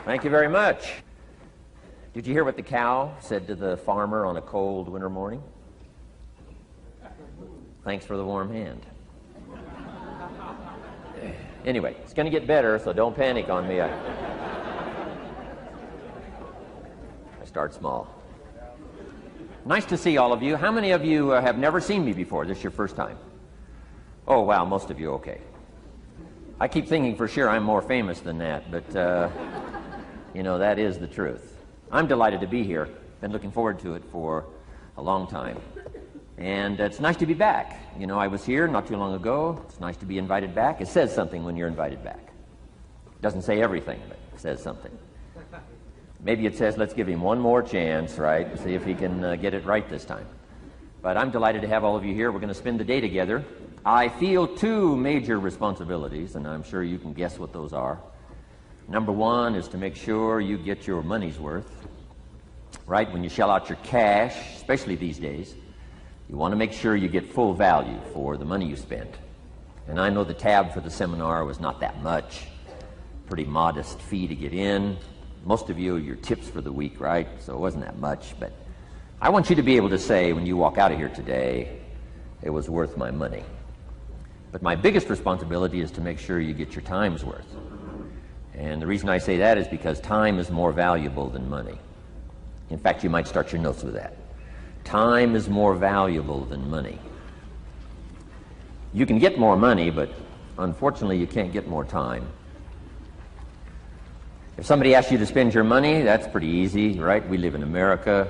Thank you very much. Did you hear what the cow said to the farmer on a cold winter morning? Thanks for the warm hand. Anyway, it's going to get better, so don't panic on me. I start small. Nice to see all of you. How many of you have never seen me before? This is your first time? Oh, wow, most of you, okay. I keep thinking for sure I'm more famous than that, but, you know, that is the truth. I'm delighted to be here. Been looking forward to it for a long time. And it's nice to be back. You know, I was here not too long ago. It's nice to be invited back. It says something when you're invited back. It doesn't say everything, but it says something. Maybe it says, let's give him one more chance, right? See if he can get it right this time. But I'm delighted to have all of you here. We're going to spend the day together. I feel two major responsibilities, and I'm sure you can guess what those are. Number one is to make sure you get your money's worth, right? When you shell out your cash, especially these days, you want to make sure you get full value for the money you spent. And I know the tab for the seminar was not that much. Pretty modest fee to get in. Most of you, your tips for the week, right? So it wasn't that much. But I want you to be able to say when you walk out of here today, it was worth my money. But my biggest responsibility is to make sure you get your time's worth. And the reason I say that is because time is more valuable than money. In fact, you might start your notes with that. Time is more valuable than money. You can get more money, but unfortunately you can't get more time. If somebody asks you to spend your money, that's pretty easy, right? We live in America.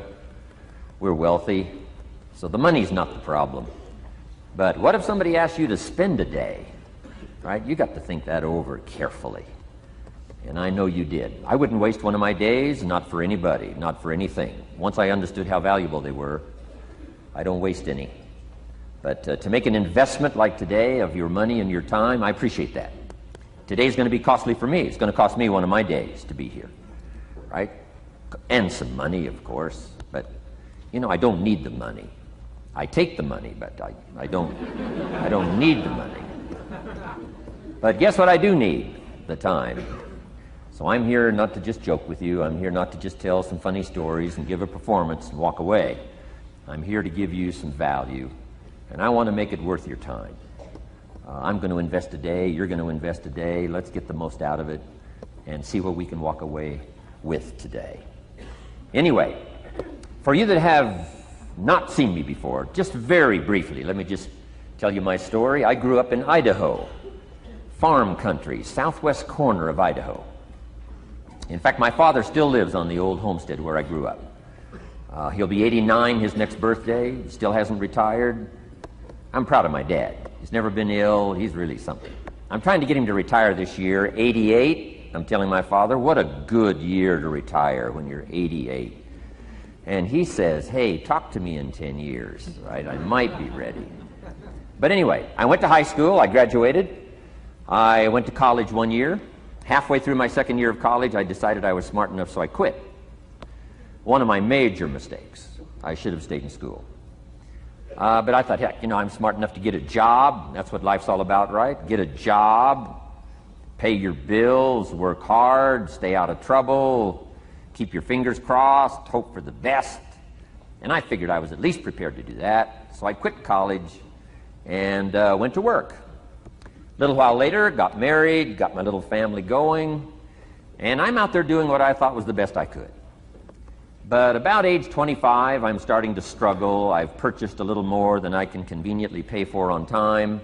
We're wealthy. So the money's not the problem. But what if somebody asks you to spend a day, right? You got to think that over carefully. And I know you did. I wouldn't waste one of my days, not for anybody, not for anything. Once I understood how valuable they were, I don't waste any. But to make an investment like today of your money and your time, I appreciate that. Today's going to be costly for me. It's going to cost me one of my days to be here, right? And some money, of course. But, you know, I don't need the money. I take the money, but I don't need the money. But guess what I do need? The time. So I'm here not to just joke with you. I'm here not to just tell some funny stories and give a performance and walk away. I'm here to give you some value, and I want to make it worth your time. I'm going to invest a day. You're going to invest a day. Let's get the most out of it and see what we can walk away with today. Anyway, for you that have not seen me before, just very briefly, let me just tell you my story. I grew up in Idaho, farm country, southwest corner of Idaho. In fact, my father still lives on the old homestead where I grew up. He'll be 89 his next birthday. He still hasn't retired. I'm proud of my dad. He's never been ill. He's really something. I'm trying to get him to retire this year, 88. I'm telling my father, what a good year to retire when you're 88. And he says, hey, talk to me in 10 years, right? I might be ready. But anyway, I went to high school. I graduated. I went to college 1 year. Halfway through my second year of college, I decided I was smart enough, so I quit. One of my major mistakes. I should have stayed in school. But I thought, heck, you know, I'm smart enough to get a job. That's what life's all about, right? Get a job, pay your bills, work hard, stay out of trouble, keep your fingers crossed, hope for the best. And I figured I was at least prepared to do that. So I quit college and went to work. A little while later, got married, got my little family going, and I'm out there doing what I thought was the best I could. But about age 25, I'm starting to struggle. I've purchased a little more than I can conveniently pay for on time,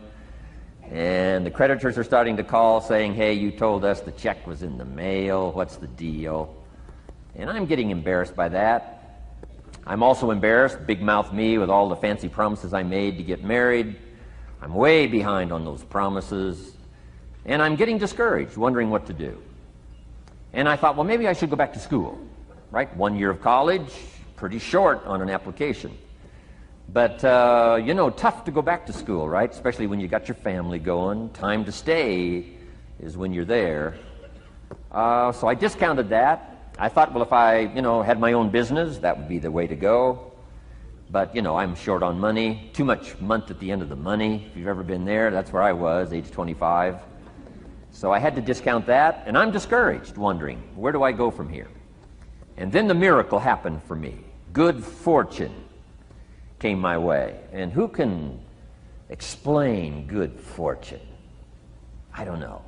and the creditors are starting to call saying, hey, you told us the check was in the mail, what's the deal? And I'm getting embarrassed by that. I'm also embarrassed, big mouth me, with all the fancy promises I made to get married. I'm way behind on those promises, and I'm getting discouraged, wondering what to do. And I thought, well, maybe I should go back to school, right? 1 year of college, pretty short on an application. But, you know, tough to go back to school, right? Especially when you got your family going. Time to stay is when you're there. So I discounted that. I thought, well, if I, you know, had my own business, that would be the way to go. But, you know, I'm short on money, too much month at the end of the money. If you've ever been there, that's where I was, age 25. So I had to discount that, and I'm discouraged, wondering, where do I go from here? And then the miracle happened for me. Good fortune came my way. And who can explain good fortune? I don't know.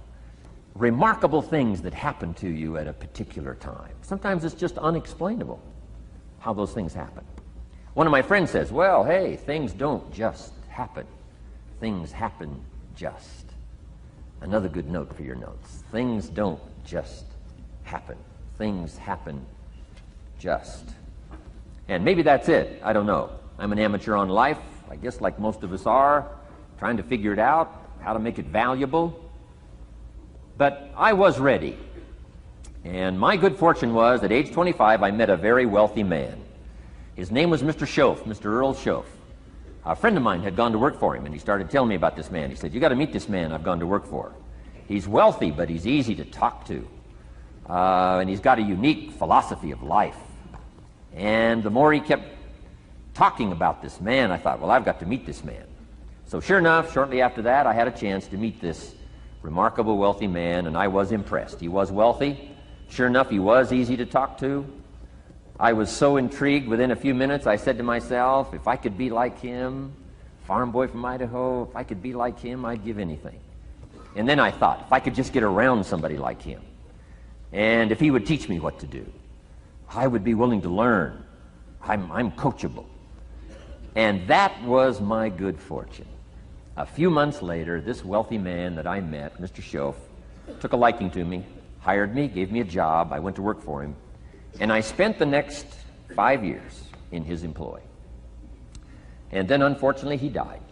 Remarkable things that happen to you at a particular time. Sometimes it's just unexplainable how those things happen. One of my friends says, well, hey, things don't just happen. Things happen just. Another good note for your notes. Things don't just happen. Things happen just. And maybe that's it. I don't know. I'm an amateur on life, I guess like most of us are, trying to figure it out, how to make it valuable. But I was ready. And my good fortune was, at age 25, I met a very wealthy man. His name was Mr. Schoaf, Mr. Earl Schoaf. A friend of mine had gone to work for him, and he started telling me about this man. He said, you got to meet this man I've gone to work for. He's wealthy, but he's easy to talk to. And he's got a unique philosophy of life. And the more he kept talking about this man, I thought, well, I've got to meet this man. So sure enough, shortly after that, I had a chance to meet this remarkable wealthy man, and I was impressed. He was wealthy. Sure enough, he was easy to talk to. I was so intrigued, within a few minutes, I said to myself, if I could be like him, farm boy from Idaho, if I could be like him, I'd give anything. And then I thought, if I could just get around somebody like him, and if he would teach me what to do, I would be willing to learn. I'm coachable. And that was my good fortune. A few months later, this wealthy man that I met, Mr. Schoaf, took a liking to me, hired me, gave me a job. I went to work for him. And I spent the next 5 years in his employ. And then, unfortunately, he died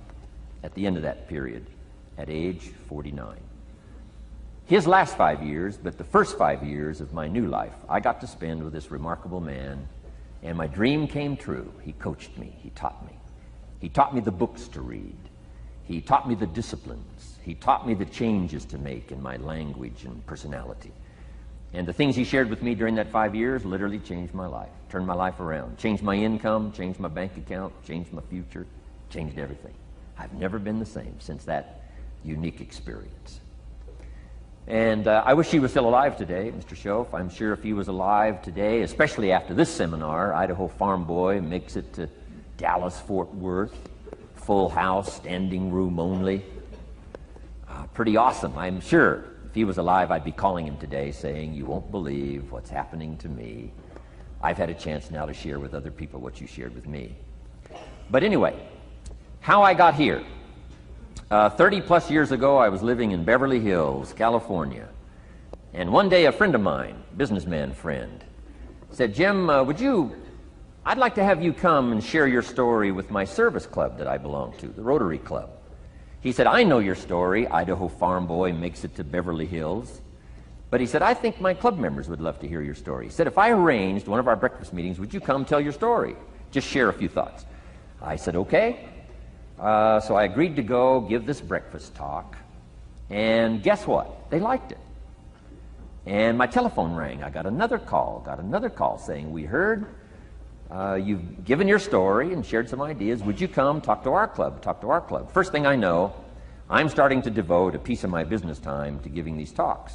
at the end of that period, at age 49. His last 5 years, but the first 5 years of my new life, I got to spend with this remarkable man, and my dream came true. He coached me. He taught me. He taught me the books to read. He taught me the disciplines. He taught me the changes to make in my language and personality. And the things he shared with me during that 5 years literally changed my life, turned my life around, changed my income, changed my bank account, changed my future, changed everything. I've never been the same since that unique experience. And I wish he was still alive today, Mr. Schoaf. I'm sure if he was alive today, especially after this seminar, Idaho farm boy makes it to Dallas-Fort Worth, full house, standing room only. Pretty awesome, I'm sure. If he was alive, I'd be calling him today saying, you won't believe what's happening to me. I've had a chance now to share with other people what you shared with me. But anyway, how I got here. 30 plus years ago, I was living in Beverly Hills, California. And one day a friend of mine, businessman friend, said, Jim, I'd like to have you come and share your story with my service club that I belong to, the Rotary Club. He said, I know your story, Idaho farm boy makes it to Beverly Hills. But he said, I think my club members would love to hear your story. He said, if I arranged one of our breakfast meetings, would you come tell your story? Just share a few thoughts. I said, okay. So I agreed to go give this breakfast talk. And guess what? They liked it. And my telephone rang. I got another call saying, we heard you've given your story and shared some ideas. Would you come talk to our club? First thing I know, I'm starting to devote a piece of my business time to giving these talks.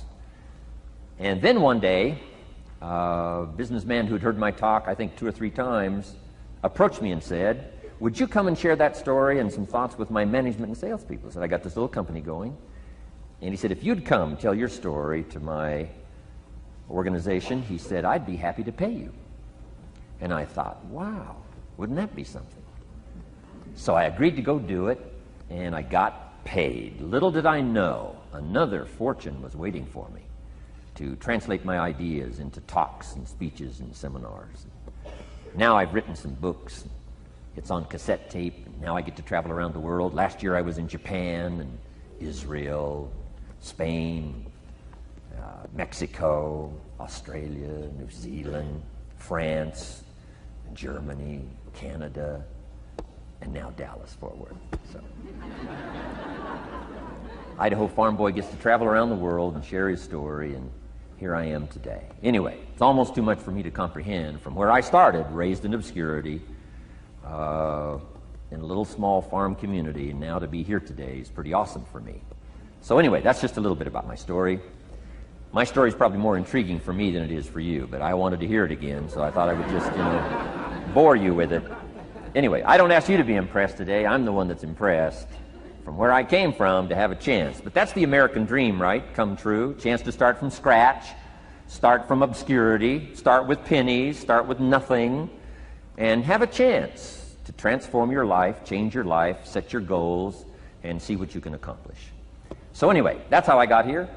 And then one day, a businessman who'd heard my talk, I think 2 or 3 times, approached me and said, would you come and share that story and some thoughts with my management and salespeople? I said, I got this little company going. And he said, if you'd come tell your story to my organization, he said, I'd be happy to pay you. And I thought, wow, wouldn't that be something? So I agreed to go do it, and I got paid. Little did I know, another fortune was waiting for me to translate my ideas into talks and speeches and seminars. Now I've written some books. It's on cassette tape. Now I get to travel around the world. Last year I was in Japan and Israel, Spain, Mexico, Australia, New Zealand, France, Germany, Canada, and now Dallas-Fort Worth. So, Idaho farm boy gets to travel around the world and share his story, and here I am today. Anyway, it's almost too much for me to comprehend from where I started, raised in obscurity, in a little small farm community, and now to be here today is pretty awesome for me. So anyway, that's just a little bit about my story. My story is probably more intriguing for me than it is for you, but I wanted to hear it again, so I thought I would just, bore you with it. Anyway, I don't ask you to be impressed today. I'm the one that's impressed from where I came from to have a chance. But that's the American dream, right? Come true. Chance to start from scratch, start from obscurity, start with pennies, start with nothing, and have a chance to transform your life, change your life, set your goals, and see what you can accomplish. So anyway, that's how I got here.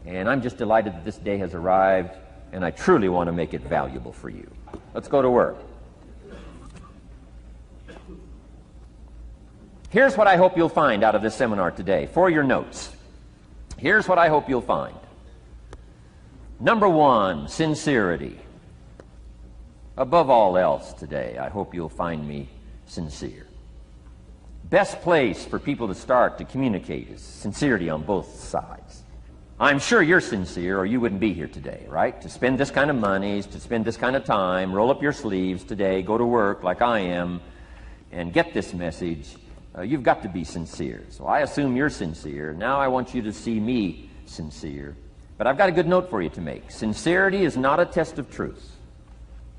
And I'm just delighted that this day has arrived, and I truly want to make it valuable for you. Let's go to work. Here's what I hope you'll find out of this seminar today. For your notes, here's what I hope you'll find. Number one, sincerity. Above all else today, I hope you'll find me sincere. Best place for people to start to communicate is sincerity on both sides. I'm sure you're sincere or you wouldn't be here today, right? To spend this kind of money, to spend this kind of time, roll up your sleeves today, go to work like I am, and get this message. You've got to be sincere. So I assume you're sincere. Now I want you to see me sincere. But I've got a good note for you to make. Sincerity is not a test of truth.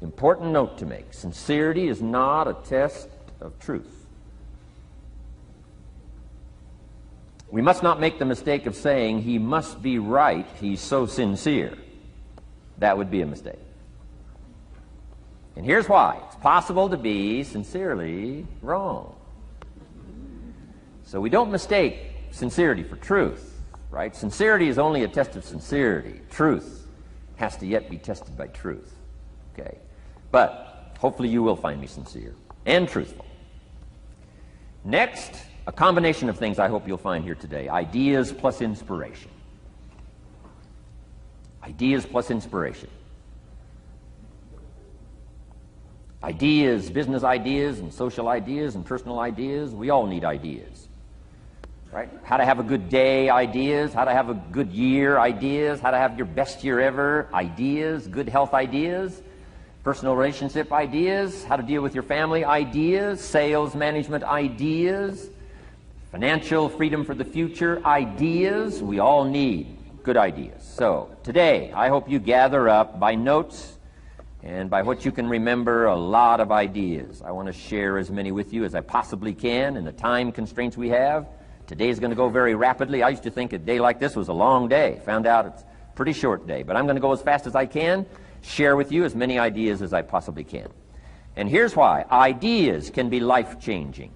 Important note to make. Sincerity is not a test of truth. We must not make the mistake of saying, he must be right, he's so sincere. That would be a mistake. And here's why. It's possible to be sincerely wrong. So we don't mistake sincerity for truth, right? Sincerity is only a test of sincerity. Truth has to yet be tested by truth, okay? But hopefully you will find me sincere and truthful. Next, a combination of things I hope you'll find here today. Ideas plus inspiration. Ideas plus inspiration. Ideas, business ideas and social ideas and personal ideas, we all need ideas. Right? How to have a good day ideas, how to have a good year ideas, how to have your best year ever ideas, good health ideas, personal relationship ideas, how to deal with your family ideas, sales management ideas, financial freedom for the future ideas. We all need good ideas. So today I hope you gather up by notes and by what you can remember a lot of ideas. I want to share as many with you as I possibly can in the time constraints we have. Today is going to go very rapidly. I used to think a day like this was a long day. Found out it's a pretty short day. But I'm going to go as fast as I can, share with you as many ideas as I possibly can. And here's why. Ideas can be life-changing.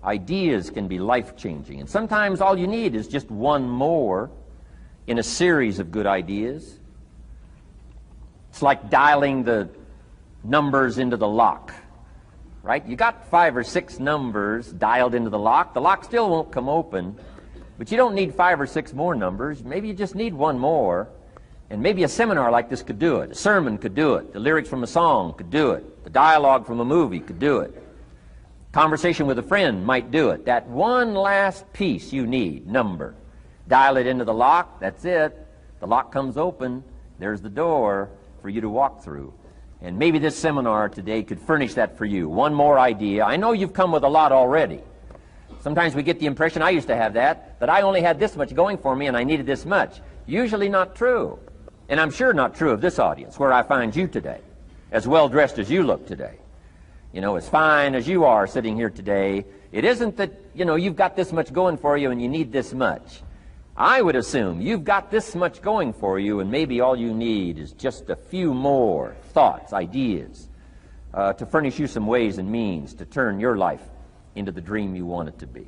Ideas can be life-changing. And sometimes all you need is just one more in a series of good ideas. It's like dialing the numbers into the lock. Right? You got 5 or 6 numbers dialed into the lock. The lock still won't come open, but you don't need 5 or 6 more numbers. Maybe you just need one more, and maybe a seminar like this could do it. A sermon could do it. The lyrics from a song could do it. The dialogue from a movie could do it. Conversation with a friend might do it. That one last piece you need, number. Dial it into the lock, that's it. The lock comes open, there's the door for you to walk through. And maybe this seminar today could furnish that for you. One more idea. I know you've come with a lot already. Sometimes we get the impression, I used to have that I only had this much going for me and I needed this much. Usually not true. And I'm sure not true of this audience, where I find you today, as well dressed as you look today. You know, as fine as you are sitting here today. It isn't that, you've got this much going for you and you need this much. I would assume you've got this much going for you, and maybe all you need is just a few more thoughts, ideas, to furnish you some ways and means to turn your life into the dream you want it to be.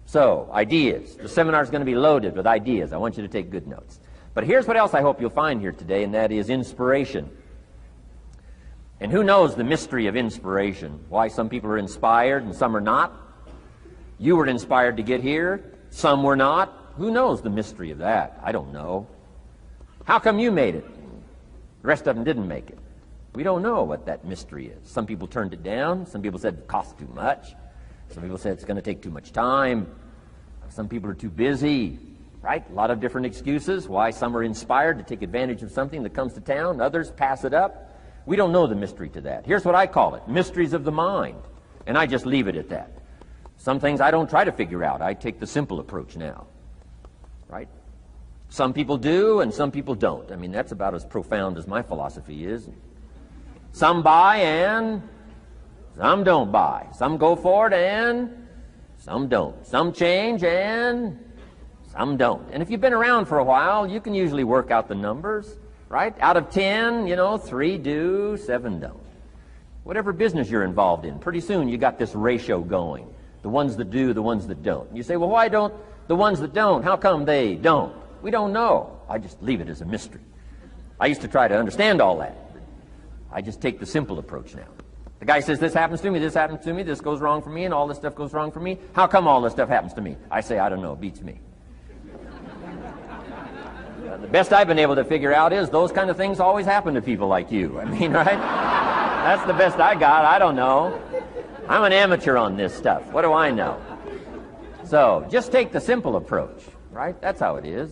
So, ideas. The seminar is going to be loaded with ideas. I want you to take good notes. But here's what else I hope you'll find here today, and that is inspiration. And who knows the mystery of inspiration? Why some people are inspired and some are not? You were inspired to get here. Some were not. Who knows the mystery of that? I don't know. How come you made it? The rest of them didn't make it. We don't know what that mystery is. Some people turned it down. Some people said it costs too much. Some people said it's going to take too much time. Some people are too busy, right? A lot of different excuses why some are inspired to take advantage of something that comes to town. Others pass it up. We don't know the mystery to that. Here's what I call it, mysteries of the mind. And I just leave it at that. Some things I don't try to figure out. I take the simple approach now. right? Some people do and some people don't. I mean, that's about as profound as my philosophy is. Some buy and some don't buy. Some go for it and some don't. Some change and some don't. And if you've been around for a while, you can usually work out the numbers, right? Out of 10, 3 do, 7 don't. Whatever business you're involved in, pretty soon you got this ratio going. The ones that do, the ones that don't. You say, well, why don't the ones that don't, how come they don't? We don't know. I just leave it as a mystery. I used to try to understand all that. I just take the simple approach now. The guy says, this happens to me, this goes wrong for me, and all this stuff goes wrong for me. How come all this stuff happens to me? I say, I don't know, it beats me. The best I've been able to figure out is those kind of things always happen to people like you. I mean, right? That's the best I got. I don't know. I'm an amateur on this stuff. What do I know? So, just take the simple approach, right? That's how it is.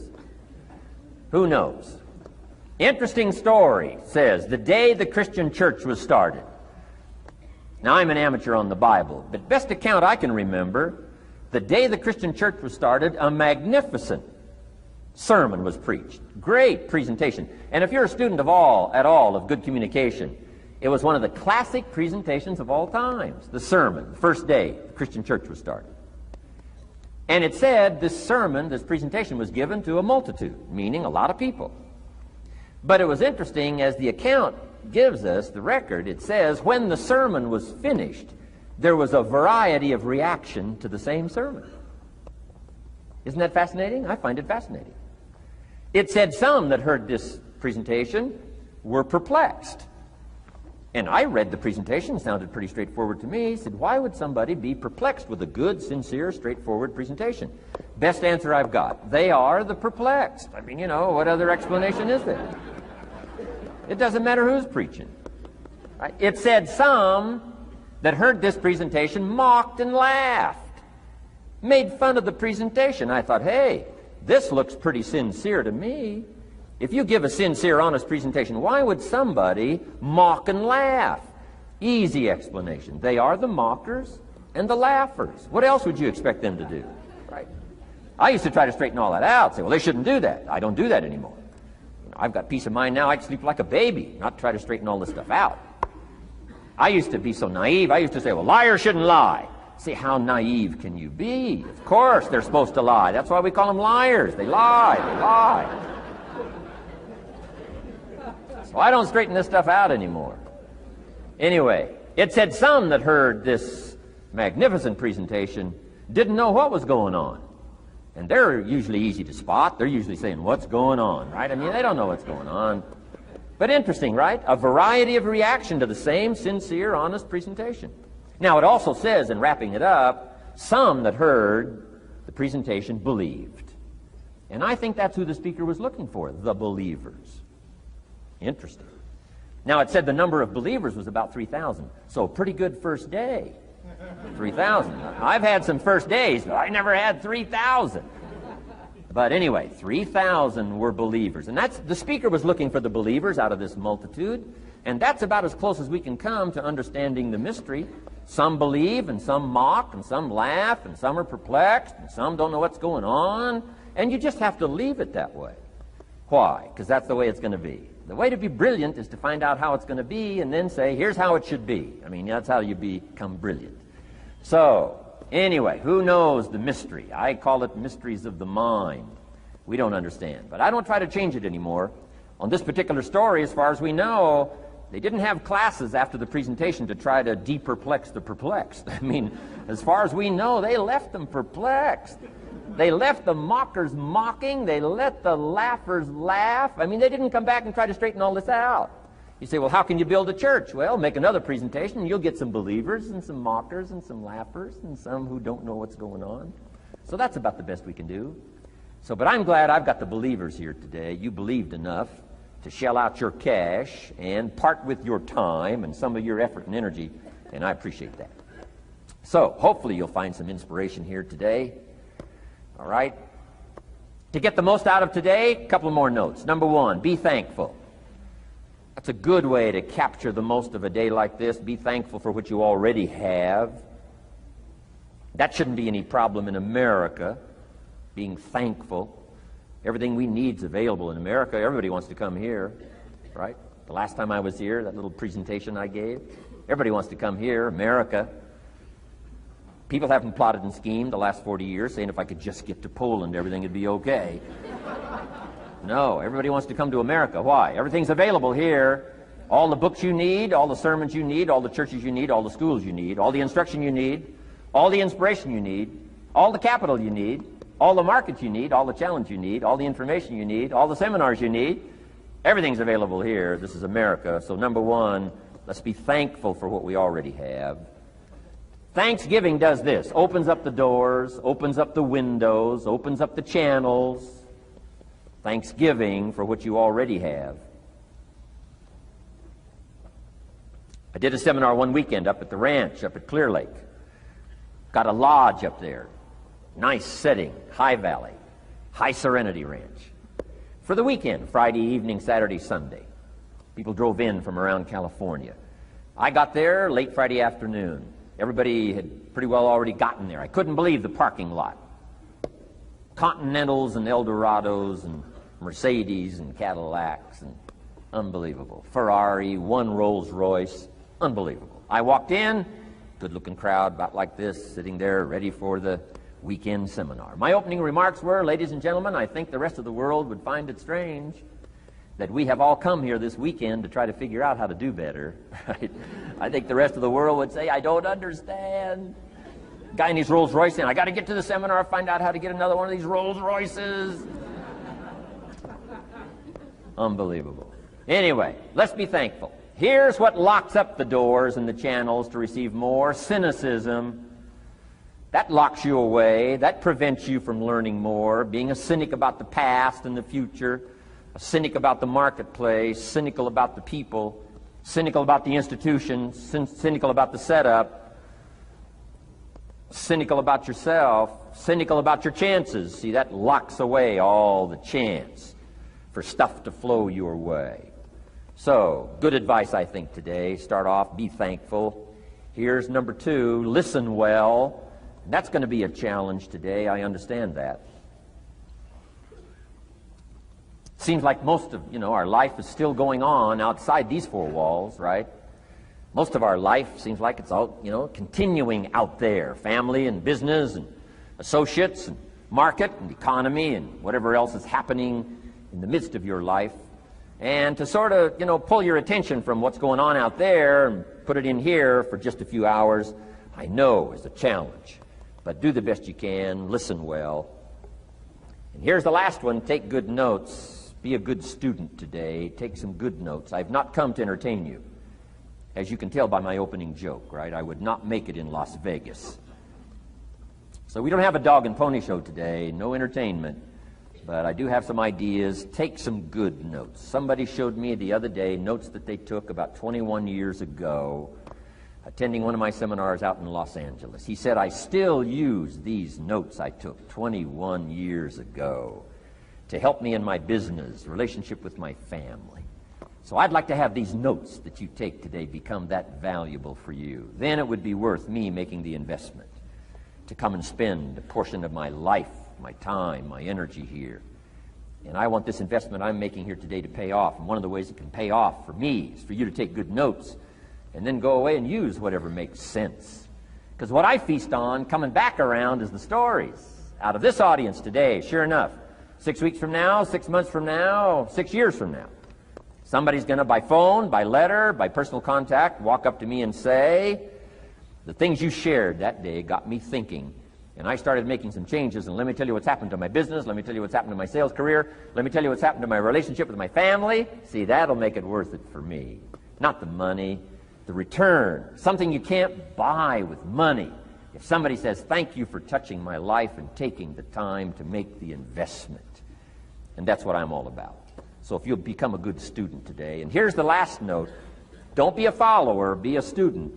Who knows? Interesting story says, the day the Christian church was started. Now, I'm an amateur on the Bible, but best account I can remember, the day the Christian church was started, a magnificent sermon was preached. Great presentation. And if you're a student at all of good communication, it was one of the classic presentations of all times. The sermon, the first day the Christian church was started. And it said this sermon, this presentation was given to a multitude, meaning a lot of people. But it was interesting, as the account gives us, the record, it says, when the sermon was finished, there was a variety of reaction to the same sermon. Isn't that fascinating? I find it fascinating. It said some that heard this presentation were perplexed. And I read the presentation, sounded pretty straightforward to me. Said, why would somebody be perplexed with a good, sincere, straightforward presentation? Best answer I've got. They are the perplexed. I mean, what other explanation is there? It doesn't matter who's preaching. Right? It said some that heard this presentation mocked and laughed, made fun of the presentation. I thought, hey, this looks pretty sincere to me. If you give a sincere, honest presentation, why would somebody mock and laugh? Easy explanation. They are the mockers and the laughers. What else would you expect them to do? Right? I used to try to straighten all that out, say, well, they shouldn't do that. I don't do that anymore. I've got peace of mind now. I can sleep like a baby, not try to straighten all this stuff out. I used to be so naive. I used to say, well, liars shouldn't lie. See, how naive can you be? Of course they're supposed to lie. That's why we call them liars. They lie. They lie. So I don't straighten this stuff out anymore. Anyway, it said some that heard this magnificent presentation didn't know what was going on. And they're usually easy to spot. They're usually saying, what's going on, right? I mean, they don't know what's going on. But interesting, right? A variety of reaction to the same sincere, honest presentation. Now, it also says, in wrapping it up, some that heard the presentation believed. And I think that's who the speaker was looking for, the believers. Interesting. Now, it said the number of believers was about 3,000. So, a pretty good first day. 3,000. I've had some first days, but I never had 3,000. But anyway, 3,000 were believers. And that's, the speaker was looking for the believers out of this multitude. And that's about as close as we can come to understanding the mystery. Some believe, and some mock, and some laugh, and some are perplexed, and some don't know what's going on. And you just have to leave it that way. Why? Because that's the way it's going to be. The way to be brilliant is to find out how it's going to be and then say, here's how it should be. I mean, that's how you become brilliant. So, anyway, who knows the mystery? I call it mysteries of the mind. We don't understand. But I don't try to change it anymore. On this particular story, as far as we know, they didn't have classes after the presentation to try to de-perplex the perplexed. I mean, as far as we know, they left them perplexed. They left the mockers mocking. They let the laughers laugh. I mean, they didn't come back and try to straighten all this out. You say, well, how can you build a church? Well, make another presentation, and you'll get some believers and some mockers and some laughers and some who don't know what's going on. So that's about the best we can do. So, but I'm glad I've got the believers here today. You believed enough to shell out your cash and part with your time and some of your effort and energy, and I appreciate that. So, hopefully you'll find some inspiration here today. All right? To get the most out of today, a couple more notes. Number one, be thankful. That's a good way to capture the most of a day like this. Be thankful for what you already have. That shouldn't be any problem in America, being thankful. Everything we need is available in America. Everybody wants to come here, right? The last time I was here, that little presentation I gave, everybody wants to come here, America. People haven't plotted and schemed the last 40 years saying if I could just get to Poland, everything would be okay. No, everybody wants to come to America. Why? Everything's available here. All the books you need, all the sermons you need, all the churches you need, all the schools you need, all the instruction you need, all the inspiration you need, all the capital you need, all the markets you need, all the challenge you need, all the information you need, all the seminars you need. Everything's available here. This is America. So number one, let's be thankful for what we already have. Thanksgiving does this. Opens up the doors, opens up the windows, opens up the channels. Thanksgiving for what you already have. I did a seminar one weekend up at the ranch, up at Clear Lake. Got a lodge up there. Nice setting, high valley, high serenity ranch. For the weekend, Friday evening, Saturday, Sunday. People drove in from around California. I got there late Friday afternoon. Everybody had pretty well already gotten there. I couldn't believe the parking lot. Continentals and Eldorados and Mercedes and Cadillacs and unbelievable. Ferrari, one Rolls Royce, unbelievable. I walked in, good-looking crowd about like this, sitting there ready for the weekend seminar. My opening remarks were, ladies and gentlemen, I think the rest of the world would find it strange that we have all come here this weekend to try to figure out how to do better. Right? I think the rest of the world would say, I don't understand. Guy in his Rolls Royce saying, I got to get to the seminar, find out how to get another one of these Rolls Royces. Unbelievable. Anyway, let's be thankful. Here's what locks up the doors and the channels to receive more: cynicism. That locks you away. That prevents you from learning more. Being a cynic about the past and the future, a cynic about the marketplace, cynical about the people, cynical about the institutions, cynical about the setup, cynical about yourself, cynical about your chances. See, that locks away all the chance for stuff to flow your way. So, good advice, I think, today. Start off, be thankful. Here's number two, listen well. That's going to be a challenge today. I understand that. Seems like most of, our life is still going on outside these four walls, right? Most of our life seems like it's all, continuing out there. Family and business and associates and market and economy and whatever else is happening in the midst of your life. And to sort of, pull your attention from what's going on out there and put it in here for just a few hours, I know is a challenge. But do the best you can, listen well. And here's the last one, take good notes. Be a good student today. Take some good notes. I've not come to entertain you. As you can tell by my opening joke, right? I would not make it in Las Vegas. So we don't have a dog and pony show today, no entertainment. But I do have some ideas. Take some good notes. Somebody showed me the other day notes that they took about 21 years ago, attending one of my seminars out in Los Angeles. He said, I still use these notes I took 21 years ago to help me in my business, relationship with my family. So I'd like to have these notes that you take today become that valuable for you. Then it would be worth me making the investment to come and spend a portion of my life, my time, my energy here. And I want this investment I'm making here today to pay off. And one of the ways it can pay off for me is for you to take good notes and then go away and use whatever makes sense. Because what I feast on coming back around is the stories out of this audience today. Sure enough, 6 weeks from now, 6 months from now, 6 years from now, somebody's going to, by phone, by letter, by personal contact, walk up to me and say, the things you shared that day got me thinking. And I started making some changes, and let me tell you what's happened to my business, let me tell you what's happened to my sales career, let me tell you what's happened to my relationship with my family. See, that'll make it worth it for me. Not the money, the return, something you can't buy with money. If somebody says, thank you for touching my life and taking the time to make the investment. And that's what I'm all about. So if you'll become a good student today. And here's the last note. Don't be a follower, be a student.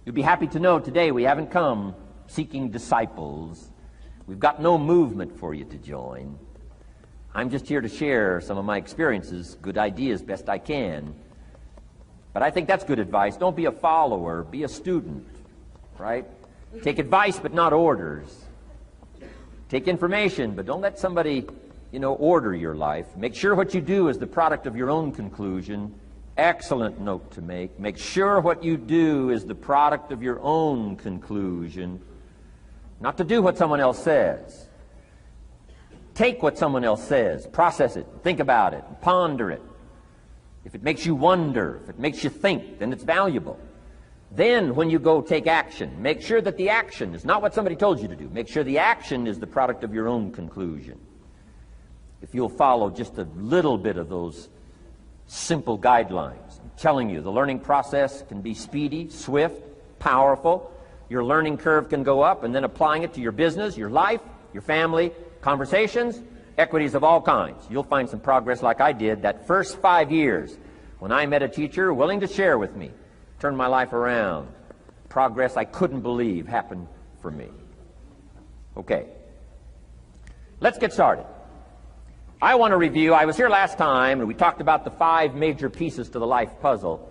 You'll be happy to know today we haven't come seeking disciples. We've got no movement for you to join. I'm just here to share some of my experiences, good ideas, best I can. But I think that's good advice. Don't be a follower, be a student, right? Take advice but not orders. Take information, but don't let somebody, order your life. Make sure what you do is the product of your own conclusion. Excellent note to make. Make sure what you do is the product of your own conclusion. Not to do what someone else says. Take what someone else says, process it, think about it, ponder it. If it makes you wonder, if it makes you think, then it's valuable. Then when you go take action, make sure that the action is not what somebody told you to do. Make sure the action is the product of your own conclusion. If you'll follow just a little bit of those simple guidelines, I'm telling you, the learning process can be speedy, swift, powerful. Your learning curve can go up, and then applying it to your business, your life, your family, conversations, equities of all kinds. You'll find some progress like I did that first 5 years when I met a teacher willing to share with me, turned my life around. Progress I couldn't believe happened for me. Okay, let's get started. I want to review, I was here last time and we talked about the 5 major pieces to the life puzzle.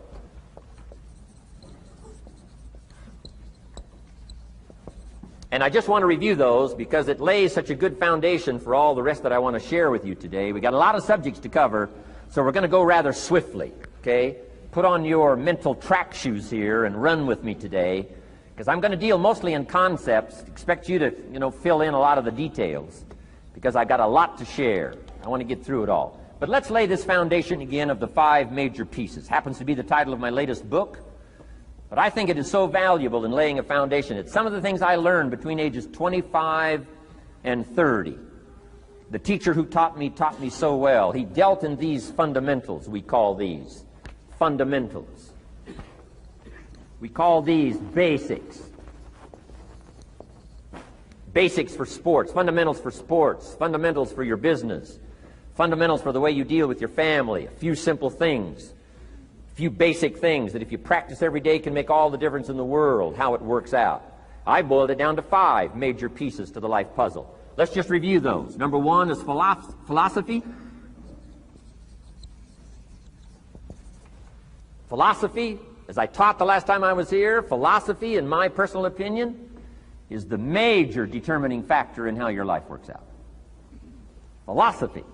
And I just want to review those because it lays such a good foundation for all the rest that I want to share with you today. We got a lot of subjects to cover, so we're going to go rather swiftly, okay? Put on your mental track shoes here and run with me today, because I'm going to deal mostly in concepts. Expect you to, fill in a lot of the details, because I've got a lot to share. I want to get through it all. But let's lay this foundation again of the 5 major pieces. Happens to be the title of my latest book. But I think it is so valuable in laying a foundation. It's some of the things I learned between ages 25 and 30. The teacher who taught me so well. He dealt in these fundamentals, we call these fundamentals. We call these basics. Basics for sports, fundamentals for sports, fundamentals for your business, fundamentals for the way you deal with your family, a few simple things. Few basic things that if you practice every day can make all the difference in the world, how it works out. I boiled it down to 5 major pieces to the life puzzle. Let's just review those. Number 1 is philosophy. Philosophy, as I taught the last time I was here, philosophy, in my personal opinion, is the major determining factor in how your life works out. Philosophy,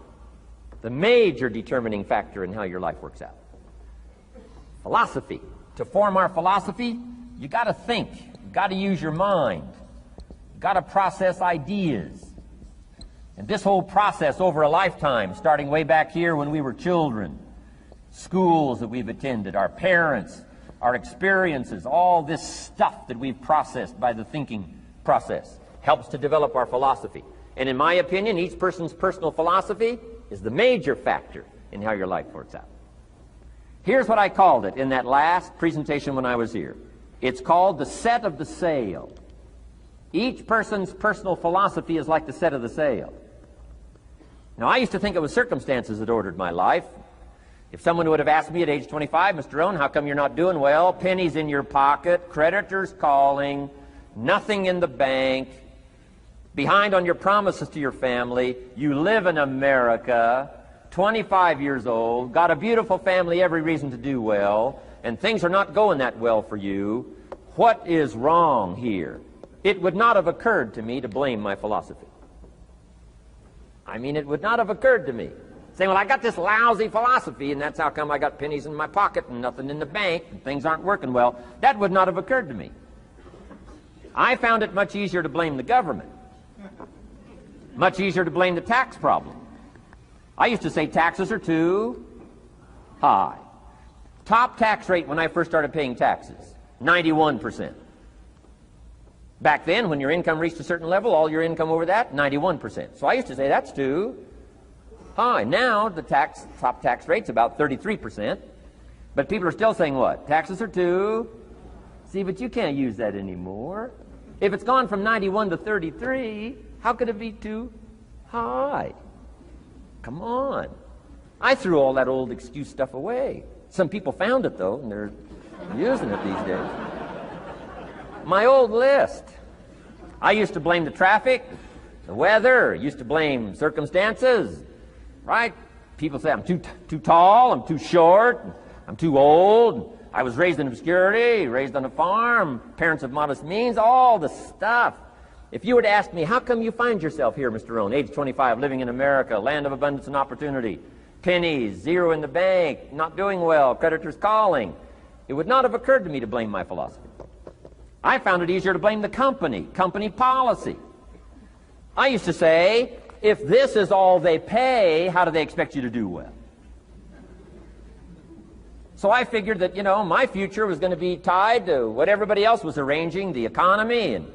the major determining factor in how your life works out. Philosophy. To form our philosophy, you got to think. You got to use your mind. You got to process ideas. And this whole process over a lifetime, starting way back here when we were children, schools that we've attended, our parents, our experiences, all this stuff that we've processed by the thinking process helps to develop our philosophy. And in my opinion, each person's personal philosophy is the major factor in how your life works out. Here's what I called it in that last presentation when I was here. It's called the set of the sail. Each person's personal philosophy is like the set of the sail. Now, I used to think it was circumstances that ordered my life. If someone would have asked me at age 25, Mr. Rohn, how come you're not doing well? Pennies in your pocket, creditors calling, nothing in the bank, behind on your promises to your family, you live in America, 25 years old, got a beautiful family, every reason to do well, and things are not going that well for you. What is wrong here? It would not have occurred to me to blame my philosophy. I mean, it would not have occurred to me. Saying, well, I got this lousy philosophy, and that's how come I got pennies in my pocket and nothing in the bank, and things aren't working well. That would not have occurred to me. I found it much easier to blame the government. Much easier to blame the tax problem. I used to say taxes are too high. Top tax rate when I first started paying taxes, 91%. Back then, when your income reached a certain level, all your income over that, 91%. So I used to say that's too high. Now the top tax rate's about 33%. But people are still saying what? Taxes are too. See, but you can't use that anymore. If it's gone from 91 to 33, how could it be too high? Come on. I threw all that old excuse stuff away. Some people found it, though, and they're using it these days. My old list. I used to blame the traffic, the weather, used to blame circumstances, right? People say I'm too tall, I'm too short, I'm too old, I was raised in obscurity, raised on a farm, parents of modest means, all the stuff. If you were to ask me, how come you find yourself here, Mr. Rohn, age 25, living in America, land of abundance and opportunity, pennies, zero in the bank, not doing well, creditors calling, it would not have occurred to me to blame my philosophy. I found it easier to blame the company policy. I used to say, if this is all they pay, how do they expect you to do well? So I figured that, my future was going to be tied to what everybody else was arranging, the economy and,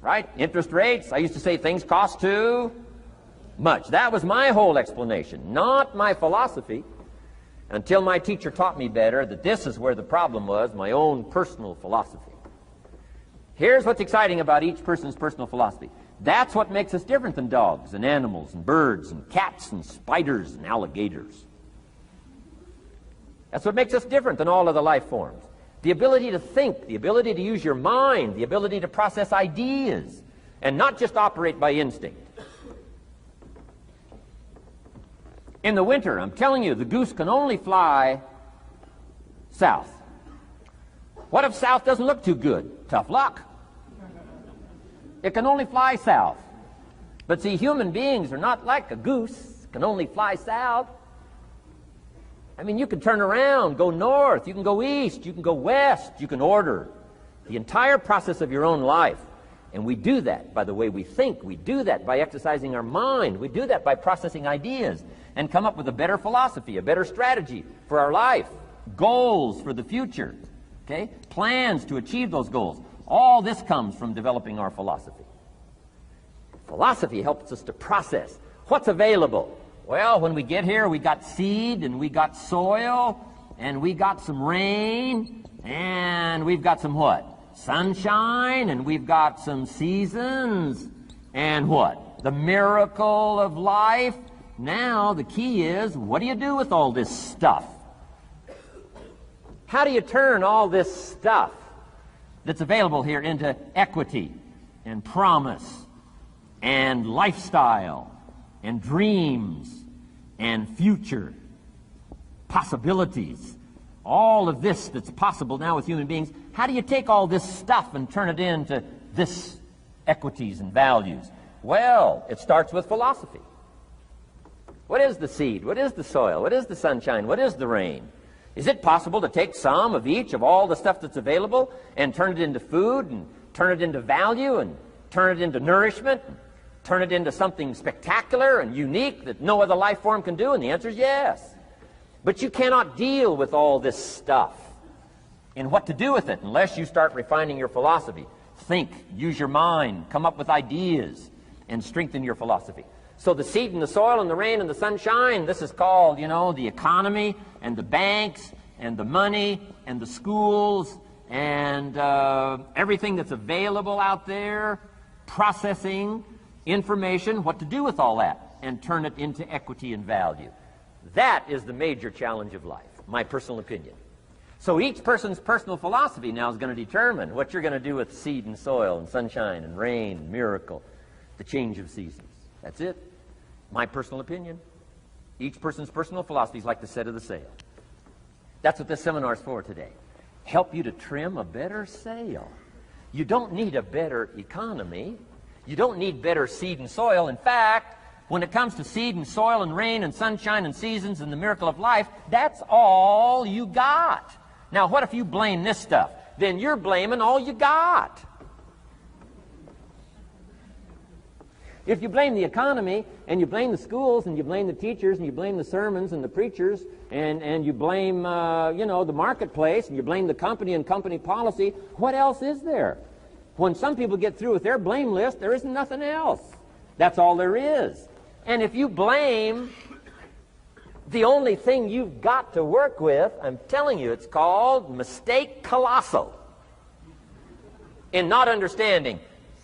right, interest rates. I used to say things cost too much. That was my whole explanation, not my philosophy, until my teacher taught me better that this is where the problem was, my own personal philosophy. Here's what's exciting about each person's personal philosophy. That's what makes us different than dogs and animals and birds and cats and spiders and alligators. That's what makes us different than all other life forms. The ability to think, the ability to use your mind, the ability to process ideas, and not just operate by instinct. In the winter, I'm telling you, the goose can only fly south. What if south doesn't look too good? Tough luck. It can only fly south. But see, human beings are not like a goose, can only fly south. I mean, you can turn around, go north, you can go east, you can go west, you can order the entire process of your own life. And we do that by the way we think. We do that by exercising our mind. We do that by processing ideas and come up with a better philosophy, a better strategy for our life, goals for the future, okay? Plans to achieve those goals. All this comes from developing our philosophy. Philosophy helps us to process what's available. Well, when we get here, we got seed, and we got soil, and we got some rain, and we've got some what? Sunshine, and we've got some seasons, and what? The miracle of life. Now, the key is, what do you do with all this stuff? How do you turn all this stuff that's available here into equity and promise and lifestyle and dreams and future possibilities? All of this that's possible now with human beings, how do you take all this stuff and turn it into this equities and values? Well, it starts with philosophy. What is the seed? What is the soil? What is the sunshine? What is the rain? Is it possible to take some of each of all the stuff that's available and turn it into food and turn it into value and turn it into nourishment, and turn it into something spectacular and unique that no other life form can do? And the answer is yes. But you cannot deal with all this stuff and what to do with it unless you start refining your philosophy. Think, use your mind, come up with ideas, and strengthen your philosophy. So the seed and the soil and the rain and the sunshine, this is called, the economy and the banks and the money and the schools and everything that's available out there, processing information, what to do with all that, and turn it into equity and value. That is the major challenge of life, my personal opinion. So each person's personal philosophy now is going to determine what you're going to do with seed and soil and sunshine and rain and miracle, the change of seasons. That's it. My personal opinion. Each person's personal philosophy is like the set of the sail. That's what this seminar is for today. Help you to trim a better sail. You don't need a better economy. You don't need better seed and soil. In fact, when it comes to seed and soil and rain and sunshine and seasons and the miracle of life, that's all you got. Now, what if you blame this stuff? Then you're blaming all you got. If you blame the economy, and you blame the schools, and you blame the teachers, and you blame the sermons and the preachers, and you blame, the marketplace, and you blame the company and company policy, what else is there? When some people get through with their blame list, there isn't nothing else. That's all there is. And if you blame the only thing you've got to work with, I'm telling you, it's called mistake colossal. In not understanding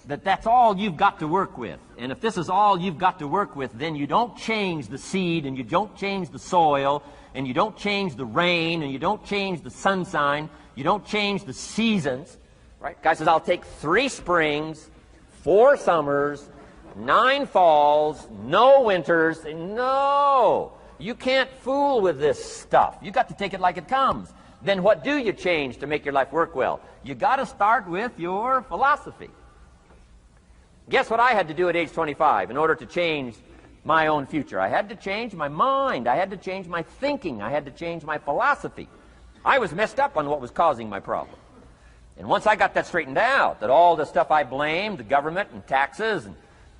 that that's all you've got to work with. And if this is all you've got to work with, then you don't change the seed, and you don't change the soil, and you don't change the rain, and you don't change the sunshine, you don't change the seasons. Right? Guy says, I'll take 3 springs, 4 summers, 9 falls, no winters. No! You can't fool with this stuff. You got to take it like it comes. Then what do you change to make your life work well? You got to start with your philosophy. Guess what I had to do at age 25 in order to change my own future? I had to change my mind. I had to change my thinking. I had to change my philosophy. I was messed up on what was causing my problem. And once I got that straightened out, that all the stuff I blamed, the government and taxes and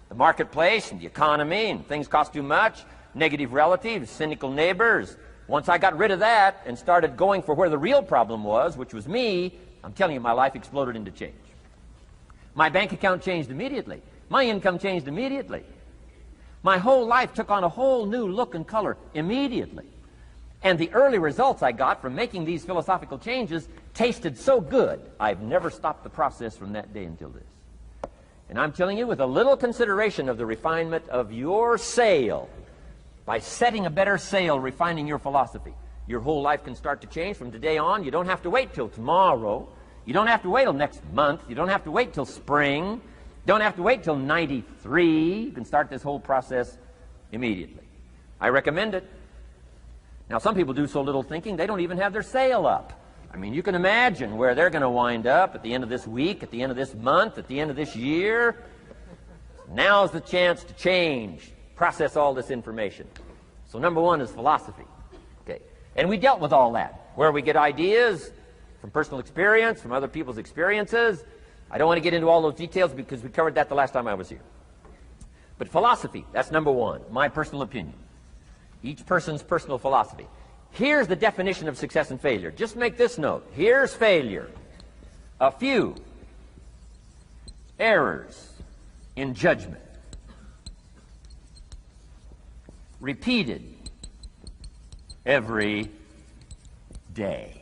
the marketplace and the economy and things cost too much, negative relatives, cynical neighbors, once I got rid of that and started going for where the real problem was, which was me, I'm telling you, my life exploded into change. My bank account changed immediately. My income changed immediately. My whole life took on a whole new look and color immediately. And the early results I got from making these philosophical changes tasted so good, I've never stopped the process from that day until this. And I'm telling you, with a little consideration of the refinement of your sail, by setting a better sail, refining your philosophy, your whole life can start to change from today on. You don't have to wait till tomorrow. You don't have to wait till next month. You don't have to wait till spring. You don't have to wait till 93. You can start this whole process immediately. I recommend it. Now, some people do so little thinking, they don't even have their sail up. I mean, you can imagine where they're going to wind up at the end of this week, at the end of this month, at the end of this year. Now's the chance to change, process all this information. So number one is philosophy. Okay. And we dealt with all that, where we get ideas from personal experience, from other people's experiences. I don't want to get into all those details because we covered that the last time I was here. But philosophy, that's number one, my personal opinion. Each person's personal philosophy. Here's the definition of success and failure. Just make this note. Here's failure. A few errors in judgment, repeated every day.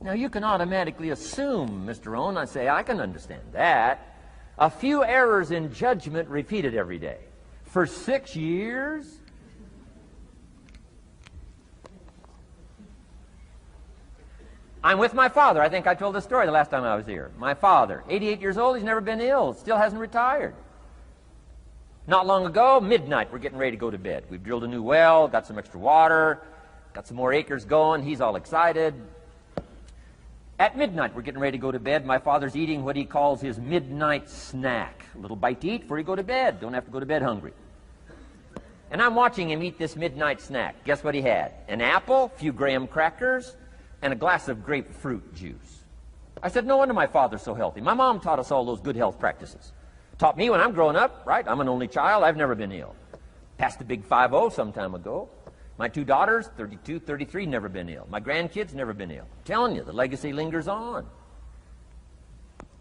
Now, you can automatically assume, Mr. Rohn, I say, I can understand that. A few errors in judgment repeated every day. For 6 years? I'm with my father. I think I told this story the last time I was here. My father, 88 years old, he's never been ill, still hasn't retired. Not long ago, midnight, we're getting ready to go to bed. We've drilled a new well, got some extra water, got some more acres going. He's all excited. At midnight, we're getting ready to go to bed. My father's eating what he calls his midnight snack. A little bite to eat before you go to bed. Don't have to go to bed hungry. And I'm watching him eat this midnight snack. Guess what he had? An apple, a few graham crackers, and a glass of grapefruit juice. I said, no wonder my father's so healthy. My mom taught us all those good health practices. Taught me when I'm growing up, right? I'm an only child. I've never been ill. Passed the big 5-0 some time ago. My 2 daughters, 32, 33, never been ill. My grandkids, never been ill. I'm telling you, the legacy lingers on.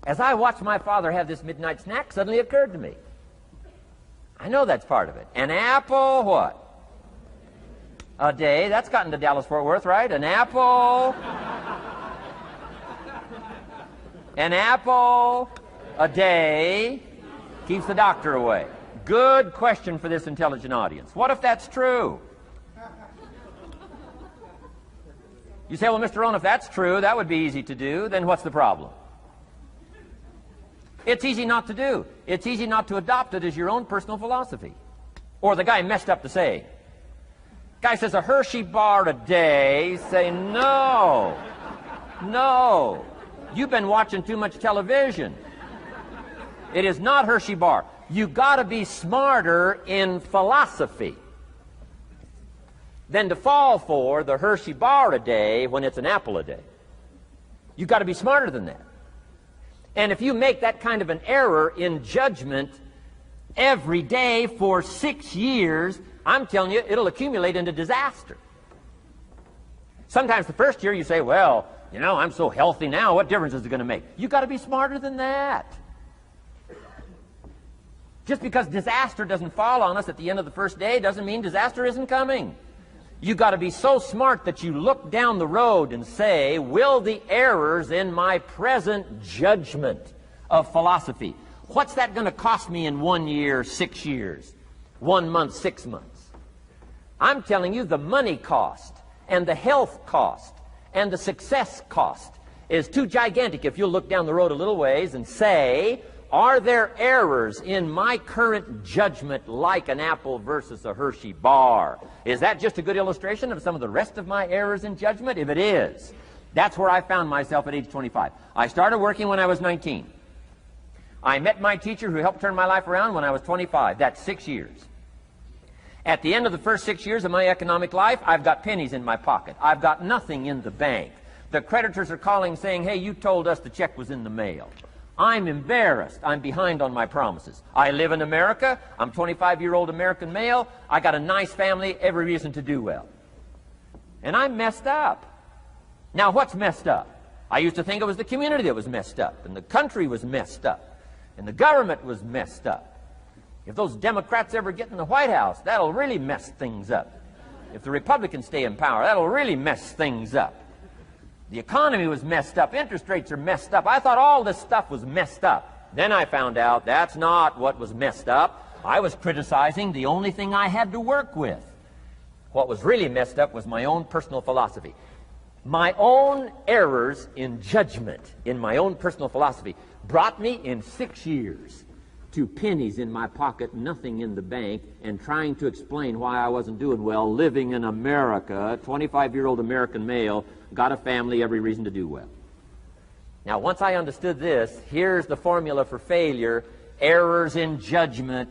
As I watched my father have this midnight snack, suddenly occurred to me. I know that's part of it. An apple, what? A day. That's gotten to Dallas-Fort Worth, right? An apple. An apple a day keeps the doctor away. Good question for this intelligent audience. What if that's true? You say, well, Mr. Rohn, if that's true, that would be easy to do. Then what's the problem? It's easy not to do. It's easy not to adopt it as your own personal philosophy. Or the guy messed up the saying. Guy says a Hershey bar a day. Say, no. No. You've been watching too much television. It is not Hershey bar. You got to be smarter in philosophy than to fall for the Hershey bar a day when it's an apple a day. You've got to be smarter than that. And if you make that kind of an error in judgment every day for 6 years, I'm telling you, it'll accumulate into disaster. Sometimes the first year you say, well, you know, I'm so healthy now, what difference is it going to make? You've got to be smarter than that. Just because disaster doesn't fall on us at the end of the first day doesn't mean disaster isn't coming. You've got to be so smart that you look down the road and say, will the errors in my present judgment of philosophy, what's that going to cost me in 1 year, 6 years, 1 month, 6 months? I'm telling you, the money cost and the health cost and the success cost is too gigantic if you'll look down the road a little ways and say, are there errors in my current judgment like an apple versus a Hershey bar? Is that just a good illustration of some of the rest of my errors in judgment? If it is, that's where I found myself at age 25. I started working when I was 19. I met my teacher who helped turn my life around when I was 25. That's 6 years. At the end of the first 6 years of my economic life, I've got pennies in my pocket. I've got nothing in the bank. The creditors are calling saying, hey, you told us the check was in the mail. I'm embarrassed. I'm behind on my promises. I live in America. I'm 25-year-old American male. I got a nice family, every reason to do well. And I'm messed up. Now, what's messed up? I used to think it was the community that was messed up, and the country was messed up, and the government was messed up. If those Democrats ever get in the White House, that'll really mess things up. If the Republicans stay in power, that'll really mess things up. The economy was messed up. Interest rates are messed up. I thought all this stuff was messed up. Then I found out that's not what was messed up. I was criticizing the only thing I had to work with. What was really messed up was my own personal philosophy. My own errors in judgment in my own personal philosophy brought me in 6 years to pennies in my pocket, nothing in the bank, and trying to explain why I wasn't doing well, living in America, 25-year-old American male, got a family, every reason to do well. Now, once I understood this, here's the formula for failure: errors in judgment,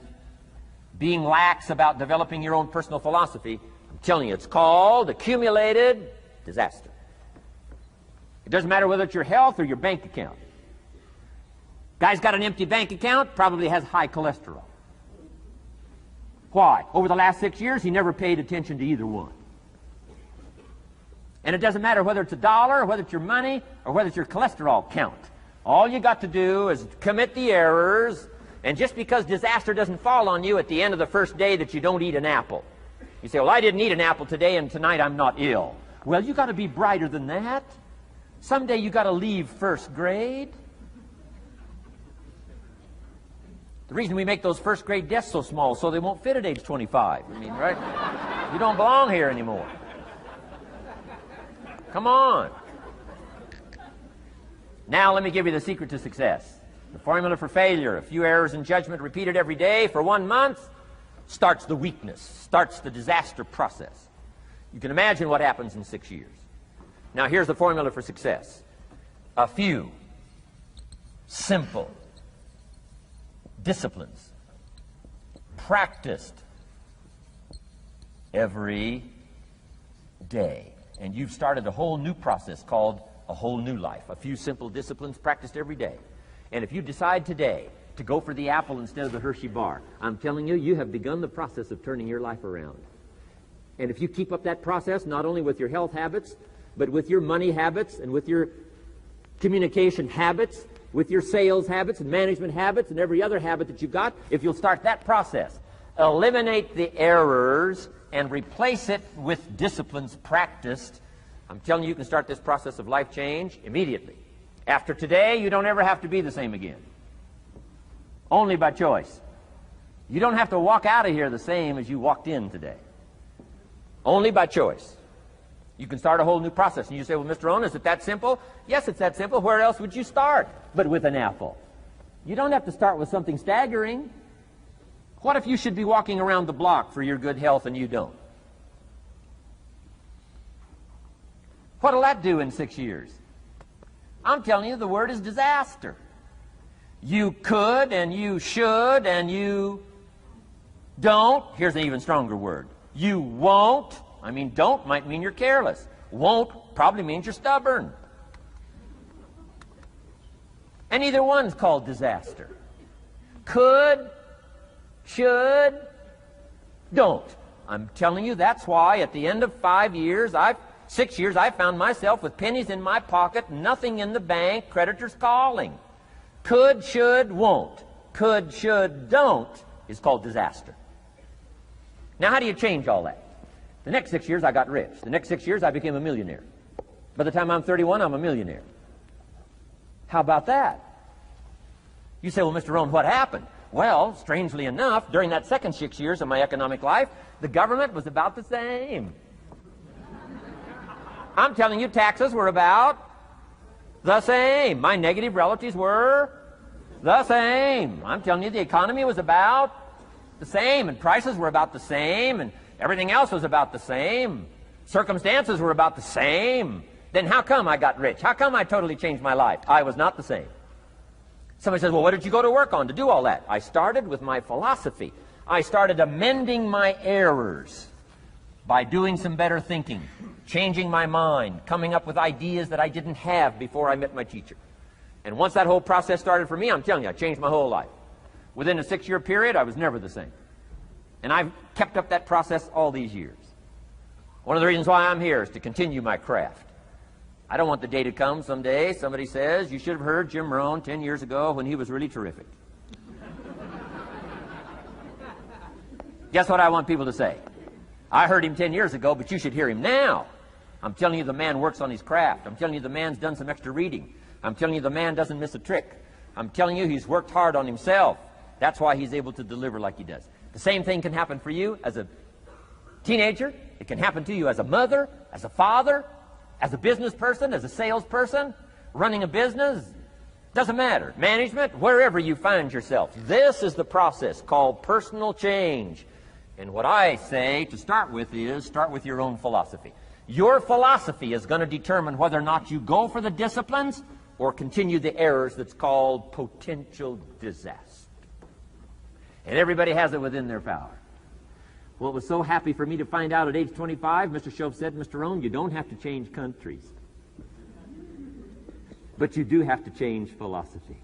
being lax about developing your own personal philosophy. I'm telling you, it's called accumulated disaster. It doesn't matter whether it's your health or your bank account. Guy's got an empty bank account, probably has high cholesterol. Why? Over the last 6 years, he never paid attention to either one. And it doesn't matter whether it's a dollar, or whether it's your money, or whether it's your cholesterol count. All you got to do is commit the errors, and just because disaster doesn't fall on you at the end of the first day that you don't eat an apple. You say, well, I didn't eat an apple today, and tonight I'm not ill. Well, you got to be brighter than that. Someday you got to leave first grade. The reason we make those first grade desks so small so they won't fit at age 25. I mean, right? You don't belong here anymore. Come on. Now let me give you the secret to success. The formula for failure: a few errors in judgment repeated every day for 1 month starts the weakness, starts the disaster process. You can imagine what happens in 6 years. Now here's the formula for success: a few simple disciplines practiced every day. And you've started a whole new process called a whole new life. A few simple disciplines practiced every day. And if you decide today to go for the apple instead of the Hershey bar, I'm telling you, you have begun the process of turning your life around. And if you keep up that process, not only with your health habits, but with your money habits and with your communication habits, with your sales habits and management habits and every other habit that you've got, if you'll start that process, eliminate the errors and replace it with disciplines practiced, I'm telling you, you can start this process of life change immediately. After today, you don't ever have to be the same again. Only by choice. You don't have to walk out of here the same as you walked in today. Only by choice. You can start a whole new process. And you say, well, Mr. Rohn, is it that simple? Yes, it's that simple. Where else would you start but with an apple? You don't have to start with something staggering. What if you should be walking around the block for your good health and you don't? What'll that do in 6 years? I'm telling you, the word is disaster. You could and you should and you don't. Here's an even stronger word. You won't. I mean, don't might mean you're careless. Won't probably means you're stubborn. And either one's called disaster. Could, should, don't. I'm telling you, that's why at the end of 6 years, I found myself with pennies in my pocket, nothing in the bank, creditors calling. Could, should, won't. Could, should, don't is called disaster. Now, how do you change all that? The next 6 years, I got rich. The next 6 years, I became a millionaire. By the time I'm 31, I'm a millionaire. How about that? You say, well, Mr. Rohn, what happened? Well, strangely enough, during that second 6 years of my economic life, the government was about the same. I'm telling you, taxes were about the same. My negative relatives were the same. I'm telling you, the economy was about the same, and prices were about the same, and everything else was about the same. Circumstances were about the same. Then how come I got rich? How come I totally changed my life? I was not the same. Somebody says, well, what did you go to work on to do all that? I started with my philosophy. I started amending my errors by doing some better thinking, changing my mind, coming up with ideas that I didn't have before I met my teacher. And once that whole process started for me, I'm telling you, I changed my whole life. Within a 6-year period, I was never the same. And I've kept up that process all these years. One of the reasons why I'm here is to continue my craft. I don't want the day to come someday somebody says, you should have heard Jim Rohn 10 years ago when he was really terrific. Guess what I want people to say? I heard him 10 years ago, but you should hear him now. I'm telling you the man works on his craft. I'm telling you the man's done some extra reading. I'm telling you the man doesn't miss a trick. I'm telling you he's worked hard on himself. That's why he's able to deliver like he does. The same thing can happen for you as a teenager. It can happen to you as a mother, as a father, as a business person, as a salesperson, running a business. Doesn't matter. Management, wherever you find yourself. This is the process called personal change. And what I say to start with is, start with your own philosophy. Your philosophy is going to determine whether or not you go for the disciplines or continue the errors that's called potential disaster. And everybody has it within their power. Well, it was so happy for me to find out at age 25, Mr. Shoaff said, Mr. Rohn, you don't have to change countries. But you do have to change philosophy.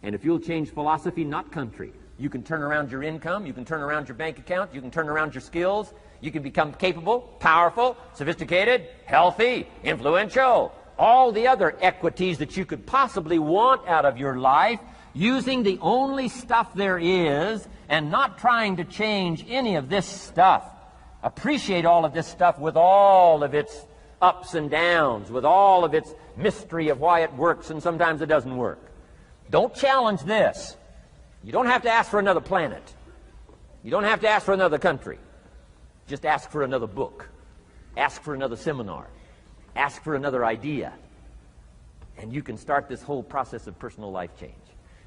And if you'll change philosophy, not country, you can turn around your income, you can turn around your bank account, you can turn around your skills, you can become capable, powerful, sophisticated, healthy, influential, all the other equities that you could possibly want out of your life, using the only stuff there is and not trying to change any of this stuff. Appreciate all of this stuff with all of its ups and downs, with all of its mystery of why it works and sometimes it doesn't work. Don't challenge this. You don't have to ask for another planet. You don't have to ask for another country. Just ask for another book. Ask for another seminar. Ask for another idea. And you can start this whole process of personal life change.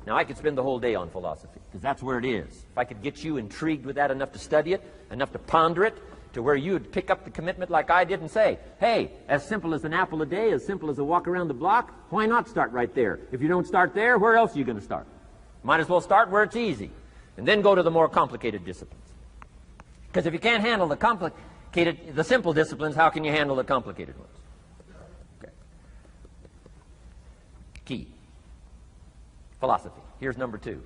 Now, I could spend the whole day on philosophy, because that's where it is. If I could get you intrigued with that enough to study it, enough to ponder it, to where you would pick up the commitment like I did and say, hey, as simple as an apple a day, as simple as a walk around the block, why not start right there? If you don't start there, where else are you going to start? Might as well start where it's easy, and then go to the more complicated disciplines. Because if you can't handle the simple disciplines, how can you handle the complicated ones? Okay. Key. Philosophy. Here's number 2.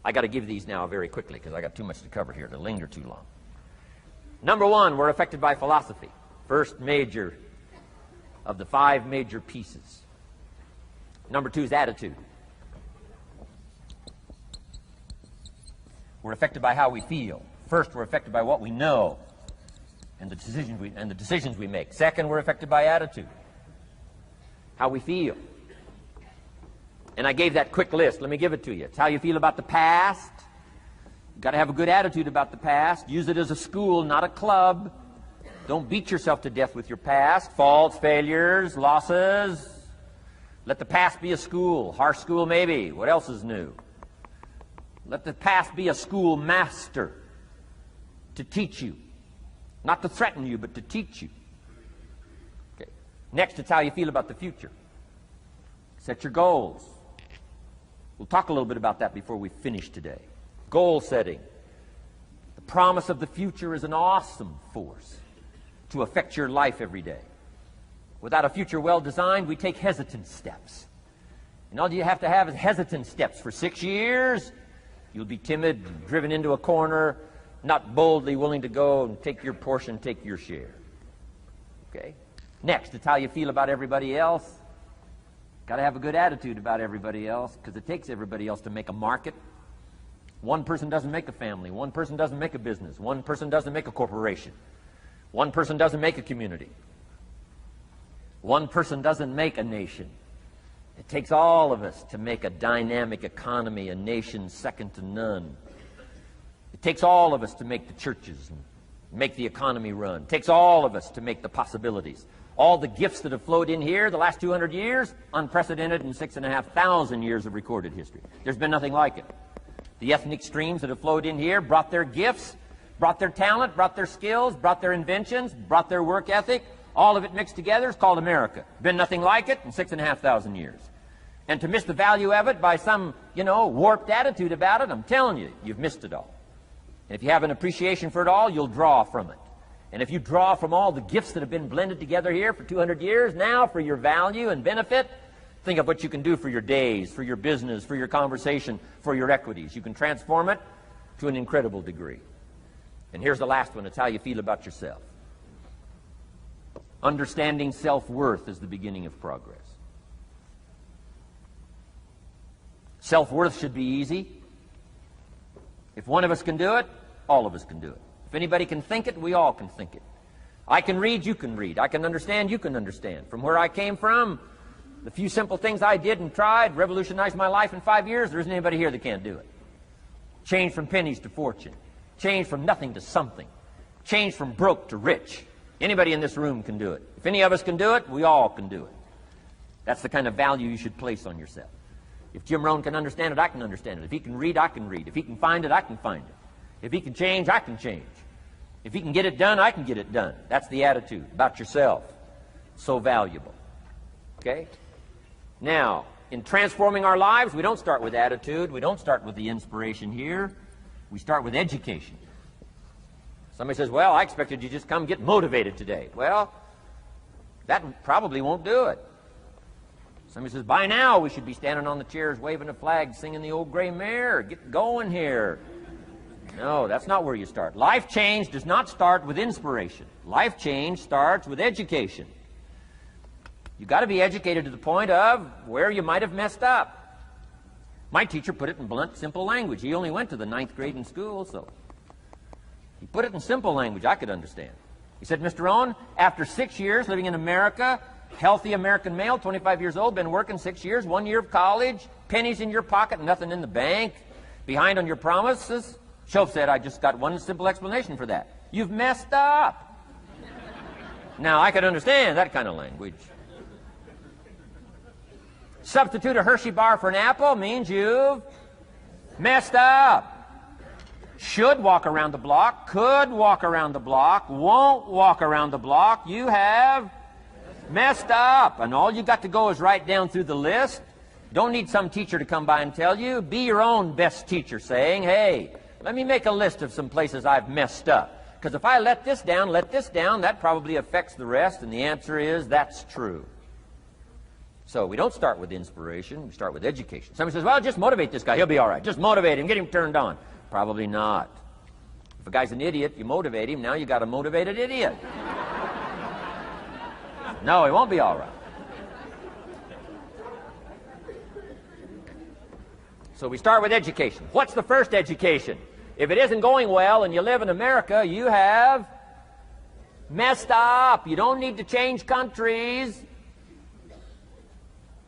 I got to give these now very quickly because I got too much to cover here to linger too long. Number 1, we're affected by philosophy. First major of the 5 major pieces. Number 2 is attitude. We're affected by how we feel. First, we're affected by what we know and the decisions we make. Second, we're affected by attitude, how we feel. And I gave that quick list. Let me give it to you. It's how you feel about the past. You've got to have a good attitude about the past. Use it as a school, not a club. Don't beat yourself to death with your past. Faults, failures, losses. Let the past be a school. Harsh school maybe. What else is new? Let the past be a school master to teach you. Not to threaten you, but to teach you. Okay. Next, it's how you feel about the future. Set your goals. We'll talk a little bit about that before we finish today. Goal setting. The promise of the future is an awesome force to affect your life every day. Without a future well designed, we take hesitant steps. And all you have to have is hesitant steps for 6 years. You'll be timid, driven into a corner, not boldly willing to go and take your portion, take your share. Okay? Next, it's how you feel about everybody else. Got to have a good attitude about everybody else, because it takes everybody else to make a market. One person doesn't make a family. One person doesn't make a business. One person doesn't make a corporation. One person doesn't make a community. One person doesn't make a nation. It takes all of us to make a dynamic economy, a nation second to none. It takes all of us to make the churches and make the economy run. It takes all of us to make the possibilities. All the gifts that have flowed in here the last 200 years, unprecedented in 6,500 years of recorded history. There's been nothing like it. The ethnic streams that have flowed in here brought their gifts, brought their talent, brought their skills, brought their inventions, brought their work ethic. All of it mixed together is called America. Been nothing like it in 6,500 years. And to miss the value of it by some, warped attitude about it, I'm telling you, you've missed it all. And if you have an appreciation for it all, you'll draw from it. And if you draw from all the gifts that have been blended together here for 200 years now for your value and benefit, think of what you can do for your days, for your business, for your conversation, for your equities. You can transform it to an incredible degree. And here's the last one. It's how you feel about yourself. Understanding self-worth is the beginning of progress. Self-worth should be easy. If one of us can do it, all of us can do it. If anybody can think it, we all can think it. I can read, you can read. I can understand, you can understand. From where I came from, the few simple things I did and tried revolutionized my life in 5 years. There isn't anybody here that can't do it. Change from pennies to fortune. Change from nothing to something. Change from broke to rich. Anybody in this room can do it. If any of us can do it, we all can do it. That's the kind of value you should place on yourself. If Jim Rohn can understand it, I can understand it. If he can read, I can read. If he can find it, I can find it. If he can change, I can change. If he can get it done, I can get it done. That's the attitude about yourself. So valuable. Okay? Now, in transforming our lives, we don't start with attitude. We don't start with the inspiration here. We start with education. Somebody says, well, I expected you just come get motivated today. Well, that probably won't do it. Somebody says, by now we should be standing on the chairs, waving a flag, singing the old gray mare. Get going here. No, that's not where you start. Life change does not start with inspiration. Life change starts with education. You've got to be educated to the point of where you might have messed up. My teacher put it in blunt, simple language. He only went to the 9th grade in school, so he put it in simple language I could understand. He said, Mr. Rohn, after 6 years living in America, healthy American male, 25 years old, been working 6 years, 1 year of college, pennies in your pocket, nothing in the bank, behind on your promises. Shoaff said, I just got one simple explanation for that. You've messed up. Now, I could understand that kind of language. Substitute a Hershey bar for an apple means you've messed up. Should walk around the block, could walk around the block, won't walk around the block. You have messed up. And all you got to go is write down through the list. Don't need some teacher to come by and tell you. Be your own best teacher saying, hey, let me make a list of some places I've messed up. Because if I let this down, that probably affects the rest. And the answer is, that's true. So we don't start with inspiration. We start with education. Somebody says, well, just motivate this guy. He'll be all right. Just motivate him. Get him turned on. Probably not. If a guy's an idiot, you motivate him. Now you got a motivated idiot. No, he won't be all right. So we start with education. What's the first education? If it isn't going well and you live in America, you have messed up. You don't need to change countries.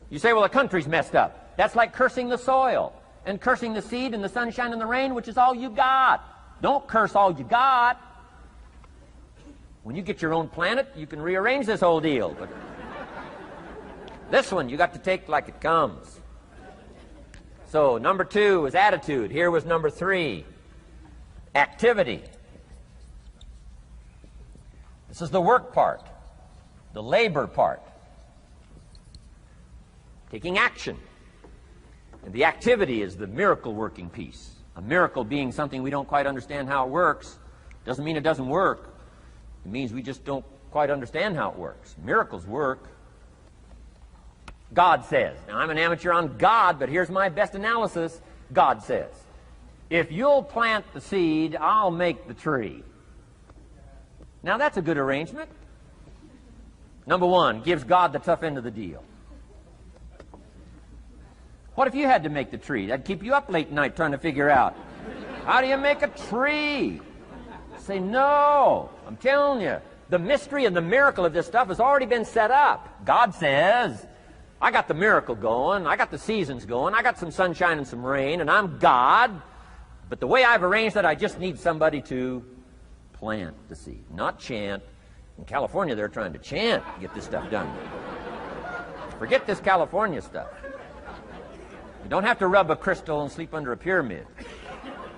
You say, well, the country's messed up. That's like cursing the soil and cursing the seed and the sunshine and the rain, which is all you got. Don't curse all you got. When you get your own planet, you can rearrange this whole deal. But this one, you got to take like it comes. So number 2 was attitude. Here was number 3, activity. This is the work part, the labor part. Taking action. And the activity is the miracle working piece. A miracle being something we don't quite understand how it works doesn't mean it doesn't work. It means we just don't quite understand how it works. Miracles work. God says. Now, I'm an amateur on God, but here's my best analysis. God says, if you'll plant the seed, I'll make the tree. Now, that's a good arrangement. Number 1, gives God the tough end of the deal. What if you had to make the tree? That'd keep you up late at night trying to figure out, how do you make a tree? Say, no. I'm telling you, the mystery and the miracle of this stuff has already been set up. God says, I got the miracle going, I got the seasons going, I got some sunshine and some rain, and I'm God. But the way I've arranged that, I just need somebody to plant the seed, not chant. In California, they're trying to chant to get this stuff done. Forget this California stuff. You don't have to rub a crystal and sleep under a pyramid.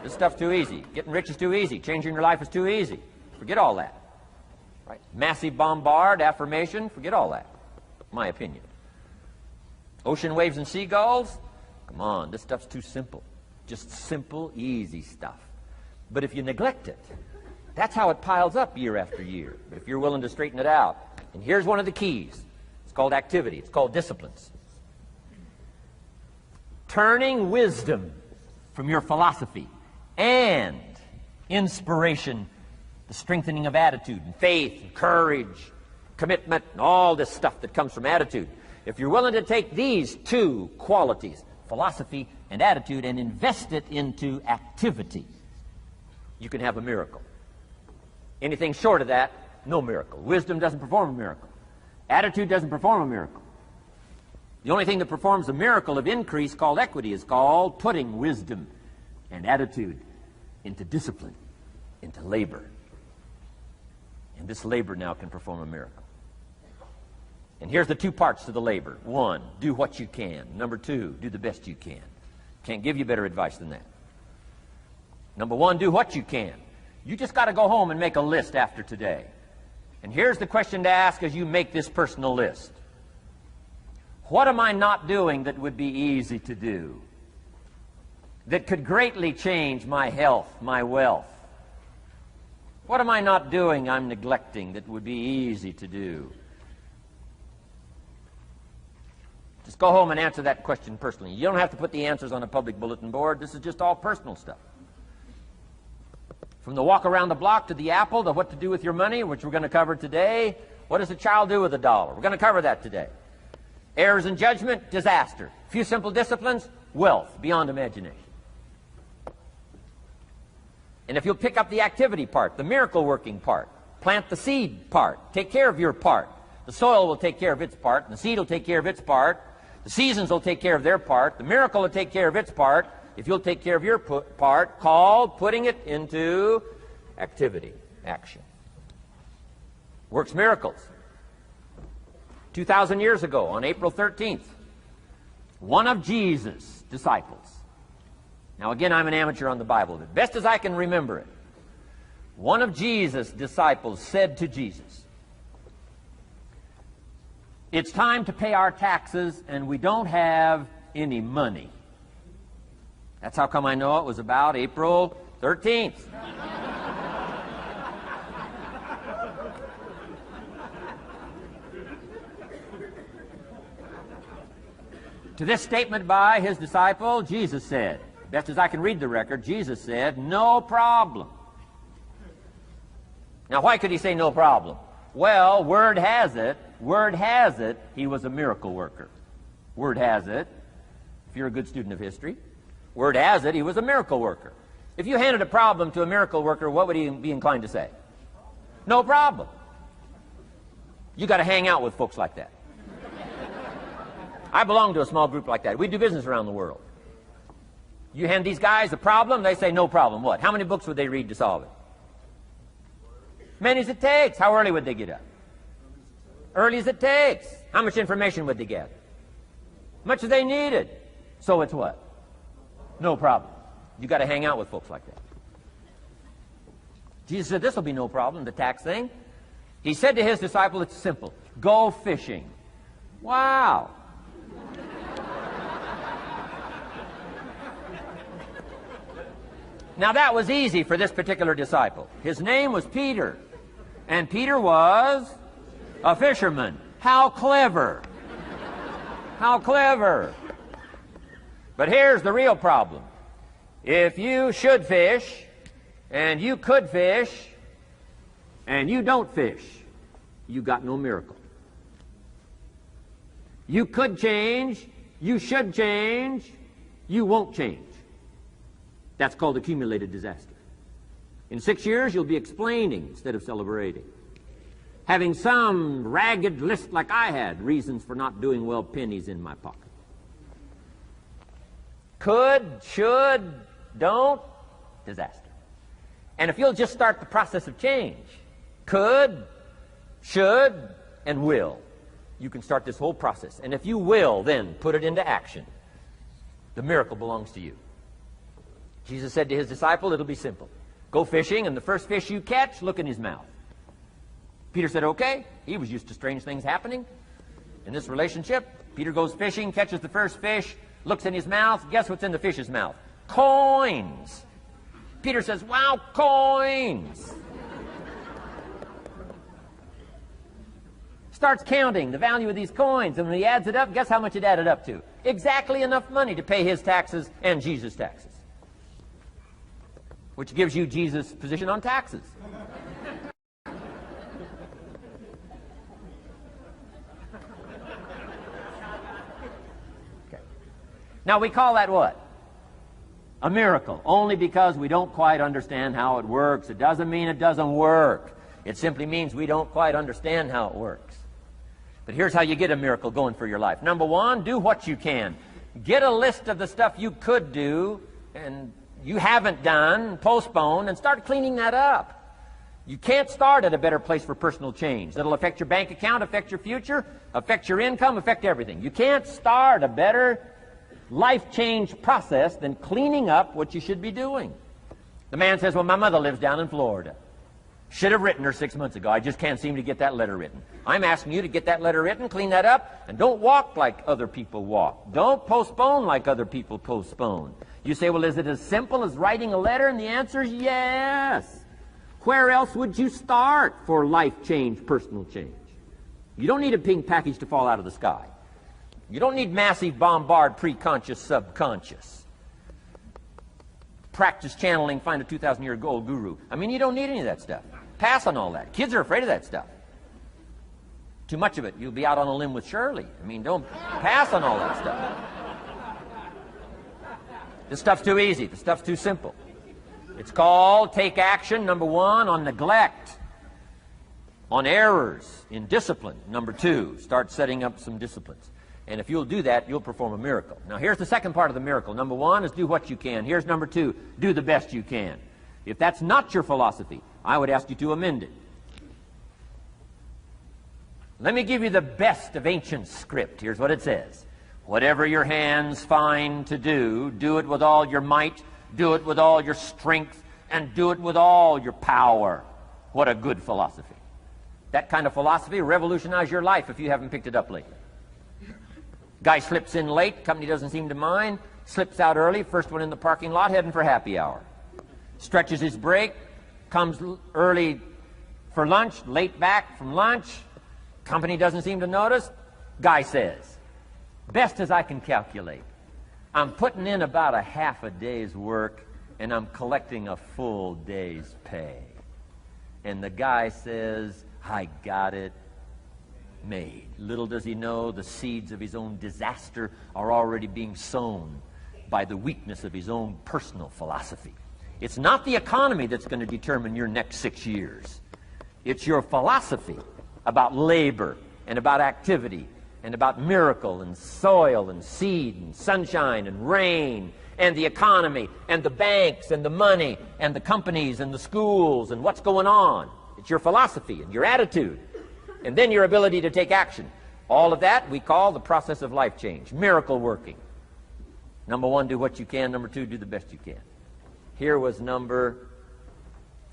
This stuff's too easy. Getting rich is too easy. Changing your life is too easy. Forget all that. Right? Massive bombard, affirmation, forget all that. My opinion. Ocean waves and seagulls? Come on, this stuff's too simple. Just simple, easy stuff. But if you neglect it, that's how it piles up year after year. But if you're willing to straighten it out, and here's one of the keys. It's called activity. It's called disciplines. Turning wisdom from your philosophy and inspiration, the strengthening of attitude and faith and courage, commitment, and all this stuff that comes from attitude. If you're willing to take these two qualities, philosophy and attitude, and invest it into activity, you can have a miracle. Anything short of that, no miracle. Wisdom doesn't perform a miracle. Attitude doesn't perform a miracle. The only thing that performs a miracle of increase called equity is called putting wisdom and attitude into discipline, into labor. And this labor now can perform a miracle. And here's the two parts to the labor. One, do what you can. Number two, do the best you can. Can't give you better advice than that. Number one, do what you can. You just got to go home and make a list after today. And here's the question to ask as you make this personal list. What am I not doing that would be easy to do? That could greatly change my health, my wealth? What am I not doing I'm neglecting that would be easy to do? Just go home and answer that question personally. You don't have to put the answers on a public bulletin board. This is just all personal stuff. From the walk around the block to the apple to what to do with your money, which we're going to cover today. What does a child do with $1? We're going to cover that today. Errors in judgment, disaster. Few simple disciplines, wealth beyond imagination. And if you'll pick up the activity part, the miracle working part, plant the seed part, take care of your part. The soil will take care of its part, and the seed will take care of its part. The seasons will take care of their part. The miracle will take care of its part. If you'll take care of your part, called putting it into activity, action. Works miracles. 2,000 years ago, on April 13th, one of Jesus' disciples. Now again, I'm an amateur on the Bible, but best as I can remember it, one of Jesus' disciples said to Jesus, "It's time to pay our taxes and we don't have any money." That's how come I know it was about April 13th. To this statement by his disciple, Jesus said, best as I can read the record, Jesus said, "No problem." Now, why could he say no problem? Well, word has it, he was a miracle worker. Word has it, if you're a good student of history, word has it, he was a miracle worker. If you handed a problem to a miracle worker, what would he be inclined to say? No problem. You got to hang out with folks like that. I belong to a small group like that. We do business around the world. You hand these guys a problem, they say no problem. What? How many books would they read to solve it? Many as it takes. How early would they get up? Early as it takes. How much information would they get? Much as they needed. So it's what? No problem. You got to hang out with folks like that. Jesus said this will be no problem, the tax thing. He said to his disciple, it's simple. Go fishing. Wow. Now that was easy for this particular disciple. His name was Peter. And Peter was a fisherman. How clever. How clever. But here's the real problem. If you should fish, and you could fish, and you don't fish, you got no miracle. You could change, you should change, you won't change. That's called accumulated disaster. In 6 years, you'll be explaining instead of celebrating. Having some ragged list like I had, reasons for not doing well, pennies in my pocket. Could, should, don't, disaster. And if you'll just start the process of change, could, should, and will, you can start this whole process. And if you will, then put it into action. The miracle belongs to you. Jesus said to his disciple, it'll be simple. Go fishing, and the first fish you catch, look in his mouth. Peter said, okay. He was used to strange things happening. In this relationship, Peter goes fishing, catches the first fish, looks in his mouth. Guess what's in the fish's mouth? Coins. Peter says, wow, coins. Starts counting the value of these coins, and when he adds it up, guess how much it added up to? Exactly enough money to pay his taxes and Jesus' taxes. Which gives you Jesus' position on taxes. Okay. Now we call that what? A miracle, only because we don't quite understand how it works. It doesn't mean it doesn't work. It simply means we don't quite understand how it works. But here's how you get a miracle going for your life. Number one, do what you can. Get a list of the stuff you could do and you haven't done, postpone, and start cleaning that up. You can't start at a better place for personal change. That'll affect your bank account, affect your future, affect your income, affect everything. You can't start a better life change process than cleaning up what you should be doing. The man says, well, my mother lives down in Florida. Should have written her 6 months ago. I just can't seem to get that letter written. I'm asking you to get that letter written, clean that up, and don't walk like other people walk. Don't postpone like other people postpone. You say, well, is it as simple as writing a letter? And the answer is yes. Where else would you start for life change, personal change? You don't need a pink package to fall out of the sky. You don't need massive bombard, pre-conscious, subconscious. Practice channeling, find a 2,000-year-old guru. I mean, you don't need any of that stuff. Pass on all that. Kids are afraid of that stuff. Too much of it, you'll be out on a limb with Shirley. I mean, don't pass on all that stuff. This stuff's too easy. This stuff's too simple. It's called take action, number one, on neglect, on errors, in discipline. Number two, start setting up some disciplines. And if you'll do that, you'll perform a miracle. Now, here's the second part of the miracle. Number one is do what you can. Here's number two, do the best you can. If that's not your philosophy, I would ask you to amend it. Let me give you the best of ancient script. Here's what it says. Whatever your hands find to do, do it with all your might, do it with all your strength, and do it with all your power. What a good philosophy. That kind of philosophy will revolutionize your life if you haven't picked it up lately. Guy slips in late, company doesn't seem to mind, slips out early, first one in the parking lot, heading for happy hour. Stretches his break, comes early for lunch, late back from lunch, company doesn't seem to notice. Guy says, best as I can calculate, I'm putting in about a half a day's work and I'm collecting a full day's pay. And the guy says, I got it made. Little does he know the seeds of his own disaster are already being sown by the weakness of his own personal philosophy. It's not the economy that's going to determine your next 6 years. It's your philosophy about labor and about activity and about miracle and soil and seed and sunshine and rain and the economy and the banks and the money and the companies and the schools and what's going on. It's your philosophy and your attitude. And then your ability to take action. All of that we call the process of life change, miracle working. Number one, do what you can. Number two, do the best you can. Here was number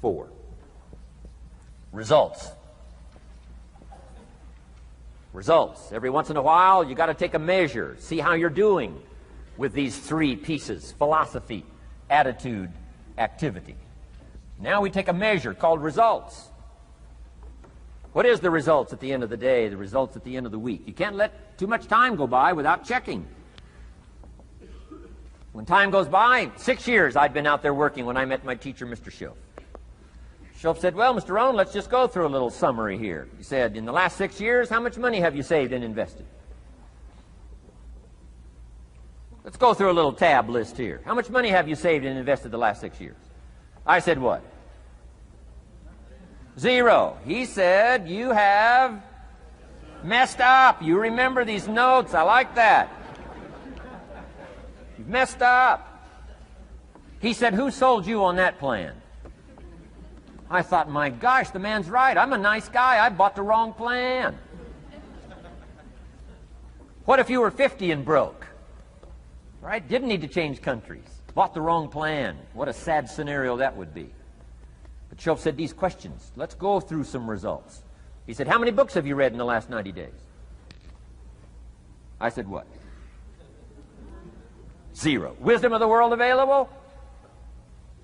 4. Results. Results. Every once in a while, you got to take a measure, see how you're doing with these 3 pieces: philosophy, attitude, activity. Now we take a measure called results. What is the results at the end of the day, the results at the end of the week? You can't let too much time go by without checking. When time goes by, 6 years I'd been out there working when I met my teacher, Mr. Schoaf. Schoaf said, well, Mr. Rohn, let's just go through a little summary here. He said, in the last 6 years, how much money have you saved and invested? Let's go through a little tab list here. How much money have you saved and invested the last 6 years? I said, what? 0. He said, you have messed up. You remember these notes. I like that. You've messed up. He said, who sold you on that plan? I thought, my gosh, the man's right. I'm a nice guy. I bought the wrong plan. What if you were 50 and broke? Right? Didn't need to change countries. Bought the wrong plan. What a sad scenario that would be. But Schoaf said these questions. Let's go through some results. He said, how many books have you read in the last 90 days? I said, what? 0. Wisdom of the world available?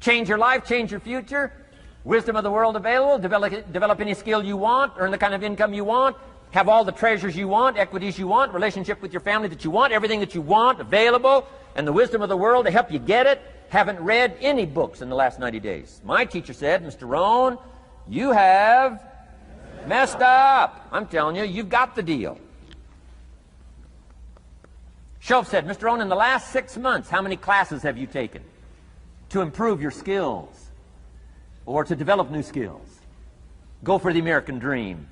Change your life, change your future? Wisdom of the world available? Develop any skill you want, earn the kind of income you want, have all the treasures you want, equities you want, relationship with your family that you want, everything that you want available, and the wisdom of the world to help you get it. Haven't read any books in the last 90 days. My teacher said, Mr. Rohn, you have messed up. I'm telling you, you've got the deal. Shoaff said, Mr. Rohn, in the last 6 months, how many classes have you taken to improve your skills or to develop new skills? Go for the American dream.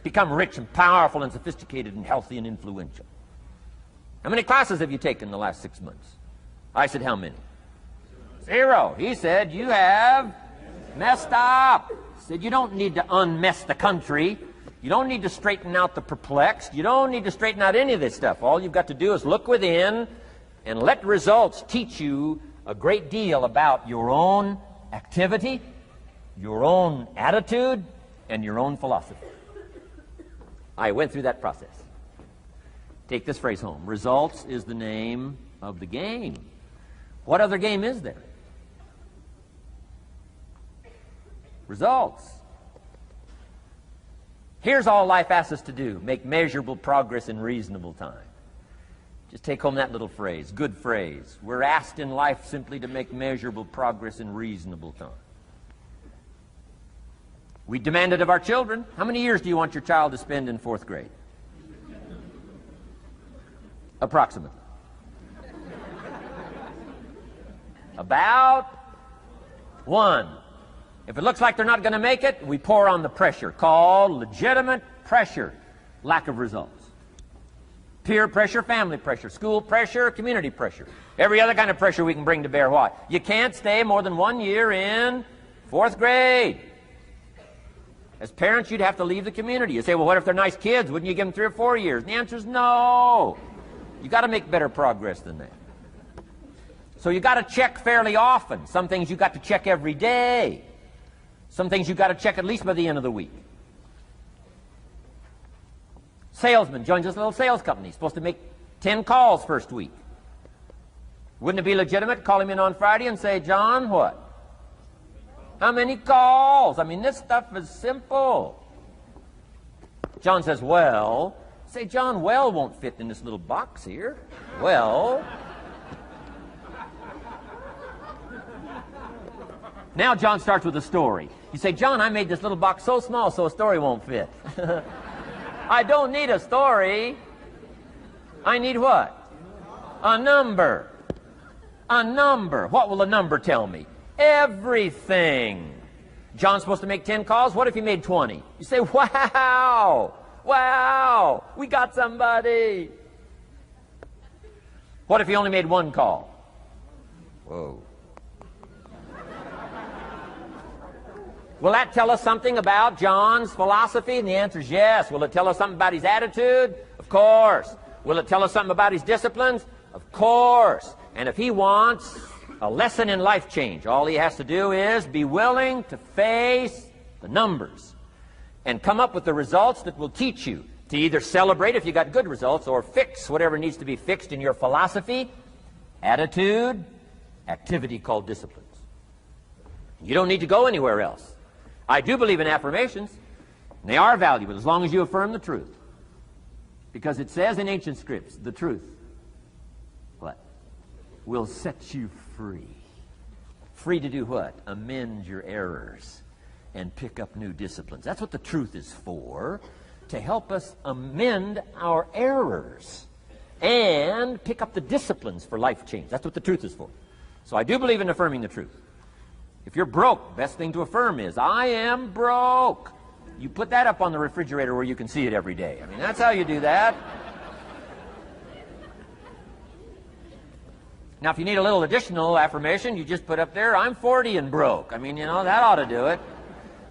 Become rich and powerful and sophisticated and healthy and influential. How many classes have you taken in the last 6 months? I said, how many? 0. He said, you have messed up. He said, you don't need to unmess the country. You don't need to straighten out the perplexed. You don't need to straighten out any of this stuff. All you've got to do is look within and let results teach you a great deal about your own activity, your own attitude, and your own philosophy. I went through that process. Take this phrase home. Results is the name of the game. What other game is there? Results. Here's all life asks us to do. Make measurable progress in reasonable time. Just take home that little phrase. Good phrase. We're asked in life simply to make measurable progress in reasonable time. We demand it of our children. How many years do you want your child to spend in 4th grade? Approximately. About 1. If it looks like they're not going to make it, we pour on the pressure, called legitimate pressure, lack of results. Peer pressure, family pressure, school pressure, community pressure. Every other kind of pressure we can bring to bear. What? You can't stay more than 1 year in 4th grade. As parents, you'd have to leave the community. You say, well, what if they're nice kids? Wouldn't you give them 3 or 4 years? And the answer is no. You got to make better progress than that. So you got to check fairly often. Some things you got to check every day. Some things you got to check at least by the end of the week. Salesman joins this little sales company. He's supposed to make 10 calls first week. Wouldn't it be legitimate to call him in on Friday and say, John, what? How many calls? I mean, this stuff is simple. John says, well. Say, John, well won't fit in this little box here. Well. Now John starts with a story. You say, John, I made this little box so small so a story won't fit. I don't need a story. I need what? A number. A number. What will a number tell me? Everything. John's supposed to make 10 calls. What if he made 20? You say, wow. Wow. We got somebody. What if he only made 1 call? Whoa. Will that tell us something about John's philosophy? And the answer is yes. Will it tell us something about his attitude? Of course. Will it tell us something about his disciplines? Of course. And if he wants a lesson in life change, all he has to do is be willing to face the numbers and come up with the results that will teach you to either celebrate if you got good results or fix whatever needs to be fixed in your philosophy, attitude, activity called disciplines. You don't need to go anywhere else. I do believe in affirmations. They are valuable as long as you affirm the truth. Because it says in ancient scripts, the truth, what? Will set you free. Free to do what? Amend your errors and pick up new disciplines. That's what the truth is for, to help us amend our errors and pick up the disciplines for life change. That's what the truth is for. So I do believe in affirming the truth. If you're broke, best thing to affirm is, I am broke. You put that up on the refrigerator where you can see it every day. I mean, that's how you do that. Now, if you need a little additional affirmation, you just put up there, I'm 40 and broke. I mean, you know, that ought to do it.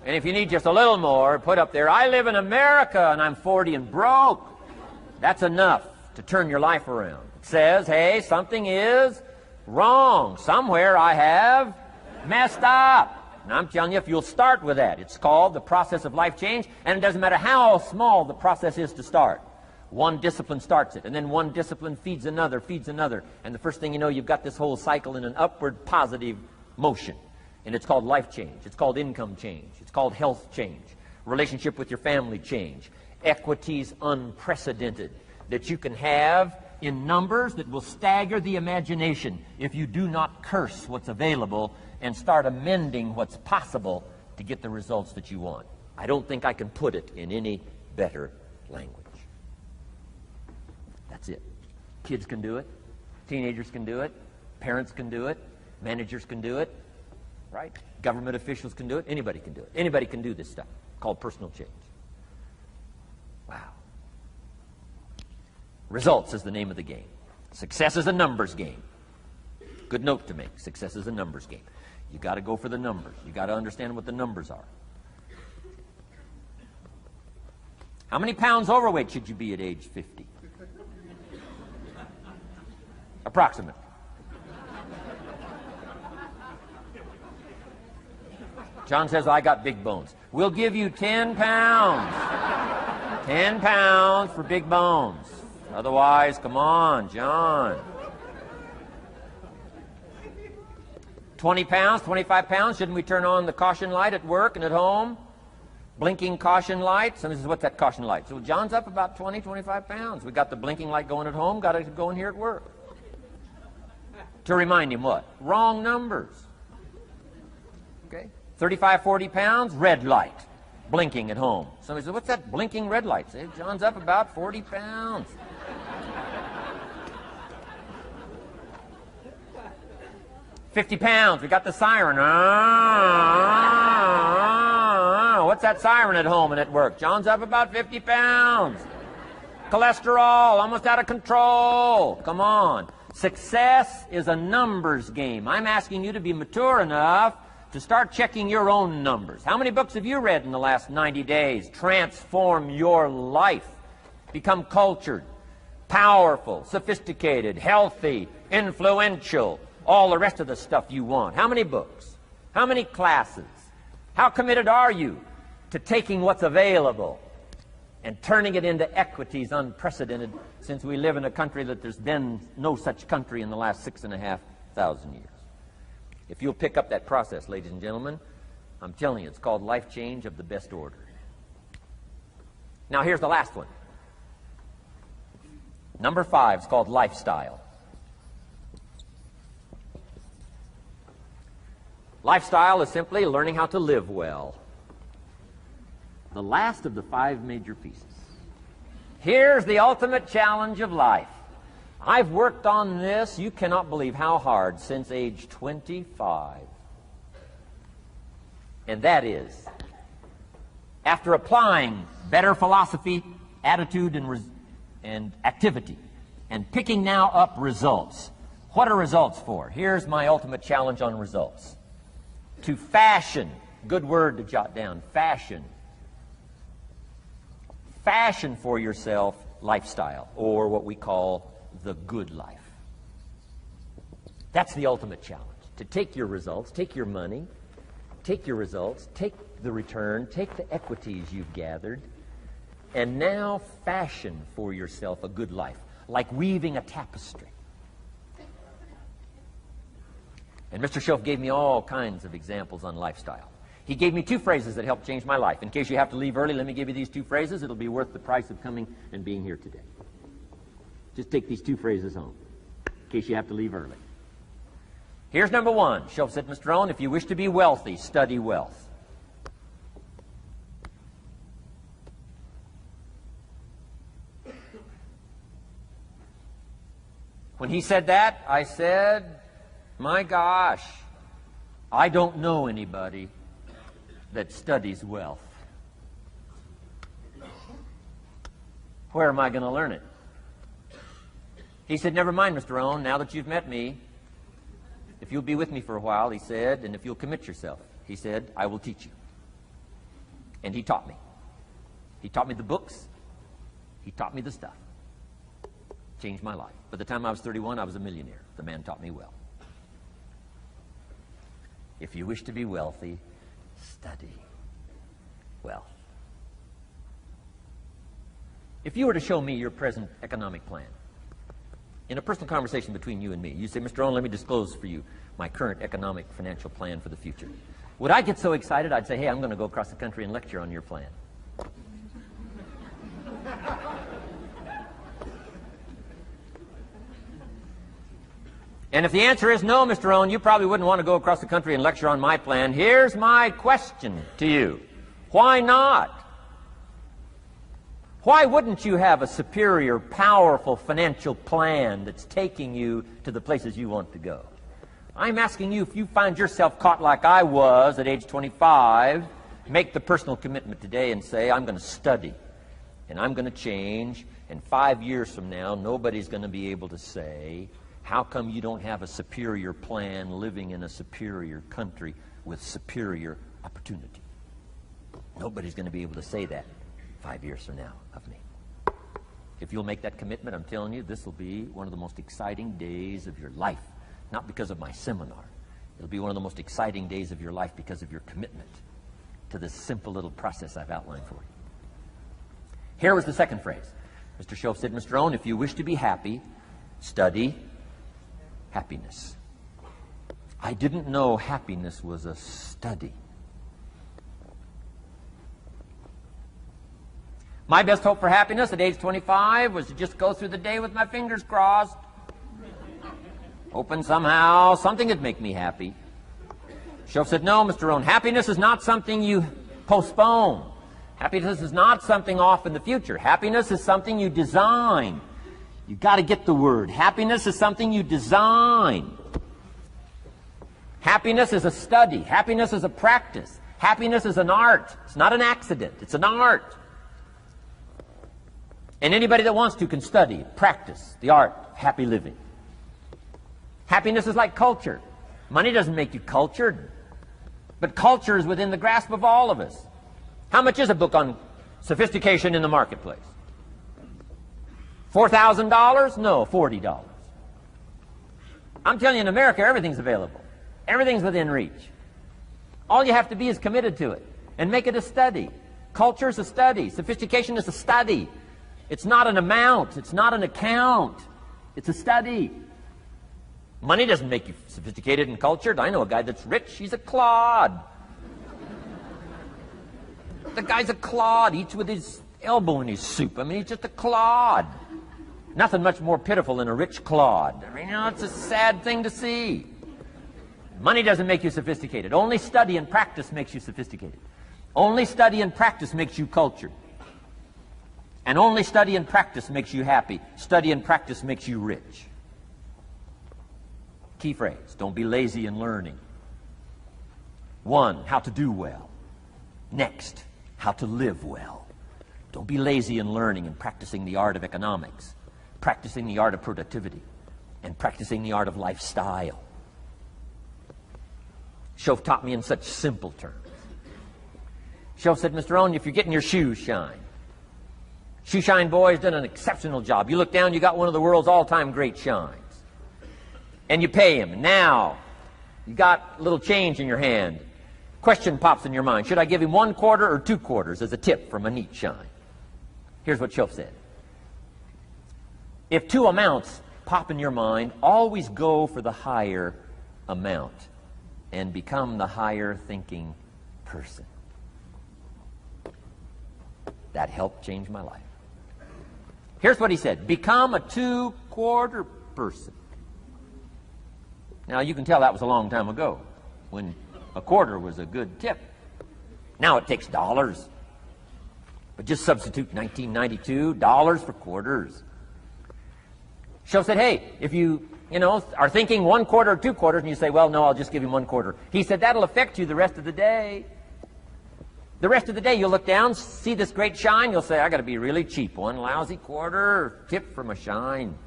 And if you need just a little more, put up there, I live in America and I'm 40 and broke. That's enough to turn your life around. It says, hey, something is wrong. Somewhere I have messed up. And I'm telling you, if you'll start with that, it's called the process of life change, and it doesn't matter how small the process is to start. One discipline starts it, and then one discipline feeds another, and the first thing you know, you've got this whole cycle in an upward positive motion. And it's called life change. It's called income change. It's called health change. Relationship with your family change. Equities unprecedented that you can have in numbers that will stagger the imagination if you do not curse what's available and start amending what's possible to get the results that you want. I don't think I can put it in any better language. That's it. Kids can do it. Teenagers can do it. Parents can do it. Managers can do it. Right? Government officials can do it. Anybody can do it. Anybody can do this stuff called personal change. Wow. Results is the name of the game. Success is a numbers game. Good note to make. Success is a numbers game. You got to go for the numbers. You got to understand what the numbers are. How many pounds overweight should you be at age 50? Approximately. John says, I got big bones. We'll give you 10 pounds. 10 pounds for big bones. Otherwise, come on, John. 20 pounds, 25 pounds. Shouldn't we turn on the caution light at work and at home? Blinking caution light. Somebody says, what's that caution light? So John's up about 20, 25 pounds. We got the blinking light going at home, got it going here at work. To remind him what? Wrong numbers. Okay? 35, 40 pounds, red light, blinking at home. Somebody says, what's that blinking red light? Say, John's up about 40 pounds. 50 pounds, we got the siren. What's that siren at home and at work? John's up about 50 pounds. Cholesterol, almost out of control. Come on. Success is a numbers game. I'm asking you to be mature enough to start checking your own numbers. How many books have you read in the last 90 days? Transform your life. Become cultured, powerful, sophisticated, healthy, influential, all the rest of the stuff you want. How many books? How many classes? How committed are you to taking what's available and turning it into equities unprecedented, since we live in a country that there's been no such country in the last 6,500 years? If you'll pick up that process, ladies and gentlemen, I'm telling you, it's called life change of the best order. Now, here's the last one. Number 5 is called lifestyle. Lifestyle is simply learning how to live well. The last of the 5 major pieces. Here's the ultimate challenge of life. I've worked on this, you cannot believe how hard, since age 25. And that is, after applying better philosophy, attitude, and activity, and picking now up results. What are results for? Here's my ultimate challenge on results. To fashion, good word to jot down, fashion. Fashion for yourself lifestyle, or what we call the good life. That's the ultimate challenge. To take your results, take your money, take your results, take the return, take the equities you've gathered, and now fashion for yourself a good life, like weaving a tapestry. And Mr. Shelf gave me all kinds of examples on lifestyle. He gave me 2 phrases that helped change my life. In case you have to leave early, let me give you these 2 phrases. It'll be worth the price of coming and being here today. Just take these 2 phrases home, in case you have to leave early. Here's number 1. Shelf said, Mr. Rohn, if you wish to be wealthy, study wealth. When he said that, I said, my gosh, I don't know anybody that studies wealth. Where am I going to learn it? He said, never mind, Mr. Rohn, now that you've met me, if you'll be with me for a while, he said, and if you'll commit yourself, he said, I will teach you. And he taught me. He taught me the books. He taught me the stuff. Changed my life. By the time I was 31, I was a millionaire. The man taught me well. If you wish to be wealthy, study wealth. If you were to show me your present economic plan, in a personal conversation between you and me, you say, Mr. Rohn, let me disclose for you my current economic financial plan for the future. Would I get so excited I'd say, hey, I'm going to go across the country and lecture on your plan? And if the answer is no, Mr. Rohn, you probably wouldn't want to go across the country and lecture on my plan. Here's my question to you. Why not? Why wouldn't you have a superior, powerful financial plan that's taking you to the places you want to go? I'm asking you, if you find yourself caught like I was at age 25, make the personal commitment today and say, I'm going to study and I'm going to change, and 5 years from now, nobody's going to be able to say, how come you don't have a superior plan living in a superior country with superior opportunity? Nobody's going to be able to say that 5 years from now of me. If you'll make that commitment, I'm telling you, this will be one of the most exciting days of your life. Not because of my seminar. It'll be one of the most exciting days of your life because of your commitment to this simple little process I've outlined for you. Here was the second phrase. Mr. Schoaf said, Mr. Rohn, if you wish to be happy, study happiness. I didn't know happiness was a study. My best hope for happiness at age 25 was to just go through the day with my fingers crossed, hoping somehow something would make me happy. Schoaf said, no, Mr. Rohn, happiness is not something you postpone. Happiness is not something off in the future. Happiness is something you design. You've got to get the word. Happiness is something you design. Happiness is a study. Happiness is a practice. Happiness is an art. It's not an accident. It's an art. And anybody that wants to can study, practice the art of happy living. Happiness is like culture. Money doesn't make you cultured, but culture is within the grasp of all of us. How much is a book on sophistication in the marketplace? $4,000? No, $40. I'm telling you, in America, everything's available. Everything's within reach. All you have to be is committed to it and make it a study. Culture is a study. Sophistication is a study. It's not an amount. It's not an account. It's a study. Money doesn't make you sophisticated and cultured. I know a guy that's rich. He's a clod. The guy's a clod. Eats with his elbow in his soup. I mean, he's just a clod. Nothing much more pitiful than a rich clod. I mean, you know, it's a sad thing to see. Money doesn't make you sophisticated. Only study and practice makes you sophisticated. Only study and practice makes you cultured. And only study and practice makes you happy. Study and practice makes you rich. Key phrase, don't be lazy in learning. 1, how to do well. Next, how to live well. Don't be lazy in learning and practicing the art of economics, practicing the art of productivity, and practicing the art of lifestyle. Schoaf taught me in such simple terms. Schoaf said, Mr. Rohn, if you're getting your shoes shined, Shoe Shine Boy's done an exceptional job. You look down, you got one of the world's all-time great shines. And you pay him. And now, you got a little change in your hand. Question pops in your mind. Should I give him 1 quarter or 2 quarters as a tip from a neat shine? Here's what Schoaf said. If 2 amounts pop in your mind, always go for the higher amount and become the higher thinking person. That helped change my life. Here's what he said. Become a 2-quarter person. Now, you can tell that was a long time ago when a quarter was a good tip. Now it takes dollars. But just substitute 1992, dollars for quarters. Schoaf said, hey, if you are thinking 1 quarter or 2 quarters, and you say, well, no, I'll just give him 1 quarter. He said, that'll affect you the rest of the day. The rest of the day, you'll look down, see this great shine, you'll say, I got to be really cheap. 1 lousy quarter, tip from a shine.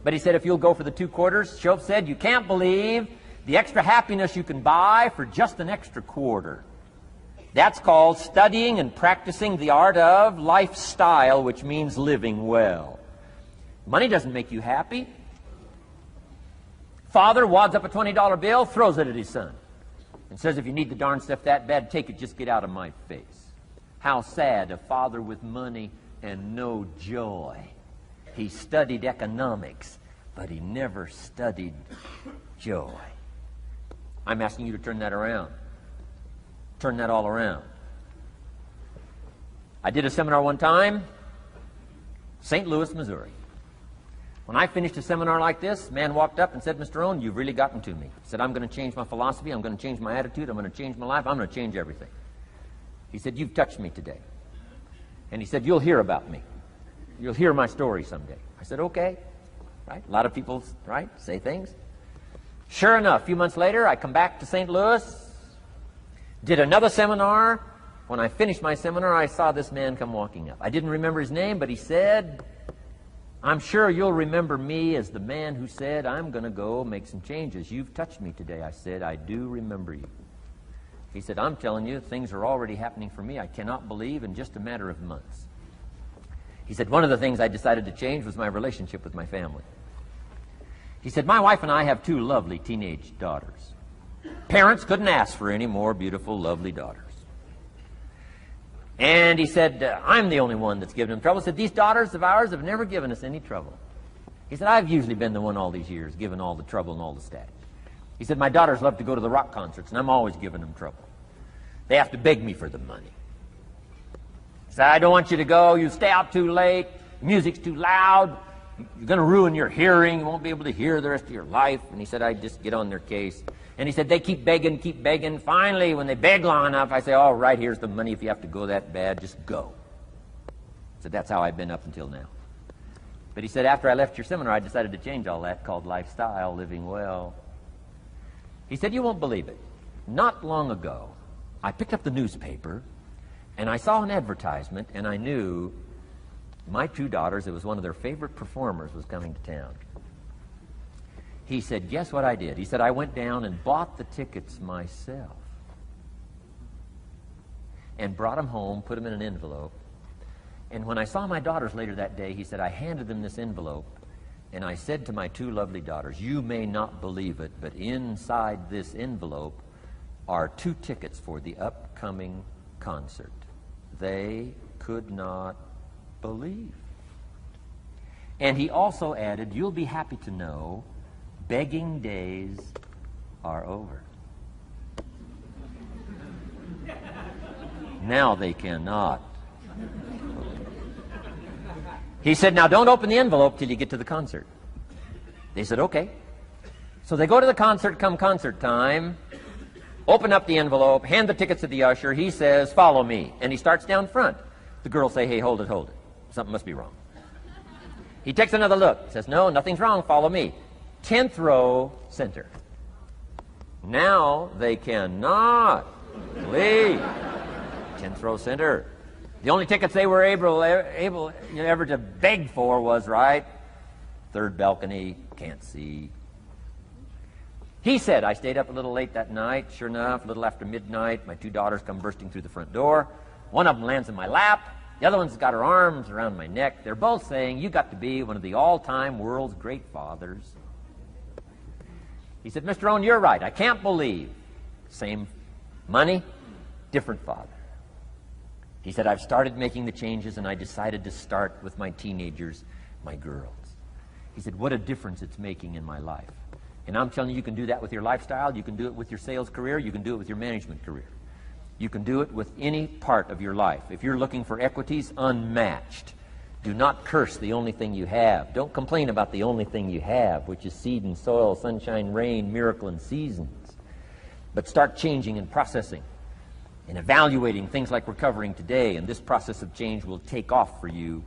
But he said, if you'll go for the 2 quarters, Schoaf said, you can't believe the extra happiness you can buy for just an extra quarter. That's called studying and practicing the art of lifestyle, which means living well. Money doesn't make you happy. Father wads up a $20 bill, throws it at his son, and says, if you need the darn stuff that bad, take it, just get out of my face. How sad, a father with money and no joy. He studied economics, but he never studied joy. I'm asking you to turn that around. Turn that all around. I did a seminar one time, St. Louis, Missouri. When I finished a seminar like this, a man walked up and said, Mr. Rohn, you've really gotten to me. He said, I'm going to change my philosophy, I'm going to change my attitude, I'm going to change my life, I'm going to change everything. He said, you've touched me today. And he said, you'll hear about me. You'll hear my story someday. I said, okay. Right? A lot of people, right, say things. Sure enough, a few months later, I come back to St. Louis, did another seminar. When I finished my seminar, I saw this man come walking up. I didn't remember his name, but he said, I'm sure you'll remember me as the man who said, I'm going to go make some changes. You've touched me today. I said, I do remember you. He said, I'm telling you, things are already happening for me. I cannot believe in just a matter of months. He said, one of the things I decided to change was my relationship with my family. He said, my wife and I have 2 lovely teenage daughters. Parents couldn't ask for any more beautiful, lovely daughters. And he said, I'm the only one that's given them trouble. He said, these daughters of ours have never given us any trouble. He said, I've usually been the one all these years given all the trouble and all the static. He said, my daughters love to go to the rock concerts, and I'm always giving them trouble. They have to beg me for the money. He said, I don't want you to go. You stay out too late. The music's too loud. You're going to ruin your hearing. You won't be able to hear the rest of your life. And he said, I just get on their case. And he said, they keep begging, keep begging. Finally, when they beg long enough, I say, all right, here's the money. If you have to go that bad, just go. So that's how I've been up until now. But he said, after I left your seminar, I decided to change all that, called lifestyle, living well. He said, you won't believe it. Not long ago, I picked up the newspaper, and I saw an advertisement, and I knew my 2 daughters, it was one of their favorite performers, was coming to town. He said, guess what I did? He said, I went down and bought the tickets myself and brought them home, put them in an envelope. And when I saw my daughters later that day, he said, I handed them this envelope, and I said to my 2 lovely daughters, you may not believe it, but inside this envelope are 2 tickets for the upcoming concert. They could not believe. And he also added, you'll be happy to know begging days are over. Now they cannot. He said, now don't open the envelope till you get to the concert. They said, okay. So they go to the concert, come concert time, open up the envelope, hand the tickets to the usher. He says, follow me. And he starts down front. The girls say, hey, hold it, hold it. Something must be wrong. He takes another look, says, no, nothing's wrong, follow me. 10th row, center. Now they cannot leave. 10th row, center. The only tickets they were able ever to beg for was, right, 3rd balcony, can't see. He said, I stayed up a little late that night. Sure enough, a little after midnight, my 2 daughters come bursting through the front door. One of them lands in my lap. The other one's got her arms around my neck. They're both saying, you got to be one of the all-time world's great fathers. He said, Mr. Rohn, you're right. I can't believe. Same money, different father. He said, I've started making the changes, and I decided to start with my teenagers, my girls. He said, what a difference it's making in my life. And I'm telling you, you can do that with your lifestyle. You can do it with your sales career. You can do it with your management career. You can do it with any part of your life. If you're looking for equities, unmatched. Do not curse the only thing you have. Don't complain about the only thing you have, which is seed and soil, sunshine, rain, miracle, and seasons. But start changing and processing and evaluating things like we're covering today, and this process of change will take off for you.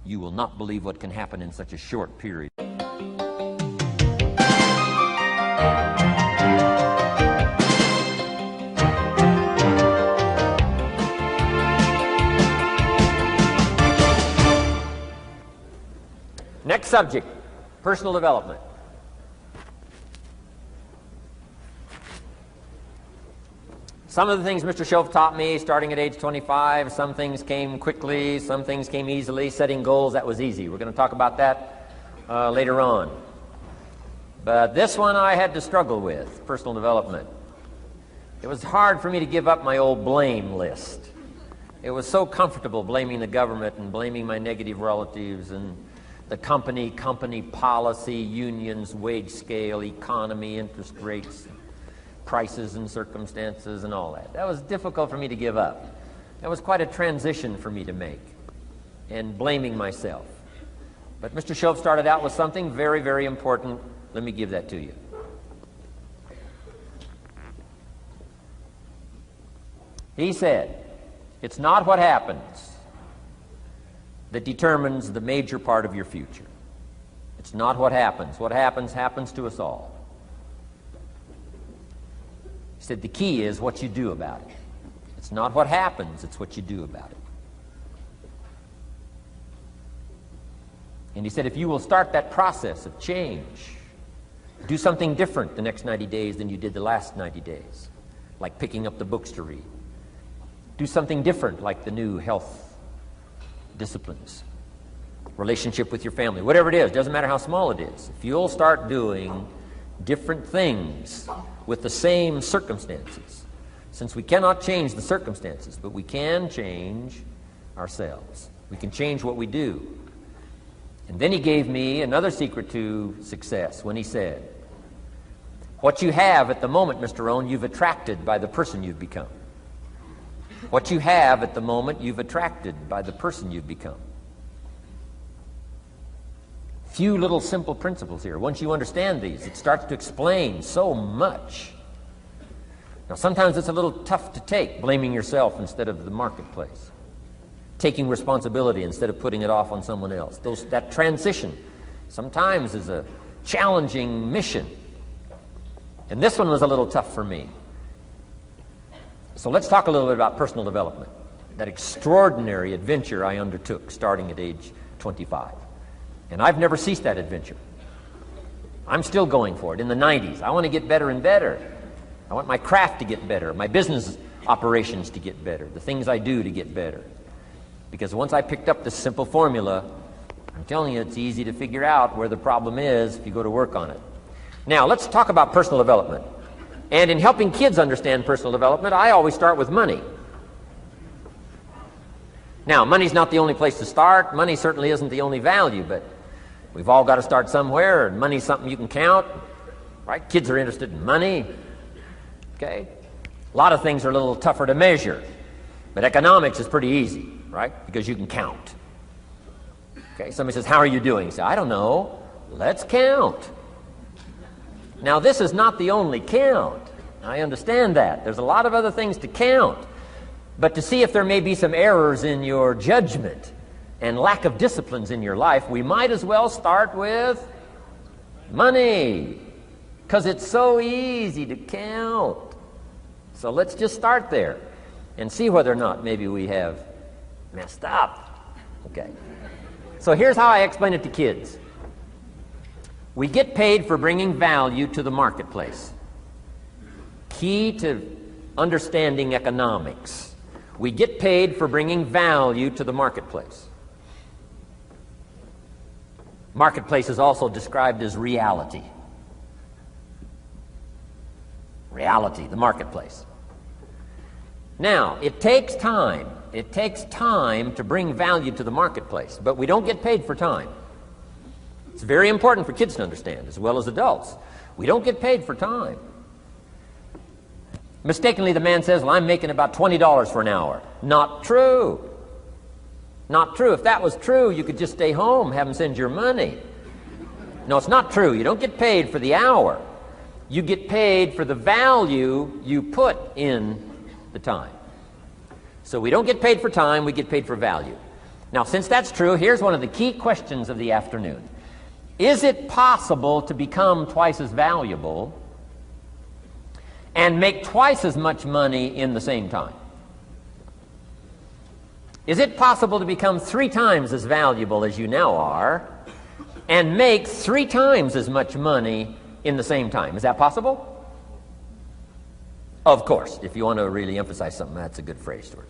You will not believe what can happen in such a short period. Next subject, personal development. Some of the things Mr. Schoaf taught me starting at age 25, some things came quickly, some things came easily. Setting goals, that was easy. We're going to talk about that later on. But this one I had to struggle with, personal development. It was hard for me to give up my old blame list. It was so comfortable blaming the government and blaming my negative relatives and the company policy, unions, wage scale, economy, interest rates, prices and circumstances and all that. That was difficult for me to give up. That was quite a transition for me to make, and blaming myself. But Mr. Shoaff started out with something very, very important. Let me give that to you. He said, it's not what happens that determines the major part of your future. It's not what happens. What happens to us all. He said the key is what you do about it. It's not what happens, it's what you do about it. And he said if you will start that process of change, do something different the next 90 days than you did the last 90 days, like picking up the books to read. Do something different like the new health disciplines, relationship with your family, whatever it is, doesn't matter how small it is. If you'll start doing different things with the same circumstances, since we cannot change the circumstances, but we can change ourselves. We can change what we do. And then he gave me another secret to success when he said, what you have at the moment, Mr. Rohn, you've attracted by the person you've become. What you have at the moment, you've attracted by the person you've become. Few little simple principles here. Once you understand these, it starts to explain so much. Now, sometimes it's a little tough to take, blaming yourself instead of the marketplace, taking responsibility instead of putting it off on someone else. That transition sometimes is a challenging mission. And this one was a little tough for me. So let's talk a little bit about personal development, that extraordinary adventure I undertook starting at age 25. And I've never ceased that adventure. I'm still going for it. In the 90s, I want to get better and better. I want my craft to get better, my business operations to get better, the things I do to get better. Because once I picked up this simple formula, I'm telling you, it's easy to figure out where the problem is if you go to work on it. Now, let's talk about personal development. And in helping kids understand personal development, I always start with money. Now, money's not the only place to start. Money certainly isn't the only value, but we've all got to start somewhere, and money's something you can count, right? Kids are interested in money, okay? A lot of things are a little tougher to measure, but economics is pretty easy, right? Because you can count. Okay, somebody says, how are you doing? You say, I don't know. Let's count. Now, this is not the only count. I understand that. There's a lot of other things to count. But to see if there may be some errors in your judgment and lack of disciplines in your life, we might as well start with money, because it's so easy to count. So let's just start there and see whether or not maybe we have messed up. Okay. So here's how I explain it to kids. We get paid for bringing value to the marketplace. Key to understanding economics. We get paid for bringing value to the marketplace. Marketplace is also described as reality. Reality, the marketplace. Now, it takes time. It takes time to bring value to the marketplace, but we don't get paid for time. It's very important for kids to understand, as well as adults. We don't get paid for time. Mistakenly, the man says, well, I'm making about $20 for an hour. Not true. Not true. If that was true, you could just stay home, have them send your money. No, it's not true. You don't get paid for the hour. You get paid for the value you put in the time. So we don't get paid for time, we get paid for value. Now, since that's true, here's one of the key questions of the afternoon. Is it possible to become twice as valuable and make twice as much money in the same time? Is it possible to become 3 times as valuable as you now are and make 3 times as much money in the same time? Is that possible? Of course. If you want to really emphasize something, that's a good phrase, Stuart.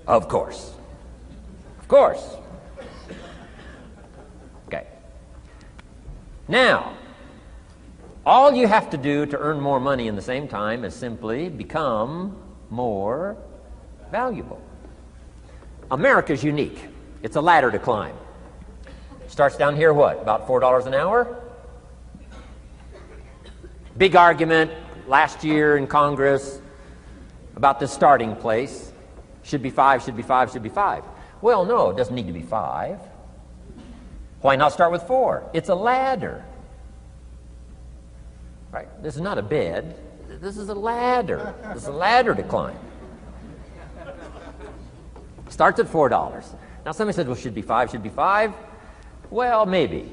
Of course. Of course. Okay. Now, all you have to do to earn more money in the same time is simply become more valuable. America's unique. It's a ladder to climb. Starts down here, what, about $4 an hour? Big argument last year in Congress about the starting place. Should be 5, should be 5, should be 5. Well, no, it doesn't need to be 5. Why not start with 4? It's a ladder. Right? This is not a bed. This is a ladder. This is a ladder to climb. Starts at $4. Now somebody said, well, should be 5, should be 5. Well, maybe.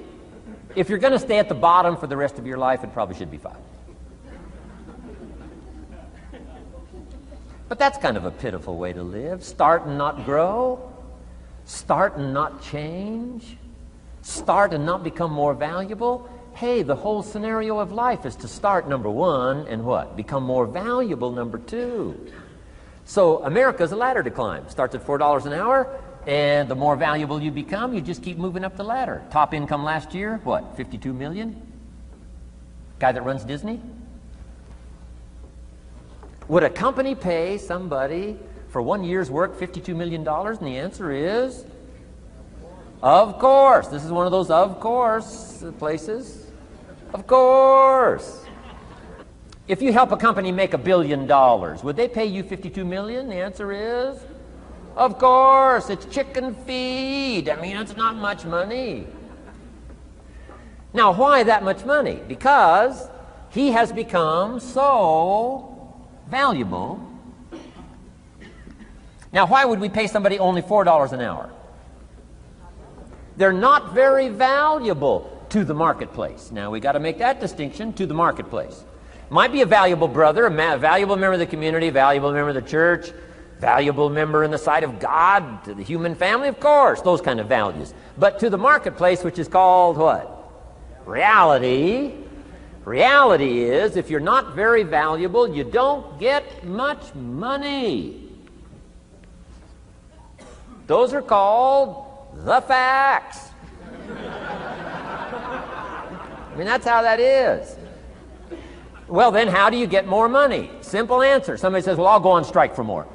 If you're going to stay at the bottom for the rest of your life, it probably should be 5. But that's kind of a pitiful way to live. Start and not grow. Start and not change. Start and not become more valuable. Hey, the whole scenario of life is to start, number 1, and what? Become more valuable, number 2. So America's a ladder to climb. Starts at $4 an hour, and the more valuable you become, you just keep moving up the ladder. Top income last year, what, 52 million? Guy that runs Disney? Would a company pay somebody for 1 year's work $52 million? And the answer is, of course. This is one of those of course places. Of course. If you help a company make $1 billion, would they pay you $52 million? The answer is, of course. It's chicken feed. I mean, it's not much money. Now, why that much money? Because he has become so valuable. Now, why would we pay somebody only $4 an hour? They're not very valuable to the marketplace. Now, we got to make that distinction, to the marketplace. Might be a valuable brother, a valuable member of the community, a valuable member of the church, valuable member in the sight of God, to the human family, of course, those kind of values. But to the marketplace, which is called what? Reality. Reality is, if you're not very valuable, you don't get much money. Those are called the facts. I mean, that's how that is. Well, then, how do you get more money? Simple answer. Somebody says, well, I'll go on strike for more.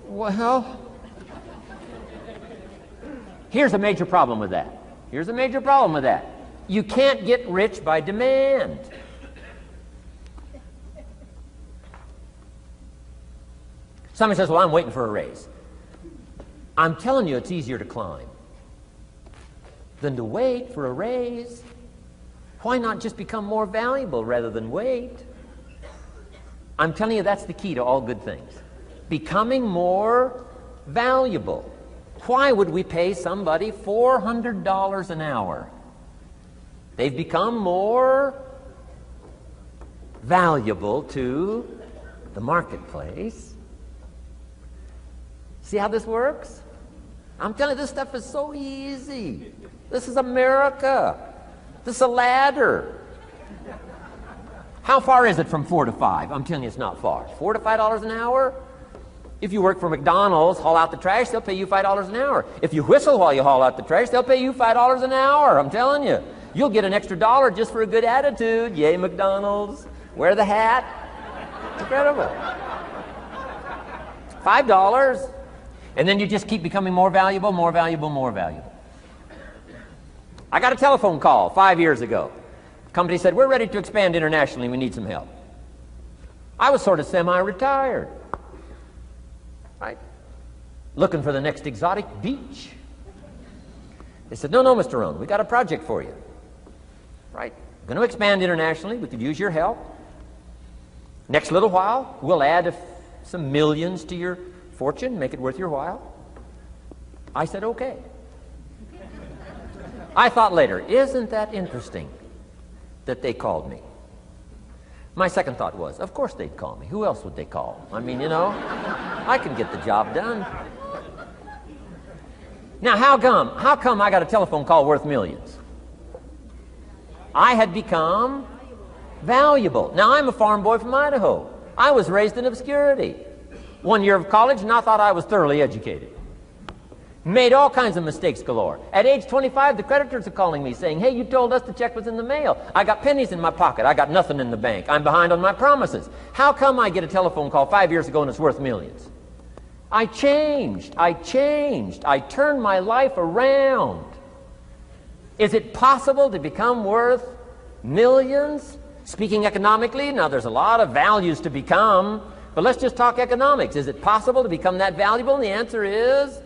Well, here's a major problem with that. Here's a major problem with that. You can't get rich by demand. Somebody says, well, I'm waiting for a raise. I'm telling you, it's easier to climb than to wait for a raise. Why not just become more valuable rather than wait? I'm telling you, that's the key to all good things. Becoming more valuable. Why would we pay somebody $400 an hour? They've become more valuable to the marketplace. See how this works? I'm telling you, this stuff is so easy. This is America. This is a ladder. How far is it from 4 to 5? I'm telling you, it's not far. $4 to $5 an hour? If you work for McDonald's, haul out the trash, they'll pay you $5 an hour. If you whistle while you haul out the trash, they'll pay you $5 an hour. I'm telling you. You'll get an extra $1 just for a good attitude. Yay, McDonald's. Wear the hat. It's incredible. $5. And then you just keep becoming more valuable, more valuable, more valuable. I got a telephone call 5 years ago. The company said, we're ready to expand internationally. We need some help. I was sort of semi-retired. Right? Looking for the next exotic beach. They said, no, Mr. Rohn, we got a project for you. Right? Going to expand internationally. We could use your help. Next little while, we'll add some millions to your fortune, make it worth your while. I said, okay. I thought later, isn't that interesting that they called me? My second thought was, of course they'd call me. Who else would they call? I mean, you know, I can get the job done. Now, how come I got a telephone call worth millions? I had become valuable. Now, I'm a farm boy from Idaho. I was raised in obscurity. 1 year of college, and I thought I was thoroughly educated. Made all kinds of mistakes galore. At age 25, the creditors are calling me saying, hey, you told us the check was in the mail. I got pennies in my pocket. I got nothing in the bank. I'm behind on my promises. How come I get a telephone call 5 years ago and it's worth millions? I changed. I turned my life around. Is it possible to become worth millions? Speaking economically, now there's a lot of values to become, but let's just talk economics. Is it possible to become that valuable? And the answer is,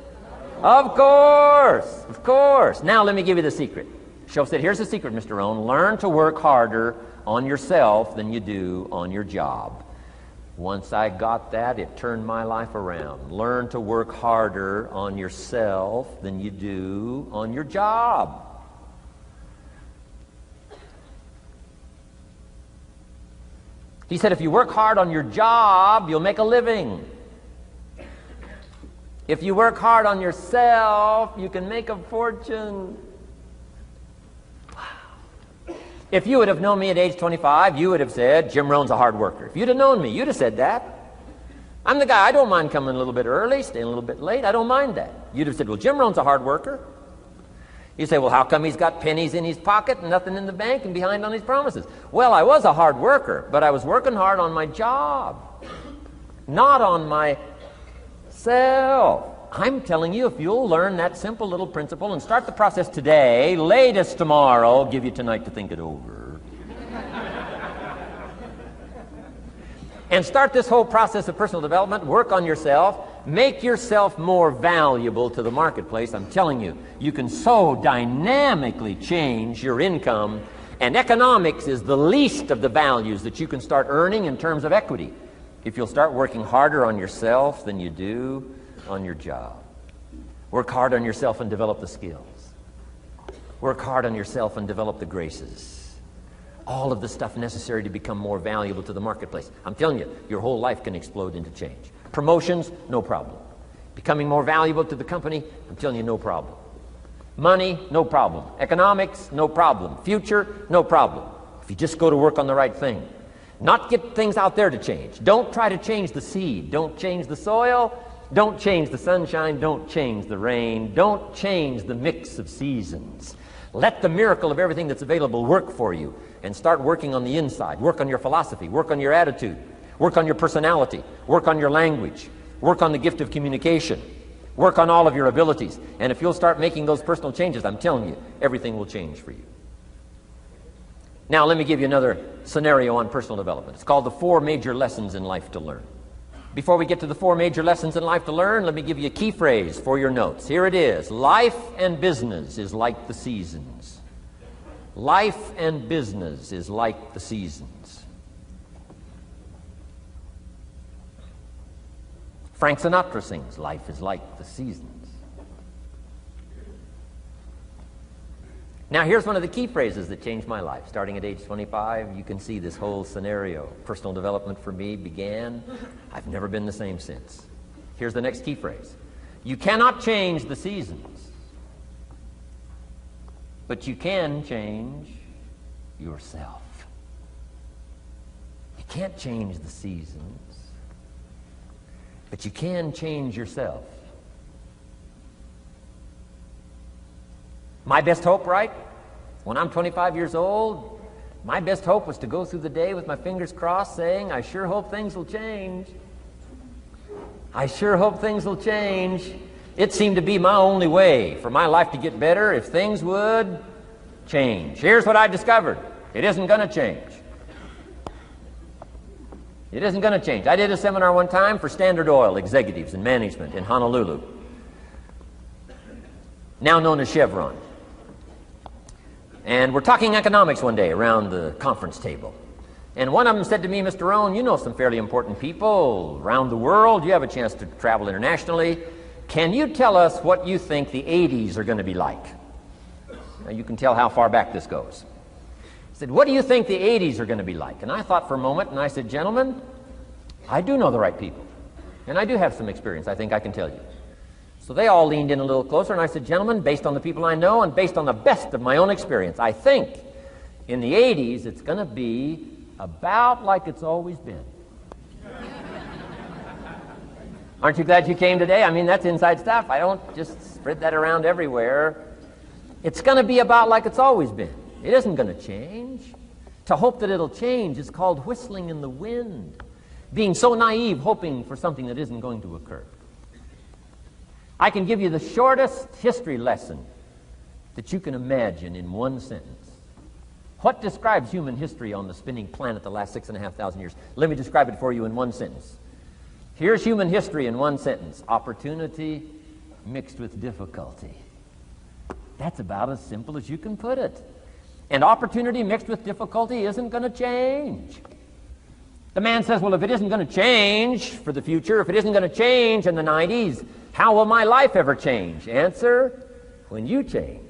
of course, of course. Now let me give you the secret. Shoaff said, here's the secret, Mr. Rohn. Learn to work harder on yourself than you do on your job. Once I got that, it turned my life around. Learn to work harder on yourself than you do on your job. He said, if you work hard on your job, you'll make a living. If you work hard on yourself, you can make a fortune. Wow. If you would have known me at age 25, you would have said, Jim Rohn's a hard worker. If you'd have known me, you'd have said that. I'm the guy, I don't mind coming a little bit early, staying a little bit late. I don't mind that. You'd have said, well, Jim Rohn's a hard worker. You say, well, how come he's got pennies in his pocket and nothing in the bank and behind on his promises? Well, I was a hard worker, but I was working hard on my job, not on myself. I'm telling you, if you'll learn that simple little principle and start the process today, latest tomorrow, I'll give you tonight to think it over. And start this whole process of personal development, work on yourself, make yourself more valuable to the marketplace. I'm telling you, you can so dynamically change your income, and economics is the least of the values that you can start earning in terms of equity if you'll start working harder on yourself than you do on your job. Work hard on yourself and develop the skills. Work hard on yourself and develop the graces. All of the stuff necessary to become more valuable to the marketplace. I'm telling you, your whole life can explode into change. Promotions, no problem. Becoming more valuable to the company, I'm telling you, no problem. Money, no problem. Economics, no problem. Future, no problem. If you just go to work on the right thing. Not get things out there to change. Don't try to change the seed. Don't change the soil. Don't change the sunshine. Don't change the rain. Don't change the mix of seasons. Let the miracle of everything that's available work for you, and start working on the inside. Work on your philosophy. Work on your attitude. Work on your personality. Work on your language. Work on the gift of communication. Work on all of your abilities. And if you'll start making those personal changes, I'm telling you, everything will change for you. Now, let me give you another scenario on personal development. It's called the 4 major lessons in life to learn. Before we get to the 4 major lessons in life to learn, let me give you a key phrase for your notes. Here it is. Life and business is like the seasons. Life and business is like the seasons. Frank Sinatra sings, life is like the seasons. Now, here's one of the key phrases that changed my life. Starting at age 25, you can see this whole scenario. Personal development for me began. I've never been the same since. Here's the next key phrase. You cannot change the seasons, but you can change yourself. You can't change the seasons, but you can change yourself. My best hope, right? When I'm 25 years old, my best hope was to go through the day with my fingers crossed saying, I sure hope things will change. I sure hope things will change. It seemed to be my only way for my life to get better if things would change. Here's what I discovered. It isn't going to change. It isn't going to change. I did a seminar one time for Standard Oil executives and management in Honolulu, now known as Chevron. And we're talking economics one day around the conference table. And one of them said to me, Mr. Rohn, you know some fairly important people around the world. You have a chance to travel internationally. Can you tell us what you think the 80s are going to be like? Now you can tell how far back this goes. He said, what do you think the 80s are going to be like? And I thought for a moment, and I said, gentlemen, I do know the right people. And I do have some experience, I think I can tell you. So they all leaned in a little closer, and I said, gentlemen, based on the people I know and based on the best of my own experience, I think in the 80s it's going to be about like it's always been. Aren't you glad you came today? I mean, that's inside stuff. I don't just spread that around everywhere. It's going to be about like it's always been. It isn't going to change. To hope that it'll change is called whistling in the wind, being so naive, hoping for something that isn't going to occur. I can give you the shortest history lesson that you can imagine in one sentence. What describes human history on the spinning planet the last 6,500 years? Let me describe it for you in one sentence. Here's human history in one sentence. Opportunity mixed with difficulty. That's about as simple as you can put it. And opportunity mixed with difficulty isn't going to change. The man says, well, if it isn't going to change for the future, if it isn't going to change in the 90s, how will my life ever change? Answer, when you change.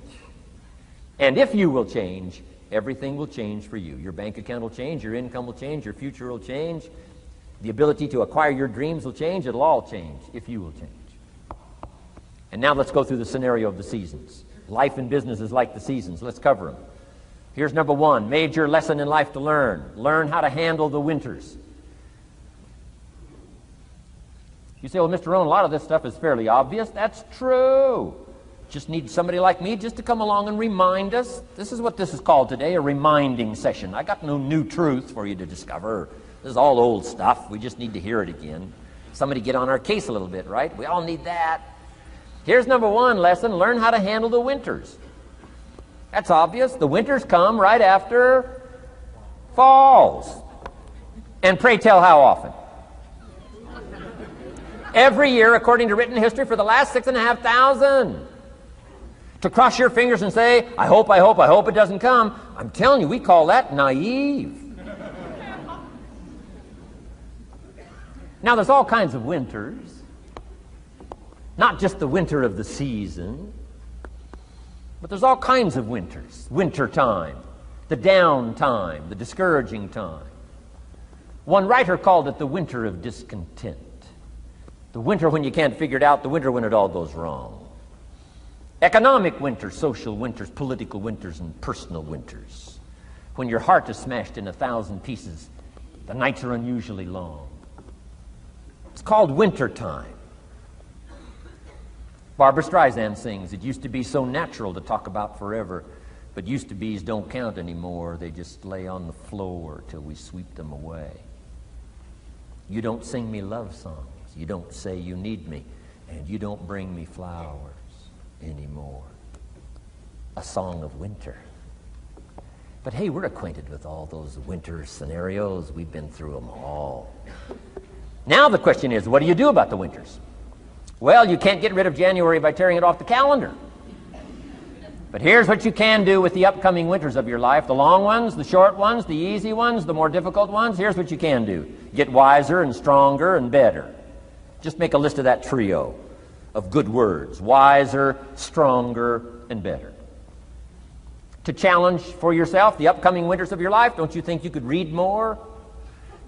And if you will change, everything will change for you. Your bank account will change, your income will change, your future will change, the ability to acquire your dreams will change, it'll all change if you will change. And now let's go through the scenario of the seasons. Life and business is like the seasons. Let's cover them. Here's number one, major lesson in life to learn. Learn how to handle the winters. You say, well, Mr. Rohn, a lot of this stuff is fairly obvious. That's true. Just need somebody like me just to come along and remind us. This is what this is called today, a reminding session. I got no new truth for you to discover. This is all old stuff. We just need to hear it again. Somebody get on our case a little bit, right? We all need that. Here's number one lesson, learn how to handle the winters. That's obvious. The winters come right after falls. And pray tell how often? Every year, according to written history, for the last 6,500. To cross your fingers and say, I hope it doesn't come. I'm telling you, we call that naive. Now, there's all kinds of winters. Not just the winter of the season, but there's all kinds of winters. Winter time, the down time, the discouraging time. One writer called it the winter of discontent. The winter when you can't figure it out, the winter when it all goes wrong. Economic winters, social winters, political winters, and personal winters. When your heart is smashed in 1,000 pieces, the nights are unusually long. It's called winter time. Barbra Streisand sings, it used to be so natural to talk about forever, but used to be's don't count anymore. They just lay on the floor till we sweep them away. You don't sing me love songs. You don't say you need me, and you don't bring me flowers anymore. A song of winter. But hey, we're acquainted with all those winter scenarios. We've been through them all. Now the question is, what do you do about the winters? Well, you can't get rid of January by tearing it off the calendar. But here's what you can do with the upcoming winters of your life. The long ones, the short ones, the easy ones, the more difficult ones. Here's what you can do. Get wiser and stronger and better. Just make a list of that trio of good words. Wiser, stronger, and better. To challenge for yourself the upcoming winters of your life, don't you think you could read more?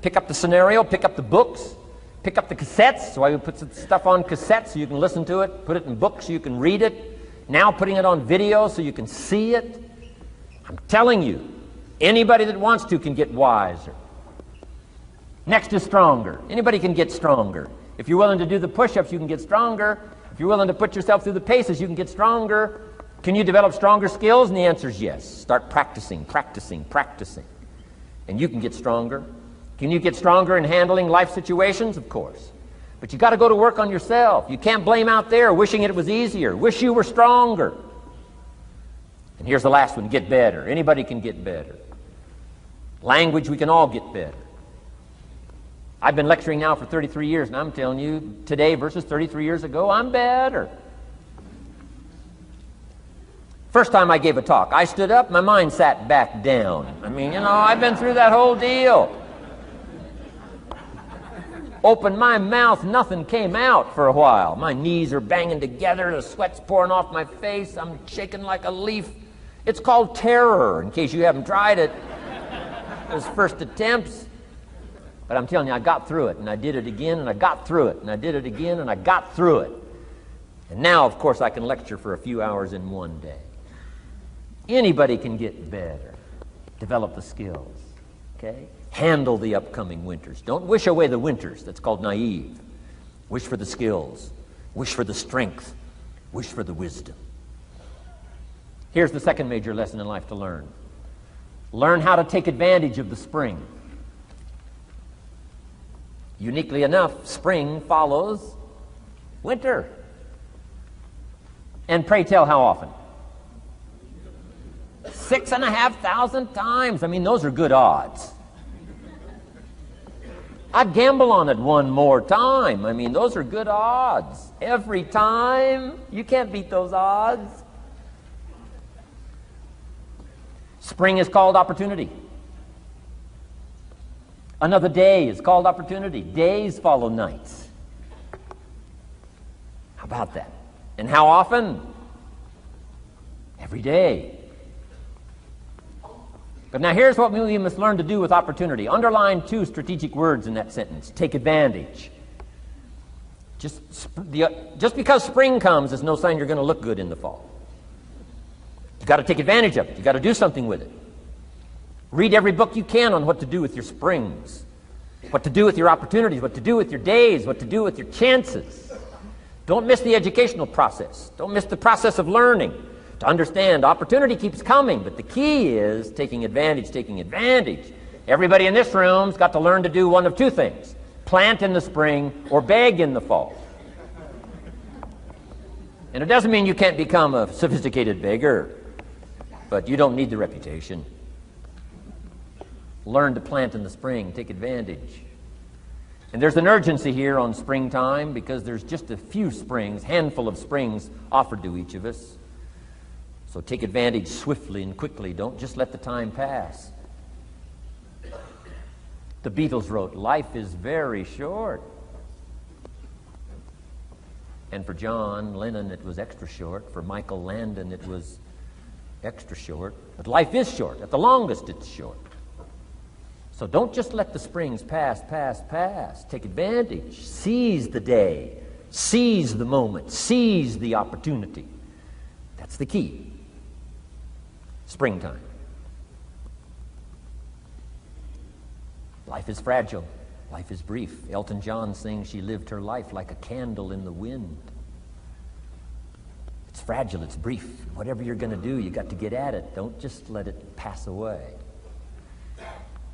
Pick up the scenario, pick up the books, pick up the cassettes. So I would put some stuff on cassettes so you can listen to it. Put it in books so you can read it. Now putting it on video so you can see it. I'm telling you, anybody that wants to can get wiser. Next is stronger. Anybody can get stronger. If you're willing to do the push-ups, you can get stronger. If you're willing to put yourself through the paces, you can get stronger. Can you develop stronger skills? And the answer is yes. Start practicing, practicing, practicing. And you can get stronger. Can you get stronger in handling life situations? Of course. But you got to go to work on yourself. You can't blame out there wishing it was easier. Wish you were stronger. And here's the last one, get better. Anybody can get better. Language, we can all get better. I've been lecturing now for 33 years, and I'm telling you, today versus 33 years ago, I'm better. First time I gave a talk, I stood up, my mind sat back down. I mean, I've been through that whole deal. Opened my mouth, nothing came out for a while. My knees are banging together, the sweat's pouring off my face, I'm shaking like a leaf. It's called terror, in case you haven't tried it. Those first attempts. But I'm telling you, I got through it, and I did it again, and I got through it, and I did it again, and I got through it. And now, of course, I can lecture for a few hours in one day. Anybody can get better. Develop the skills, okay? Handle the upcoming winters. Don't wish away the winters. That's called naive. Wish for the skills. Wish for the strength. Wish for the wisdom. Here's the second major lesson in life to learn. Learn how to take advantage of the spring. Uniquely enough, spring follows winter. And pray tell, how often? 6,500 times. I mean, those are good odds. I'd gamble on it one more time. I mean, those are good odds. Every time. You can't beat those odds. Spring is called opportunity. Another day is called opportunity. Days follow nights. How about that? And how often? Every day. But now here's what we must learn to do with opportunity. Underline 2 strategic words in that sentence. Take advantage. Just because spring comes is no sign you're going to look good in the fall. You've got to take advantage of it. You've got to do something with it. Read every book you can on what to do with your springs, what to do with your opportunities, what to do with your days, what to do with your chances. Don't miss the educational process. Don't miss the process of learning. To understand, opportunity keeps coming, but the key is taking advantage, taking advantage. Everybody in this room's got to learn to do one of 2 things. Plant in the spring or beg in the fall. And it doesn't mean you can't become a sophisticated beggar, but you don't need the reputation. Learn to plant in the spring, take advantage. And there's an urgency here on springtime because there's just a few springs, handful of springs offered to each of us. So take advantage swiftly and quickly. Don't just let the time pass. The Beatles wrote, "Life is very short." And for John Lennon, it was extra short. For Michael Landon, it was extra short. But life is short. At the longest, it's short. So don't just let the springs pass. Take advantage. Seize the day. Seize the moment. Seize the opportunity. That's the key. Springtime. Life is fragile. Life is brief. Elton John sings, "She lived her life like a candle in the wind." It's fragile. It's brief. Whatever you're going to do, you got to get at it. Don't just let it pass away.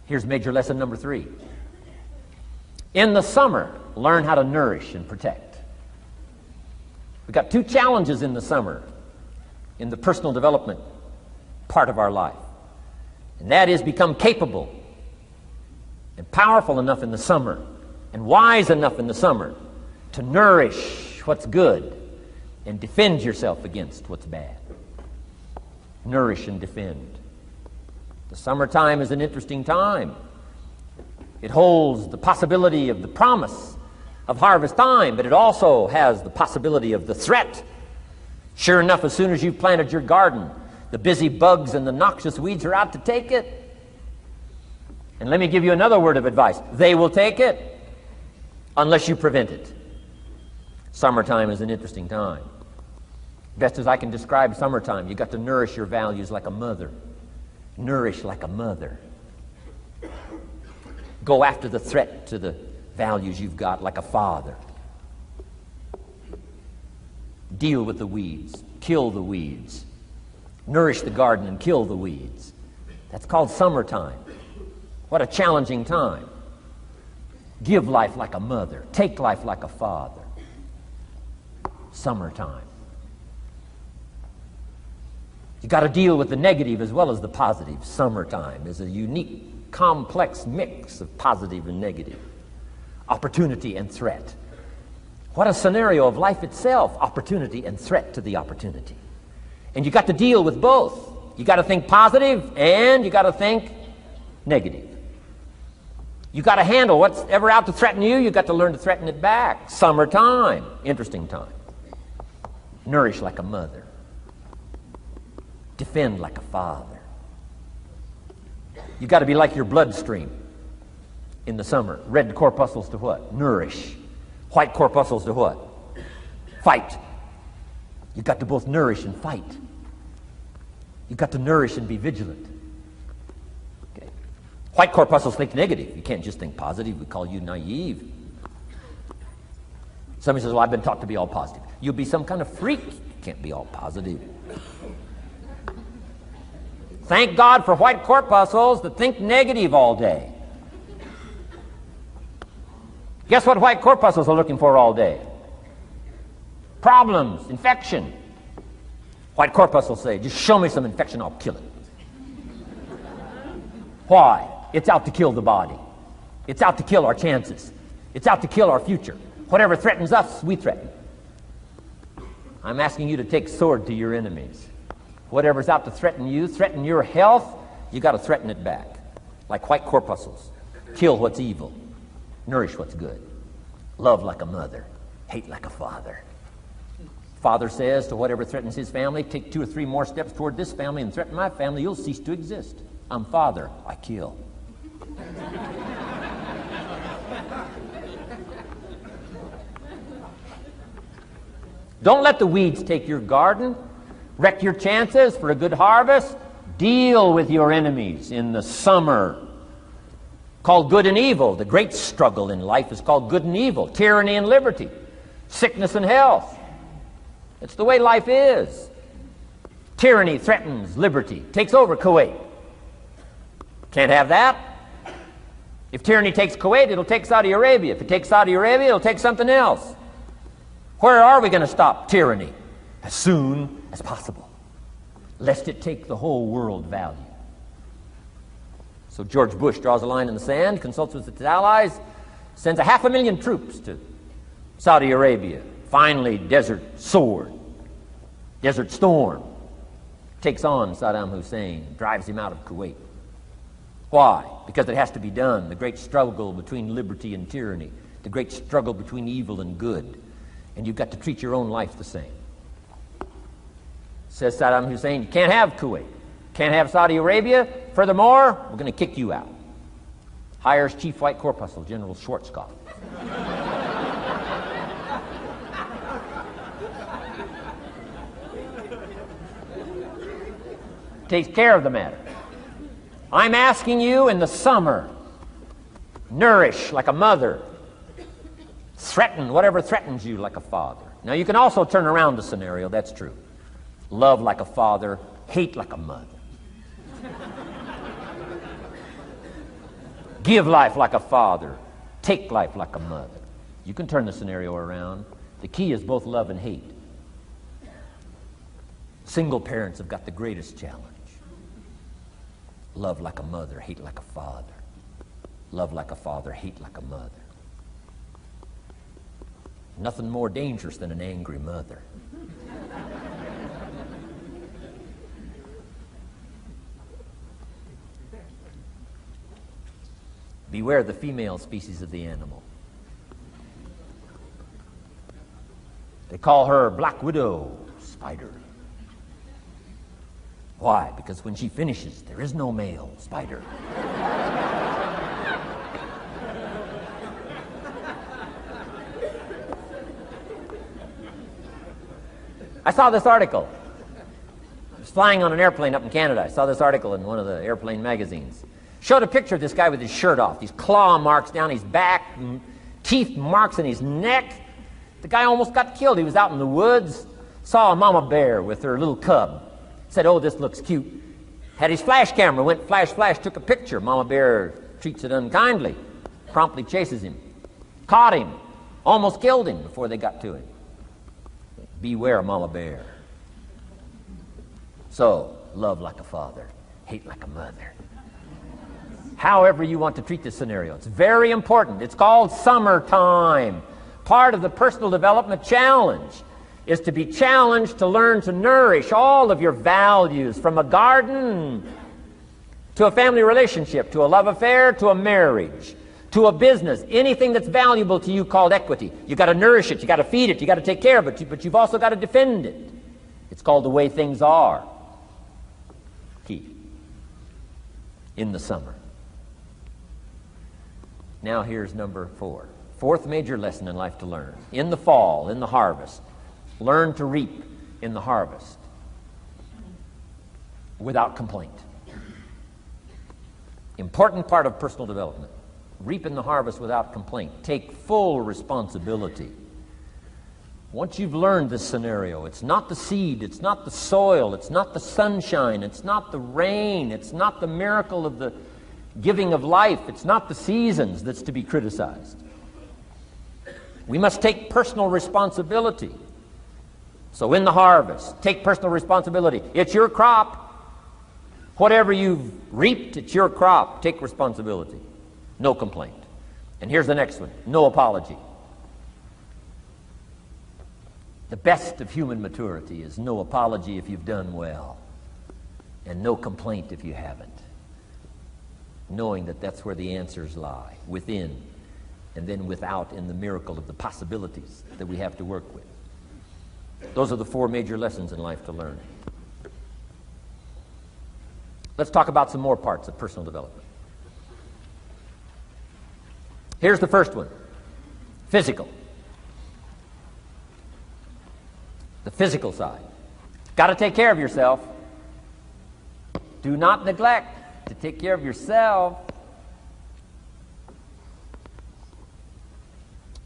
Here's major lesson number 3. In the summer, learn how to nourish and protect. We've got 2 challenges in the summer in the personal development part of our life. And that is become capable and powerful enough in the summer and wise enough in the summer to nourish what's good and defend yourself against what's bad. Nourish and defend. The summertime is an interesting time. It holds the possibility of the promise of harvest time, but it also has the possibility of the threat. Sure enough, as soon as you've planted your garden, the busy bugs and the noxious weeds are out to take it. And let me give you another word of advice. They will take it unless you prevent it. Summertime is an interesting time. Best as I can describe summertime, you've got to nourish your values like a mother. Nourish like a mother. Go after the threat to the values you've got like a father. Deal with the weeds. Kill the weeds. Nourish the garden and kill the weeds. That's called summertime. What a challenging time. Give life like a mother. Take life like a father. Summertime. You've got to deal with the negative as well as the positive. Summertime is a unique, complex mix of positive and negative. Opportunity and threat. What a scenario of life itself. Opportunity and threat to the opportunity. And you've got to deal with both. You've got to think positive and you've got to think negative. You've got to handle what's ever out to threaten you. You've got to learn to threaten it back. Summertime. Interesting time. Nourish like a mother. Defend like a father. You've got to be like your bloodstream in the summer. Red corpuscles to what? Nourish. White corpuscles to what? Fight. You've got to both nourish and fight. You've got to nourish and be vigilant. Okay. White corpuscles think negative. You can't just think positive. We call you naive. Somebody says, well, I've been taught to be all positive. You'll be some kind of freak. You can't be all positive. Thank God for white corpuscles that think negative all day. Guess what white corpuscles are looking for all day? Problems, infection. White corpuscle will say, just show me some infection, I'll kill it. Why? It's out to kill the body. It's out to kill our chances. It's out to kill our future. Whatever threatens us, we threaten. I'm asking you to take sword to your enemies. Whatever's out to threaten you, threaten your health, you got to threaten it back. Like white corpuscles. Kill what's evil. Nourish what's good. Love like a mother. Hate like a father. Father says to whatever threatens his family, take 2 or 3 more steps toward this family and threaten my family, you'll cease to exist. I'm father, I kill. Don't let the weeds take your garden, wreck your chances for a good harvest. Deal with your enemies in the summer. Called good and evil. The great struggle in life is called good and evil. Tyranny and liberty. Sickness and health. It's the way life is. Tyranny threatens liberty, takes over Kuwait. Can't have that. If tyranny takes Kuwait, it'll take Saudi Arabia. If it takes Saudi Arabia, it'll take something else. Where are we going to stop tyranny? As soon as possible, lest it take the whole world value. So George Bush draws a line in the sand, consults with his allies, sends 500,000 troops to Saudi Arabia. Finally, Desert Sword, Desert Storm, takes on Saddam Hussein, drives him out of Kuwait. Why? Because it has to be done. The great struggle between liberty and tyranny, the great struggle between evil and good. And you've got to treat your own life the same. Says Saddam Hussein, you can't have Kuwait, can't have Saudi Arabia. Furthermore, we're going to kick you out. Hires Chief White Corpuscle, General Schwarzkopf. Takes care of the matter. I'm asking you in the summer, nourish like a mother. Threaten whatever threatens you like a father. Now you can also turn around the scenario, that's true. Love like a father, hate like a mother. Give life like a father, take life like a mother. You can turn the scenario around. The key is both love and hate. Single parents have got the greatest challenge. Love like a mother, hate like a father. Love like a father, hate like a mother. Nothing more dangerous than an angry mother. Beware the female species of the animal. They call her Black Widow spider. Why? Because when she finishes, there is no male spider. I saw this article. I was flying on an airplane up in Canada. I saw this article in one of the airplane magazines. Showed a picture of this guy with his shirt off, these claw marks down his back, teeth marks in his neck. The guy almost got killed. He was out in the woods, saw a mama bear with her little cub. Said, oh, this looks cute. Had his flash camera, went flash, flash, took a picture. Mama bear treats it unkindly, promptly chases him. Caught him, almost killed him before they got to him. Beware mama bear. So, love like a father, hate like a mother. However you want to treat this scenario. It's very important. It's called summertime. Part of the personal development challenge is to be challenged to learn to nourish all of your values, from a garden to a family relationship, to a love affair, to a marriage, to a business, anything that's valuable to you called equity. You've got to nourish it, you've got to feed it, you've got to take care of it, but you've also got to defend it. It's called the way things are. Key. In the summer. Now here's number 4. Fourth major lesson in life to learn. In the fall, in the harvest, learn to reap in the harvest without complaint. Important part of personal development. Reap in the harvest without complaint. Take full responsibility. Once you've learned this scenario, it's not the seed, it's not the soil, it's not the sunshine, it's not the rain, it's not the miracle of the giving of life, it's not the seasons that's to be criticized. We must take personal responsibility. So in the harvest, take personal responsibility. It's your crop. Whatever you've reaped, it's your crop. Take responsibility. No complaint. And here's the next one. No apology. The best of human maturity is no apology if you've done well, and no complaint if you haven't. Knowing that that's where the answers lie, within, and then without in the miracle of the possibilities that we have to work with. Those are the 4 major lessons in life to learn. Let's talk about some more parts of personal development. Here's the first one. Physical. The physical side. Got to take care of yourself. Do not neglect to take care of yourself.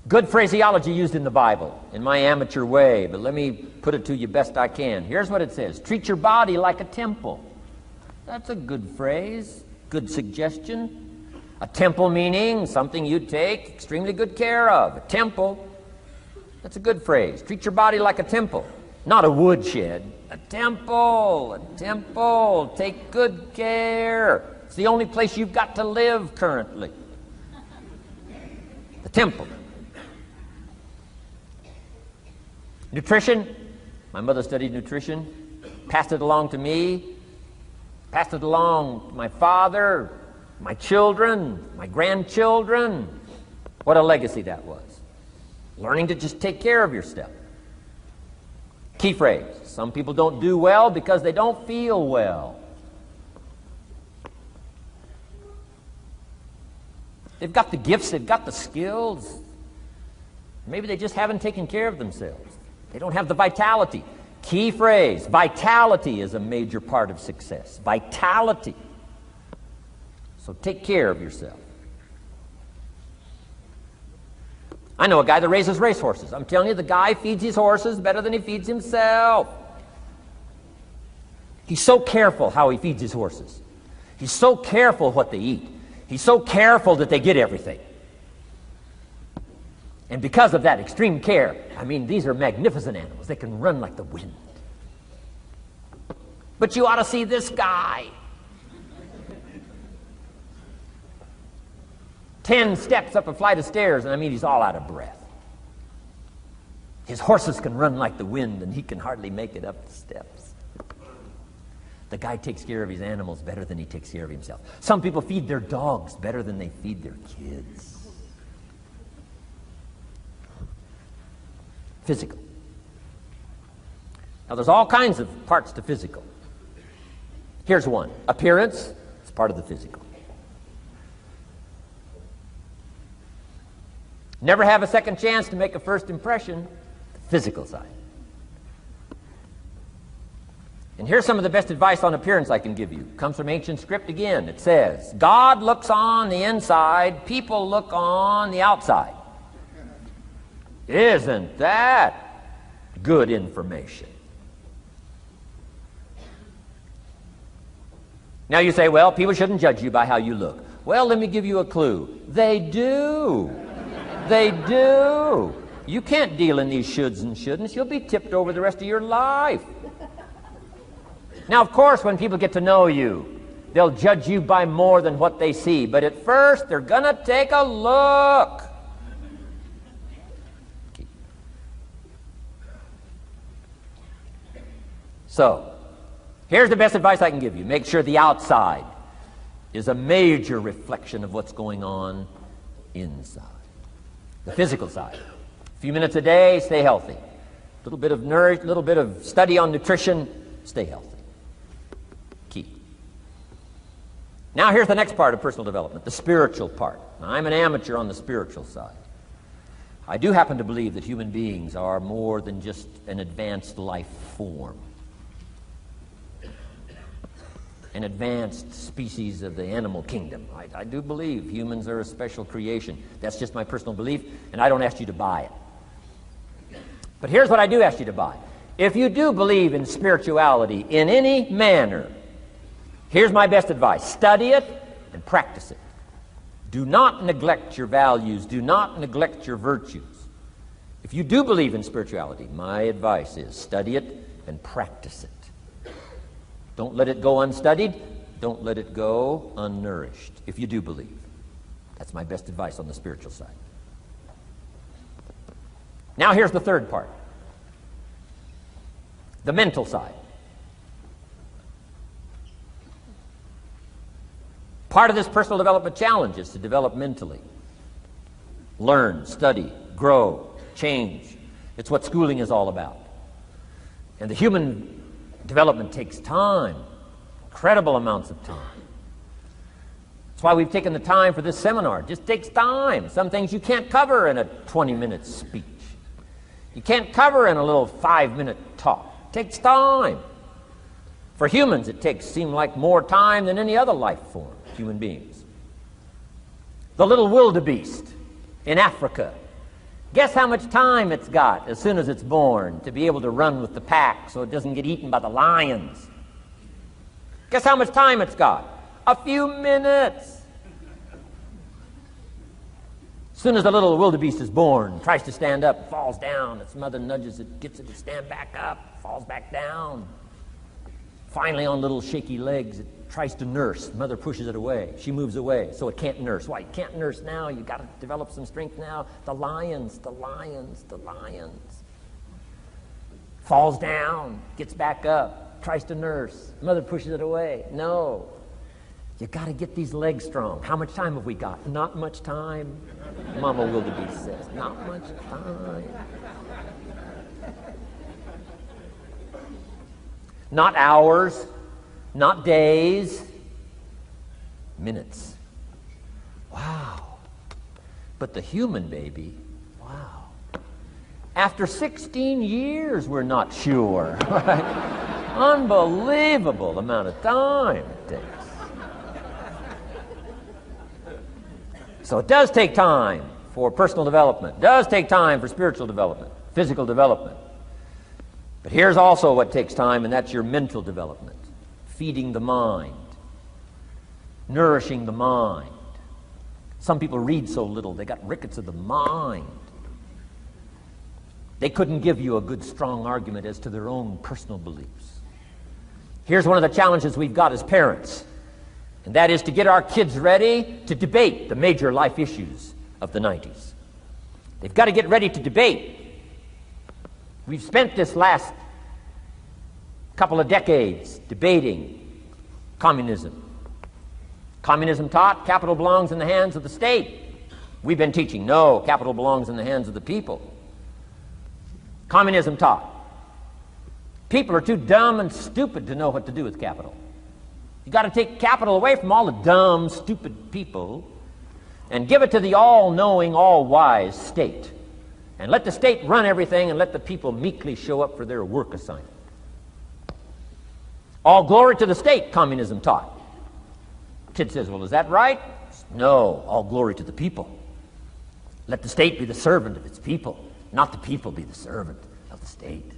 Good phraseology used in the Bible, in my amateur way, but let me put it to you best I can. Here's what it says. Treat your body like a temple. That's a good phrase, good suggestion. A temple meaning something you take extremely good care of. A temple. That's a good phrase. Treat your body like a temple, not a woodshed. A temple, a temple. Take good care. It's the only place you've got to live currently. The temple. Nutrition. My mother studied nutrition, passed it along to me, passed it along to my father, my children, my grandchildren. What a legacy that was. Learning to just take care of yourself. Key phrase. Some people don't do well because they don't feel well. They've got the gifts, they've got the skills. Maybe they just haven't taken care of themselves. They don't have the vitality. Key phrase. Vitality is a major part of success. Vitality. So take care of yourself. I know a guy that raises racehorses. I'm telling you, the guy feeds his horses better than he feeds himself. He's so careful how he feeds his horses. He's so careful what they eat. He's so careful that they get everything. And because of that extreme care, I mean, these are magnificent animals. They can run like the wind. But you ought to see this guy. 10 steps up a flight of stairs, and I mean, he's all out of breath. His horses can run like the wind, and he can hardly make it up the steps. The guy takes care of his animals better than he takes care of himself. Some people feed their dogs better than they feed their kids. Physical. Now, there's all kinds of parts to physical. Here's one. Appearance is part of the physical. Never have a second chance to make a first impression. The physical side. And here's some of the best advice on appearance I can give you. It comes from ancient script again. It says, God looks on the inside, people look on the outside. Isn't that good information? Now you say, well, people shouldn't judge you by how you look. Well, let me give you a clue. They do. They do. You can't deal in these shoulds and shouldn'ts. You'll be tipped over the rest of your life. Now, of course, when people get to know you, they'll judge you by more than what they see. But at first, they're going to take a look. So, here's the best advice I can give you. Make sure the outside is a major reflection of what's going on inside. The physical side. A few minutes a day, stay healthy. A little bit of study on nutrition, stay healthy. Key. Now here's the next part of personal development, the spiritual part. Now, I'm an amateur on the spiritual side. I do happen to believe that human beings are more than just an advanced life form. An advanced species of the animal kingdom. I do believe humans are a special creation. That's just my personal belief, and I don't ask you to buy it. But here's what I do ask you to buy. If you do believe in spirituality in any manner, here's my best advice. Study it and practice it. Do not neglect your values. Do not neglect your virtues. If you do believe in spirituality, my advice is study it and practice it. Don't let it go unstudied. Don't let it go unnourished, if you do believe. That's my best advice on the spiritual side. Now here's the third part. The mental side. Part of this personal development challenge is to develop mentally. Learn, study, grow, change. It's what schooling is all about. And the human development takes time, incredible amounts of time. That's why we've taken the time for this seminar. It just takes time. Some things you can't cover in a 20-minute speech. You can't cover in a little 5-minute talk. It takes time. For humans, it seems like more time than any other life form, human beings. The little wildebeest in Africa. Guess how much time it's got as soon as it's born to be able to run with the pack so it doesn't get eaten by the lions? Guess how much time it's got? A few minutes. As soon as the little wildebeest is born, tries to stand up, falls down. Its mother nudges it, gets it to stand back up, falls back down. Finally, on little shaky legs, it tries to nurse. Mother pushes it away. She moves away, so it can't nurse. Why? You can't nurse now. You've got to develop some strength now. The lions. Falls down, gets back up, tries to nurse. Mother pushes it away. No. You got to get these legs strong. How much time have we got? Not much time. Mama wildebeest says, not much time. Not hours, not days, minutes. Wow. But the human baby, wow. After 16 years, we're not sure. Right? Unbelievable amount of time it takes. So it does take time for personal development. It does take time for spiritual development, physical development. But here's also what takes time, and that's your mental development. Feeding the mind. Nourishing the mind. Some people read so little, they got rickets of the mind. They couldn't give you a good, strong argument as to their own personal beliefs. Here's one of the challenges we've got as parents, and that is to get our kids ready to debate the major life issues of the 90s. They've got to get ready to debate. We've spent this last couple of decades debating communism. Communism taught capital belongs in the hands of the state. We've been teaching, no, capital belongs in the hands of the people. Communism taught people are too dumb and stupid to know what to do with capital. You've got to take capital away from all the dumb, stupid people and give it to the all-knowing, all-wise state. And let the state run everything and let the people meekly show up for their work assignment. All glory to the state, communism taught. Kid says, well, is that right? No, all glory to the people. Let the state be the servant of its people, not the people be the servant of the state.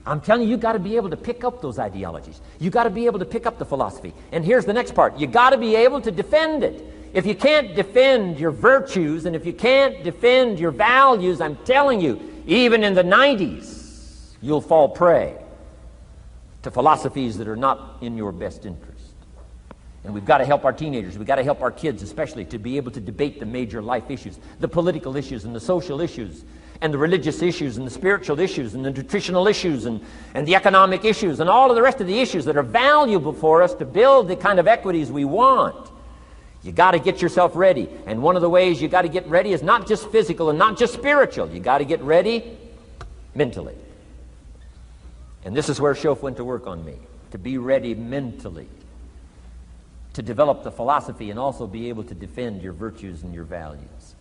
I'm telling you, you've got to be able to pick up those ideologies. You've got to be able to pick up the philosophy. And here's the next part. You've got to be able to defend it. If you can't defend your virtues and if you can't defend your values, I'm telling you, even in the 90s, you'll fall prey to philosophies that are not in your best interest. And we've got to help our teenagers, we've got to help our kids especially to be able to debate the major life issues, the political issues and the social issues and the religious issues and the spiritual issues and the nutritional issues and the economic issues and all of the rest of the issues that are valuable for us to build the kind of equities we want. You got to get yourself ready. And one of the ways you got to get ready is not just physical and not just spiritual. You got to get ready mentally. And this is where Shof went to work on me, to be ready mentally, to develop the philosophy and also be able to defend your virtues and your values.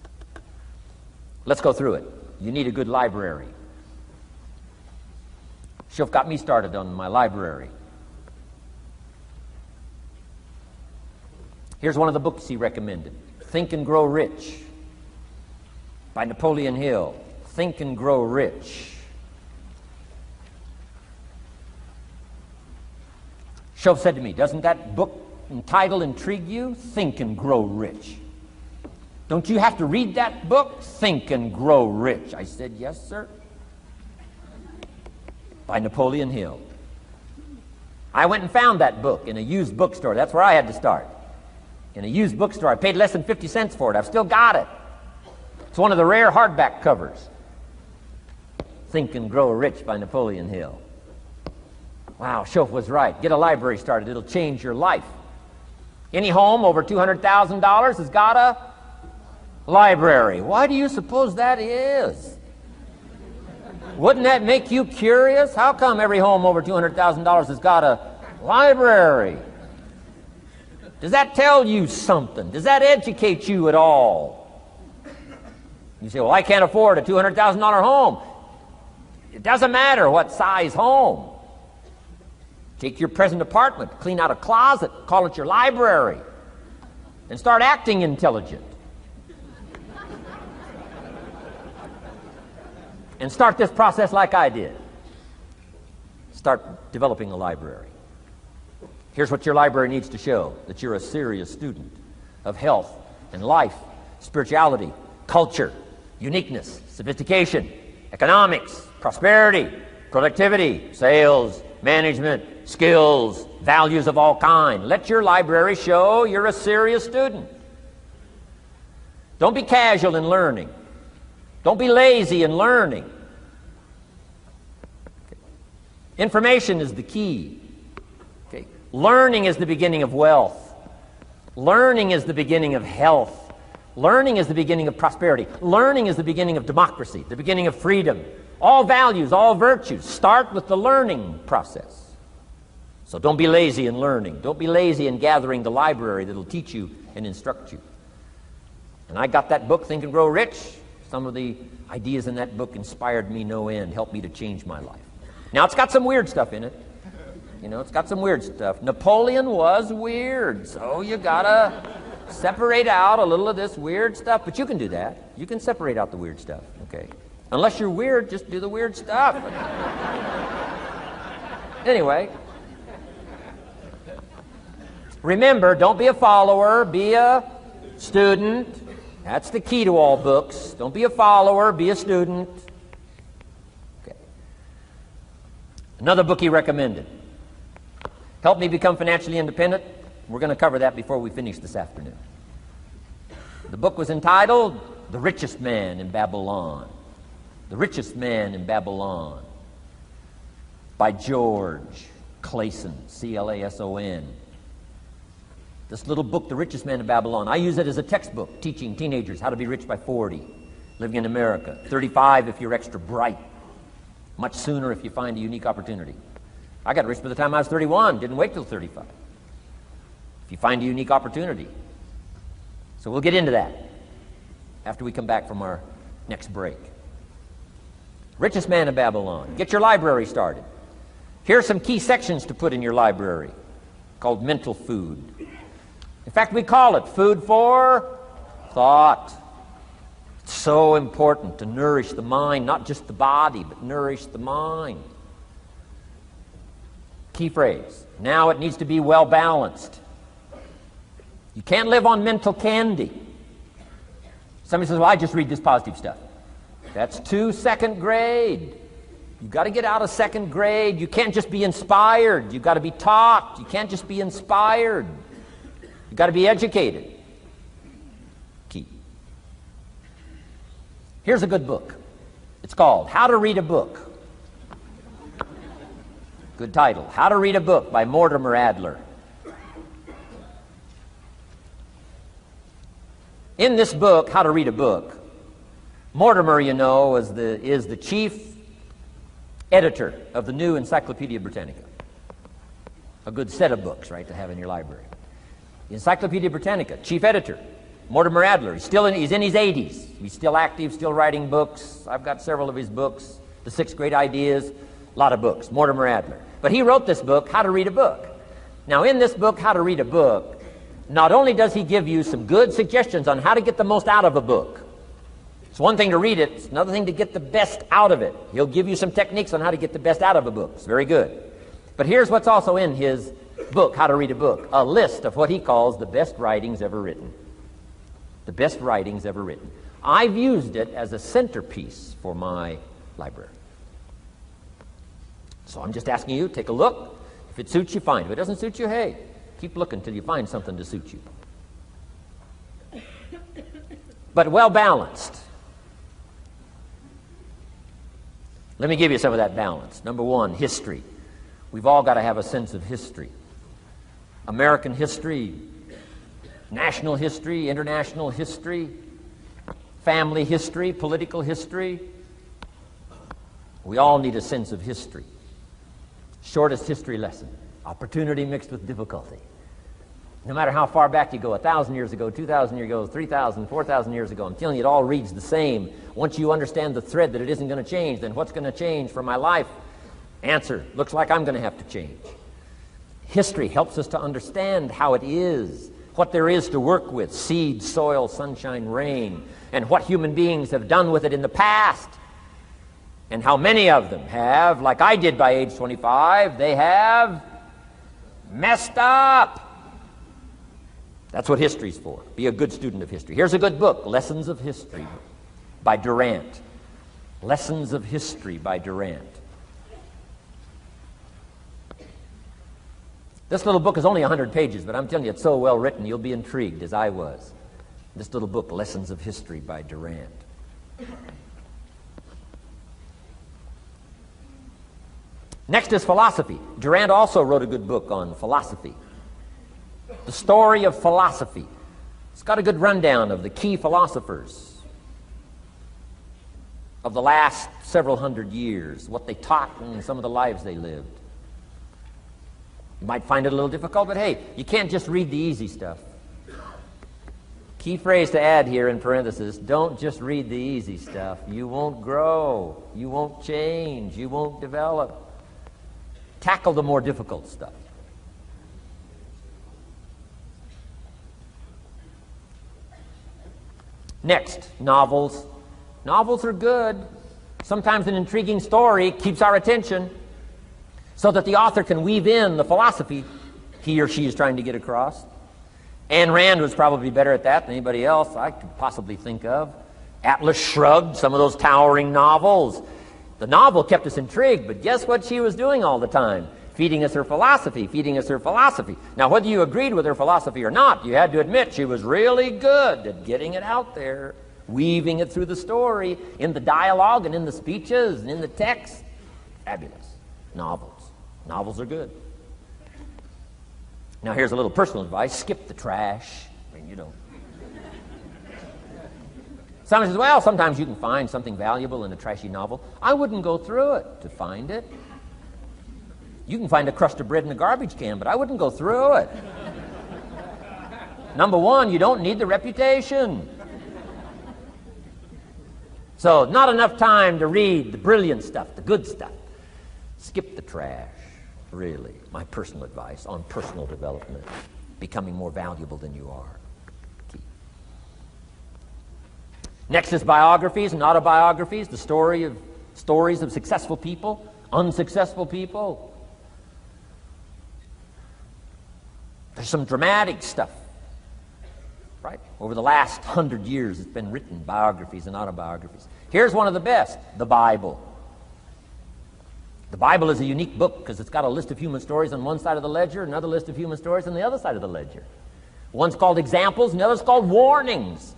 Let's go through it. You need a good library. Shof got me started on my library. Here's one of the books he recommended. Think and Grow Rich by Napoleon Hill. Think and Grow Rich. Shof said to me, doesn't that book and title intrigue you? Think and Grow Rich. Don't you have to read that book, Think and Grow Rich? I said, yes, sir. By Napoleon Hill. I went and found that book in a used bookstore. That's where I had to start. In a used bookstore. I paid less than 50 cents for it. I've still got it. It's one of the rare hardback covers. Think and Grow Rich by Napoleon Hill. Wow, Schoaf was right. Get a library started. It'll change your life. Any home over $200,000 has got a library. Why do you suppose that is? Wouldn't that make you curious? How come every home over $200,000 has got a library? Does that tell you something? Does that educate you at all? You say, well, I can't afford a $200,000 home. It doesn't matter what size home. Take your present apartment, clean out a closet, call it your library, and start acting intelligent. And start this process like I did. Start developing a library. Here's what your library needs to show: that you're a serious student of health and life, spirituality, culture, uniqueness, sophistication, economics, prosperity, productivity, sales, management, skills, values of all kinds. Let your library show you're a serious student. Don't be casual in learning. Don't be lazy in learning. Okay. Information is the key. Okay. Learning is the beginning of wealth. Learning is the beginning of health. Learning is the beginning of prosperity. Learning is the beginning of democracy, the beginning of freedom. All values, all virtues start with the learning process. So don't be lazy in learning. Don't be lazy in gathering the library that'll teach you and instruct you. And I got that book, Think and Grow Rich. Some of the ideas in that book inspired me no end, helped me to change my life. Now, it's got some weird stuff in it. You know, it's got some weird stuff. Napoleon was weird, so you gotta separate out a little of this weird stuff. But you can do that. You can separate out the weird stuff, okay? Unless you're weird, just do the weird stuff. Anyway, remember, don't be a follower, be a student. That's the key to all books. Don't be a follower, be a student. Okay. Another book he recommended. Help Me Become Financially Independent. We're going to cover that before we finish this afternoon. The book was entitled The Richest Man in Babylon. The Richest Man in Babylon by George Clason, C-L-A-S-O-N. This little book, The Richest Man in Babylon, I use it as a textbook teaching teenagers how to be rich by 40, living in America. 35 if you're extra bright. Much sooner if you find a unique opportunity. I got rich by the time I was 31, didn't wait till 35. If you find a unique opportunity. So we'll get into that after we come back from our next break. Richest Man in Babylon. Get your library started. Here are some key sections to put in your library called mental food. In fact, we call it food for thought. It's so important to nourish the mind, not just the body, but nourish the mind. Key phrase. Now it needs to be well balanced. You can't live on mental candy. Somebody says, well, I just read this positive stuff. That's too second grade. You've got to get out of second grade. You can't just be inspired. You've got to be taught. You can't just be inspired. You've got to be educated. Key. Here's a good book. It's called How to Read a Book. Good title. How to Read a Book by Mortimer Adler. In this book, How to Read a Book, Mortimer, you know, is the chief editor of the new Encyclopedia Britannica. A good set of books, right, to have in your library. The Encyclopedia Britannica, chief editor, Mortimer Adler. He's in his 80s. He's still active, still writing books. I've got several of his books. The 6 Great Ideas, a lot of books. Mortimer Adler. But he wrote this book, How to Read a Book. Now, in this book, How to Read a Book, not only does he give you some good suggestions on how to get the most out of a book. It's one thing to read it, it's another thing to get the best out of it. He'll give you some techniques on how to get the best out of a book. It's very good. But here's what's also in his book, How to Read a Book, a list of what he calls the best writings ever written. the best writings ever written. I've used it as a centerpiece for my library. So I'm just asking you, take a look. If it suits you, fine. If it doesn't suit you, hey, keep looking till you find something to suit you. But well balanced. Let me give you some of that balance. Number one, history. We've all got to have a sense of history. American history, national history, international history, family history, political history. We all need a sense of history. Shortest history lesson, opportunity mixed with difficulty. No matter how far back you go, 1,000 years ago, 2,000 years ago, 3,000, 4,000 years ago, I'm telling you, it all reads the same. Once you understand the thread that it isn't going to change, then what's going to change for my life? Answer, looks like I'm going to have to change. History helps us to understand how it is, what there is to work with, seed, soil, sunshine, rain, and what human beings have done with it in the past. And how many of them have, like I did by age 25, they have messed up. That's what history's for. Be a good student of history. Here's a good book, Lessons of History by Durant. Lessons of History by Durant. This little book is only 100 pages, but I'm telling you, it's so well written, you'll be intrigued, as I was. This little book, Lessons of History by Durant. Next is philosophy. Durant also wrote a good book on philosophy. The Story of Philosophy. It's got a good rundown of the key philosophers of the last several hundred years, what they taught and some of the lives they lived. You might find it a little difficult, but hey, you can't just read the easy stuff. Key phrase to add here in parentheses, don't just read the easy stuff. You won't grow. You won't change. You won't develop. Tackle the more difficult stuff. Next, novels. Novels are good. Sometimes an intriguing story keeps our attention so that the author can weave in the philosophy he or she is trying to get across. Ayn Rand was probably better at that than anybody else I could possibly think of. Atlas Shrugged, some of those towering novels. The novel kept us intrigued, but guess what she was doing all the time? Feeding us her philosophy, feeding us her philosophy. Now, whether you agreed with her philosophy or not, you had to admit she was really good at getting it out there, weaving it through the story, in the dialogue and in the speeches and in the text. Fabulous. Novels. Novels are good. Now, here's a little personal advice. Skip the trash. I mean, you don't. Someone says, well, sometimes you can find something valuable in a trashy novel. I wouldn't go through it to find it. You can find a crust of bread in a garbage can, but I wouldn't go through it. Number one, you don't need the reputation. So, not enough time to read the brilliant stuff, the good stuff. Skip the trash, really. My personal advice on personal development, becoming more valuable than you are. Key. Next is biographies and autobiographies, the stories of successful people, unsuccessful people. There's some dramatic stuff, right? Over the last 100 years, it's been written, biographies and autobiographies. Here's one of the best, the Bible. The Bible is a unique book because it's got a list of human stories on one side of the ledger, another list of human stories on the other side of the ledger. One's called examples, and the other's called warnings.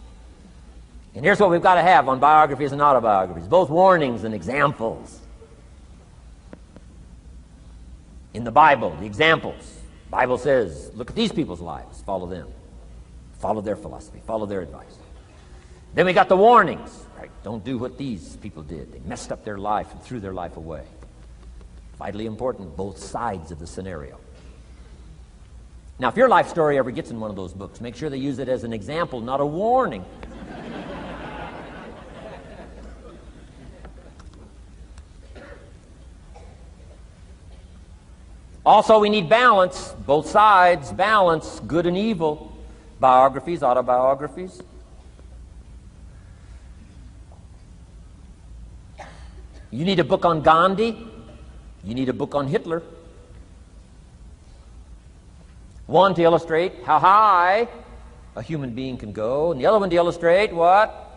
And here's what we've got to have on biographies and autobiographies, both warnings and examples. In the Bible, the examples. The Bible says, look at these people's lives, follow them. Follow their philosophy, follow their advice. Then we got the warnings, right? Don't do what these people did. They messed up their life and threw their life away. Vitally important, both sides of the scenario. Now, if your life story ever gets in one of those books, make sure they use it as an example, not a warning. Also, we need balance, both sides, balance, good and evil, biographies, autobiographies. You need a book on Gandhi. You need a book on Hitler. One to illustrate how high a human being can go, and the other one to illustrate what?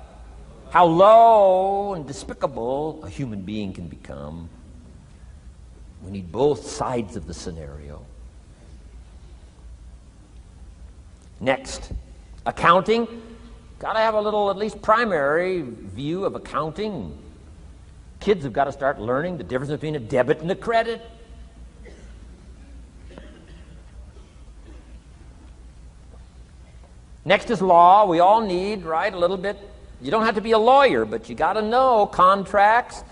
How low and despicable a human being can become. We need both sides of the scenario. Next, accounting. Got to have a little, at least primary view of accounting. Kids have got to start learning the difference between a debit and a credit. Next is law. We all need, right, a little bit. You don't have to be a lawyer, but you got to know contracts,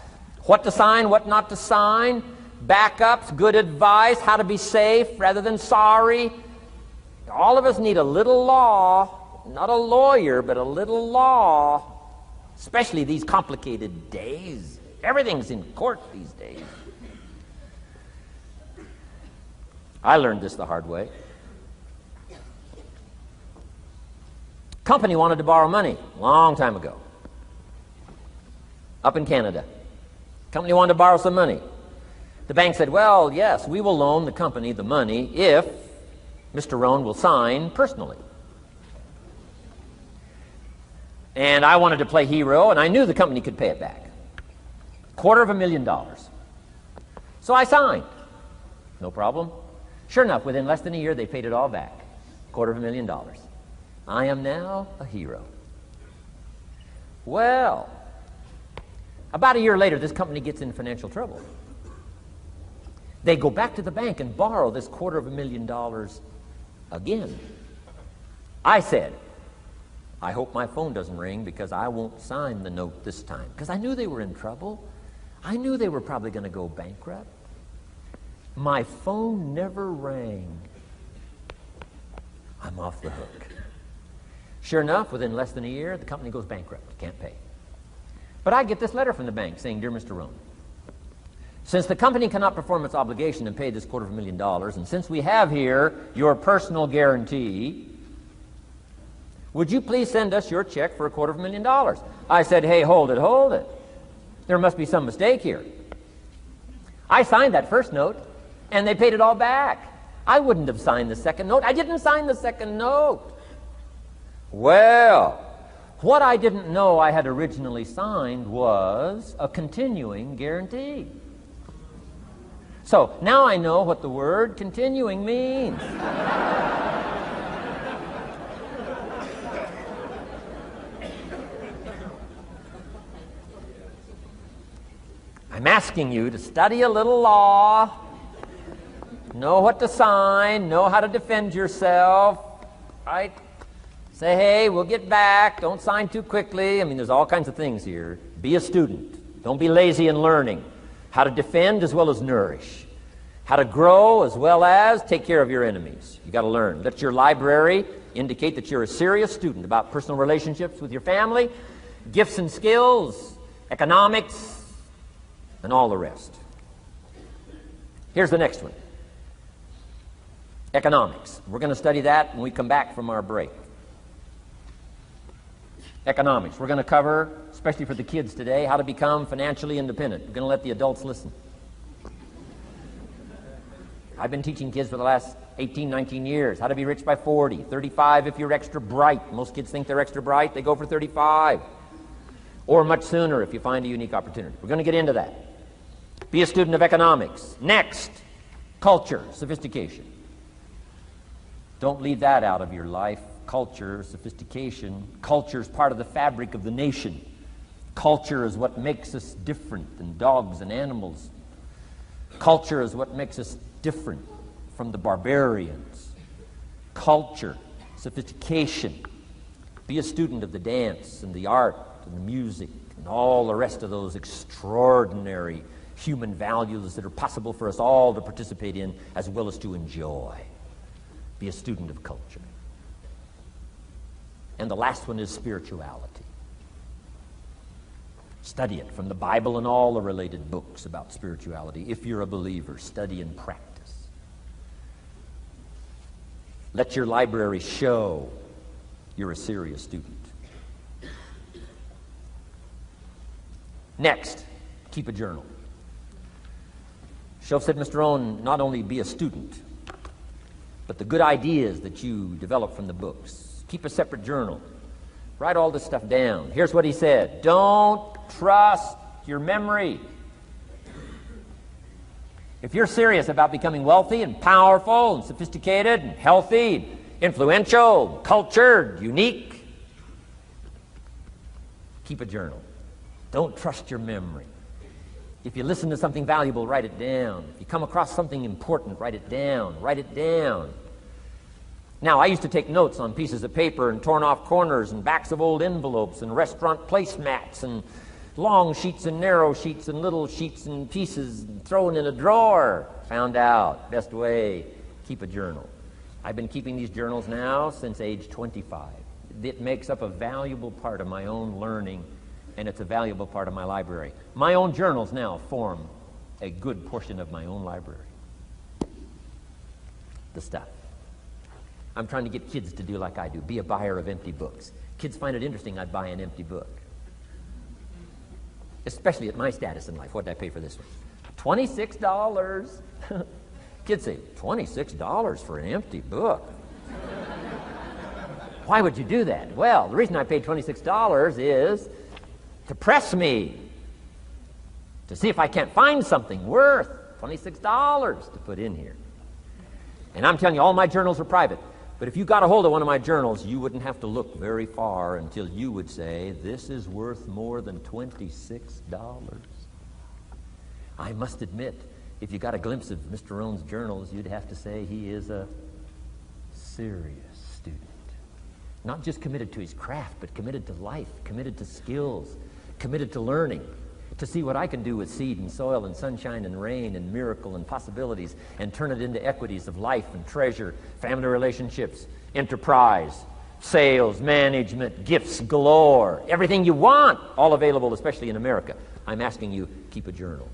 what to sign, what not to sign, backups, good advice, how to be safe rather than sorry. All of us need a little law, not a lawyer, but a little law, especially these complicated days. Everything's in court these days. I learned this the hard way. Company wanted to borrow money a long time ago, up in Canada. Company wanted to borrow some money. The bank said, well, yes, we will loan the company the money if Mr. Rohn will sign personally. And I wanted to play hero, and I knew the company could pay it back. $250,000. So I signed. No problem. Sure enough, within less than a year, they paid it all back. $250,000. I am now a hero. Well, about a year later, this company gets in financial trouble. They go back to the bank and borrow this $250,000 again. I said, I hope my phone doesn't ring because I won't sign the note this time. Because I knew they were in trouble. I knew they were probably going to go bankrupt. My phone never rang. I'm off the hook. Sure enough, within less than a year, the company goes bankrupt. Can't pay. But I get this letter from the bank saying, Dear Mr. Rohn, since the company cannot perform its obligation and pay this $250,000, and since we have here your personal guarantee, would you please send us your check for $250,000? I said, hey, hold it. There must be some mistake here. I signed that first note, and they paid it all back. I wouldn't have signed the second note. I didn't sign the second note. Well, what I didn't know I had originally signed was a continuing guarantee. So now I know what the word continuing means. I'm asking you to study a little law, know what to sign, know how to defend yourself, right? Say, hey, we'll get back. Don't sign too quickly. I mean, there's all kinds of things here. Be a student. Don't be lazy in learning. How to defend as well as nourish. How to grow as well as take care of your enemies. You got to learn. Let your library indicate that you're a serious student about personal relationships with your family, gifts and skills, economics, and all the rest. Here's the next one. Economics. We're going to study that when we come back from our break. Economics. We're going to cover, especially for the kids today, how to become financially independent. We're going to let the adults listen. I've been teaching kids for the last 18, 19 years how to be rich by 40, 35 if you're extra bright. Most kids think they're extra bright. They go for 35. Or much sooner if you find a unique opportunity. We're going to get into that. Be a student of economics. Next, culture, sophistication. Don't leave that out of your life. Culture, sophistication. Culture is part of the fabric of the nation. Culture is what makes us different than dogs and animals. Culture is what makes us different from the barbarians. Culture, sophistication. Be a student of the dance and the art and the music and all the rest of those extraordinary human values that are possible for us all to participate in as well as to enjoy. Be a student of culture. And the last one is spirituality. Study it from the Bible and all the related books about spirituality. If you're a believer, study and practice. Let your library show you're a serious student. Next, keep a journal. Shoaff said, Mr. Rohn, not only be a student, but the good ideas that you develop from the books, Keep a separate journal. Write all this stuff down. Here's what he said. Don't trust your memory. If you're serious about becoming wealthy and powerful and sophisticated and healthy, influential, cultured, unique, keep a journal. Don't trust your memory. If you listen to something valuable, write it down. If you come across something important, write it down. Write it down. Now, I used to take notes on pieces of paper and torn off corners and backs of old envelopes and restaurant placemats and long sheets and narrow sheets and little sheets and pieces thrown in a drawer. Found out, best way, keep a journal. I've been keeping these journals now since age 25. It makes up a valuable part of my own learning, and it's a valuable part of my library. My own journals now form a good portion of my own library. The stuff. I'm trying to get kids to do like I do, be a buyer of empty books. Kids find it interesting I'd buy an empty book. Especially at my status in life. What did I pay for this one? $26. Kids say, $26 for an empty book? Why would you do that? Well, the reason I paid $26 is to press me, to see if I can't find something worth $26 to put in here. And I'm telling you, all my journals are private. But if you got a hold of one of my journals, you wouldn't have to look very far until you would say, this is worth more than $26. I must admit, if you got a glimpse of Mr. Rohn's journals, you'd have to say he is a serious student. Not just committed to his craft, but committed to life, committed to skills, committed to learning, to see what I can do with seed and soil and sunshine and rain and miracle and possibilities and turn it into equities of life and treasure, family relationships, enterprise, sales, management, gifts galore, everything you want, all available, especially in America. I'm asking you, keep a journal.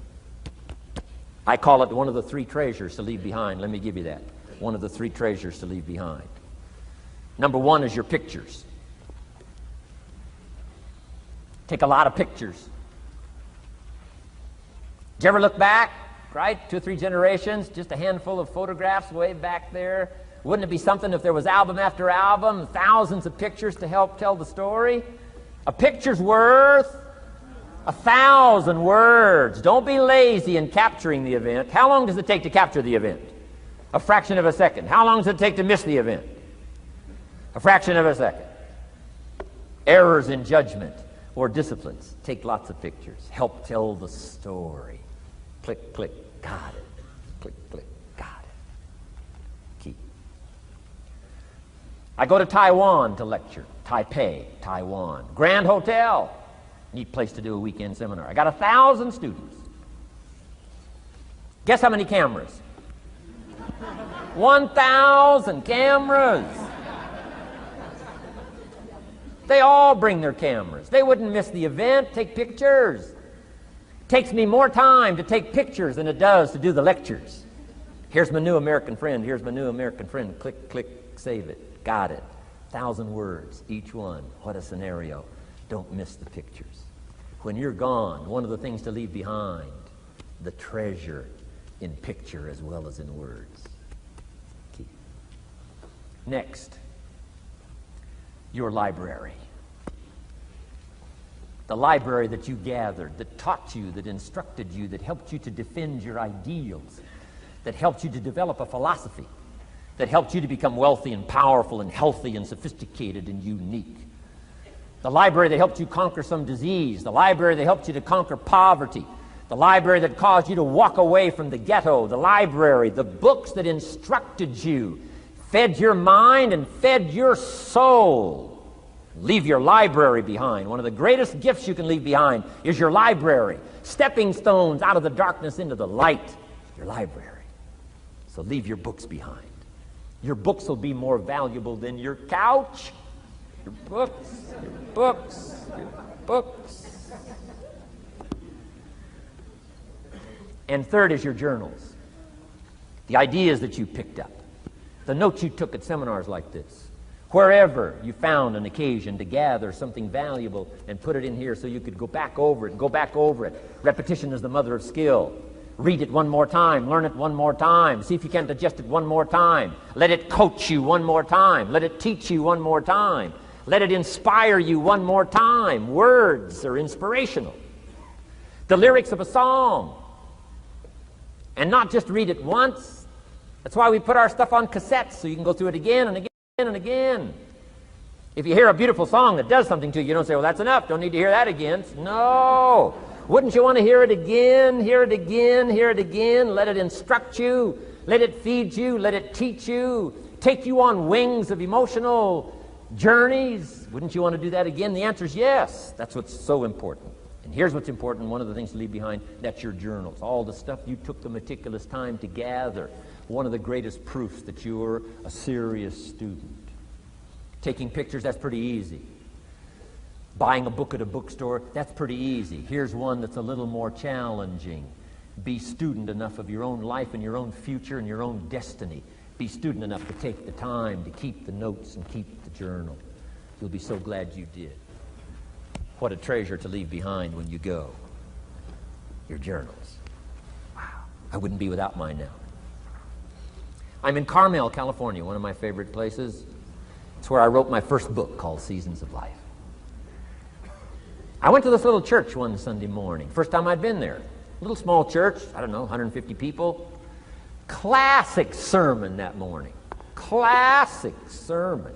I call it one of the 3 treasures to leave behind. Let me give you that. One of the 3 treasures to leave behind. Number 1 is your pictures. Take a lot of pictures. Did you ever look back, right? 2 or 3 generations, just a handful of photographs way back there. Wouldn't it be something if there was album after album, thousands of pictures to help tell the story? A picture's worth 1,000 words. Don't be lazy in capturing the event. How long does it take to capture the event? A fraction of a second. How long does it take to miss the event? A fraction of a second. Errors in judgment or disciplines. Take lots of pictures. Help tell the story. Click, click, got it. Click, click, got it. Key. I go to Taiwan to lecture. Taipei, Taiwan. Grand Hotel. Neat place to do a weekend seminar. I got 1,000 students. Guess how many cameras? 1,000 cameras. They all bring their cameras. They wouldn't miss the event, take pictures. Takes me more time to take pictures than it does to do the lectures. Here's my new American friend. Here's my new American friend. Click, click, save it. Got it. 1,000 words, each one. What a scenario. Don't miss the pictures. When you're gone, one of the things to leave behind, the treasure in picture as well as in words. Key. Next, your library. The library that you gathered, that taught you, that instructed you, that helped you to defend your ideals, that helped you to develop a philosophy, that helped you to become wealthy and powerful and healthy and sophisticated and unique. The library that helped you conquer some disease, the library that helped you to conquer poverty, the library that caused you to walk away from the ghetto, the library, the books that instructed you, fed your mind and fed your soul. Leave your library behind. One of the greatest gifts you can leave behind is your library. Stepping stones out of the darkness into the light. Your library. So leave your books behind. Your books will be more valuable than your couch. Your books, your books, your books. And third is your journals. The ideas that you picked up. The notes you took at seminars like this. Wherever you found an occasion to gather something valuable and put it in here so you could go back over it and go back over it. Repetition is the mother of skill. Read it one more time. Learn it one more time. See if you can digest it one more time. Let it coach you one more time. Let it teach you one more time. Let it inspire you one more time. Words are inspirational. The lyrics of a song. And not just read it once. That's why we put our stuff on cassettes, so you can go through it again and again and again. If you hear a beautiful song that does something to you, you don't say, well, that's enough. Don't need to hear that again. No. Wouldn't you want to hear it again, hear it again, hear it again? Let it instruct you. Let it feed you. Let it teach you. Take you on wings of emotional journeys. Wouldn't you want to do that again? The answer is yes. That's what's so important. And here's what's important. One of the things to leave behind, that's your journals. All the stuff you took the meticulous time to gather. One of the greatest proofs that you're a serious student. Taking pictures, that's pretty easy. Buying a book at a bookstore, that's pretty easy. Here's one that's a little more challenging. Be student enough of your own life and your own future and your own destiny. Be student enough to take the time to keep the notes and keep the journal. You'll be so glad you did. What a treasure to leave behind when you go. Your journals. Wow. I wouldn't be without mine now. I'm in Carmel, California, one of my favorite places. It's where I wrote my first book called Seasons of Life. I went to this little church one Sunday morning. First time I'd been there. A little small church, I don't know, 150 people. Classic sermon that morning. Classic sermon.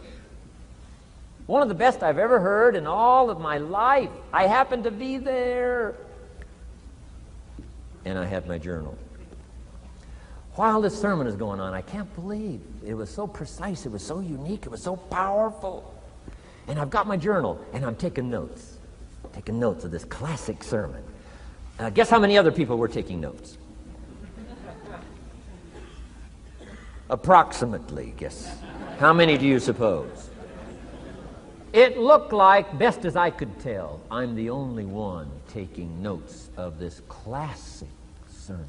One of the best I've ever heard in all of my life. I happened to be there. And I had my journal. While this sermon is going on, I can't believe it was so precise, it was so unique, it was so powerful. And I've got my journal, and I'm taking notes. Taking notes of this classic sermon. Guess how many other people were taking notes? Approximately, guess. How many do you suppose? It looked like, best as I could tell, I'm the only one taking notes of this classic sermon.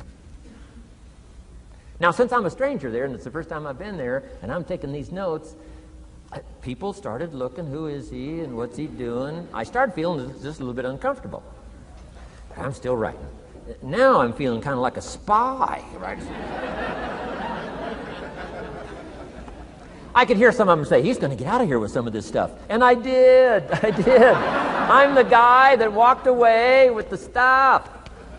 Now, since I'm a stranger there, and it's the first time I've been there, and I'm taking these notes, people started looking, who is he and what's he doing? I started feeling just a little bit uncomfortable. But I'm still writing. Now I'm feeling kind of like a spy. Right? I could hear some of them say, he's going to get out of here with some of this stuff. And I did. I'm the guy that walked away with the stuff.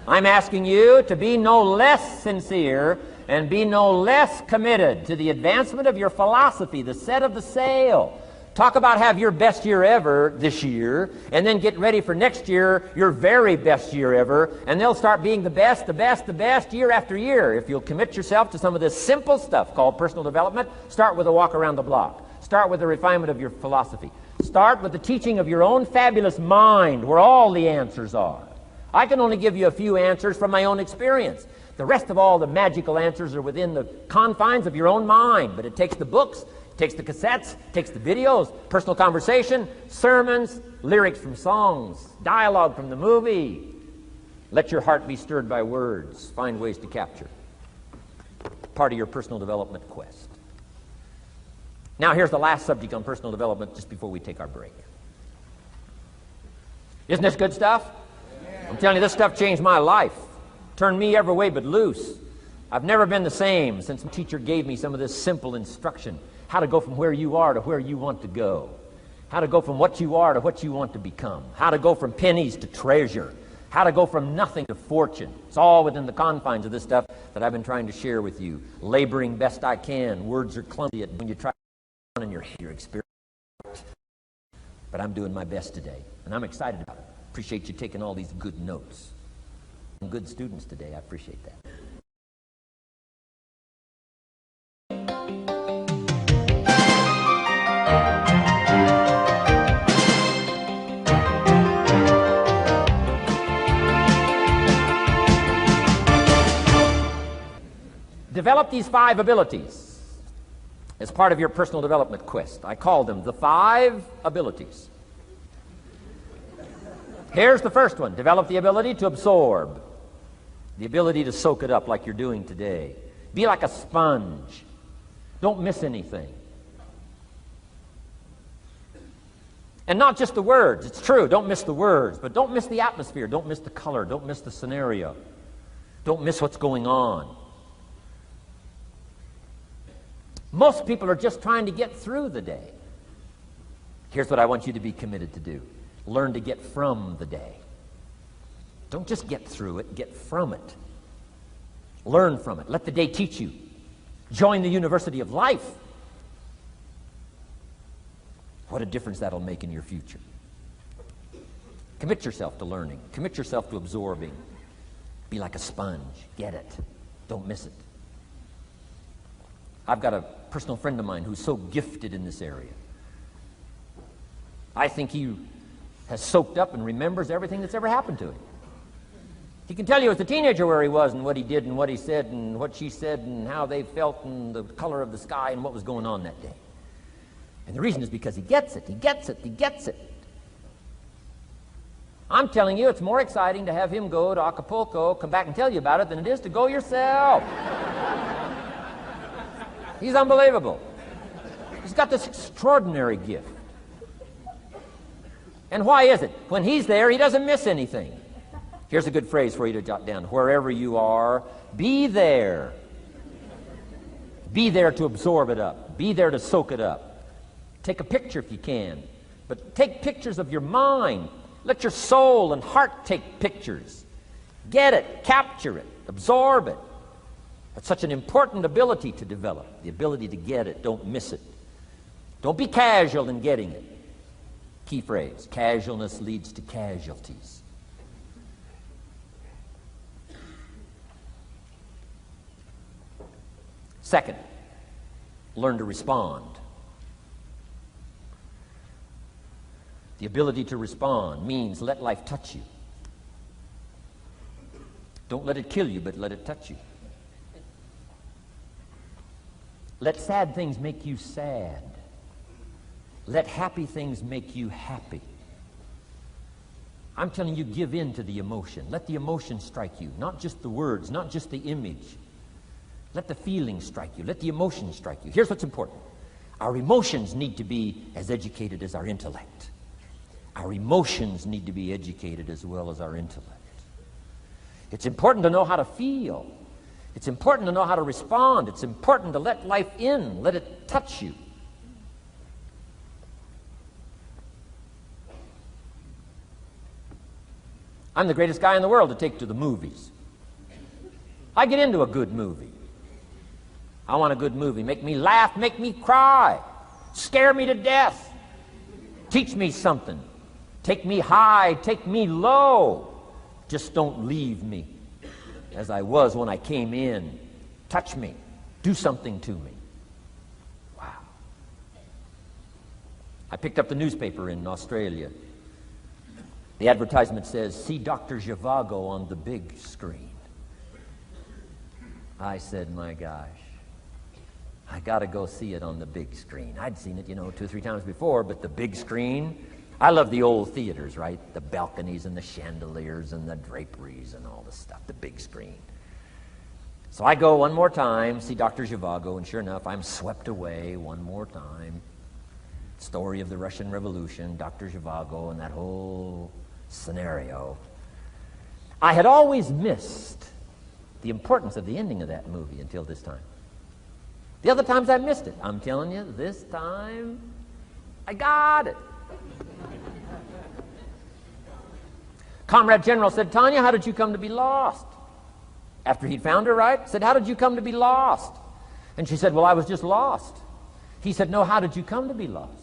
I'm asking you to be no less sincere and be no less committed to the advancement of your philosophy, the set of the sail. Talk about have your best year ever this year, and then get ready for next year, your very best year ever, and they'll start being the best year after year. If you'll commit yourself to some of this simple stuff called personal development, start with a walk around the block. Start with the refinement of your philosophy. Start with the teaching of your own fabulous mind, where all the answers are. I can only give you a few answers from my own experience. The rest of all the magical answers are within the confines of your own mind. But it takes the books, it takes the cassettes, it takes the videos, personal conversation, sermons, lyrics from songs, dialogue from the movie. Let your heart be stirred by words. Find ways to capture. Part of your personal development quest. Now here's the last subject on personal development just before we take our break. Isn't this good stuff? I'm telling you, this stuff changed my life. Turned me every way but loose. I've never been the same since my teacher gave me some of this simple instruction. How to go from where you are to where you want to go. How to go from what you are to what you want to become. How to go from pennies to treasure. How to go from nothing to fortune. It's all within the confines of this stuff that I've been trying to share with you. Laboring best I can. Words are clumsy when you try to in your experience. But I'm doing my best today, and I'm excited about it. Appreciate you taking all these good notes. Good students today. I appreciate that. Develop these 5 abilities as part of your personal development quest. I call them the 5 abilities. Here's the first one. Develop the ability to absorb. The ability to soak it up like you're doing today. Be like a sponge. Don't miss anything. And not just the words. It's true, don't miss the words, but don't miss the atmosphere. Don't miss the color. Don't miss the scenario. Don't miss what's going on. Most people are just trying to get through the day. Here's what I want you to be committed to do. Learn to get from the day. Don't just get through it, get from it. Learn from it. Let the day teach you. Join the University of Life. What a difference that'll make in your future. Commit yourself to learning. Commit yourself to absorbing. Be like a sponge. Get it. Don't miss it. I've got a personal friend of mine who's so gifted in this area. I think he has soaked up and remembers everything that's ever happened to him. He can tell you as a teenager where he was and what he did and what he said and what she said and how they felt and the color of the sky and what was going on that day. And the reason is because he gets it. He gets it. He gets it. I'm telling you, it's more exciting to have him go to Acapulco, come back and tell you about it, than it is to go yourself. He's unbelievable. He's got this extraordinary gift. And why is it? When he's there, he doesn't miss anything. Here's a good phrase for you to jot down. Wherever you are, be there. Be there to absorb it up. Be there to soak it up. Take a picture if you can. But take pictures of your mind. Let your soul and heart take pictures. Get it, capture it, absorb it. That's such an important ability to develop, the ability to get it. Don't miss it. Don't be casual in getting it. Key phrase, casualness leads to casualties. Second, learn to respond. The ability to respond means let life touch you. Don't let it kill you, but let it touch you. Let sad things make you sad. Let happy things make you happy. I'm telling you, give in to the emotion. Let the emotion strike you, not just the words, not just the image. Let the feeling strike you. Let the emotion strike you. Here's what's important. Our emotions need to be as educated as our intellect. Our emotions need to be educated as well as our intellect. It's important to know how to feel. It's important to know how to respond. It's important to let life in. Let it touch you. I'm the greatest guy in the world to take to the movies. I get into a good movie. I want a good movie. Make me laugh, make me cry, scare me to death, teach me something, take me high, take me low. Just don't leave me as I was when I came in. Touch me. Do something to me. Wow. I picked up the newspaper in Australia. The advertisement says, see Dr. Zhivago on the big screen. I said, my gosh, I got to go see it on the big screen. I'd seen it, 2 or 3 times before, but the big screen, I love the old theaters, right? The balconies and the chandeliers and the draperies and all the stuff, the big screen. So I go one more time, see Dr. Zhivago, and sure enough, I'm swept away one more time. Story of the Russian Revolution, Dr. Zhivago, and that whole scenario. I had always missed the importance of the ending of that movie until this time. The other times I missed it. I'm telling you, this time, I got it. Comrade General said, Tanya, how did you come to be lost? After he'd found her, right? Said, how did you come to be lost? And she said, well, I was just lost. He said, no, how did you come to be lost?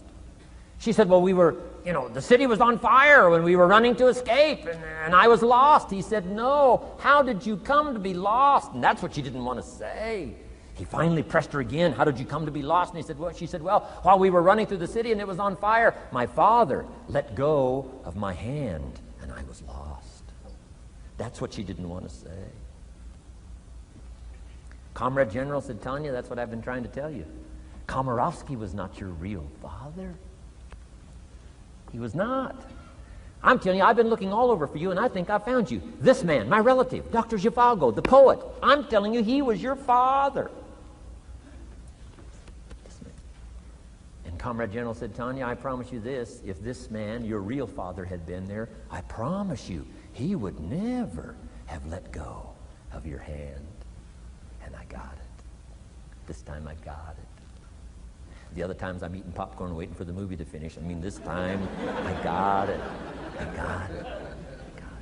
She said, well, we were, the city was on fire when we were running to escape, and I was lost. He said, no, how did you come to be lost? And that's what she didn't want to say. He finally pressed her again. How did you come to be lost? And he said, well, she said, well, while we were running through the city and it was on fire, my father let go of my hand and I was lost. That's what she didn't want to say. Comrade General said, Tanya, that's what I've been trying to tell you. Komarovsky was not your real father. He was not. I'm telling you, I've been looking all over for you, and I think I found you. This man, my relative, Dr. Zhivago, the poet. I'm telling you, he was your father. And Comrade General said, Tanya, I promise you this. If this man, your real father, had been there, I promise you, he would never have let go of your hand. And I got it. This time I got it. The other times I'm eating popcorn waiting for the movie to finish. I mean, this time I got it. I got it. I got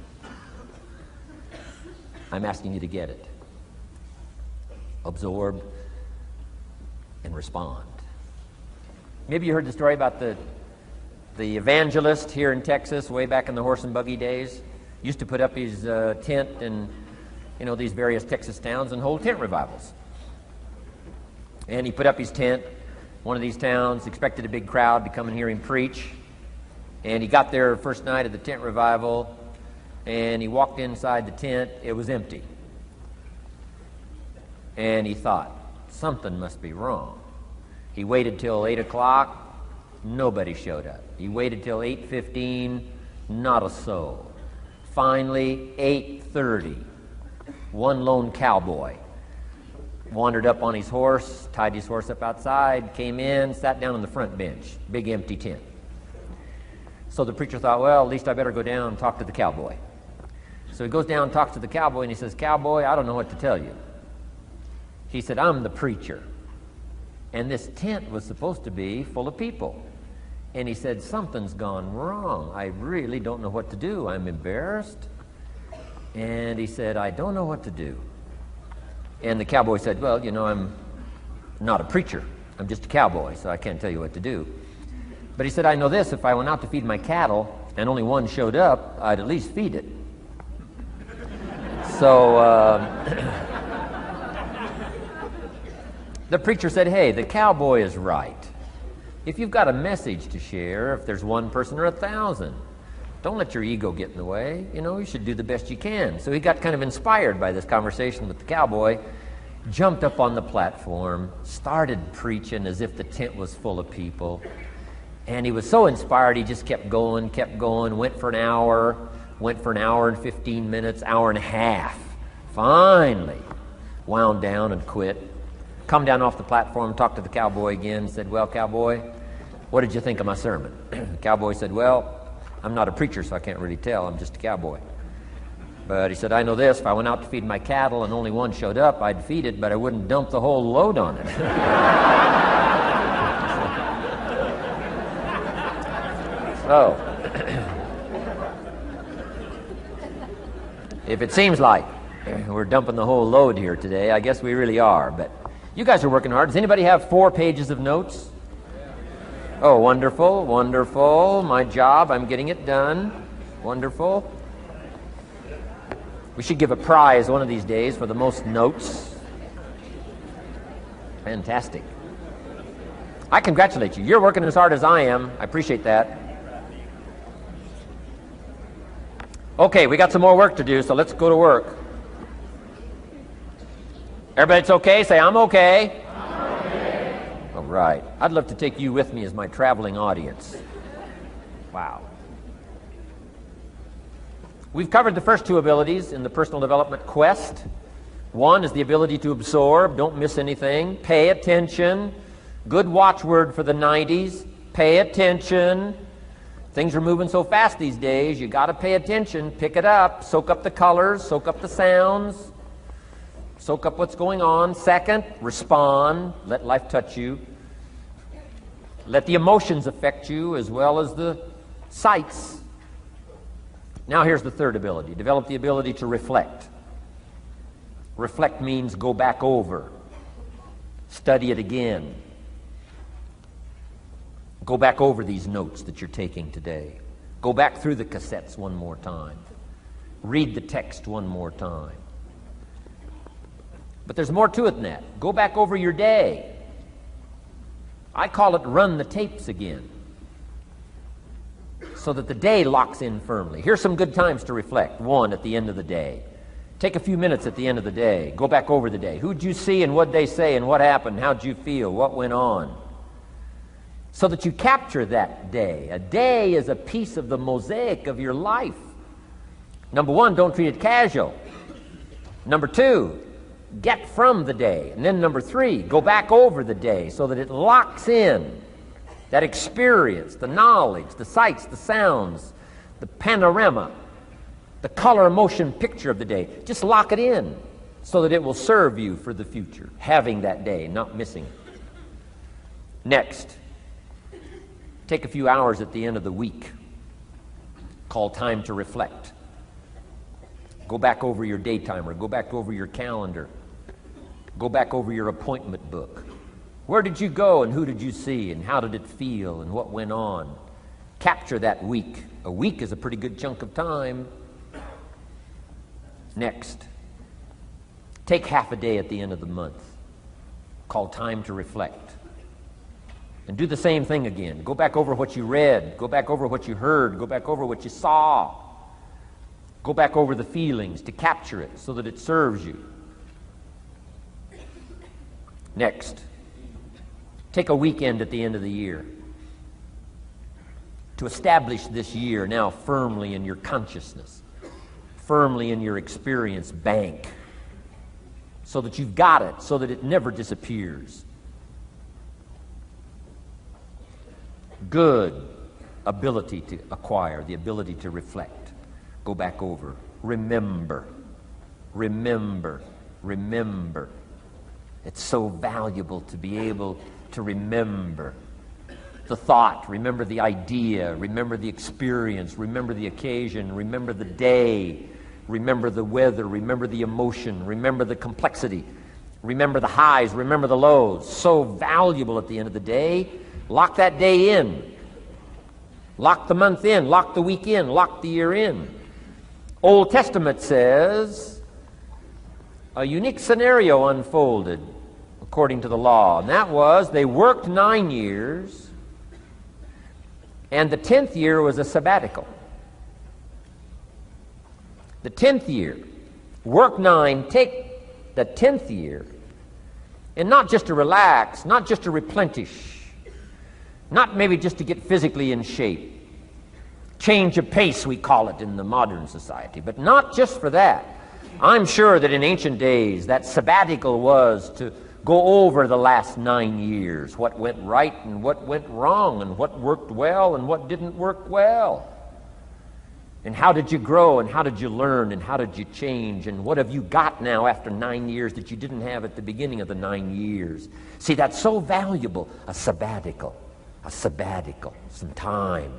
it. I'm asking you to get it. Absorb and respond. Maybe you heard the story about the evangelist here in Texas way back in the horse and buggy days. Used to put up his tent in, these various Texas towns and hold tent revivals. And he put up his tent, one of these towns, expected a big crowd to come and hear him preach. And he got there first night of the tent revival, and he walked inside the tent. It was empty. And he thought, something must be wrong. He waited till 8 o'clock. Nobody showed up. He waited till 8:15. Not a soul. Finally, 8:30. One lone cowboy wandered up on his horse, tied his horse up outside, came in, sat down on the front bench. Big empty tent. So the preacher thought, well, at least I better go down and talk to the cowboy. So he goes down and talks to the cowboy, and he says, Cowboy, I don't know what to tell you. He said, I'm the preacher. And this tent was supposed to be full of people. And he said, something's gone wrong. I really don't know what to do. I'm embarrassed. And he said, I don't know what to do. And the cowboy said, well, I'm not a preacher. I'm just a cowboy, so I can't tell you what to do. But he said, I know this. If I went out to feed my cattle and only one showed up, I'd at least feed it. So the preacher said, hey, the cowboy is right. If you've got a message to share, if there's one person or 1,000, don't let your ego get in the way. You should do the best you can. So he got kind of inspired by this conversation with the cowboy, jumped up on the platform, started preaching as if the tent was full of people. And he was so inspired, he just kept going, went for an hour and 15 minutes, hour and a half. Finally, wound down and quit. Come down off the platform, talked to the cowboy again, said, well, cowboy, what did you think of my sermon? The cowboy said, well, I'm not a preacher, so I can't really tell. I'm just a cowboy. But he said, I know this. If I went out to feed my cattle and only one showed up, I'd feed it, but I wouldn't dump the whole load on it. So, if it seems like we're dumping the whole load here today, I guess we really are. But you guys are working hard. Does anybody have 4 pages of notes? Oh, wonderful, wonderful. My job, I'm getting it done. Wonderful. We should give a prize one of these days for the most notes. Fantastic. I congratulate you. You're working as hard as I am. I appreciate that. Okay, we got some more work to do, so let's go to work. Everybody's okay? Say, I'm okay. I'm okay. All right. I'd love to take you with me as my traveling audience. Wow. We've covered the first 2 abilities in the personal development quest. One is the ability to absorb, don't miss anything, pay attention. Good watchword for the 90s, pay attention. Things are moving so fast these days, you got to pay attention, pick it up, soak up the colors, soak up the sounds, soak up what's going on. Second, respond, let life touch you. Let the emotions affect you as well as the sights. Now here's the third ability. Develop the ability to reflect. Reflect means go back over. Study it again. Go back over these notes that you're taking today. Go back through the cassettes one more time. Read the text one more time. But there's more to it than that. Go back over your day. I call it run the tapes again, so that the day locks in firmly. Here's some good times to reflect. 1, at the end of the day. Take a few minutes at the end of the day. Go back over the day. Who'd you see and what'd they say and what happened? How'd you feel? What went on? So that you capture that day. A day is a piece of the mosaic of your life. Number 1, don't treat it casual. Number 2, get from the day. And then number 3, go back over the day so that it locks in that experience, the knowledge, the sights, the sounds, the panorama, the color, motion picture of the day. Just lock it in. so that it will serve you for the future, having that day, not missing it. Next, take a few hours at the end of the week, called time to reflect. Go back over your day timer, go back over your calendar, go back over your appointment book. Where did you go and who did you see and how did it feel and what went on? Capture that week. A week is a pretty good chunk of time. Next, take half a day at the end of the month, called time to reflect. And do the same thing again. Go back over what you read, go back over what you heard, go back over what you saw. Go back over the feelings to capture it so that it serves you. Next, take a weekend at the end of the year to establish this year now firmly in your consciousness, firmly in your experience bank, so that you've got it, so that it never disappears. Good ability to acquire, the ability to reflect. Go back over. Remember. Remember. Remember. It's so valuable to be able to remember the thought, remember the idea, remember the experience, remember the occasion, remember the day, remember the weather, remember the emotion, remember the complexity, remember the highs, remember the lows. So valuable at the end of the day. Lock that day in. Lock the month in. Lock the week in. Lock the year in. Old Testament says a unique scenario unfolded according to the law, and that was they worked 9 years, and the 10th year was a sabbatical. The 10th year, work 9, take the 10th year, and not just to relax, not just to replenish, not maybe just to get physically in shape. Change of pace, we call it in the modern society, but not just for that. I'm sure that in ancient days, that sabbatical was to go over the last 9 years, what went right and what went wrong, and what worked well and what didn't work well. And how did you grow, and how did you learn, and how did you change, and what have you got now after 9 years that you didn't have at the beginning of the 9 years? See, that's so valuable, a sabbatical, some time.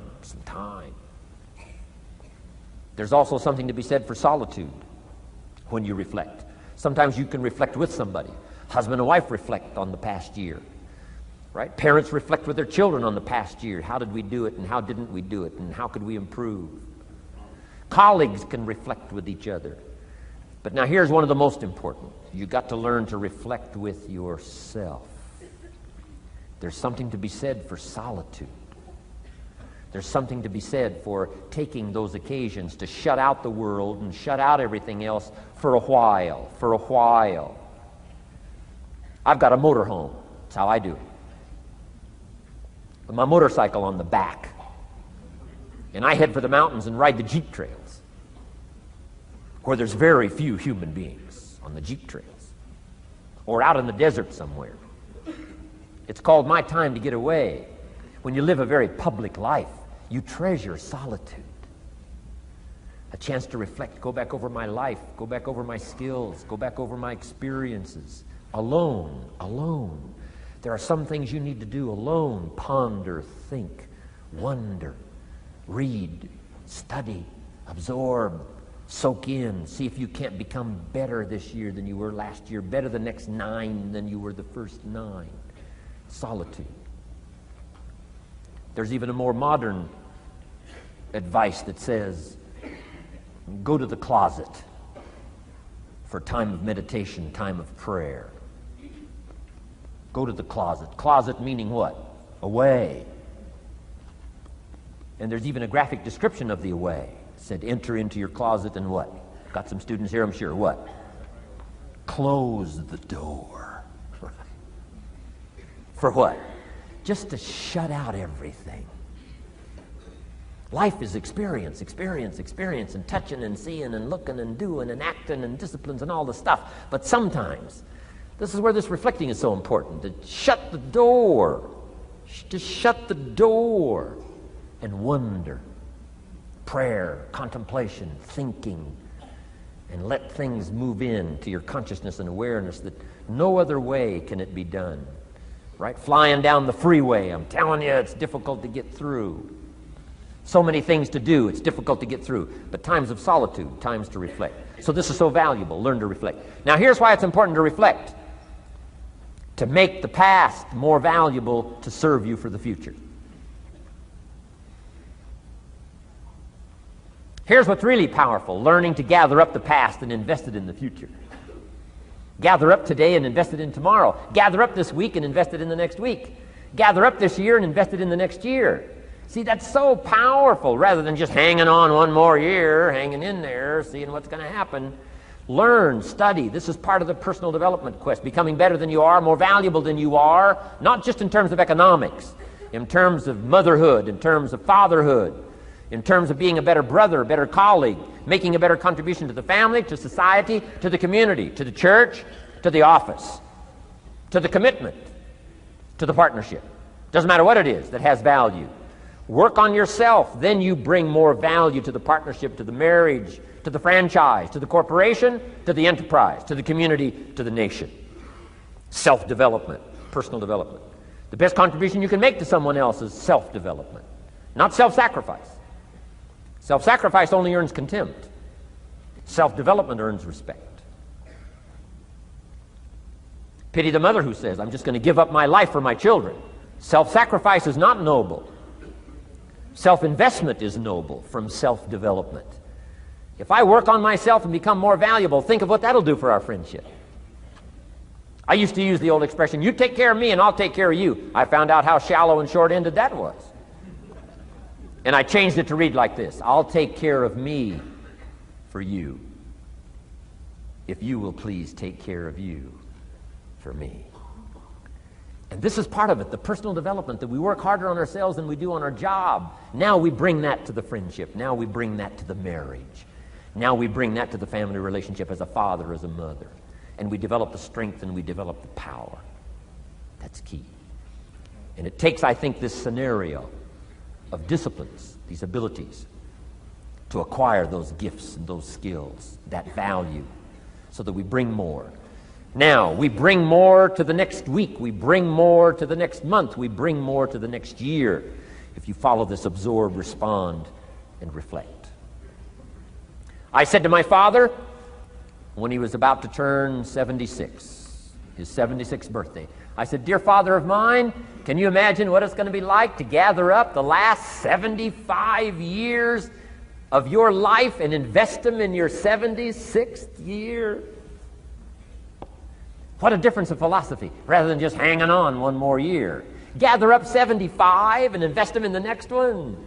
There's also something to be said for solitude when you reflect. Sometimes you can reflect with somebody. Husband and wife reflect on the past year, right? Parents reflect with their children on the past year. How did we do it, and how didn't we do it, and how could we improve? Colleagues can reflect with each other. But now here's one of the most important. You've got to learn to reflect with yourself. There's something to be said for solitude. There's something to be said for taking those occasions to shut out the world and shut out everything else for a while. I've got a motorhome. That's how I do it. With my motorcycle on the back. And I head for the mountains and ride the Jeep trails, where there's very few human beings on the Jeep trails, or out in the desert somewhere. It's called my time to get away. When you live a very public life, you treasure solitude. A chance to reflect, go back over my life, go back over my skills, go back over my experiences. Alone. There are some things you need to do alone. Ponder, think, wonder, read, study, absorb, soak in. See if you can't become better this year than you were last year, better the next 9 than you were the first 9. Solitude. There's even a more modern advice that says, go to the closet for time of meditation, time of prayer. Go to the closet. Closet meaning what? Away. And there's even a graphic description of the away. It said, enter into your closet and what? Got some students here, I'm sure. What? Close the door. For what? Just to shut out everything. Life is experience, and touching and seeing and looking and doing and acting and disciplines and all the stuff. But sometimes, this is where this reflecting is so important, to shut the door. To shut the door and wonder. Prayer, contemplation, thinking, and let things move in to your consciousness and awareness that no other way can it be done. Right? Flying down the freeway, I'm telling you, it's difficult to get through. So many things to do, it's difficult to get through. But times of solitude, times to reflect. So this is so valuable, learn to reflect. Now here's why it's important to reflect. To make the past more valuable to serve you for the future. Here's what's really powerful, learning to gather up the past and invest it in the future. Gather up today and invest it in tomorrow. Gather up this week and invest it in the next week. Gather up this year and invest it in the next year. See, that's so powerful, rather than just hanging on one more year, hanging in there, seeing what's going to happen. Learn, study. This is part of the personal development quest, becoming better than you are, more valuable than you are, not just in terms of economics, in terms of motherhood, in terms of fatherhood, in terms of being a better brother, a better colleague, making a better contribution to the family, to society, to the community, to the church, to the office, to the commitment, to the partnership. Doesn't matter what it is that has value. Work on yourself, then you bring more value to the partnership, to the marriage, to the franchise, to the corporation, to the enterprise, to the community, to the nation. Self-development, personal development. The best contribution you can make to someone else is self-development, not self-sacrifice. Self-sacrifice only earns contempt. Self-development earns respect. Pity the mother who says, I'm just going to give up my life for my children. Self-sacrifice is not noble. Self-investment is noble from self-development. If I work on myself and become more valuable, think of what that'll do for our friendship. I used to use the old expression, you take care of me and I'll take care of you. I found out how shallow and short-ended that was. And I changed it to read like this, I'll take care of me for you, if you will please take care of you for me. And this is part of it, the personal development, that we work harder on ourselves than we do on our job. Now we bring that to the friendship. Now we bring that to the marriage. Now we bring that to the family relationship as a father, as a mother. And we develop the strength and we develop the power. That's key. And it takes, I think, this scenario of disciplines, these abilities, to acquire those gifts and those skills, that value, so that we bring more. Now, we bring more to the next week. We bring more to the next month. We bring more to the next year. If you follow this absorb, respond, and reflect. I said to my father, when he was about to turn 76, his 76th birthday, I said, dear father of mine, can you imagine what it's going to be like to gather up the last 75 years of your life and invest them in your 76th year? What a difference of philosophy, rather than just hanging on one more year. Gather up 75 and invest them in the next one.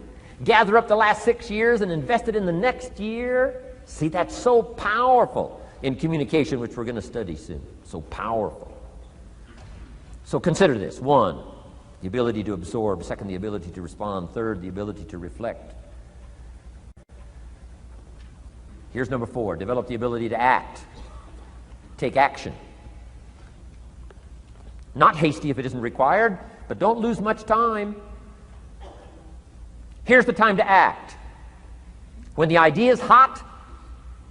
Gather up the last 6 years and invest it in the next year. See, that's so powerful in communication, which we're going to study soon. So powerful. So consider this. 1, the ability to absorb. 2, the ability to respond. 3, the ability to reflect. Here's number 4, develop the ability to act. Take action. Not hasty if it isn't required, but don't lose much time. Here's the time to act. When the idea is hot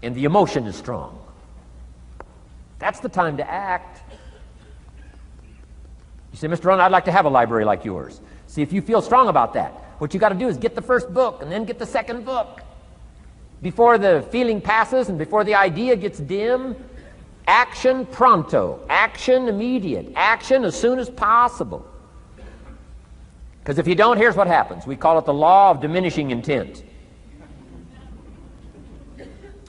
and the emotion is strong. That's the time to act. You say, Mr. Rohn, I'd like to have a library like yours. See, if you feel strong about that, what you got to do is get the first book and then get the second book. Before the feeling passes and before the idea gets dim, action pronto, action immediate, action as soon as possible. Because if you don't, here's what happens. We call it the law of diminishing intent.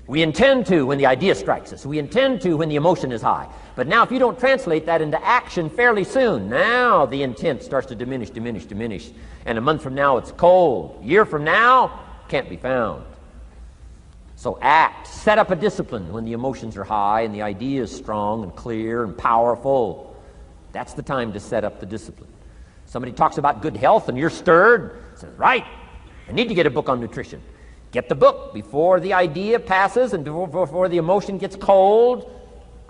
We intend to when the idea strikes us. We intend to when the emotion is high. But now if you don't translate that into action fairly soon, now the intent starts to diminish. And a month from now it's cold. A year from now, can't be found. So act. Set up a discipline when the emotions are high and the idea is strong and clear and powerful. That's the time to set up the discipline. Somebody talks about good health and you're stirred. Says, right, I need to get a book on nutrition. Get the book before the idea passes and before the emotion gets cold.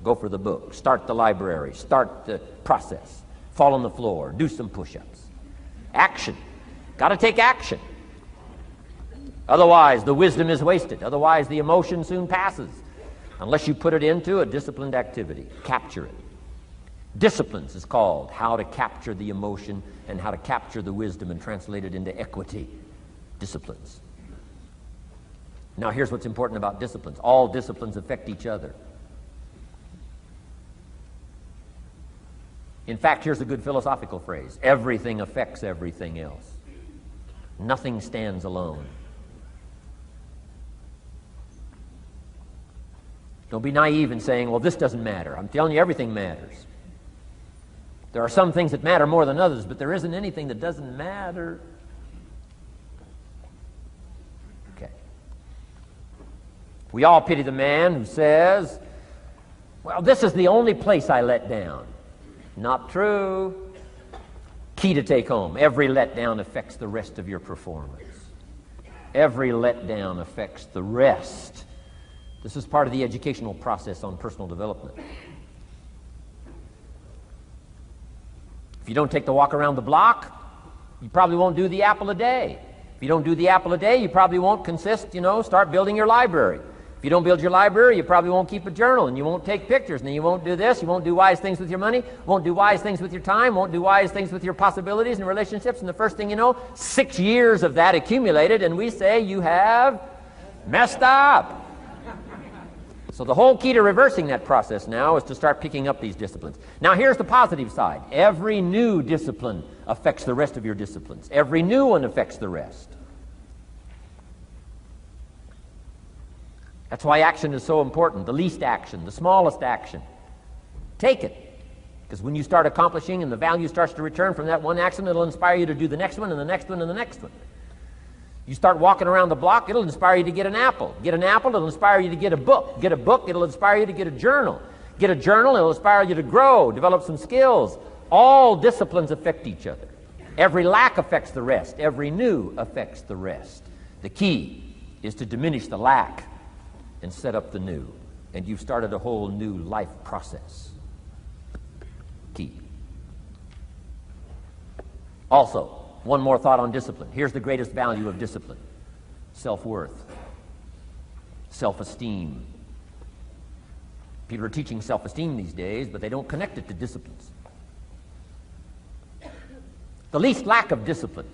Go for the book. Start the library. Start the process. Fall on the floor. Do some push-ups. Action. Got to take action. Otherwise, the wisdom is wasted. Otherwise, the emotion soon passes. unless you put it into a disciplined activity. Capture it. Disciplines is called how to capture the emotion and how to capture the wisdom and translate it into equity. Disciplines. Now here's what's important about disciplines. All disciplines affect each other. In fact, here's a good philosophical phrase. Everything affects everything else. Nothing stands alone. Don't be naive in saying, well, this doesn't matter. I'm telling you, everything matters. There are some things that matter more than others, but there isn't anything that doesn't matter. Okay. We all pity the man who says, well, this is the only place I let down. Not true. Key to take home. Every letdown affects the rest of your performance. Every letdown affects the rest. This is part of the educational process on personal development. If you don't take the walk around the block, you probably won't do the apple a day. If you don't do the apple a day, you probably won't start building your library. If you don't build your library, you probably won't keep a journal, and you won't take pictures, and then you won't do this, you won't do wise things with your money, won't do wise things with your time, won't do wise things with your possibilities and relationships, and the first thing you know, 6 years of that accumulated, and we say you have messed up. So the whole key to reversing that process now is to start picking up these disciplines. Now here's the positive side. Every new discipline affects the rest of your disciplines. Every new one affects the rest. That's why action is so important. The least action, the smallest action. Take it. Because when you start accomplishing and the value starts to return from that one action, it'll inspire you to do the next one and the next one and the next one. You start walking around the block, it'll inspire you to get an apple. Get an apple, it'll inspire you to get a book. Get a book, it'll inspire you to get a journal. Get a journal, it'll inspire you to grow, develop some skills. All disciplines affect each other. Every lack affects the rest. Every new affects the rest. The key is to diminish the lack and set up the new. And you've started a whole new life process. Key. Also, one more thought on discipline. Here's the greatest value of discipline. Self-worth. Self-esteem. People are teaching self-esteem these days, but they don't connect it to disciplines. The least lack of discipline,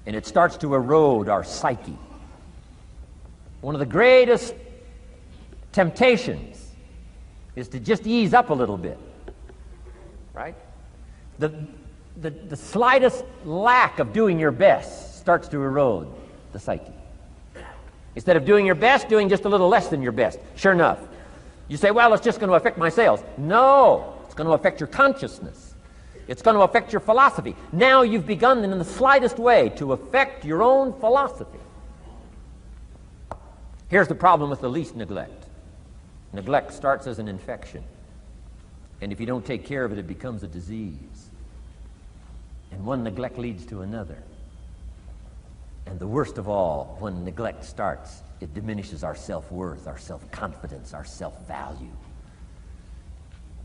and it starts to erode our psyche. One of the greatest temptations is to just ease up a little bit. Right? The slightest lack of doing your best starts to erode the psyche. Instead of doing your best, doing just a little less than your best. Sure enough. You say, well, it's just going to affect my sales. No, it's going to affect your consciousness. It's going to affect your philosophy. Now you've begun in the slightest way to affect your own philosophy. Here's the problem with the least neglect. Neglect starts as an infection. And if you don't take care of it, it becomes a disease. And one neglect leads to another. And the worst of all, when neglect starts, it diminishes our self-worth, our self-confidence, our self-value.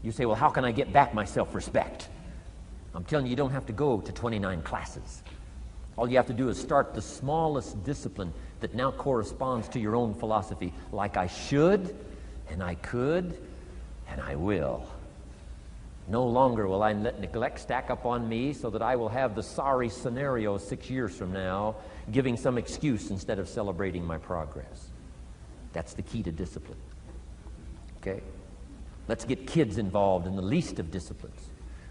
You say, well, how can I get back my self-respect? I'm telling you, you don't have to go to 29 classes. All you have to do is start the smallest discipline that now corresponds to your own philosophy, like I should, and I could, and I will. No longer will I let neglect stack up on me so that I will have the sorry scenario 6 years from now, giving some excuse instead of celebrating my progress. That's the key to discipline. Okay? Let's get kids involved in the least of disciplines.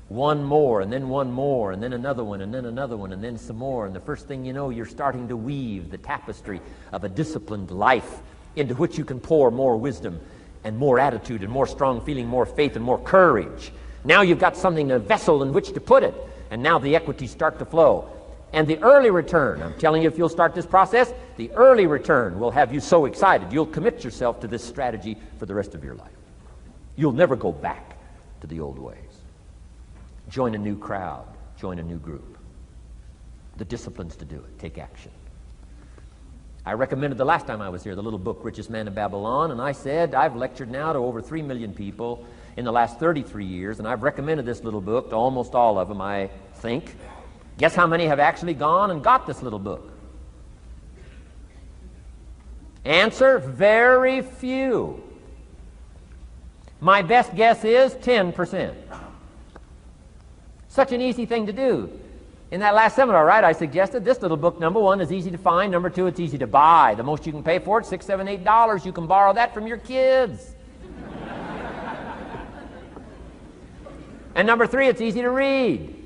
One more, and then one more, and then another one, and then another one, and then some more. And the first thing you know, you're starting to weave the tapestry of a disciplined life into which you can pour more wisdom and more attitude and more strong feeling, more faith and more courage. Now you've got something, a vessel in which to put it, and now the equities start to flow. And the early return, I'm telling you, if you'll start this process, the early return will have you so excited, you'll commit yourself to this strategy for the rest of your life. You'll never go back to the old ways. Join a new crowd, join a new group. The disciplines to do it, take action. I recommended the last time I was here the little book, Richest Man in Babylon, and I said I've lectured now to over 3 million people in the last 33 years, and I've recommended this little book to almost all of them, I think. Guess how many have actually gone and got this little book? Answer, very few. My best guess is 10%. Such an easy thing to do. In that last seminar, right, I suggested this little book, number one, is easy to find. Number two, it's easy to buy. The most you can pay for it, $6, $7, $8. You can borrow that from your kids. And number three, it's easy to read.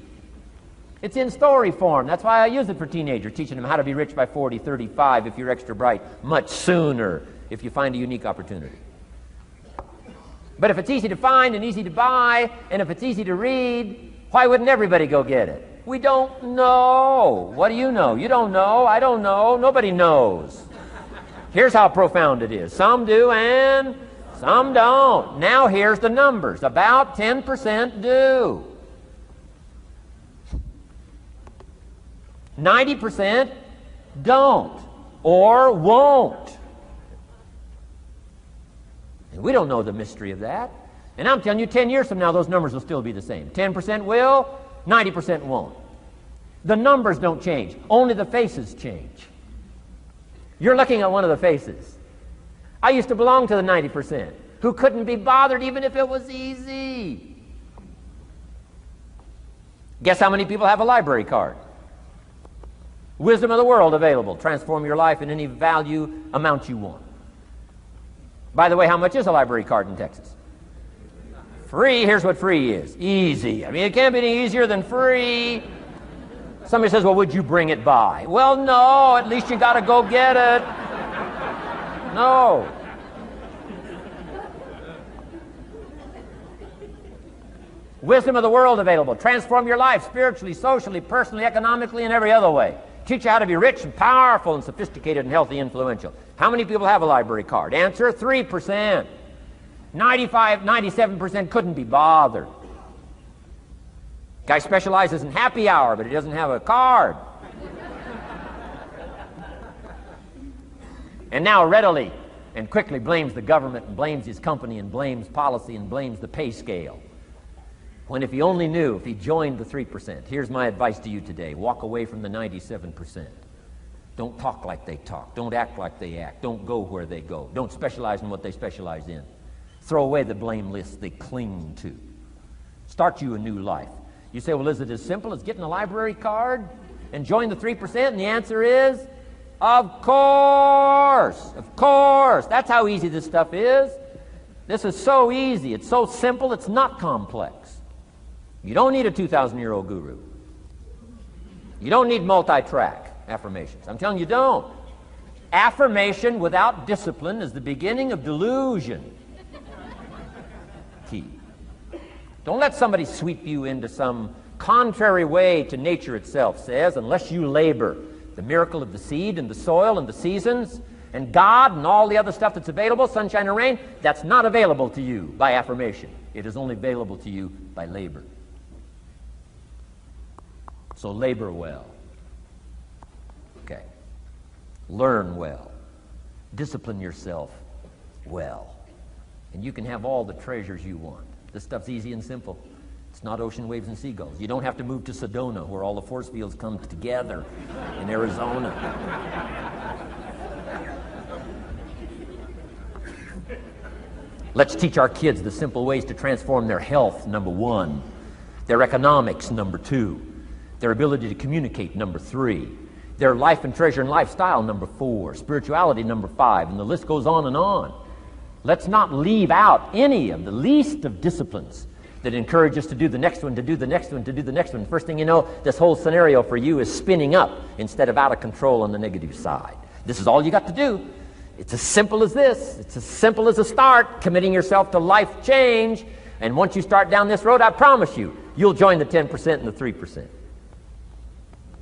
It's in story form. That's why I use it for teenagers, teaching them how to be rich by 40, 35 if you're extra bright, much sooner if you find a unique opportunity. But if it's easy to find and easy to buy, and if it's easy to read, why wouldn't everybody go get it? We don't know. What do you know? You don't know. I don't know. Nobody knows. Here's how profound it is. Some do and some don't. Now here's the numbers. About 10% do. 90% don't or won't. And we don't know the mystery of that. And I'm telling you, 10 years from now, those numbers will still be the same. 10% will, 90% won't. The numbers don't change. Only the faces change. You're looking at one of the faces. I used to belong to the 90% who couldn't be bothered even if it was easy. Guess how many people have a library card? Wisdom of the world available. Transform your life in any value amount you want. By the way, how much is a library card in Texas? Free. Here's what free is. Easy. I mean, it can't be any easier than free. Somebody says, well, would you bring it by? Well, no. At least you got to go get it. No. Wisdom of the world available. Transform your life spiritually, socially, personally, economically, and every other way. Teach you how to be rich and powerful and sophisticated and healthy, influential. How many people have a library card? Answer, 3%. 95, 97% couldn't be bothered. Guy specializes in happy hour, but he doesn't have a card. And now readily and quickly blames the government and blames his company and blames policy and blames the pay scale. When if he only knew, if he joined the 3%, here's my advice to you today. Walk away from the 97%. Don't talk like they talk. Don't act like they act. Don't go where they go. Don't specialize in what they specialize in. Throw away the blame list they cling to. Start you a new life. You say, well, is it as simple as getting a library card and join the 3%? And the answer is, of course. Of course. That's how easy this stuff is. This is so easy. It's so simple. It's not complex. You don't need a 2,000-year-old guru. You don't need multi-track affirmations. I'm telling you, don't. Affirmation without discipline is the beginning of delusion. Key. Don't let somebody sweep you into some contrary way to nature itself says, unless you labor. The miracle of the seed and the soil and the seasons and God and all the other stuff that's available, sunshine and rain, that's not available to you by affirmation. It is only available to you by labor. So labor well. Okay. Learn well. Discipline yourself well. And you can have all the treasures you want. This stuff's easy and simple. It's not ocean waves and seagulls. You don't have to move to Sedona where all the force fields come together in Arizona. Let's teach our kids the simple ways to transform their health, number one. Their economics, number two. Their ability to communicate, number three. Their life and treasure and lifestyle, number four. Spirituality, number five. And the list goes on and on. Let's not leave out any of the least of disciplines that encourage us to do the next one, to do the next one, to do the next one. First thing you know, this whole scenario for you is spinning up instead of out of control on the negative side. This is all you got to do. It's as simple as this. It's as simple as a start, committing yourself to life change. And once you start down this road, I promise you, you'll join the 10% and the 3%.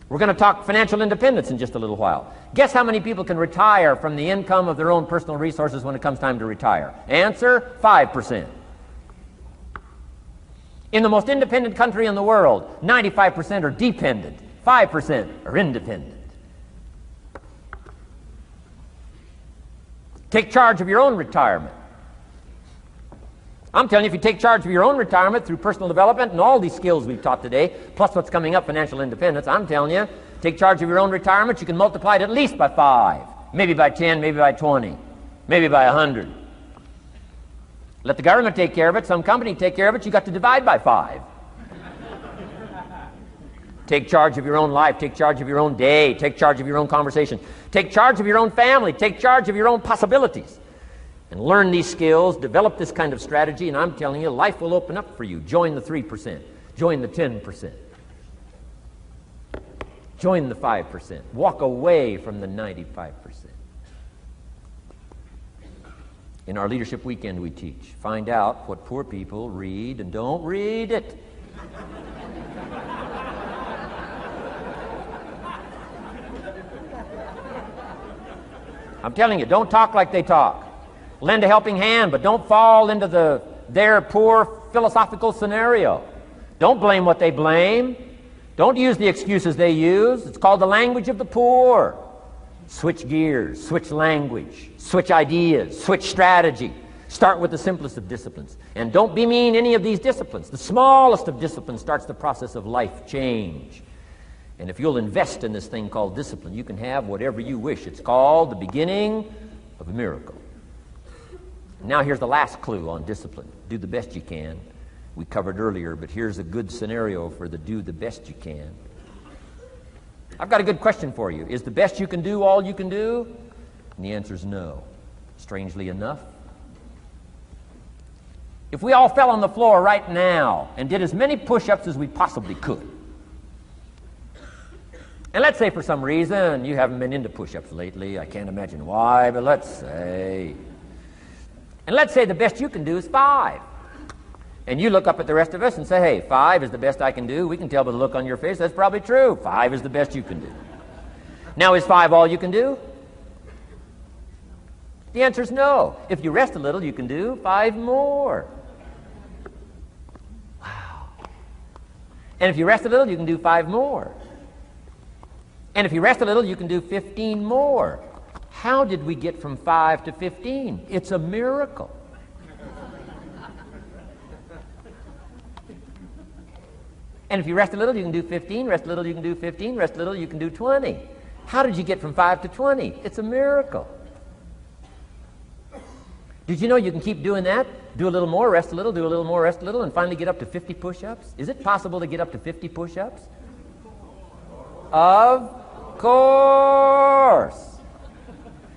We're going to talk financial independence in just a little while. Guess how many people can retire from the income of their own personal resources when it comes time to retire? Answer, 5%. In the most independent country in the world, 95% are dependent, 5% are independent. Take charge of your own retirement. I'm telling you, if you take charge of your own retirement through personal development and all these skills we've taught today, plus what's coming up, financial independence, I'm telling you, take charge of your own retirement, you can multiply it at least by 5, maybe by 10, maybe by 20, maybe by 100. Let the government take care of it, some company take care of it, you got to divide by 5. Take charge of your own life, take charge of your own day, take charge of your own conversation, take charge of your own family, take charge of your own possibilities. And learn these skills, develop this kind of strategy, and I'm telling you, life will open up for you. Join the 3%, join the 10%, join the 5%, walk away from the 95%. In our Leadership Weekend we teach, find out what poor people read and don't read it. I'm telling you, don't talk like they talk. Lend a helping hand, but don't fall into their poor philosophical scenario. Don't blame what they blame. Don't use the excuses they use. It's called the language of the poor. Switch gears, switch language, switch ideas, switch strategy. Start with the simplest of disciplines. And don't bemean any of these disciplines. The smallest of disciplines starts the process of life change. And if you'll invest in this thing called discipline, you can have whatever you wish. It's called the beginning of a miracle. Now here's the last clue on discipline. Do the best you can. We covered earlier, but here's a good scenario for the do the best you can. I've got a good question for you. Is the best you can do all you can do? And the answer is no. Strangely enough. If we all fell on the floor right now and did as many push-ups as we possibly could, and let's say for some reason you haven't been into push-ups lately, I can't imagine why, but let's say the best you can do is 5. And you look up at the rest of us and say, hey, 5 is the best I can do. We can tell by the look on your face that's probably true. 5 is the best you can do. Now, is 5 all you can do? The answer is no. If you rest a little, you can do 5 more. Wow. And if you rest a little, you can do 5 more. And if you rest a little, you can do 15 more. How did we get from 5 to 15? It's a miracle. And if you rest a little, you can do 15. Rest a little, you can do 15. Rest a little, you can do 20. How did you get from 5 to 20? It's a miracle. Did you know you can keep doing that? Do a little more, rest a little, do a little more, rest a little, and finally get up to 50 push-ups? Is it possible to get up to 50 push-ups? Of course.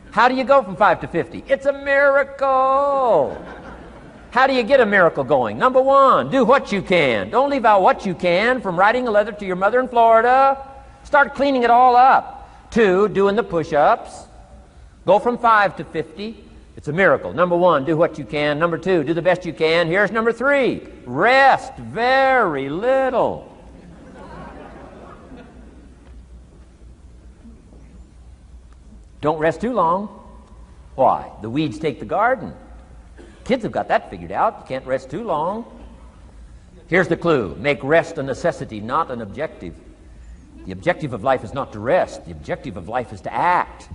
How do you go from 5 to 50? It's a miracle. How do you get a miracle going? Number 1, do what you can. Don't leave out what you can, from writing a letter to your mother in Florida. Start cleaning it all up. 2, doing the push-ups. Go from 5 to 50. It's a miracle. Number 1, do what you can. Number 2, do the best you can. Here's number 3, rest very little. Don't rest too long. Why? The weeds take the garden. Kids have got that figured out. You can't rest too long. Here's the clue. Make rest a necessity, not an objective. The objective of life is not to rest. The objective of life is to act.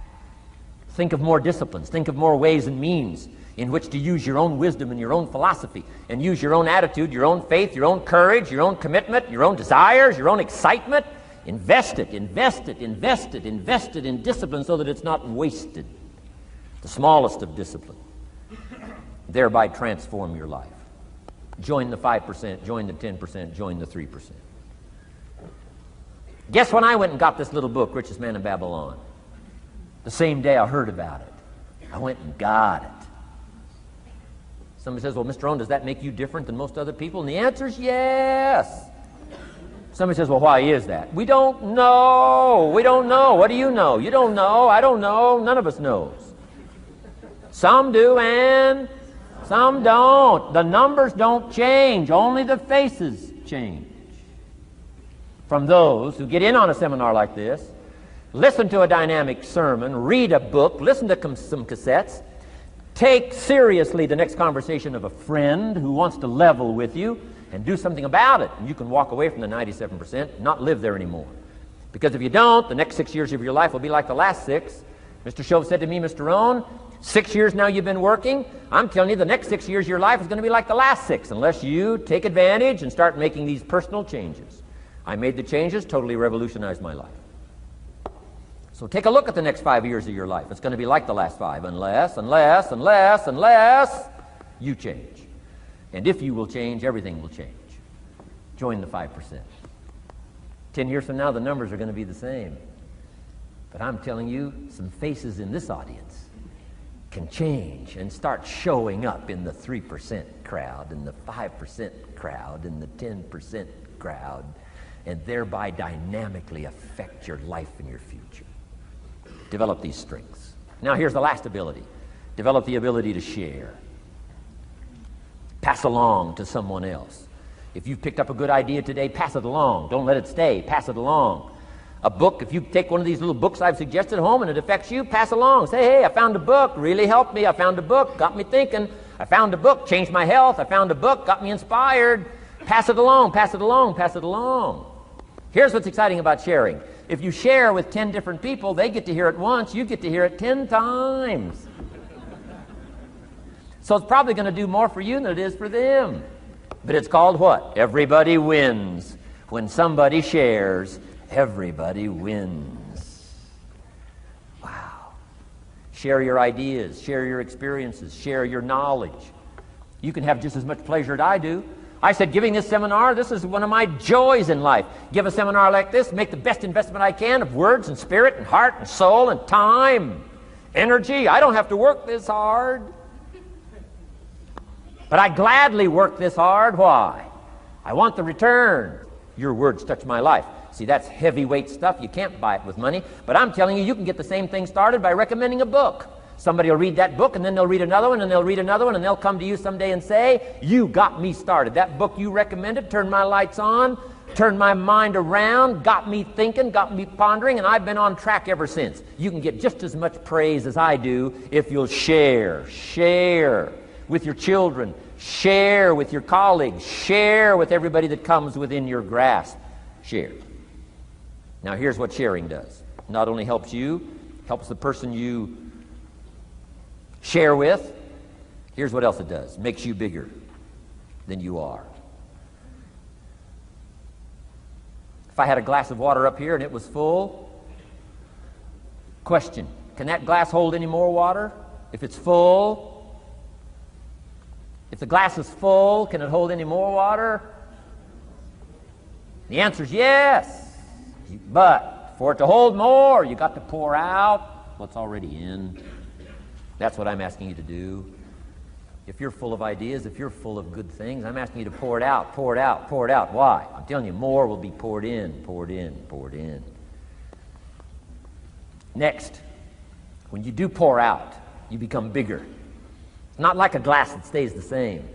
Think of more disciplines. Think of more ways and means in which to use your own wisdom and your own philosophy, and use your own attitude, your own faith, your own courage, your own commitment, your own desires, your own excitement. Invest it, invest it, invest it, invest it in discipline so that it's not wasted. The smallest of discipline. Thereby transform your life. Join the 5%, join the 10%, join the 3%. Guess when I went and got this little book, Richest Man in Babylon? The same day I heard about it. I went and got it. Somebody says, well, Mr. Rohn, does that make you different than most other people? And the answer is yes. Somebody says, well, why is that? We don't know. We don't know. What do you know? You don't know. I don't know. None of us knows. Some do and some don't. The numbers don't change. Only the faces change. From those who get in on a seminar like this, listen to a dynamic sermon, read a book, listen to some cassettes, take seriously the next conversation of a friend who wants to level with you, and do something about it. And you can walk away from the 97%, not live there anymore. Because if you don't, the next 6 years of your life will be like the last 6. Mr. Shove said to me, Mr. Rohn, 6 years now you've been working. I'm telling you, the next 6 years of your life is going to be like the last 6, unless you take advantage and start making these personal changes. I made the changes, totally revolutionized my life. So take a look at the next 5 years of your life. It's going to be like the last 5, unless You change. And if you will change, everything will change. Join the 5%. 10 years from now, the numbers are going to be the same. But I'm telling you, some faces in this audience can change and start showing up in the 3% crowd, in the 5% crowd, in the 10% crowd, and thereby dynamically affect your life and your future. Develop these strengths. Now here's the last ability. Develop the ability to share. Pass along to someone else. If you've picked up a good idea today, pass it along. Don't let it stay. Pass it along. A book, if you take one of these little books I've suggested home and it affects you, pass along. Say, hey, I found a book, really helped me. I found a book, got me thinking. I found a book, changed my health. I found a book, got me inspired. Pass it along, pass it along, pass it along. Here's what's exciting about sharing. If you share with 10 different people, they get to hear it once, you get to hear it 10 times. So it's probably going to do more for you than it is for them. But it's called what? Everybody wins. When somebody shares, everybody wins. Wow. Share your ideas, share your experiences, share your knowledge. You can have just as much pleasure as I do. I said, giving this seminar, this is one of my joys in life. Give a seminar like this, make the best investment I can of words and spirit and heart and soul and time, energy. I don't have to work this hard. But I gladly work this hard. Why? I want the return. Your words touch my life. See, that's heavyweight stuff. You can't buy it with money. But I'm telling you, you can get the same thing started by recommending a book. Somebody will read that book, and then they'll read another one, and they'll read another one, and they'll come to you someday and say, you got me started. That book you recommended turned my lights on, turned my mind around, got me thinking, got me pondering, and I've been on track ever since. You can get just as much praise as I do if you'll share. Share with your children. Share with your colleagues. Share with everybody that comes within your grasp. Share. Now here's what sharing does. Not only helps you, helps the person you share with. Here's what else it does. Makes you bigger than you are. If I had a glass of water up here and it was full, question, can that glass hold any more water? If it's full, if the glass is full, can it hold any more water? The answer is yes. But for it to hold more, you got to pour out what's already in. That's what I'm asking you to do. If you're full of ideas, if you're full of good things, I'm asking you to pour it out, pour it out, pour it out. Why? I'm telling you, more will be poured in, poured in, poured in. Next, when you do pour out, you become bigger. Not like a glass that stays the same.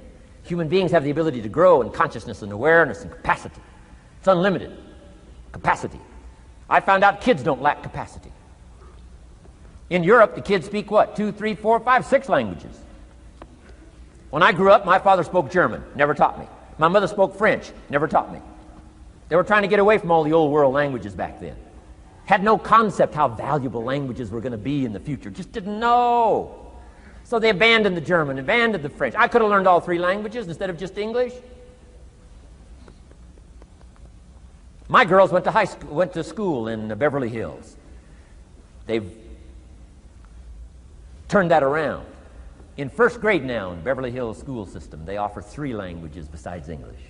Human beings have the ability to grow in consciousness and awareness and capacity. It's unlimited capacity. I found out kids don't lack capacity. In Europe, the kids speak what? 2, 3, 4, 5, 6 languages. When I grew up, my father spoke German, never taught me. My mother spoke French, never taught me. They were trying to get away from all the old world languages back then. Had no concept how valuable languages were going to be in the future. Just didn't know. So they abandoned the German, abandoned the French. I could have learned all 3 languages instead of just English. My girls went to school in Beverly Hills. They've turned that around. In first grade now in Beverly Hills school system, they offer 3 languages besides English.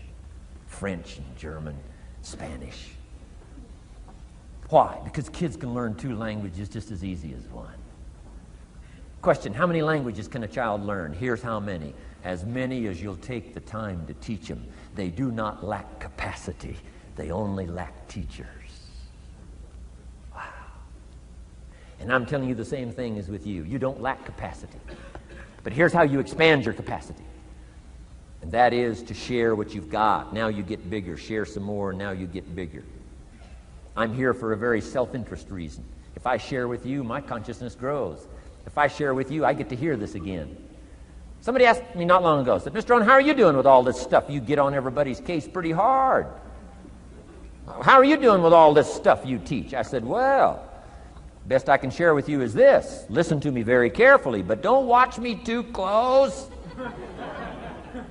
French and German, Spanish. Why? Because kids can learn 2 languages just as easy as 1. Question, how many languages can a child learn? Here's how many. As many as you'll take the time to teach them. They do not lack capacity. They only lack teachers. Wow. And I'm telling you the same thing is with you. You don't lack capacity. But here's how you expand your capacity. And that is to share what you've got. Now you get bigger. Share some more, and now you get bigger. I'm here for a very self-interest reason. If I share with you, my consciousness grows. If I share with you, I get to hear this again. Somebody asked me not long ago, said, Mr. Rohn, how are you doing with all this stuff? You get on everybody's case pretty hard. How are you doing with all this stuff you teach? I said, well, best I can share with you is this. Listen to me very carefully, but don't watch me too close.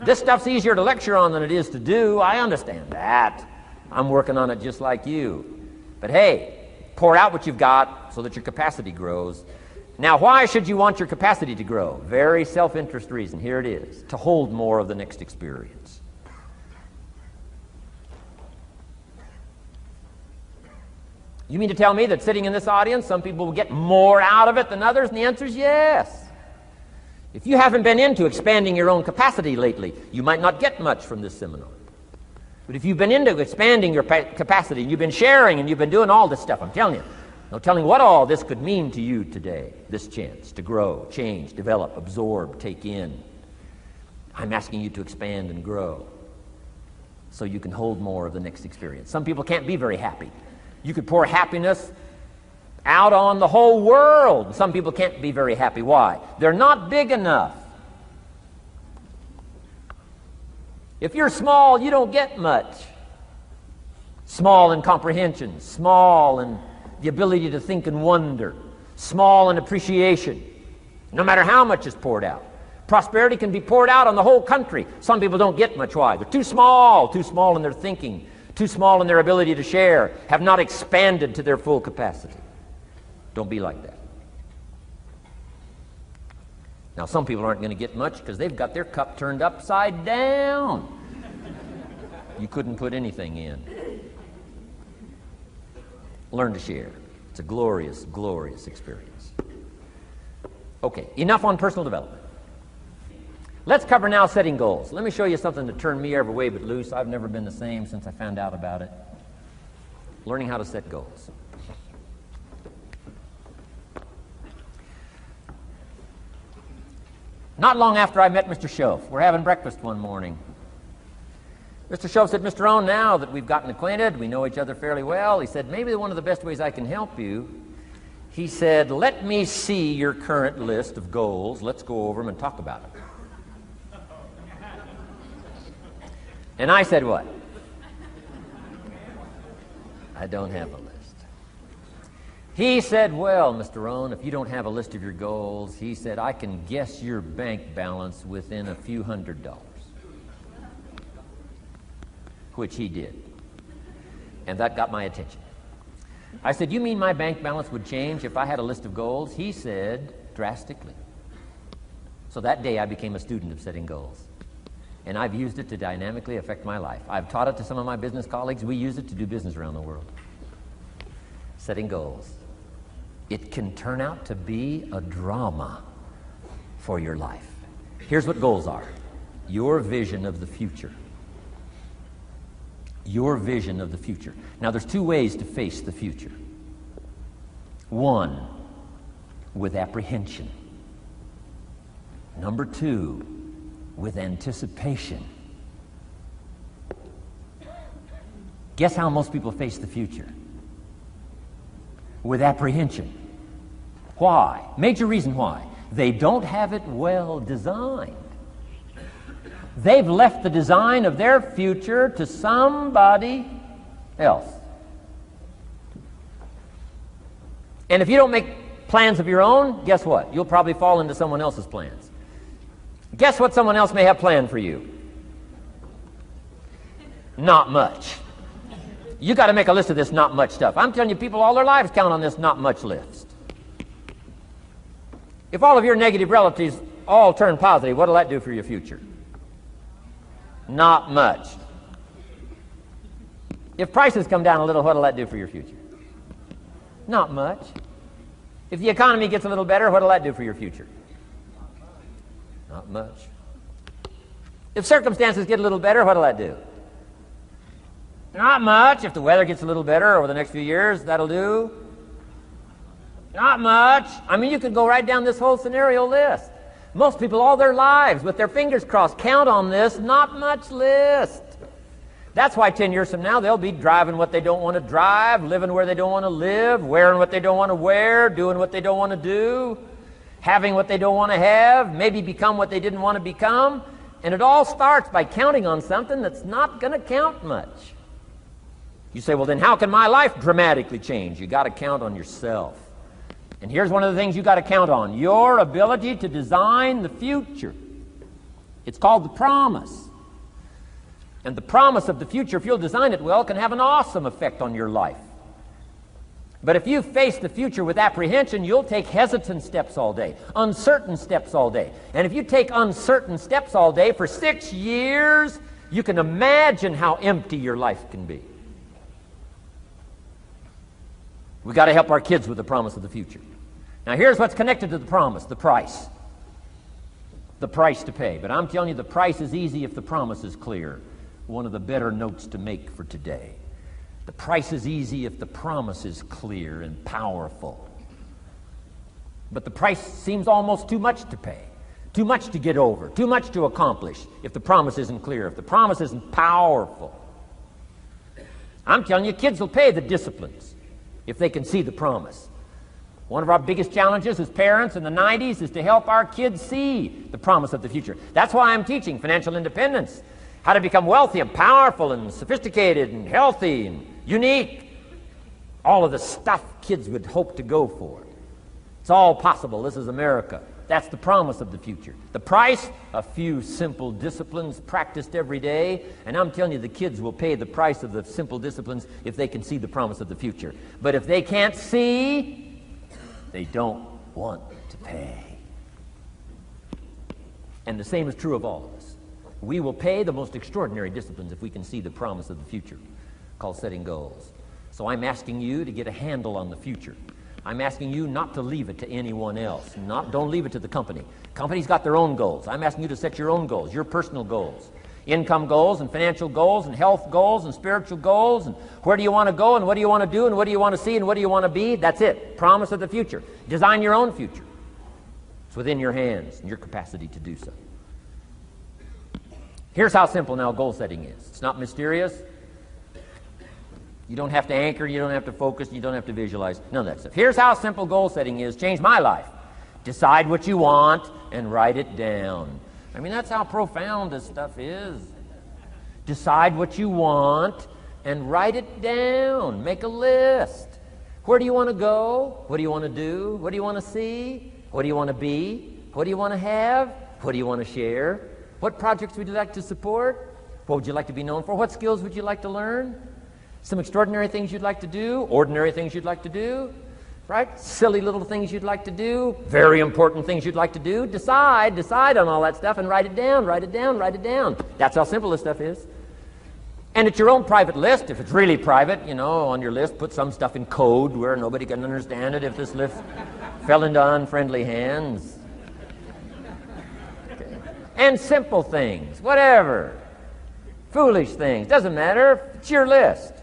This stuff's easier to lecture on than it is to do. I understand that. I'm working on it just like you. But hey, pour out what you've got so that your capacity grows. Now, why should you want your capacity to grow? Very self-interest reason. Here it is. To hold more of the next experience. You mean to tell me that sitting in this audience, some people will get more out of it than others? And the answer is yes. If you haven't been into expanding your own capacity lately, you might not get much from this seminar. But if you've been into expanding your capacity, and you've been sharing, and you've been doing all this stuff, I'm telling you, no telling what all this could mean to you today, this chance to grow, change, develop, absorb, take in. I'm asking you to expand and grow so you can hold more of the next experience. Some people can't be very happy. You could pour happiness out on the whole world. Some people can't be very happy. Why? They're not big enough. If you're small, you don't get much. Small in comprehension, small in the ability to think and wonder, small in appreciation, no matter how much is poured out. Prosperity can be poured out on the whole country. Some people don't get much. Why? They're too small in their thinking, too small in their ability to share, have not expanded to their full capacity. Don't be like that. Now, some people aren't going to get much because they've got their cup turned upside down. You couldn't put anything in. Learn to share. It's a glorious, glorious experience. Okay, enough on personal development. Let's cover now setting goals. Let me show you something that turned me every way but loose. I've never been the same since I found out about it. Learning how to set goals. Not long after I met Mr. Schoaf, we're having breakfast one morning. Mr. Schoaf said, Mr. Rohn, now that we've gotten acquainted, we know each other fairly well, he said, maybe one of the best ways I can help you, he said, let me see your current list of goals. Let's go over them and talk about it. And I said, what? I don't have a list. He said, well, Mr. Rohn, if you don't have a list of your goals, he said, I can guess your bank balance within a few $100s. Which he did. And that got my attention. I said, you mean my bank balance would change if I had a list of goals? He said, drastically. So that day I became a student of setting goals. And I've used it to dynamically affect my life. I've taught it to some of my business colleagues. We use it to do business around the world. Setting goals. It can turn out to be a drama for your life. Here's what goals are. Your vision of the future. Your vision of the future. Now, there's two ways to face the future. One, with apprehension. Number two, with anticipation. Guess how most people face the future? With apprehension. Why? Major reason why. They don't have it well designed. They've left the design of their future to somebody else. And if you don't make plans of your own, guess what? You'll probably fall into someone else's plans. Guess what someone else may have planned for you? Not much. You got to make a list of this not much stuff. I'm telling you, people all their lives count on this not much list. If all of your negative relatives all turn positive, what will that do for your future? Not much. If prices come down a little, what will that do for your future? Not much. If the economy gets a little better, what will that do for your future? Not much. If circumstances get a little better, what will that do? Not much. If the weather gets a little better over the next few years, that'll do. Not much. I mean, you could go right down this whole scenario list. Most people all their lives, with their fingers crossed, count on this not much list. That's why 10 years from now, they'll be driving what they don't want to drive, living where they don't want to live, wearing what they don't want to wear, doing what they don't want to do, having what they don't want to have, maybe become what they didn't want to become. And it all starts by counting on something that's not going to count much. You say, well, then how can my life dramatically change? You got to count on yourself. And here's one of the things you got to count on. Your ability to design the future. It's called the promise. And the promise of the future, if you'll design it well, can have an awesome effect on your life. But if you face the future with apprehension, you'll take hesitant steps all day, uncertain steps all day. And if you take uncertain steps all day for 6 years, you can imagine how empty your life can be. We've got to help our kids with the promise of the future. Now here's what's connected to the promise, the price. The price to pay. But I'm telling you, the price is easy if the promise is clear. One of the better notes to make for today. The price is easy if the promise is clear and powerful. But the price seems almost too much to pay, too much to get over, too much to accomplish if the promise isn't clear, if the promise isn't powerful. I'm telling you, kids will pay the disciplines if they can see the promise. One of our biggest challenges as parents in the 90s is to help our kids see the promise of the future. That's why I'm teaching financial independence, how to become wealthy and powerful and sophisticated and healthy and unique. All of the stuff kids would hope to go for. It's all possible. This is America. That's the promise of the future. The price, a few simple disciplines practiced every day. And I'm telling you, the kids will pay the price of the simple disciplines if they can see the promise of the future. But if they can't see, they don't want to pay. And the same is true of all of us. We will pay the most extraordinary disciplines if we can see the promise of the future, called setting goals. So I'm asking you to get a handle on the future. I'm asking you not to leave it to anyone else. Don't leave it to the company. Company's got their own goals. I'm asking you to set your own goals, your personal goals. Income goals and financial goals and health goals and spiritual goals and where do you want to go and what do you want to do and what do you want to see and what do you want to be. That's it. Promise of the future. Design your own future. It's within your hands and your capacity to do so. Here's how simple now goal setting is. It's not mysterious. You don't have to anchor, you don't have to focus, you don't have to visualize, none of that stuff. Here's how simple goal setting is. Changed my life. Decide what you want and write it down. I mean, that's how profound this stuff is. Decide what you want and write it down. Make a list. Where do you want to go? What do you want to do? What do you want to see? What do you want to be? What do you want to have? What do you want to share? What projects would you like to support? What would you like to be known for? What skills would you like to learn? Some extraordinary things you'd like to do, ordinary things you'd like to do, right? Silly little things you'd like to do, very important things you'd like to do. Decide on all that stuff and write it down, write it down, write it down. That's how simple this stuff is. And it's your own private list. If it's really private, on your list, put some stuff in code where nobody can understand it if this list fell into unfriendly hands. Okay. And simple things, whatever. Foolish things, doesn't matter. It's your list.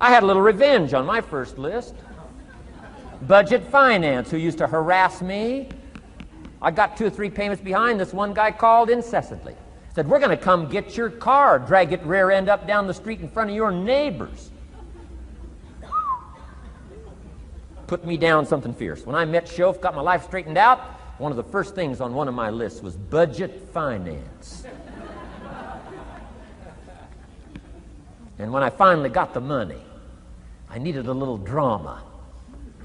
I had a little revenge on my first list. Budget finance, who used to harass me. I got 2 or 3 payments behind. This one guy called incessantly. Said, we're going to come get your car, drag it rear end up down the street in front of your neighbors. Put me down something fierce. When I met Shof, got my life straightened out, one of the first things on one of my lists was budget finance. And when I finally got the money, I needed a little drama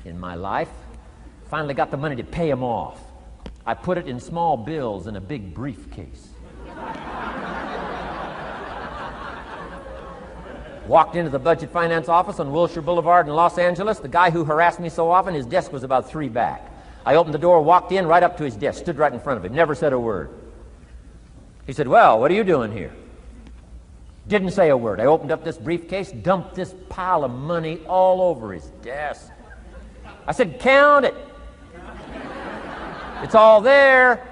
in my life. Finally got the money to pay him off. I put it in small bills in a big briefcase. Walked into the budget finance office on Wilshire Boulevard in Los Angeles. The guy who harassed me so often, his desk was about 3 back. I opened the door, walked in, right up to his desk, stood right in front of him, never said a word. He said, well, what are you doing here? Didn't say a word. I opened up this briefcase, dumped this pile of money all over his desk. I said, count it. It's all there.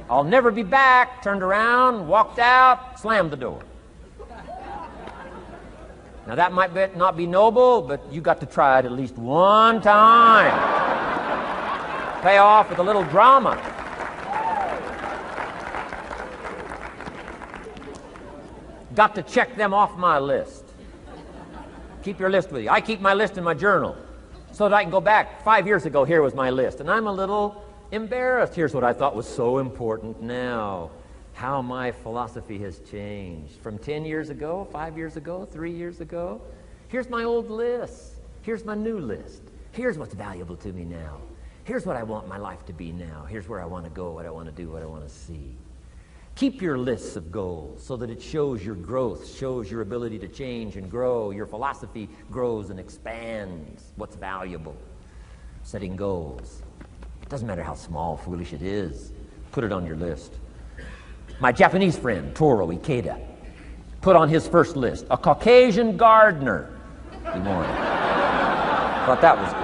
I'll never be back. Turned around, walked out, slammed the door. Now that might not be noble, but you got to try it at least one time. Pay off with a little drama. Got to check them off my list. Keep your list with you. I keep my list in my journal so that I can go back. 5 years ago, here was my list. And I'm a little embarrassed. Here's what I thought was so important now. How my philosophy has changed. From 10 years ago, 5 years ago, 3 years ago. Here's my old list. Here's my new list. Here's what's valuable to me now. Here's what I want my life to be now. Here's where I want to go, what I want to do, what I want to see. Keep your lists of goals so that it shows your growth, shows your ability to change and grow. Your philosophy grows and expands what's valuable. Setting goals. It doesn't matter how small, foolish it is. Put it on your list. My Japanese friend, Toro Ikeda, put on his first list, a Caucasian gardener. He wanted. Thought that was good.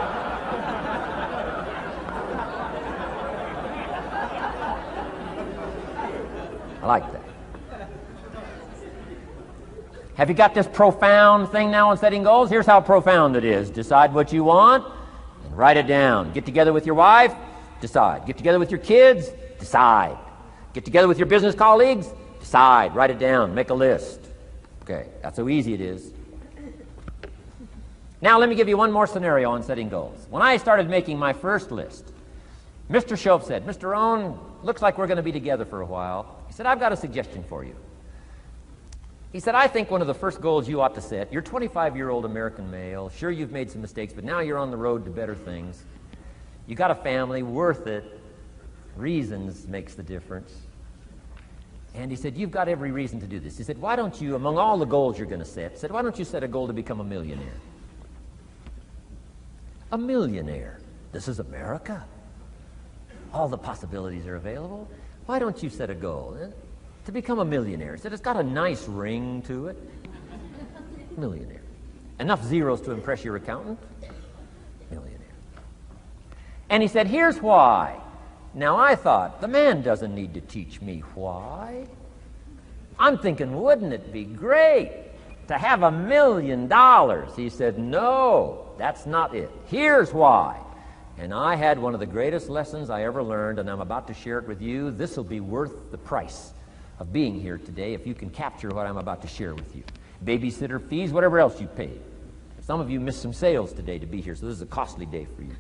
I like that. Have you got this profound thing now on setting goals? Here's how profound it is. Decide what you want and write it down. Get together with your wife, decide. Get together with your kids, decide. Get together with your business colleagues, decide. Write it down. Make a list. Okay, that's how easy it is. Now let me give you one more scenario on setting goals. When I started making my first list, Mr. Shope said, Mr. Rohn, looks like we're going to be together for a while. He said, I've got a suggestion for you. He said, I think one of the first goals you ought to set, you're a 25-year-old American male, sure you've made some mistakes, but now you're on the road to better things. You got a family, worth it. Reasons makes the difference. And he said, you've got every reason to do this. He said, why don't you, among all the goals you're going to set, said, why don't you set a goal to become a millionaire? A millionaire. This is America. All the possibilities are available. Why don't you set a goal to become a millionaire? He said, it's got a nice ring to it. Millionaire. Enough zeros to impress your accountant? Millionaire. And he said, here's why. Now I thought, the man doesn't need to teach me why. I'm thinking, wouldn't it be great to have $1 million? He said, no, that's not it. Here's why. And I had one of the greatest lessons I ever learned, and I'm about to share it with you. This will be worth the price of being here today if you can capture what I'm about to share with you. Babysitter fees, whatever else you paid. Some of you missed some sales today to be here, so this is a costly day for you.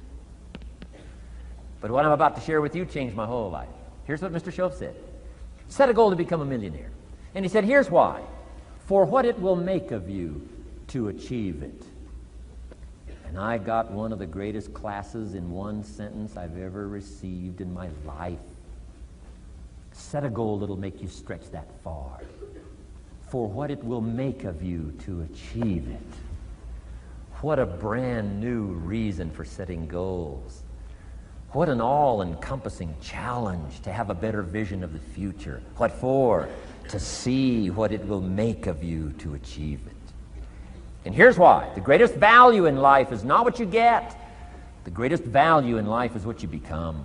But what I'm about to share with you changed my whole life. Here's what Mr. Shope said. Set a goal to become a millionaire. And he said, here's why. For what it will make of you to achieve it. And I got one of the greatest classes in one sentence I've ever received in my life. Set a goal that'll make you stretch that far. For what it will make of you to achieve it. What a brand new reason for setting goals. What an all-encompassing challenge to have a better vision of the future. What for? To see what it will make of you to achieve it. And here's why. The greatest value in life is not what you get. The greatest value in life is what you become.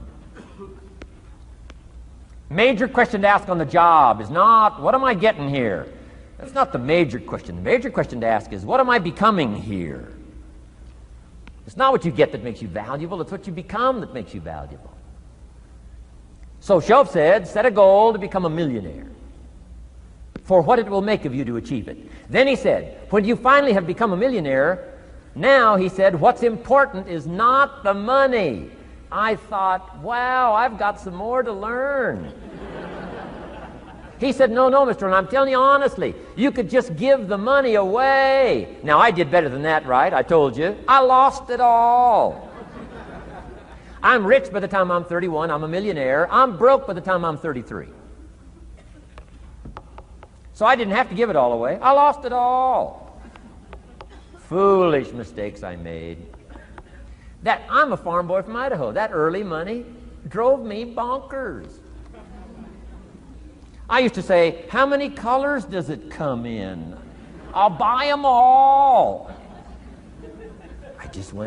Major question to ask on the job is not, what am I getting here? That's not the major question. The major question to ask is, what am I becoming here? It's not what you get that makes you valuable. It's what you become that makes you valuable. So Shope said, set a goal to become a millionaire. For what it will make of you to achieve it. Then he said, when you finally have become a millionaire, now, he said, what's important is not the money. I thought, wow, I've got some more to learn. He said, no, Mr. Rohn, I'm telling you honestly, you could just give the money away. Now, I did better than that, right? I told you. I lost it all. I'm rich by the time I'm 31. I'm a millionaire. I'm broke by the time I'm 33. So I didn't have to give it all away. I lost it all. Foolish mistakes I made. I'm a farm boy from Idaho. That early money drove me bonkers. I used to say, how many colors does it come in? I'll buy them all.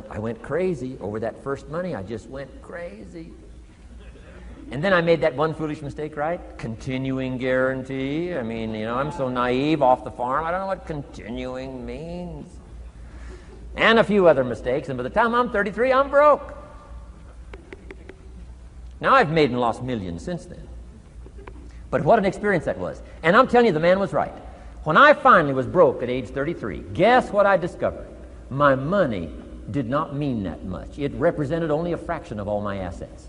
I went crazy over that first money. I just went crazy. And then I made that one foolish mistake, right? Continuing guarantee. I mean, I'm so naive off the farm. I don't know what continuing means. And a few other mistakes. And by the time I'm 33, I'm broke. Now I've made and lost millions since then. But what an experience that was. And I'm telling you, the man was right. When I finally was broke at age 33, guess what I discovered? My money did not mean that much. It represented only a fraction of all my assets.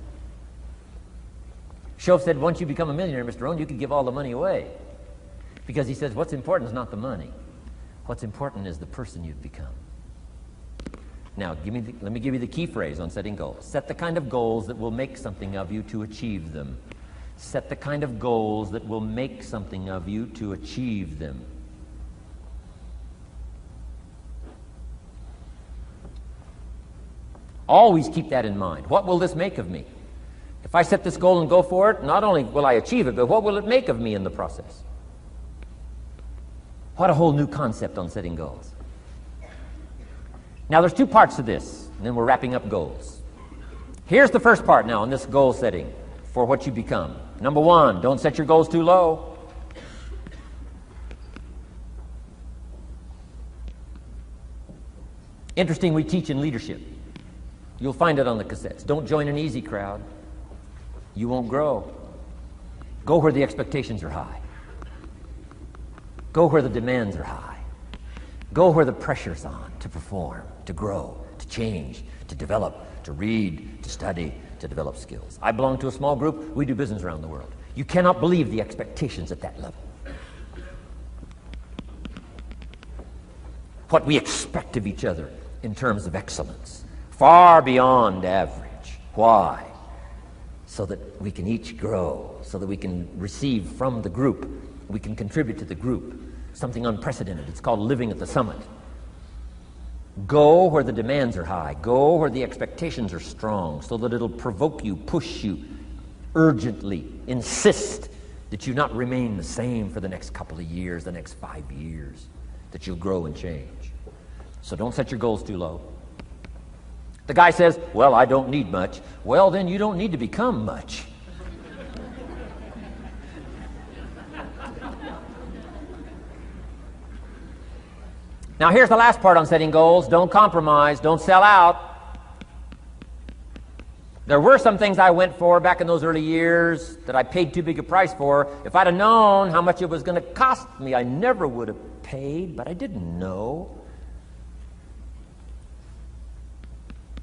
Shope said, once you become a millionaire, Mr. Rohn, you could give all the money away. Because he says, what's important is not the money. What's important is the person you've become. Now, let me give you the key phrase on setting goals. Set the kind of goals that will make something of you to achieve them. Set the kind of goals that will make something of you to achieve them. Always keep that in mind. What will this make of me? If I set this goal and go for it, not only will I achieve it, but what will it make of me in the process? What a whole new concept on setting goals. Now, there's two parts to this, and then we're wrapping up goals. Here's the first part now in this goal setting for what you become. Number one, don't set your goals too low. Interesting, we teach in leadership. You'll find it on the cassettes. Don't join an easy crowd. You won't grow. Go where the expectations are high. Go where the demands are high. Go where the pressure's on to perform, to grow, to change, to develop, to read, to study, to develop skills. I belong to a small group. We do business around the world. You cannot believe the expectations at that level. What we expect of each other in terms of excellence. Far beyond average. Why? So that we can each grow, so that we can receive from the group, we can contribute to the group. Something unprecedented. It's called living at the summit. Go where the demands are high. Go where the expectations are strong, so that it'll provoke you, push you, urgently insist that you not remain the same for the next couple of years, the next 5 years, that you'll grow and change. So don't set your goals too low. The guy says, well, I don't need much. Well, then you don't need to become much. Now, here's the last part on setting goals. Don't compromise. Don't sell out. There were some things I went for back in those early years that I paid too big a price for. If I'd have known how much it was going to cost me, I never would have paid, but I didn't know.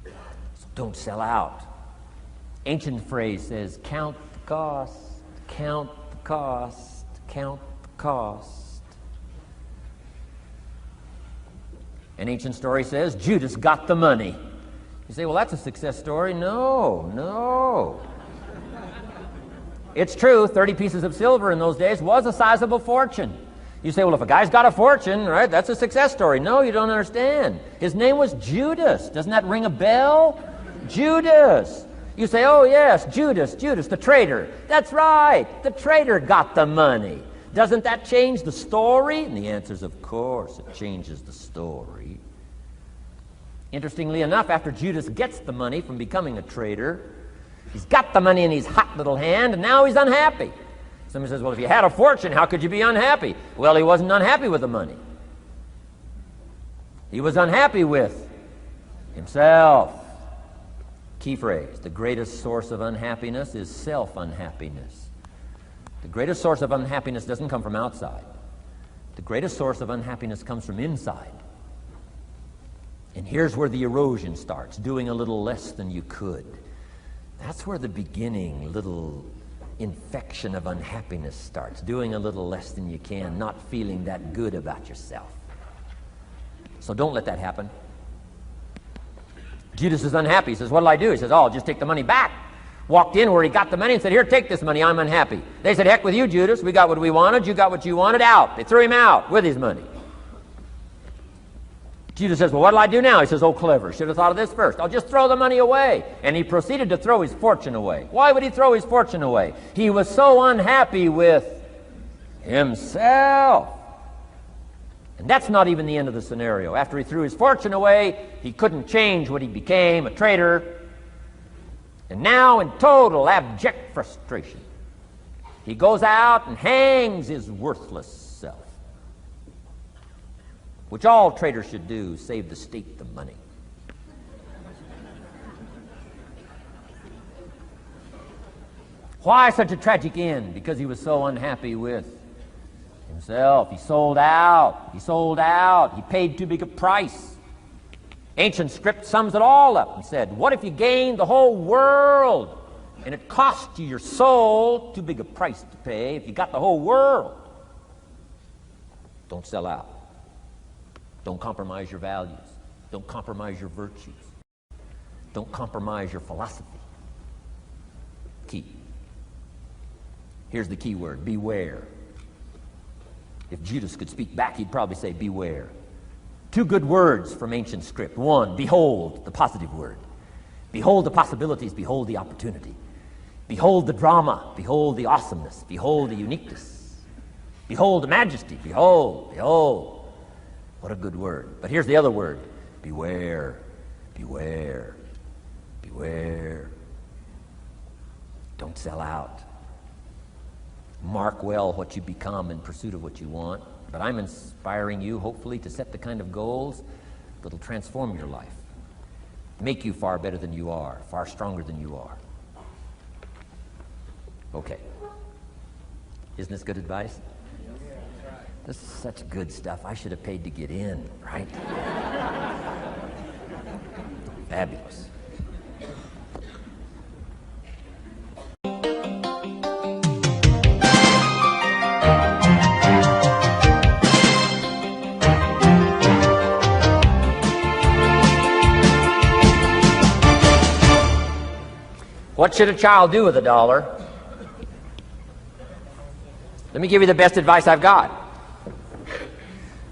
So don't sell out. Ancient phrase says, count the cost, count the cost, count the cost. An ancient story says, Judas got the money. You say, well, that's a success story. No. It's true, 30 pieces of silver in those days was a sizable fortune. You say, well, if a guy's got a fortune, right, that's a success story. No, you don't understand. His name was Judas. Doesn't that ring a bell? Judas. You say, oh, yes, Judas, the traitor. That's right, the traitor got the money. Doesn't that change the story? And the answer is, of course, it changes the story. Interestingly enough, after Judas gets the money from becoming a traitor, he's got the money in his hot little hand, and now he's unhappy. Somebody says, well, if you had a fortune, how could you be unhappy? Well, he wasn't unhappy with the money. He was unhappy with himself. Key phrase, the greatest source of unhappiness is self-unhappiness. The greatest source of unhappiness doesn't come from outside. The greatest source of unhappiness comes from inside. And here's where the erosion starts, doing a little less than you could. That's where the beginning little infection of unhappiness starts, doing a little less than you can, not feeling that good about yourself. So don't let that happen. Judas is unhappy. He says, what'll I do? He says, oh, I'll just take the money back. Walked in where he got the money and said, here, take this money, I'm unhappy. They said, heck with you, Judas. We got what we wanted. You got what you wanted. Out. They threw him out with his money. Judas says, well, what'll I do now? He says, oh, clever. Should have thought of this first. I'll just throw the money away. And he proceeded to throw his fortune away. Why would he throw his fortune away? He was so unhappy with himself. And that's not even the end of the scenario. After he threw his fortune away, he couldn't change what he became, a traitor. And now, in total abject frustration, he goes out and hangs his worthless self, which all traitors should do, save the state the money. Why such a tragic end? Because he was so unhappy with himself. He sold out. He paid too big a price. Ancient script sums it all up and said, what if you gained the whole world and it cost you your soul? Too big a price to pay if you got the whole world. Don't sell out. Don't compromise your values. Don't compromise your virtues. Don't compromise your philosophy. Key. Here's the key word, beware. If Judas could speak back, he'd probably say beware. Two good words from ancient script. One, behold, the positive word. Behold the possibilities, behold the opportunity. Behold the drama, behold the awesomeness, behold the uniqueness. Behold the majesty, behold, behold. What a good word. But here's the other word, beware, beware, beware. Don't sell out. Mark well what you become in pursuit of what you want. But I'm inspiring you, hopefully, to set the kind of goals that'll transform your life, make you far better than you are, far stronger than you are. Okay. Isn't this good advice? This is such good stuff. I should have paid to get in, right? Fabulous. What should a child do with $1? Let me give you the best advice I've got.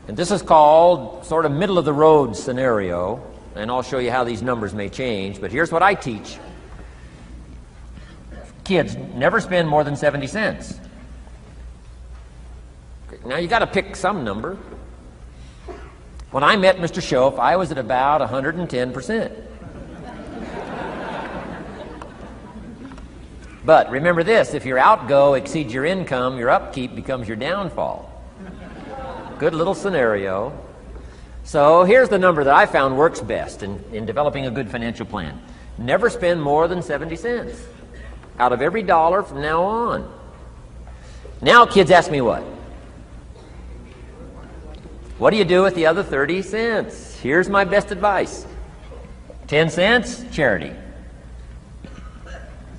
And this is called sort of middle of the road scenario, and I'll show you how these numbers may change, but here's what I teach. Kids, never spend more than 70 cents. Now you got to pick some number. When I met Mr. Schoaf, I was at about 110%. But remember this, if your outgo exceeds your income, your upkeep becomes your downfall. Good little scenario. So here's the number that I found works best in developing a good financial plan. Never spend more than 70 cents out of every dollar from now on. Now kids ask me what? What do you do with the other 30 cents? Here's my best advice. 10 cents, charity.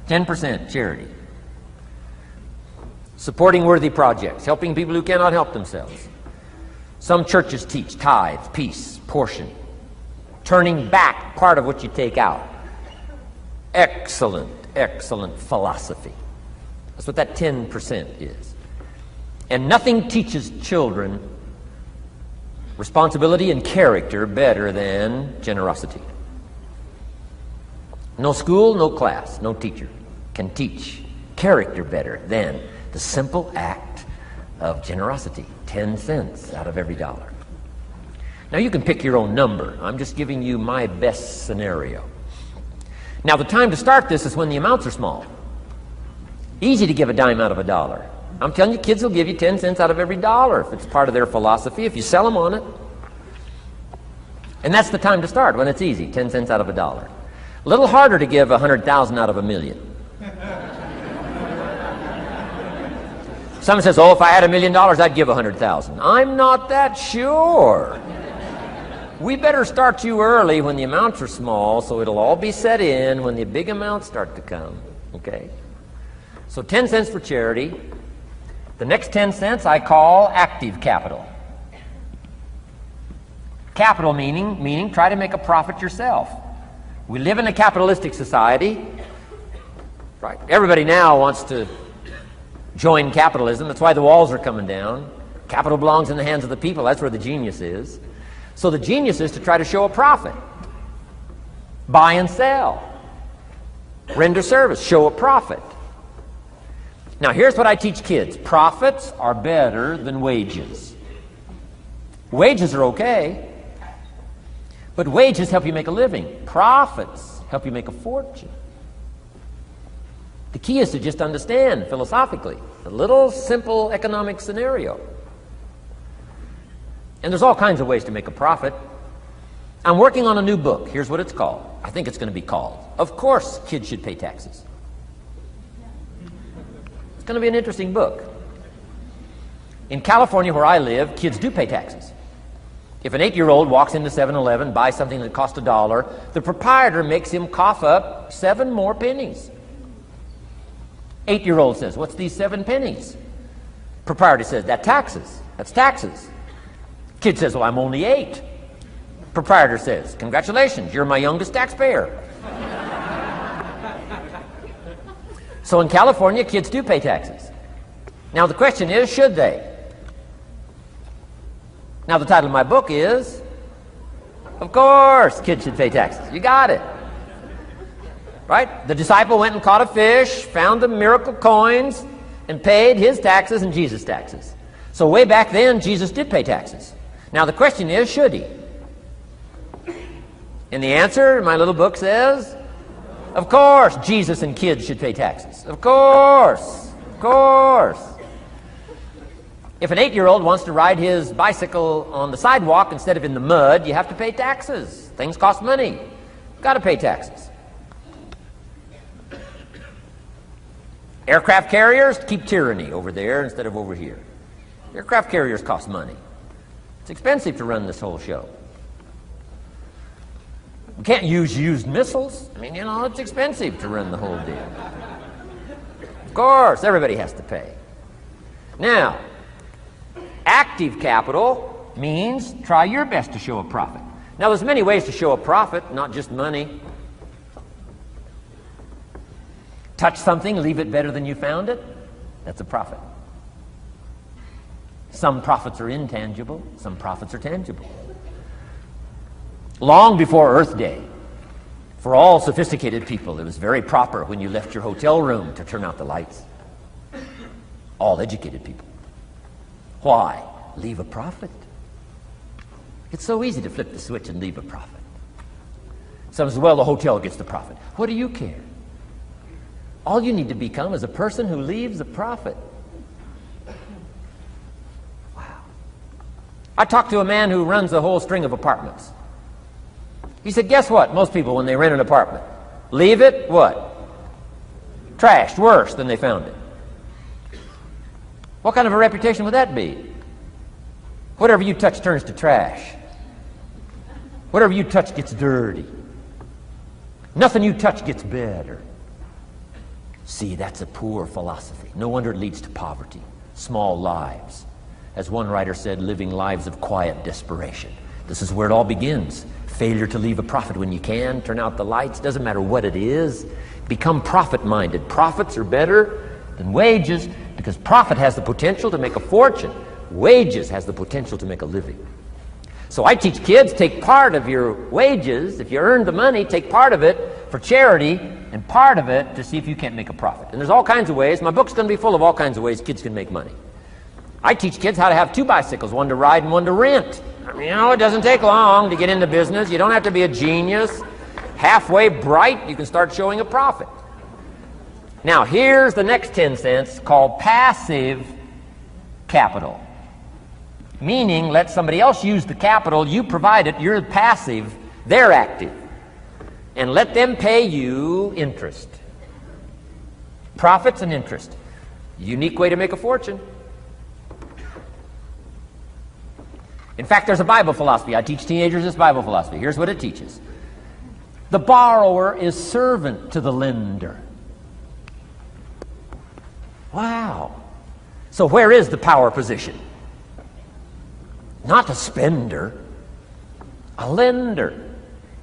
10% charity. Supporting worthy projects, helping people who cannot help themselves. Some churches teach tithe, peace, portion. Turning back part of what you take out. Excellent, excellent philosophy. That's what that 10% is. And nothing teaches children responsibility and character better than generosity. No school, no class, no teacher can teach character better than the simple act of generosity. 10 cents out of every dollar. Now you can pick your own number. I'm just giving you my best scenario. Now the time to start this is when the amounts are small. Easy to give a dime out of $1. I'm telling you, kids will give you 10 cents out of every dollar if it's part of their philosophy, if you sell them on it. And that's the time to start, when it's easy, 10 cents out of $1. A little harder to give 100,000 out of 1,000,000. Someone says, oh, if I had $1 million, I'd give 100,000. I'm not that sure. We better start you early when the amounts are small, so it'll all be set in when the big amounts start to come. Okay? So 10 cents for charity. The next 10 cents I call active capital. Capital meaning try to make a profit yourself. We live in a capitalistic society. Right? Everybody now wants to join capitalism. That's why the walls are coming down. Capital belongs in the hands of the people. That's where the genius is. So the genius is to try to show a profit. Buy and sell. Render service. Show a profit. Now here's what I teach kids. Profits are better than wages. Wages are okay, but wages help you make a living. Profits help you make a fortune. The key is to just understand philosophically a little simple economic scenario. And there's all kinds of ways to make a profit. I'm working on a new book. Here's what it's called. I think it's going to be called, Of Course Kids Should Pay Taxes. It's going to be an interesting book. In California, where I live, kids do pay taxes. If an 8-year-old walks into 7-Eleven, buys something that costs $1, the proprietor makes him cough up 7 more pennies. 8-year-old says, what's these 7 pennies? Proprietor says, that's taxes. That's taxes. Kid says, well, I'm only 8. Proprietor says, congratulations, you're my youngest taxpayer. So in California, kids do pay taxes. Now the question is, should they? Now the title of my book is, of course, kids should pay taxes. You got it. Right? The disciple went and caught a fish, found the miracle coins, and paid his taxes and Jesus' taxes. So way back then, Jesus did pay taxes. Now the question is, should he? And the answer, my little book says, of course, Jesus and kids should pay taxes. Of course. Of course. If an 8-year-old wants to ride his bicycle on the sidewalk instead of in the mud, you have to pay taxes. Things cost money. Got to pay taxes. Aircraft carriers keep tyranny over there instead of over here. Aircraft carriers cost money. It's expensive to run this whole show. We can't use used missiles. I mean, it's expensive to run the whole deal. Of course, everybody has to pay. Now, active capital means try your best to show a profit. Now, there's many ways to show a profit, not just money. Touch something, leave it better than you found it. That's a profit. Some profits are intangible, some profits are tangible. Long before Earth Day, for all sophisticated people, it was very proper when you left your hotel room to turn out the lights. All educated people. Why? Leave a profit. It's so easy to flip the switch and leave a profit. Some say, well, the hotel gets the profit. What do you care? All you need to become is a person who leaves a profit. Wow. I talked to a man who runs a whole string of apartments. He said, guess what? Most people, when they rent an apartment, leave it, what? Trashed, worse than they found it. What kind of a reputation would that be? Whatever you touch turns to trash. Whatever you touch gets dirty. Nothing you touch gets better. See, that's a poor philosophy. No wonder it leads to poverty, small lives. As one writer said, living lives of quiet desperation. This is where it all begins. Failure to leave a profit when you can, turn out the lights, doesn't matter what it is. Become profit-minded. Profits are better than wages because profit has the potential to make a fortune. Wages has the potential to make a living. So I teach kids, take part of your wages. If you earn the money, take part of it for charity and part of it to see if you can't make a profit. And there's all kinds of ways. My book's going to be full of all kinds of ways kids can make money. I teach kids how to have 2 bicycles, one to ride and one to rent. I mean, it doesn't take long to get into business. You don't have to be a genius. Halfway bright, you can start showing a profit. Now, here's the next 10 cents called passive capital. Meaning, let somebody else use the capital, you provide it, you're passive, they're active. And let them pay you interest. Profits and interest. Unique way to make a fortune. In fact, there's a Bible philosophy. I teach teenagers this Bible philosophy. Here's what it teaches. The borrower is servant to the lender. Wow. So where is the power position? Not a spender, a lender.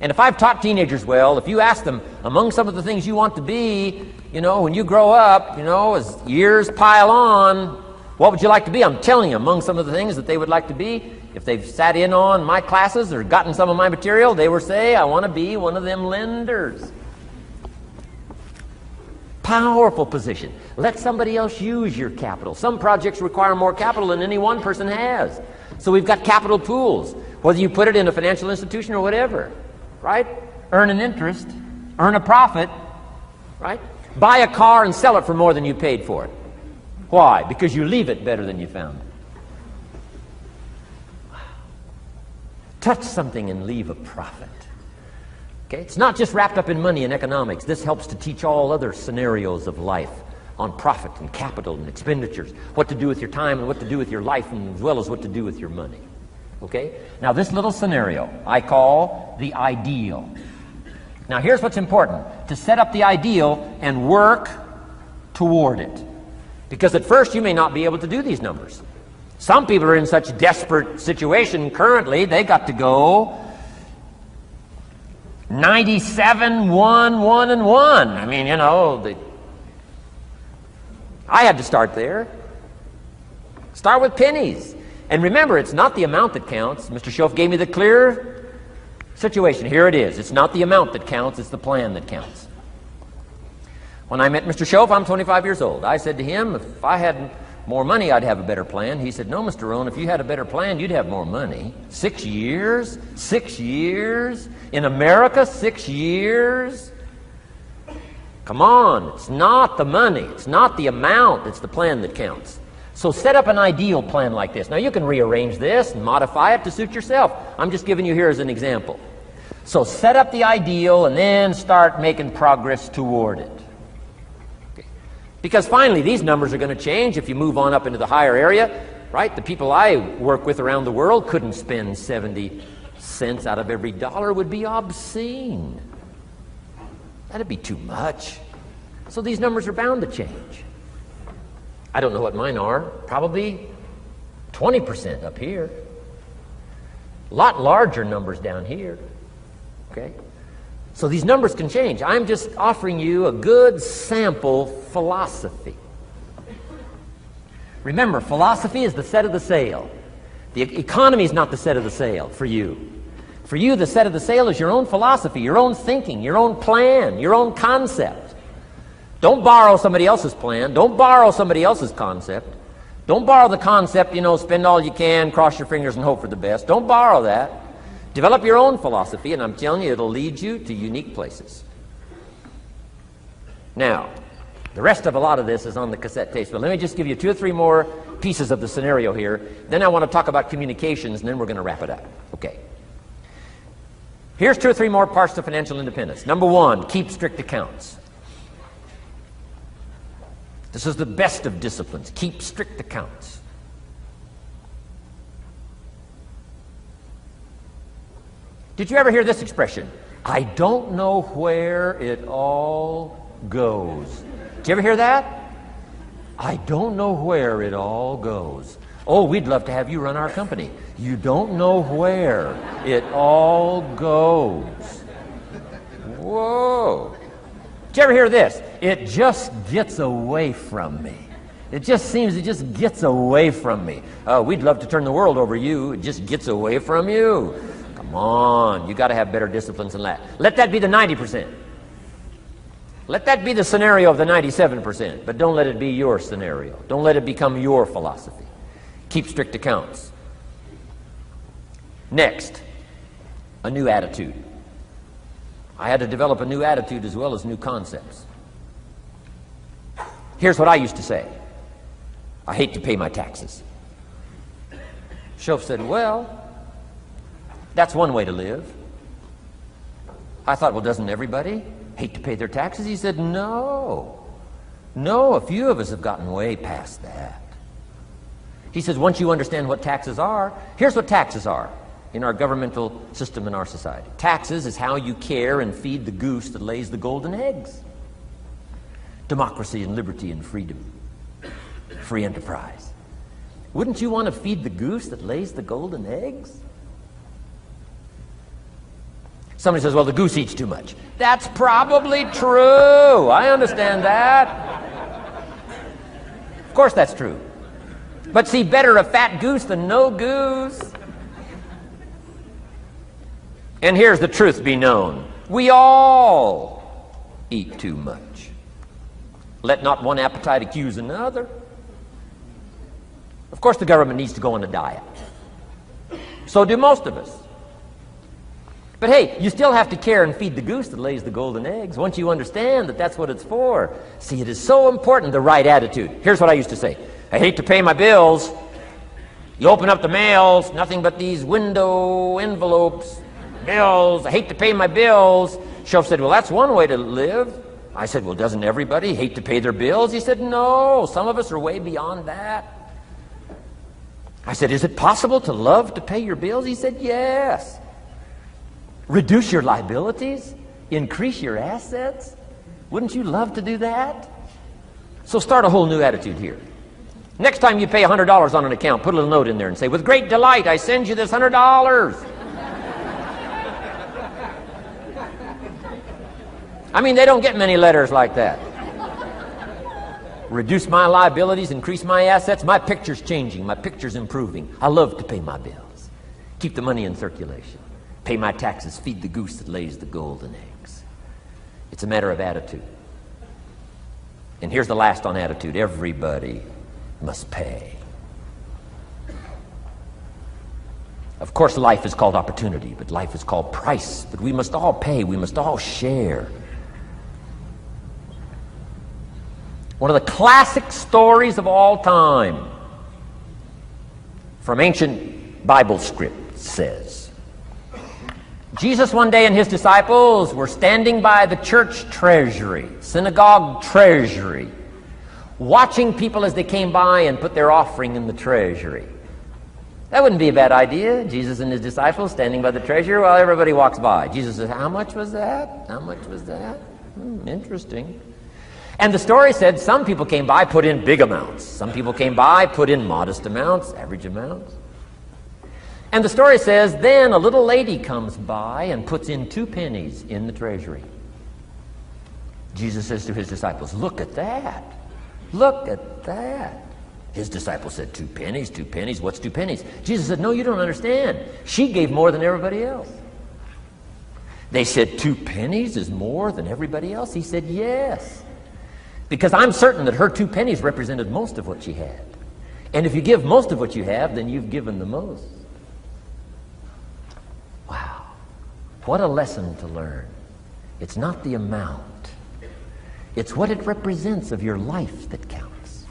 And if I've taught teenagers well, if you ask them, among some of the things you want to be, when you grow up, as years pile on, what would you like to be? I'm telling you, among some of the things that they would like to be, if they've sat in on my classes or gotten some of my material, they would say, I want to be one of them lenders. Powerful position. Let somebody else use your capital. Some projects require more capital than any one person has. So we've got capital pools, whether you put it in a financial institution or whatever, right? Earn an interest, earn a profit, right? Buy a car and sell it for more than you paid for it. Why? Because you leave it better than you found it. Touch something and leave a profit. Okay? It's not just wrapped up in money and economics. This helps to teach all other scenarios of life on profit and capital and expenditures, what to do with your time and what to do with your life, and as well as what to do with your money. Okay? Now this little scenario I call the ideal. Now here's what's important. To set up the ideal and work toward it. Because at first you may not be able to do these numbers. Some people are in such desperate situation currently, they got to go 97, 1, 1, and 1. I mean, I had to start there. Start with pennies. And remember, it's not the amount that counts. Mr. Schoaf gave me the clear situation. Here it is. It's not the amount that counts, it's the plan that counts. When I met Mr. Schoaf, I'm 25 years old. I said to him, if I had more money, I'd have a better plan. He said, no, Mr. Rohn, if you had a better plan, you'd have more money. 6 years? 6 years? In America, 6 years? Come on, it's not the money, it's not the amount, it's the plan that counts. So set up an ideal plan like this. Now you can rearrange this and modify it to suit yourself. I'm just giving you here as an example. So set up the ideal and then start making progress toward it. Okay. Because finally these numbers are going to change if you move on up into the higher area, right? The people I work with around the world couldn't spend 70 cents out of every dollar. Would be obscene. That'd be too much. So these numbers are bound to change. I don't know what mine are. Probably 20% up here. A lot larger numbers down here. Okay? So these numbers can change. I'm just offering you a good sample philosophy. Remember, philosophy is the set of the sail. The economy is not the set of the sail for you. For you, the set of the sail is your own philosophy, your own thinking, your own plan, your own concept. Don't borrow somebody else's plan. Don't borrow somebody else's concept. Don't borrow the concept, spend all you can, cross your fingers and hope for the best. Don't borrow that. Develop your own philosophy, and I'm telling you, it'll lead you to unique places. Now, the rest of a lot of this is on the cassette tapes, but let me just give you 2 or 3 more pieces of the scenario here. Then I want to talk about communications, and then we're going to wrap it up. Okay. Here's 2 or 3 more parts to financial independence. Number 1, keep strict accounts. This is the best of disciplines. Keep strict accounts. Did you ever hear this expression? I don't know where it all goes. Did you ever hear that? I don't know where it all goes. Oh, we'd love to have you run our company. You don't know where it all goes. Whoa. Did you ever hear this? It just gets away from me. It just gets away from me. Oh, we'd love to turn the world over you. It just gets away from you. Come on. You got to have better disciplines than that. Let that be the 90%. Let that be the scenario of the 97%. But don't let it be your scenario. Don't let it become your philosophy. Keep strict accounts. Next, a new attitude. I had to develop a new attitude as well as new concepts. Here's what I used to say. I hate to pay my taxes. Schoaf said, well, that's one way to live. I thought, well, doesn't everybody hate to pay their taxes? He said, no. No, a few of us have gotten way past that. He says, once you understand what taxes are, here's what taxes are in our governmental system in our society. Taxes is how you care and feed the goose that lays the golden eggs. Democracy and liberty and freedom. Free enterprise. Wouldn't you want to feed the goose that lays the golden eggs? Somebody says, well, the goose eats too much. That's probably true. I understand that. Of course that's true. But see, better a fat goose than no goose. And here's the truth be known. We all eat too much. Let not one appetite accuse another. Of course the government needs to go on a diet. So do most of us. But hey, you still have to care and feed the goose that lays the golden eggs. Once you understand that that's what it's for. See, it is so important, the right attitude. Here's what I used to say. I hate to pay my bills. You open up the mails, nothing but these window envelopes, bills. I hate to pay my bills. Schoaf said, well, that's one way to live. I said, well, doesn't everybody hate to pay their bills? He said, no, some of us are way beyond that. I said, is it possible to love to pay your bills? He said, yes. Reduce your liabilities? Increase your assets? Wouldn't you love to do that? So start a whole new attitude here. Next time you pay $100 on an account, put a little note in there and say, with great delight, I send you this $100. I mean, they don't get many letters like that. reduce my liabilities, increase my assets. My picture's changing. My picture's improving. I love to pay my bills. Keep the money in circulation. Pay my taxes. Feed the goose that lays the golden eggs. It's a matter of attitude. And here's the last on attitude. Everybody must pay. Of course, life is called opportunity, but life is called price. But we must all pay. We must all share. One of the classic stories of all time from ancient Bible script says, Jesus one day and his disciples were standing by the church treasury, synagogue treasury, watching people as they came by and put their offering in the treasury. That wouldn't be a bad idea. Jesus and his disciples standing by the treasury while everybody walks by. Jesus says, how much was that? How much was that? Interesting. And the story said some people came by, put in big amounts. Some people came by, put in modest amounts, average amounts. And the story says, then a little lady comes by and puts in 2 pennies in the treasury. Jesus says to his disciples, look at that. Look at that. His disciples said, 2 pennies, 2 pennies. What's 2 pennies? Jesus said, no, you don't understand. She gave more than everybody else. They said, 2 pennies is more than everybody else? He said, yes. Because I'm certain that her 2 pennies represented most of what she had. And if you give most of what you have, then you've given the most. Wow. What a lesson to learn. It's not the amount. It's what it represents of your life that counts.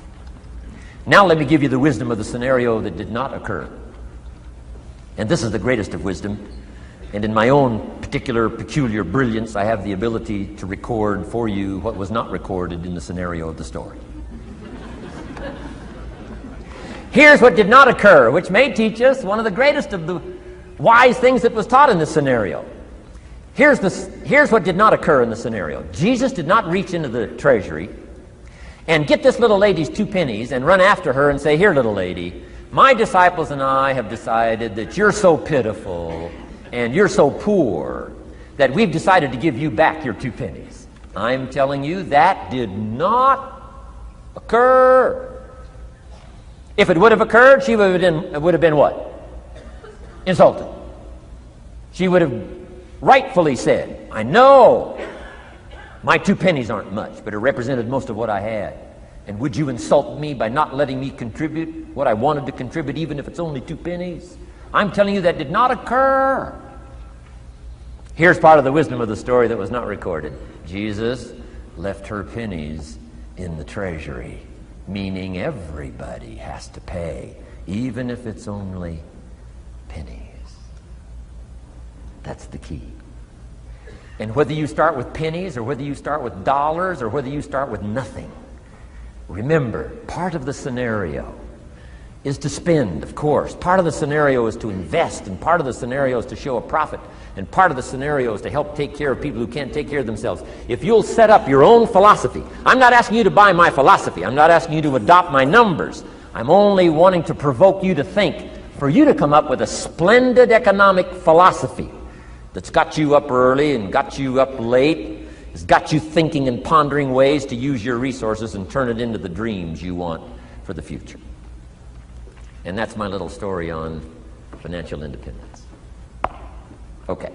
Now let me give you the wisdom of the scenario that did not occur. And this is the greatest of wisdom. And in my own particular, peculiar brilliance, I have the ability to record for you what was not recorded in the scenario of the story. Here's what did not occur, which may teach us one of the greatest of the wise things that was taught in this scenario. Here's what did not occur in the scenario. Jesus did not reach into the treasury and get this little lady's 2 pennies and run after her and say, here, little lady, my disciples and I have decided that you're so pitiful and you're so poor that we've decided to give you back your 2 pennies. I'm telling you, that did not occur. If it would have occurred, she would have been what? Insulted. She would have rightfully said, I know my 2 pennies aren't much, but it represented most of what I had. And would you insult me by not letting me contribute what I wanted to contribute, even if it's only 2 pennies? I'm telling you that did not occur. Here's part of the wisdom of the story that was not recorded. Jesus left her pennies in the treasury, meaning everybody has to pay, even if it's only pennies. That's the key. And whether you start with pennies or whether you start with dollars or whether you start with nothing, remember, part of the scenario is to spend, of course. Part of the scenario is to invest, and part of the scenario is to show a profit, and part of the scenario is to help take care of people who can't take care of themselves. If you'll set up your own philosophy, I'm not asking you to buy my philosophy. I'm not asking you to adopt my numbers. I'm only wanting to provoke you to think, for you to come up with a splendid economic philosophy that's got you up early and got you up late, has got you thinking and pondering ways to use your resources and turn it into the dreams you want for the future. And that's my little story on financial independence. Okay.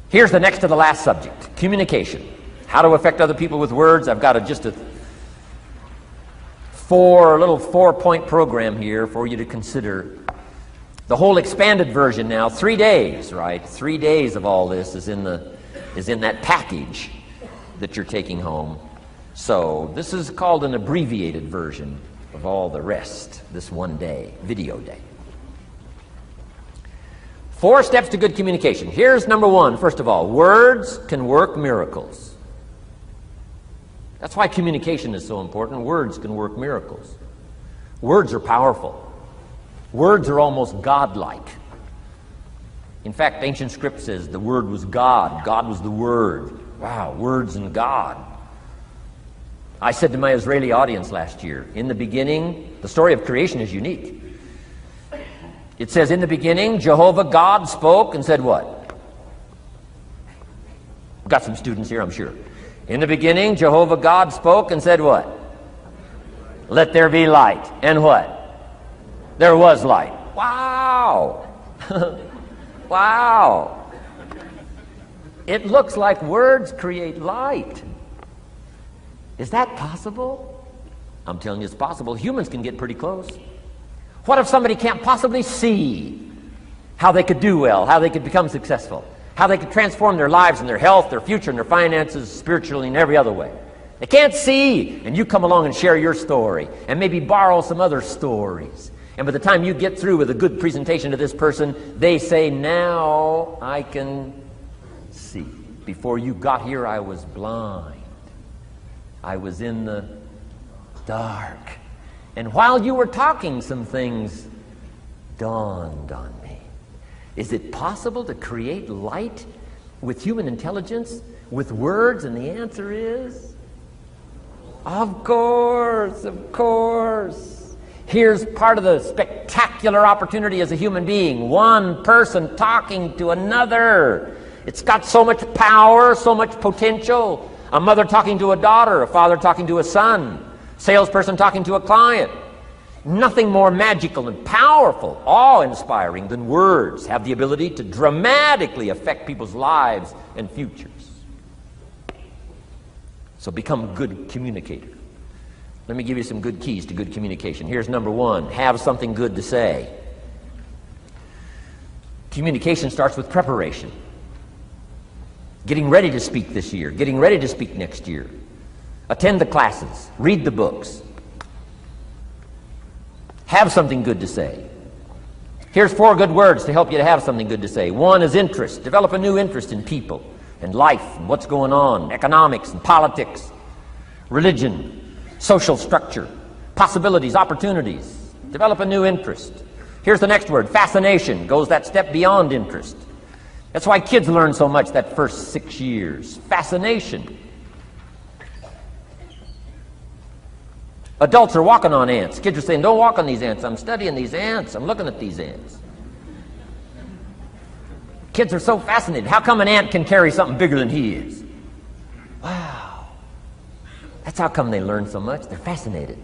Here's the next to the last subject, communication. How to affect other people with words. I've got just a little 4-point program here for you to consider. The whole expanded version now, 3 days, right? 3 days of all this is in that package that you're taking home. So this is called an abbreviated version of all the rest, this 1 day, video day. 4 steps to good communication. Here's number 1, first of all, words can work miracles. That's why communication is so important. Words can work miracles. Words are powerful. Words are almost godlike. In fact, ancient script says the Word was God. God was the Word. Wow, words and God. I said to my Israeli audience last year, in the beginning, the story of creation is unique. It says, in the beginning, Jehovah God spoke and said what? Got some students here, I'm sure. In the beginning, Jehovah God spoke and said what? Let there be light. And what? There was light. Wow! Wow! It looks like words create light. Is that possible? I'm telling you it's possible. Humans can get pretty close. What if somebody can't possibly see how they could do well, how they could become successful, how they could transform their lives and their health, their future, and their finances, spiritually, and every other way? They can't see, and you come along and share your story, and maybe borrow some other stories. And by the time you get through with a good presentation to this person, they say, now I can see. Before you got here, I was blind. I was in the dark. And while you were talking, some things dawned on me. Is it possible to create light with human intelligence, with words? And the answer is, of course, of course. Here's part of the spectacular opportunity as a human being. One person talking to another. It's got so much power, so much potential. A mother talking to a daughter, a father talking to a son, salesperson talking to a client. Nothing more magical and powerful, awe-inspiring than words have the ability to dramatically affect people's lives and futures. So become a good communicator. Let me give you some good keys to good communication. Here's number one: have something good to say. Communication starts with preparation. Getting ready to speak this year, getting ready to speak next year. Attend the classes, read the books. Have something good to say. Here's 4 good words to help you to have something good to say. 1 is interest. Develop a new interest in people and life and what's going on, economics and politics, religion, social structure, possibilities, opportunities. Develop a new interest. Here's the next word, fascination. Goes that step beyond interest. That's why kids learn so much that first 6 years. Fascination. Adults are walking on ants. Kids are saying, don't walk on these ants. I'm studying these ants. I'm looking at these ants. Kids are so fascinated. How come an ant can carry something bigger than he is? Wow. That's how come they learn so much. They're fascinated.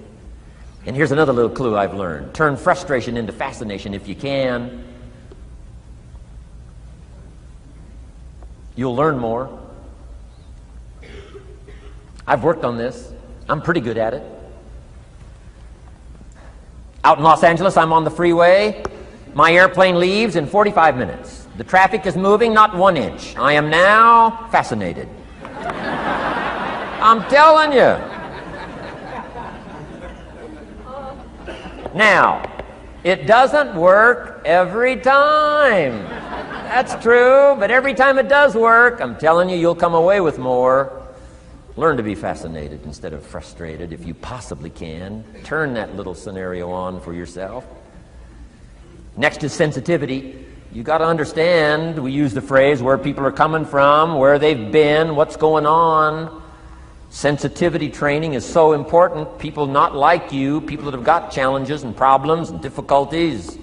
And here's another little clue I've learned. Turn frustration into fascination if you can. You'll learn more. I've worked on this. I'm pretty good at it. Out in Los Angeles, I'm on the freeway. My airplane leaves in 45 minutes. The traffic is moving not 1 inch. I am now fascinated. I'm telling you. Now, it doesn't work every time. That's true, but every time it does work, I'm telling you, you'll come away with more. Learn to be fascinated instead of frustrated if you possibly can. Turn that little scenario on for yourself. Next is sensitivity. You got to understand, we use the phrase where people are coming from, where they've been, what's going on. Sensitivity training is so important. People not like you, people that have got challenges and problems and difficulties,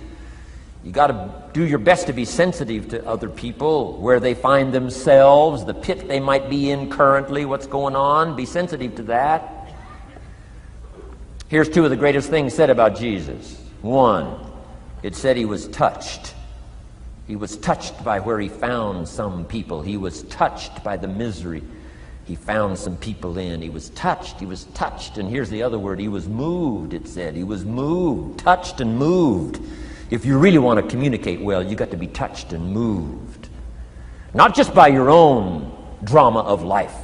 you got to do your best to be sensitive to other people, where they find themselves, the pit they might be in currently, what's going on. Be sensitive to that. Here's 2 of the greatest things said about Jesus. 1, it said he was touched. He was touched by where he found some people. He was touched by the misery he found some people in. He was touched. He was touched. And here's the other word. He was moved, it said. He was moved, touched and moved. If you really want to communicate well, you got to be touched and moved. Not just by your own drama of life,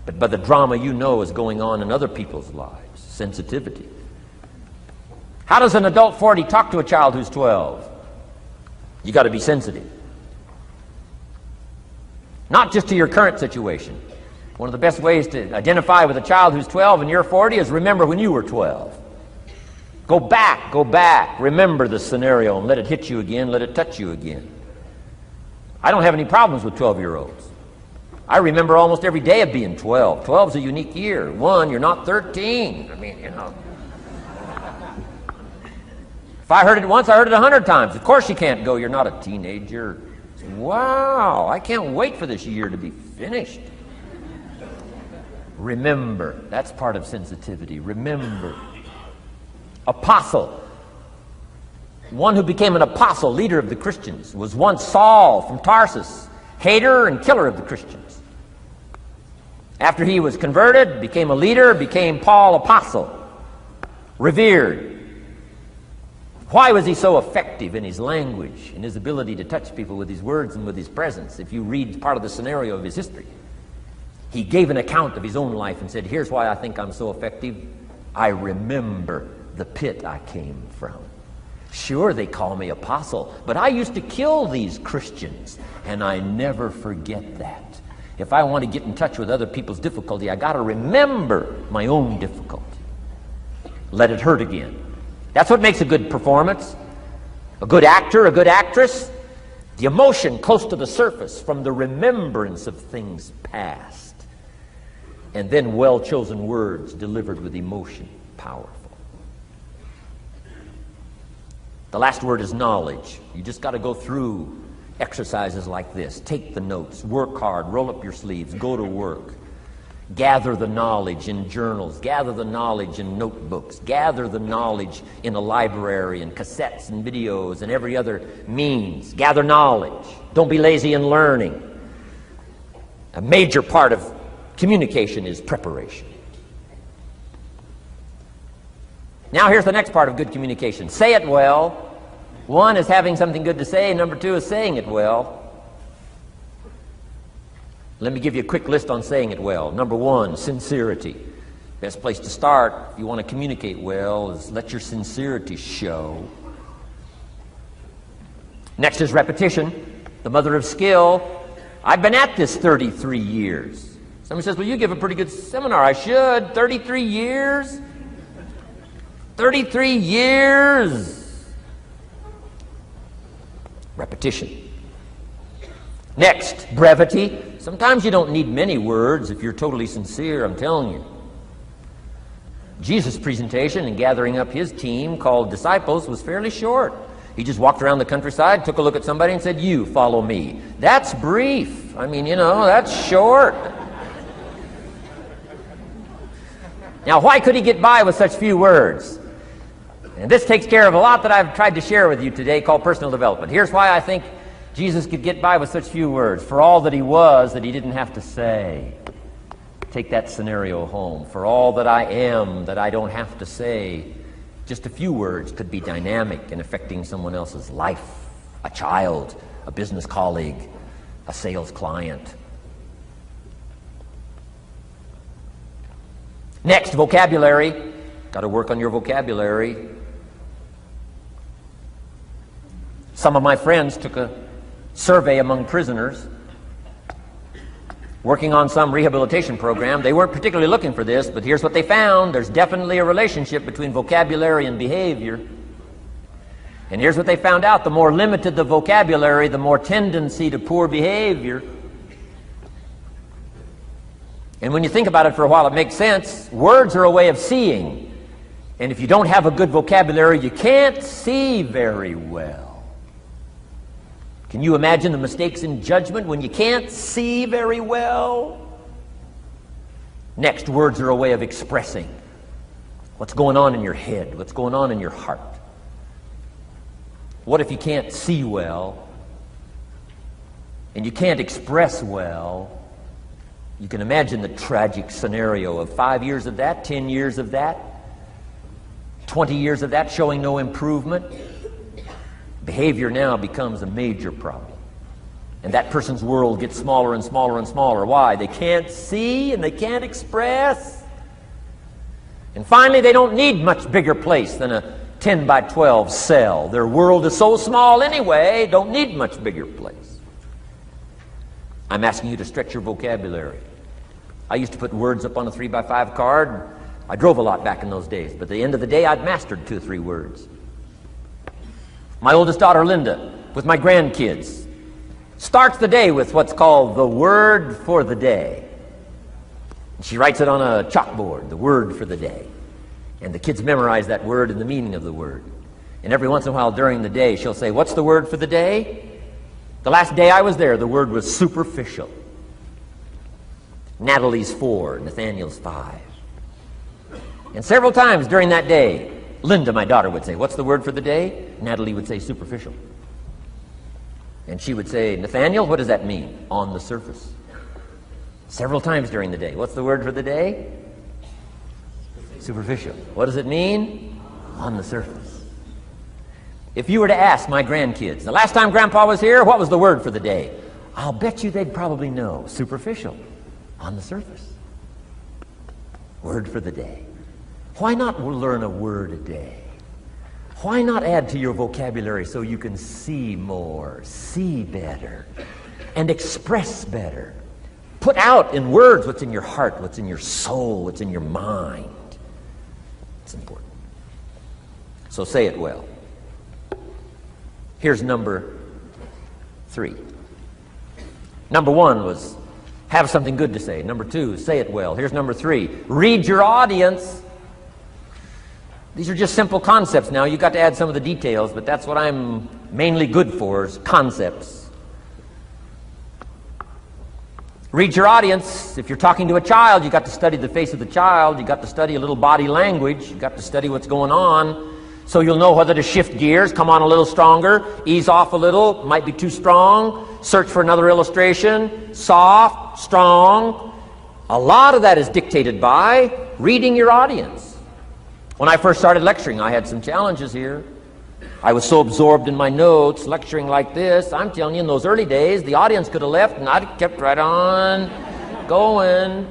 but by the drama you know is going on in other people's lives. Sensitivity. How does an adult 40 talk to a child who's 12? You got to be sensitive. Not just to your current situation. One of the best ways to identify with a child who's 12 and you're 40 is remember when you were 12. Go back, remember the scenario and let it hit you again, let it touch you again. I don't have any problems with 12-year-olds. I remember almost every day of being 12. 12's a unique year. 1, you're not 13. I mean, you know. If I heard it once, I heard it 100 times. Of course you can't go, you're not a teenager. Wow, I can't wait for this year to be finished. Remember. That's part of sensitivity. Remember. Apostle. One who became an apostle, leader of the Christians, was once Saul from Tarsus, hater and killer of the Christians. After he was converted, became a leader, became Paul apostle. Revered. Why was he so effective in his language, in his ability to touch people with his words and with his presence? If you read part of the scenario of his history, he gave an account of his own life and said, here's why I think I'm so effective. I remember the pit I came from. Sure, they call me apostle, but I used to kill these Christians, and I never forget that. If I want to get in touch with other people's difficulty, I got to remember my own difficulty. Let it hurt again. That's what makes a good performance. A good actor, a good actress. The emotion close to the surface from the remembrance of things past. And then well-chosen words delivered with emotion. Powerful. The last word is knowledge. You just got to go through exercises like this. Take the notes. Work hard. Roll up your sleeves. Go to work. Gather the knowledge in journals. Gather the knowledge in notebooks. Gather the knowledge in a library and cassettes and videos and every other means. Gather knowledge. Don't be lazy in learning. A major part of communication is preparation. Now here's the next part of good communication. Say it well. One is having something good to say. Number two is saying it well. Let me give you a quick list on saying it well. Number one, sincerity. Best place to start if you want to communicate well is let your sincerity show. Next is repetition, the mother of skill. I've been at this 33 years. Somebody says, well, you give a pretty good seminar. I should. 33 years? 33 years. Repetition. Next, brevity. Sometimes you don't need many words if you're totally sincere, I'm telling you. Jesus' presentation in gathering up his team called disciples was fairly short. He just walked around the countryside, took a look at somebody and said, you follow me. That's brief. I mean, that's short. Now, why could he get by with such few words? And this takes care of a lot that I've tried to share with you today called personal development. Here's why I think Jesus could get by with such few words. For all that he was, that he didn't have to say. Take that scenario home. For all that I am, that I don't have to say. Just a few words could be dynamic in affecting someone else's life. A child, a business colleague, a sales client. Next, vocabulary. Got to work on your vocabulary. Some of my friends took a survey among prisoners working on some rehabilitation program. They weren't particularly looking for this, but here's what they found. There's definitely a relationship between vocabulary and behavior. And here's what they found out. The more limited the vocabulary, the more tendency to poor behavior. And when you think about it for a while, it makes sense. Words are a way of seeing. And if you don't have a good vocabulary, you can't see very well. Can you imagine the mistakes in judgment when you can't see very well? Next, words are a way of expressing what's going on in your head, what's going on in your heart. What if you can't see well and you can't express well? You can imagine the tragic scenario of 5 years of that, 10 years of that, 20 years of that showing no improvement. Behavior now becomes a major problem. And that person's world gets smaller and smaller and smaller. Why? They can't see and they can't express. And finally, they don't need much bigger place than a 10 by 12 cell. Their world is so small anyway, don't need much bigger place. I'm asking you to stretch your vocabulary. I used to put words up on a 3 by 5 card. I drove a lot back in those days, but at the end of the day, I'd mastered 2 or 3 words. My oldest daughter, Linda, with my grandkids, starts the day with what's called the word for the day. She writes it on a chalkboard, the word for the day. And the kids memorize that word and the meaning of the word. And every once in a while during the day, she'll say, what's the word for the day? The last day I was there, the word was superficial. Natalie's 4, Nathaniel's 5. And several times during that day, Linda, my daughter, would say, "What's the word for the day?" Natalie would say, "Superficial." And she would say, "Nathaniel, what does that mean?" "On the surface." Several times during the day. "What's the word for the day?" Superficial. "What does it mean?" "On the surface." If you were to ask my grandkids, "The last time Grandpa was here, what was the word for the day?" I'll bet you they'd probably know. Superficial. On the surface. Word for the day. Why not learn a word a day? Why not add to your vocabulary so you can see more, see better, and express better? Put out in words what's in your heart, what's in your soul, what's in your mind. It's important. So say it well. Here's number 3. Number 1 was have something good to say. Number 2, say it well. Here's number 3. Read your audience. These are just simple concepts now. You've got to add some of the details, but that's what I'm mainly good for, is concepts. Read your audience. If you're talking to a child, you've got to study the face of the child. You've got to study a little body language. You've got to study what's going on, so you'll know whether to shift gears, come on a little stronger, ease off a little, might be too strong, search for another illustration, soft, strong. A lot of that is dictated by reading your audience. When I first started lecturing, I had some challenges here. I was so absorbed in my notes, lecturing like this. I'm telling you, in those early days, the audience could have left and I'd kept right on going.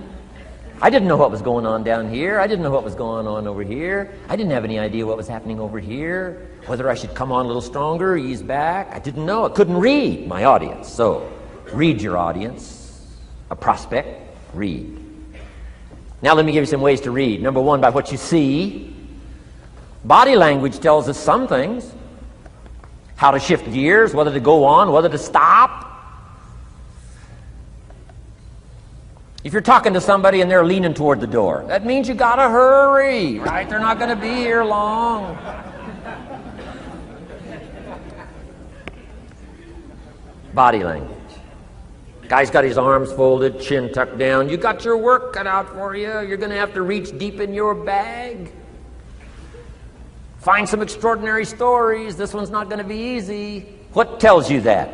I didn't know what was going on down here. I didn't know what was going on over here. I didn't have any idea what was happening over here, whether I should come on a little stronger, ease back. I didn't know. I couldn't read my audience. So, read your audience. A prospect, read. Now let me give you some ways to read. Number 1, by what you see. Body language tells us some things. How to shift gears, whether to go on, whether to stop. If you're talking to somebody and they're leaning toward the door, that means you gotta hurry, right? They're not gonna be here long. Body language. Guy's got his arms folded, chin tucked down. You got your work cut out for you. You're gonna have to reach deep in your bag. Find some extraordinary stories. This one's not gonna be easy. What tells you that?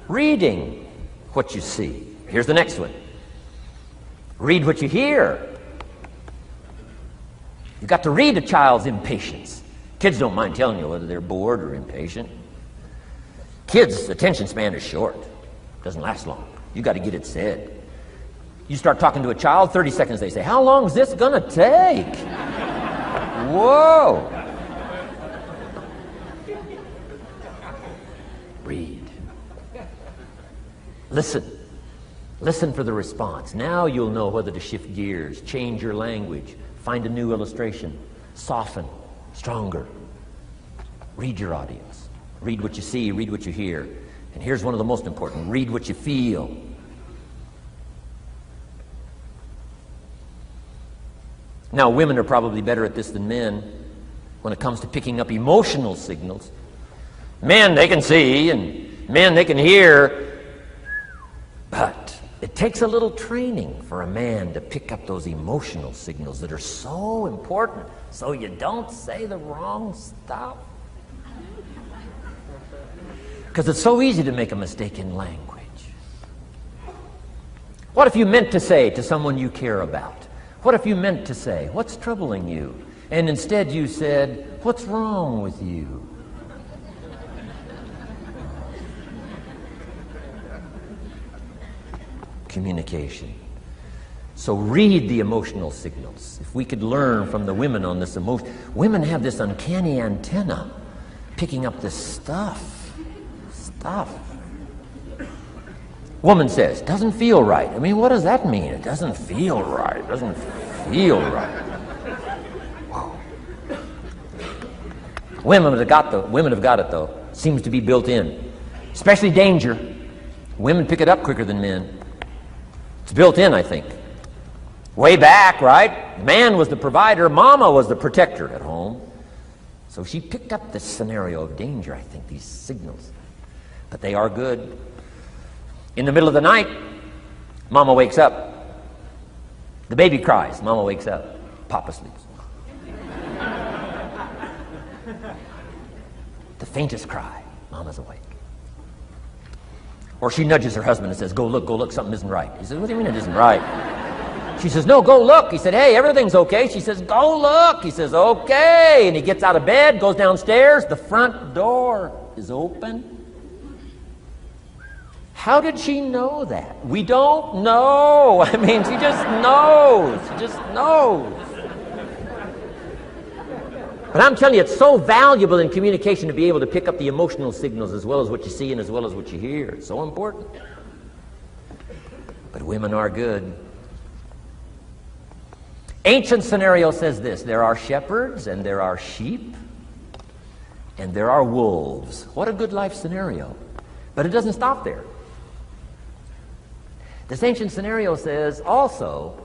Reading what you see. Here's the next one. Read what you hear. You've got to read a child's impatience. Kids don't mind telling you whether they're bored or impatient. Kids' attention span is short. Doesn't last long. You've got to get it said. You start talking to a child, 30 seconds they say, "How long is this going to take?" Whoa. Read. Listen. Listen for the response. Now you'll know whether to shift gears, change your language, find a new illustration, soften, stronger. Read your audience. Read what you see, read what you hear. And here's one of the most important. Read what you feel. Now, women are probably better at this than men when it comes to picking up emotional signals. Men, they can see, and men, they can hear, but it takes a little training for a man to pick up those emotional signals that are so important so you don't say the wrong stuff. Because it's so easy to make a mistake in language. What if you meant to say to someone you care about? What if you meant to say, "What's troubling you?" And instead you said, "What's wrong with you?" Communication. So read the emotional signals. If we could learn from the women on this emotion. Women have this uncanny antenna picking up this stuff. Woman says, "Doesn't feel right." I mean, what does that mean? It doesn't feel right. It doesn't feel right. Whoa. Women have got it though. Seems to be built in. Especially danger. Women pick it up quicker than men. It's built in, I think. Way back, right? Man was the provider, mama was the protector at home. So she picked up this scenario of danger, I think, these signals. But they are good. In the middle of the night, mama wakes up. The baby cries. Mama wakes up. Papa sleeps. The faintest cry. Mama's awake. Or she nudges her husband and says, go look, something isn't right. He says, what do you mean it isn't right? She says, no, go look. He said, hey, everything's okay. She says, go look. He says, okay. And he gets out of bed, goes downstairs. The front door is open. How did she know that? We don't know. I mean, she just knows. She just knows. But I'm telling you, it's so valuable in communication to be able to pick up the emotional signals as well as what you see and as well as what you hear. It's so important. But women are good. Ancient scenario says this: there are shepherds and there are sheep and there are wolves. What a good life scenario. But it doesn't stop there. This ancient scenario says also,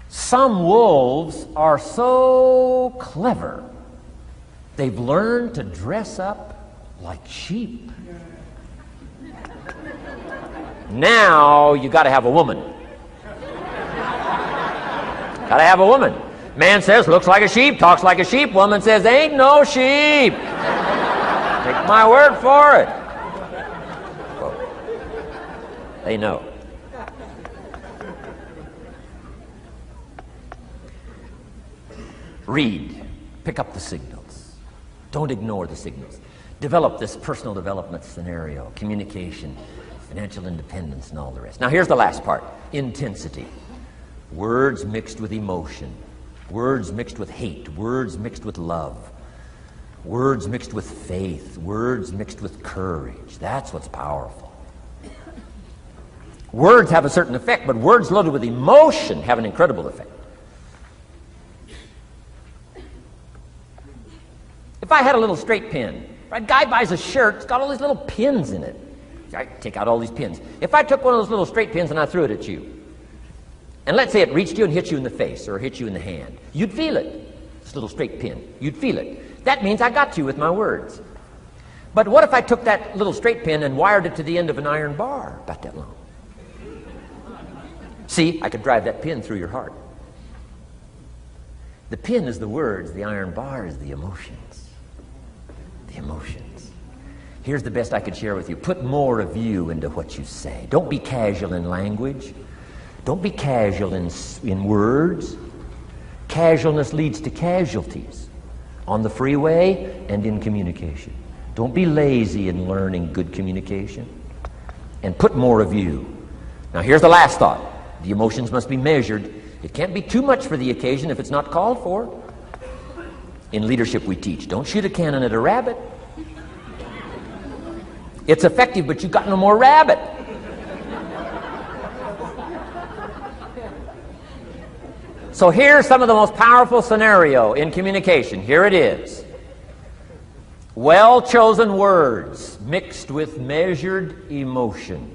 some wolves are so clever, they've learned to dress up like sheep. Now you got to have a woman. Got to have a woman. Man says, looks like a sheep, talks like a sheep. Woman says, ain't no sheep. Take my word for it. They know. Read. Pick up the signals. Don't ignore the signals. Develop this personal development scenario, communication, financial independence, and all the rest. Now here's the last part. Intensity. Words mixed with emotion. Words mixed with hate. Words mixed with love. Words mixed with faith. Words mixed with courage. That's what's powerful. Words have a certain effect, but words loaded with emotion have an incredible effect. If I had a little straight pin, a guy buys a shirt, it's got all these little pins in it. I take out all these pins. If I took one of those little straight pins and I threw it at you, and let's say it reached you and hit you in the face or hit you in the hand, you'd feel it. This little straight pin, you'd feel it. That means I got you with my words. But what if I took that little straight pin and wired it to the end of an iron bar about that long? See, I could drive that pin through your heart. The pin is the words, the iron bar is the emotions. The emotions. Here's the best I could share with you. Put more of you into what you say. Don't be casual in language. Don't be casual in words. Casualness leads to casualties on the freeway and in communication. Don't be lazy in learning good communication. And put more of you. Now here's the last thought. The emotions must be measured. It can't be too much for the occasion if it's not called for. In leadership we teach, don't shoot a cannon at a rabbit. It's effective, but you've got no more rabbit. So here's some of the most powerful scenario in communication. Here it is. Well-chosen words mixed with measured emotion.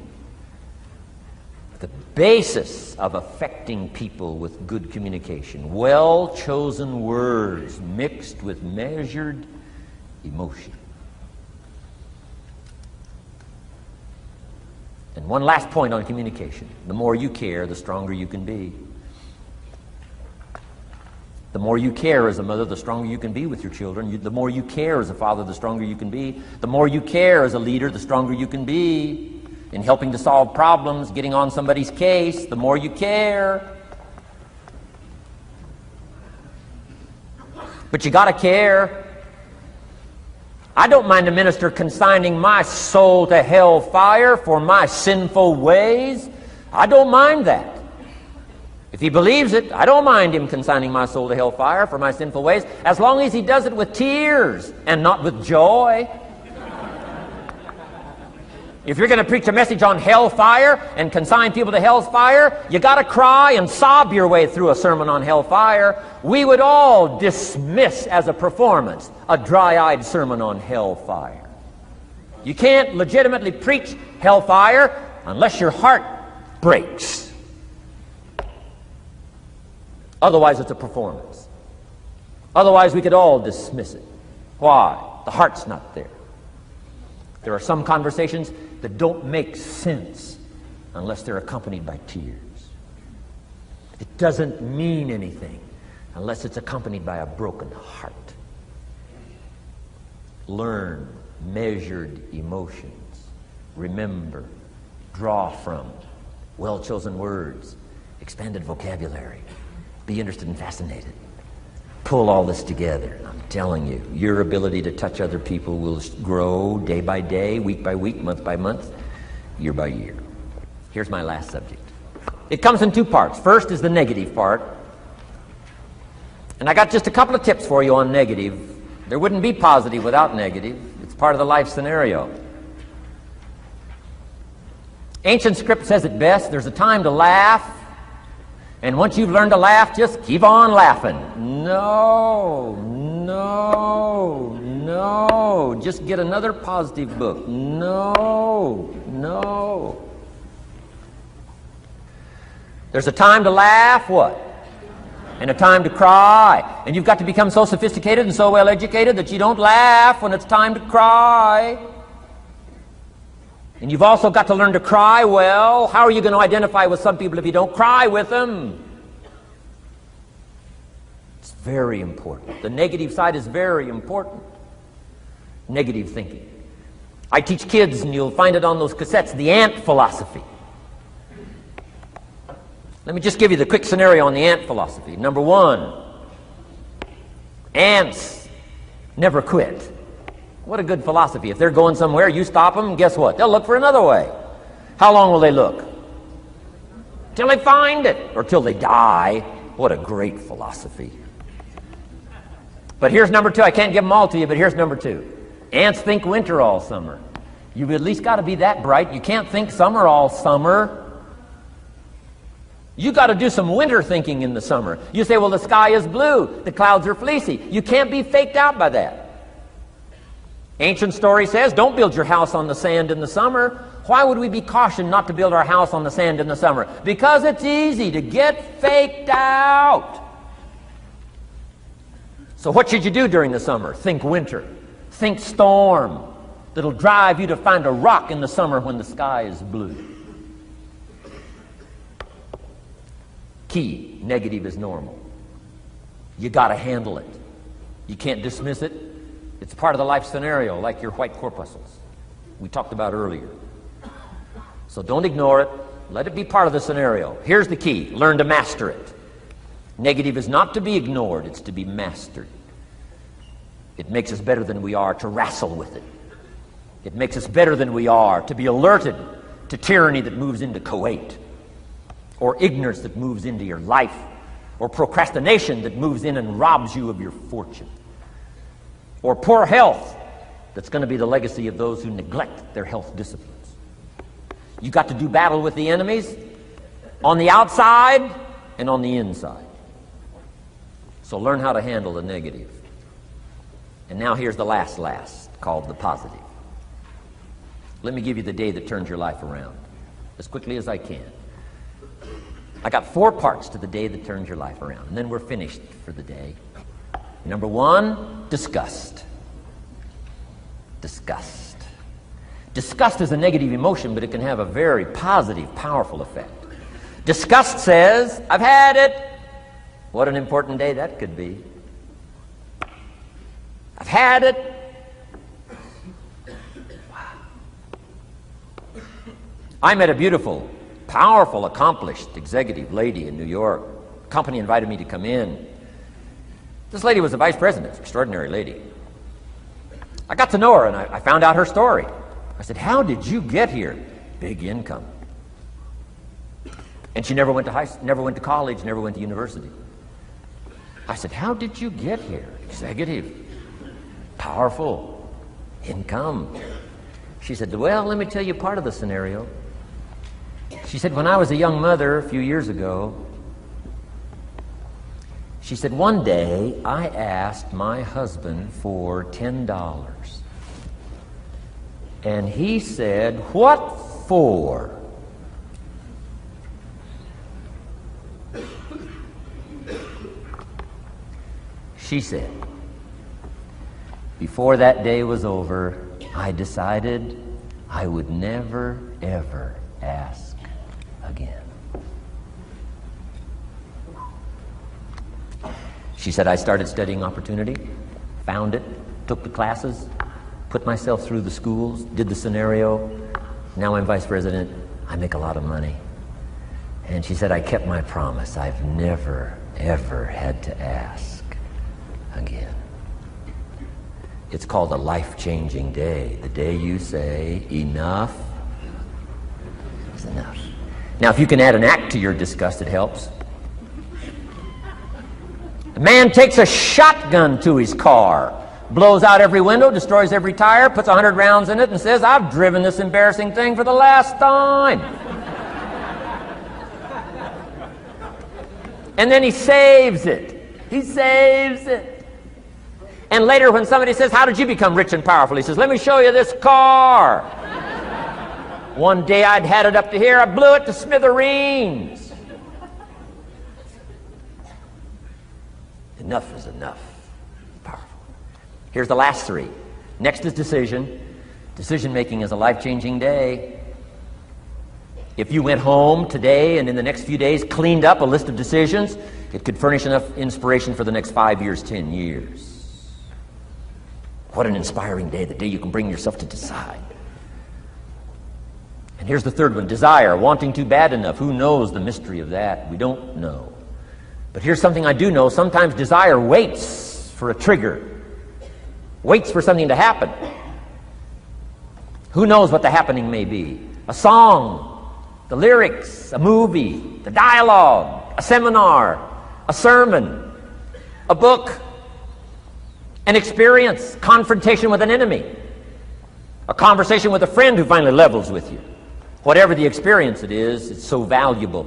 The basis of affecting people with good communication. Well-chosen words mixed with measured emotion. And one last point on communication. The more you care, the stronger you can be. The more you care as a mother, the stronger you can be with your children. The more you care as a father, the stronger you can be. The more you care as a leader, the stronger you can be. In helping to solve problems, getting on somebody's case, the more you care. But you gotta care. I don't mind a minister consigning my soul to hell fire for my sinful ways. I don't mind that. If he believes it, I don't mind him consigning my soul to hell fire for my sinful ways, as long as he does it with tears and not with joy. If you're going to preach a message on hellfire and consign people to hell's fire, you got to cry and sob your way through a sermon on hellfire. We would all dismiss as a performance a dry-eyed sermon on hellfire. You can't legitimately preach hellfire unless your heart breaks. Otherwise, it's a performance. Otherwise, we could all dismiss it. Why? The heart's not there. There are some conversations that don't make sense unless they're accompanied by tears. It doesn't mean anything unless it's accompanied by a broken heart. Learn measured emotions. Remember, draw from well-chosen words, expanded vocabulary. Be interested and fascinated. Pull all this together. I'm telling you, your ability to touch other people will grow day by day, week by week, month by month, year by year. Here's my last subject. It comes in two parts. First is the negative part. And I got just a couple of tips for you on negative. There wouldn't be positive without negative. It's part of the life scenario. Ancient script says it best. There's a time to laugh. And once you've learned to laugh, just keep on laughing. No. Just get another positive book. No. There's a time to laugh, what? And a time to cry. And you've got to become so sophisticated and so well educated that you don't laugh when it's time to cry. And you've also got to learn to cry well. How are you going to identify with some people if you don't cry with them? It's very important. The negative side is very important. Negative thinking. I teach kids, and you'll find it on those cassettes, the ant philosophy. Let me just give you the quick scenario on the ant philosophy. Number one, ants never quit. What a good philosophy. If they're going somewhere, you stop them, guess what? They'll look for another way. How long will they look? Till they find it, or till they die. What a great philosophy. But here's number two. I can't give them all to you, but here's number two. Ants think winter all summer. You've at least got to be that bright. You can't think summer all summer. You got to do some winter thinking in the summer. You say, well, the sky is blue, the clouds are fleecy. You can't be faked out by that. Ancient story says, don't build your house on the sand in the summer. Why would we be cautioned not to build our house on the sand in the summer? Because it's easy to get faked out. So what should you do during the summer? Think winter. Think storm. That'll drive you to find a rock in the summer when the sky is blue. Key, negative is normal. You got to handle it. You can't dismiss it. It's part of the life scenario, like your white corpuscles we talked about earlier. So don't ignore it. Let it be part of the scenario. Here's the key. Learn to master it. Negative is not to be ignored. It's to be mastered. It makes us better than we are to wrestle with it. It makes us better than we are to be alerted to tyranny that moves into Kuwait, or ignorance that moves into your life, or procrastination that moves in and robs you of your fortune, or poor health that's going to be the legacy of those who neglect their health disciplines. You got to do battle with the enemies on the outside and on the inside. So learn how to handle the negative. And now here's the last, called the positive. Let me give you the day that turns your life around, as quickly as I can. I got 4 parts to the day that turns your life around, and then we're finished for the day. Number 1, disgust. Disgust. Disgust is a negative emotion, but it can have a very positive, powerful effect. Disgust says, I've had it. What an important day that could be. I've had it. Wow. I met a beautiful, powerful, accomplished executive lady in New York. The company invited me to come in. This lady was a vice president, extraordinary lady. I got to know her, and I found out her story. I said, how did you get here? Big income. And she never went to college, never went to university. I said, how did you get here? Executive, powerful, income. She said, well, let me tell you part of the scenario. She said, when I was a young mother a few years ago, she said, one day I asked my husband for $10. And he said, what for? She said, before that day was over, I decided I would never, ever ask again. She said, I started studying opportunity, found it, took the classes, put myself through the schools, did the scenario. Now I'm vice president. I make a lot of money. And she said, I kept my promise. I've never, ever had to ask again. It's called a life-changing day. The day you say, enough is enough. Now, if you can add an act to your disgust, it helps. A man takes a shotgun to his car, blows out every window, destroys every tire, puts 100 rounds in it, and says, I've driven this embarrassing thing for the last time. And then he saves it. He saves it. And later when somebody says, how did you become rich and powerful? He says, let me show you this car. One day I'd had it up to here, I blew it to smithereens. Enough is enough. Powerful. Here's the last three. Next is decision. Decision making is a life-changing day. If you went home today and in the next few days cleaned up a list of decisions, it could furnish enough inspiration for the next 5 years, 10 years. What an inspiring day, the day you can bring yourself to decide. And here's the third one, desire, wanting to bad enough. Who knows the mystery of that? We don't know. But here's something I do know. Sometimes desire waits for a trigger, waits for something to happen. Who knows what the happening may be? A song, the lyrics, a movie, the dialogue, a seminar, a sermon, a book, an experience, confrontation with an enemy, a conversation with a friend who finally levels with you. Whatever the experience it is, it's so valuable.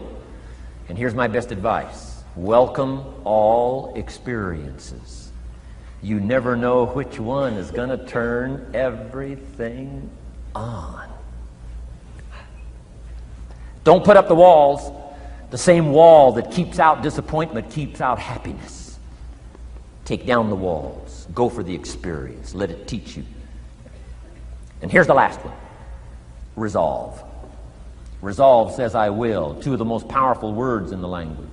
And here's my best advice. Welcome all experiences. You never know which one is going to turn everything on. Don't put up the walls. The same wall that keeps out disappointment keeps out happiness. Take down the walls. Go for the experience. Let it teach you. And here's the last one. Resolve. Resolve says I will. Two of the most powerful words in the language.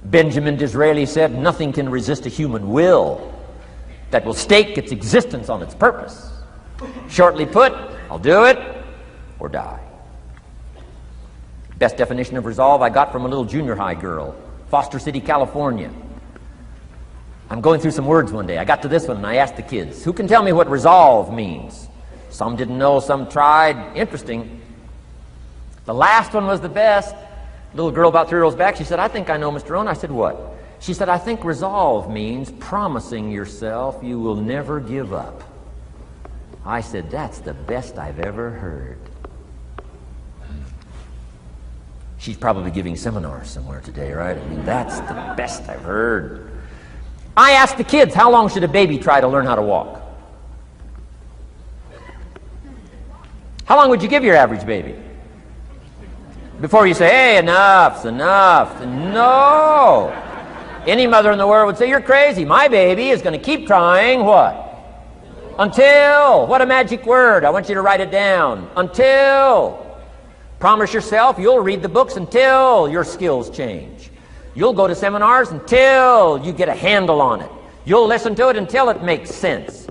Benjamin Disraeli said, nothing can resist a human will that will stake its existence on its purpose. Shortly put, I'll do it or die. Best definition of resolve I got from a little junior high girl, Foster City, California. I'm going through some words one day. I got to this one and I asked the kids, who can tell me what resolve means? Some didn't know, some tried. Interesting. The last one was the best. Little girl about 3 rows back, she said, I think I know, Mr. Rohn. I said, what? She said, I think resolve means promising yourself you will never give up. I said, that's the best I've ever heard. She's probably giving seminars somewhere today, right? I mean, that's the best I've heard. I asked the kids, how long should a baby try to learn how to walk? How long would you give your average baby? Before you say, hey, enough's enough. No. Any mother in the world would say, you're crazy. My baby is going to keep trying what? Until. What a magic word. I want you to write it down. Until. Promise yourself you'll read the books until your skills change. You'll go to seminars until you get a handle on it. You'll listen to it until it makes sense.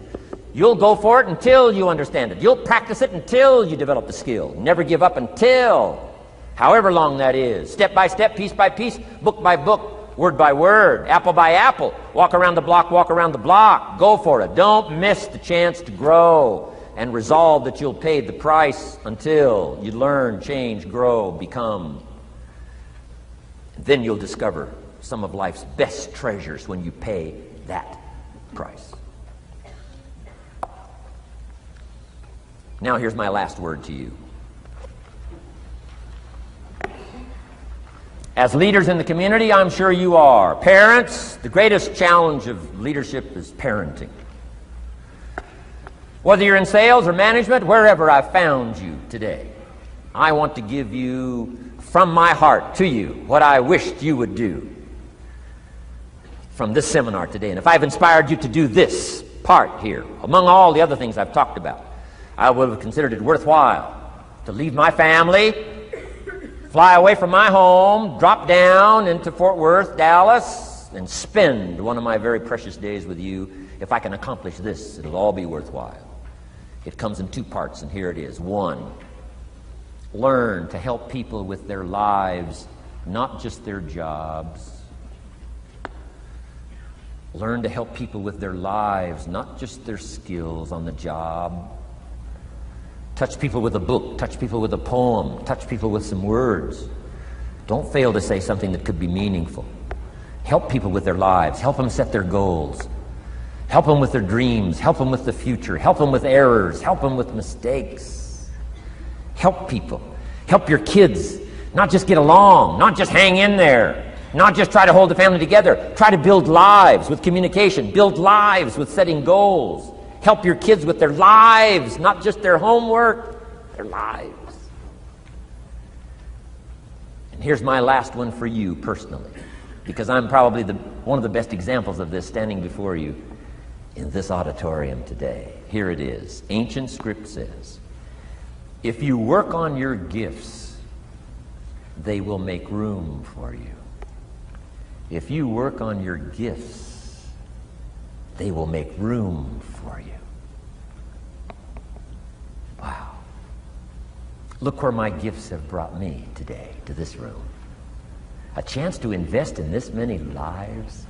You'll go for it until you understand it. You'll practice it until you develop the skill. Never give up until. However long that is, step by step, piece by piece, book by book, word by word, apple by apple, walk around the block, go for it. Don't miss the chance to grow and resolve that you'll pay the price until you learn, change, grow, become. Then you'll discover some of life's best treasures when you pay that price. Now here's my last word to you. As leaders in the community, I'm sure you are. Parents, the greatest challenge of leadership is parenting. Whether you're in sales or management, wherever I've found you today, I want to give you, from my heart to you, what I wished you would do from this seminar today. And if I've inspired you to do this part here, among all the other things I've talked about, I would have considered it worthwhile to leave my family, fly away from my home, drop down into Fort Worth, Dallas, and spend one of my very precious days with you. If I can accomplish this, it'll all be worthwhile. It comes in two parts, and here it is. One, learn to help people with their lives, not just their jobs. Learn to help people with their lives, not just their skills on the job. Touch people with a book, touch people with a poem, touch people with some words. Don't fail to say something that could be meaningful. Help people with their lives, help them set their goals. Help them with their dreams, help them with the future, help them with errors, help them with mistakes. Help people. Help your kids not just get along, not just hang in there, not just try to hold the family together. Try to build lives with communication, build lives with setting goals. Help your kids with their lives, not just their homework, their lives. And here's my last one for you personally, because I'm probably one of the best examples of this standing before you in this auditorium today. Here it is. Ancient script says, if you work on your gifts, they will make room for you. If you work on your gifts, they will make room for you. Wow. Look where my gifts have brought me today, to this room. A chance to invest in this many lives.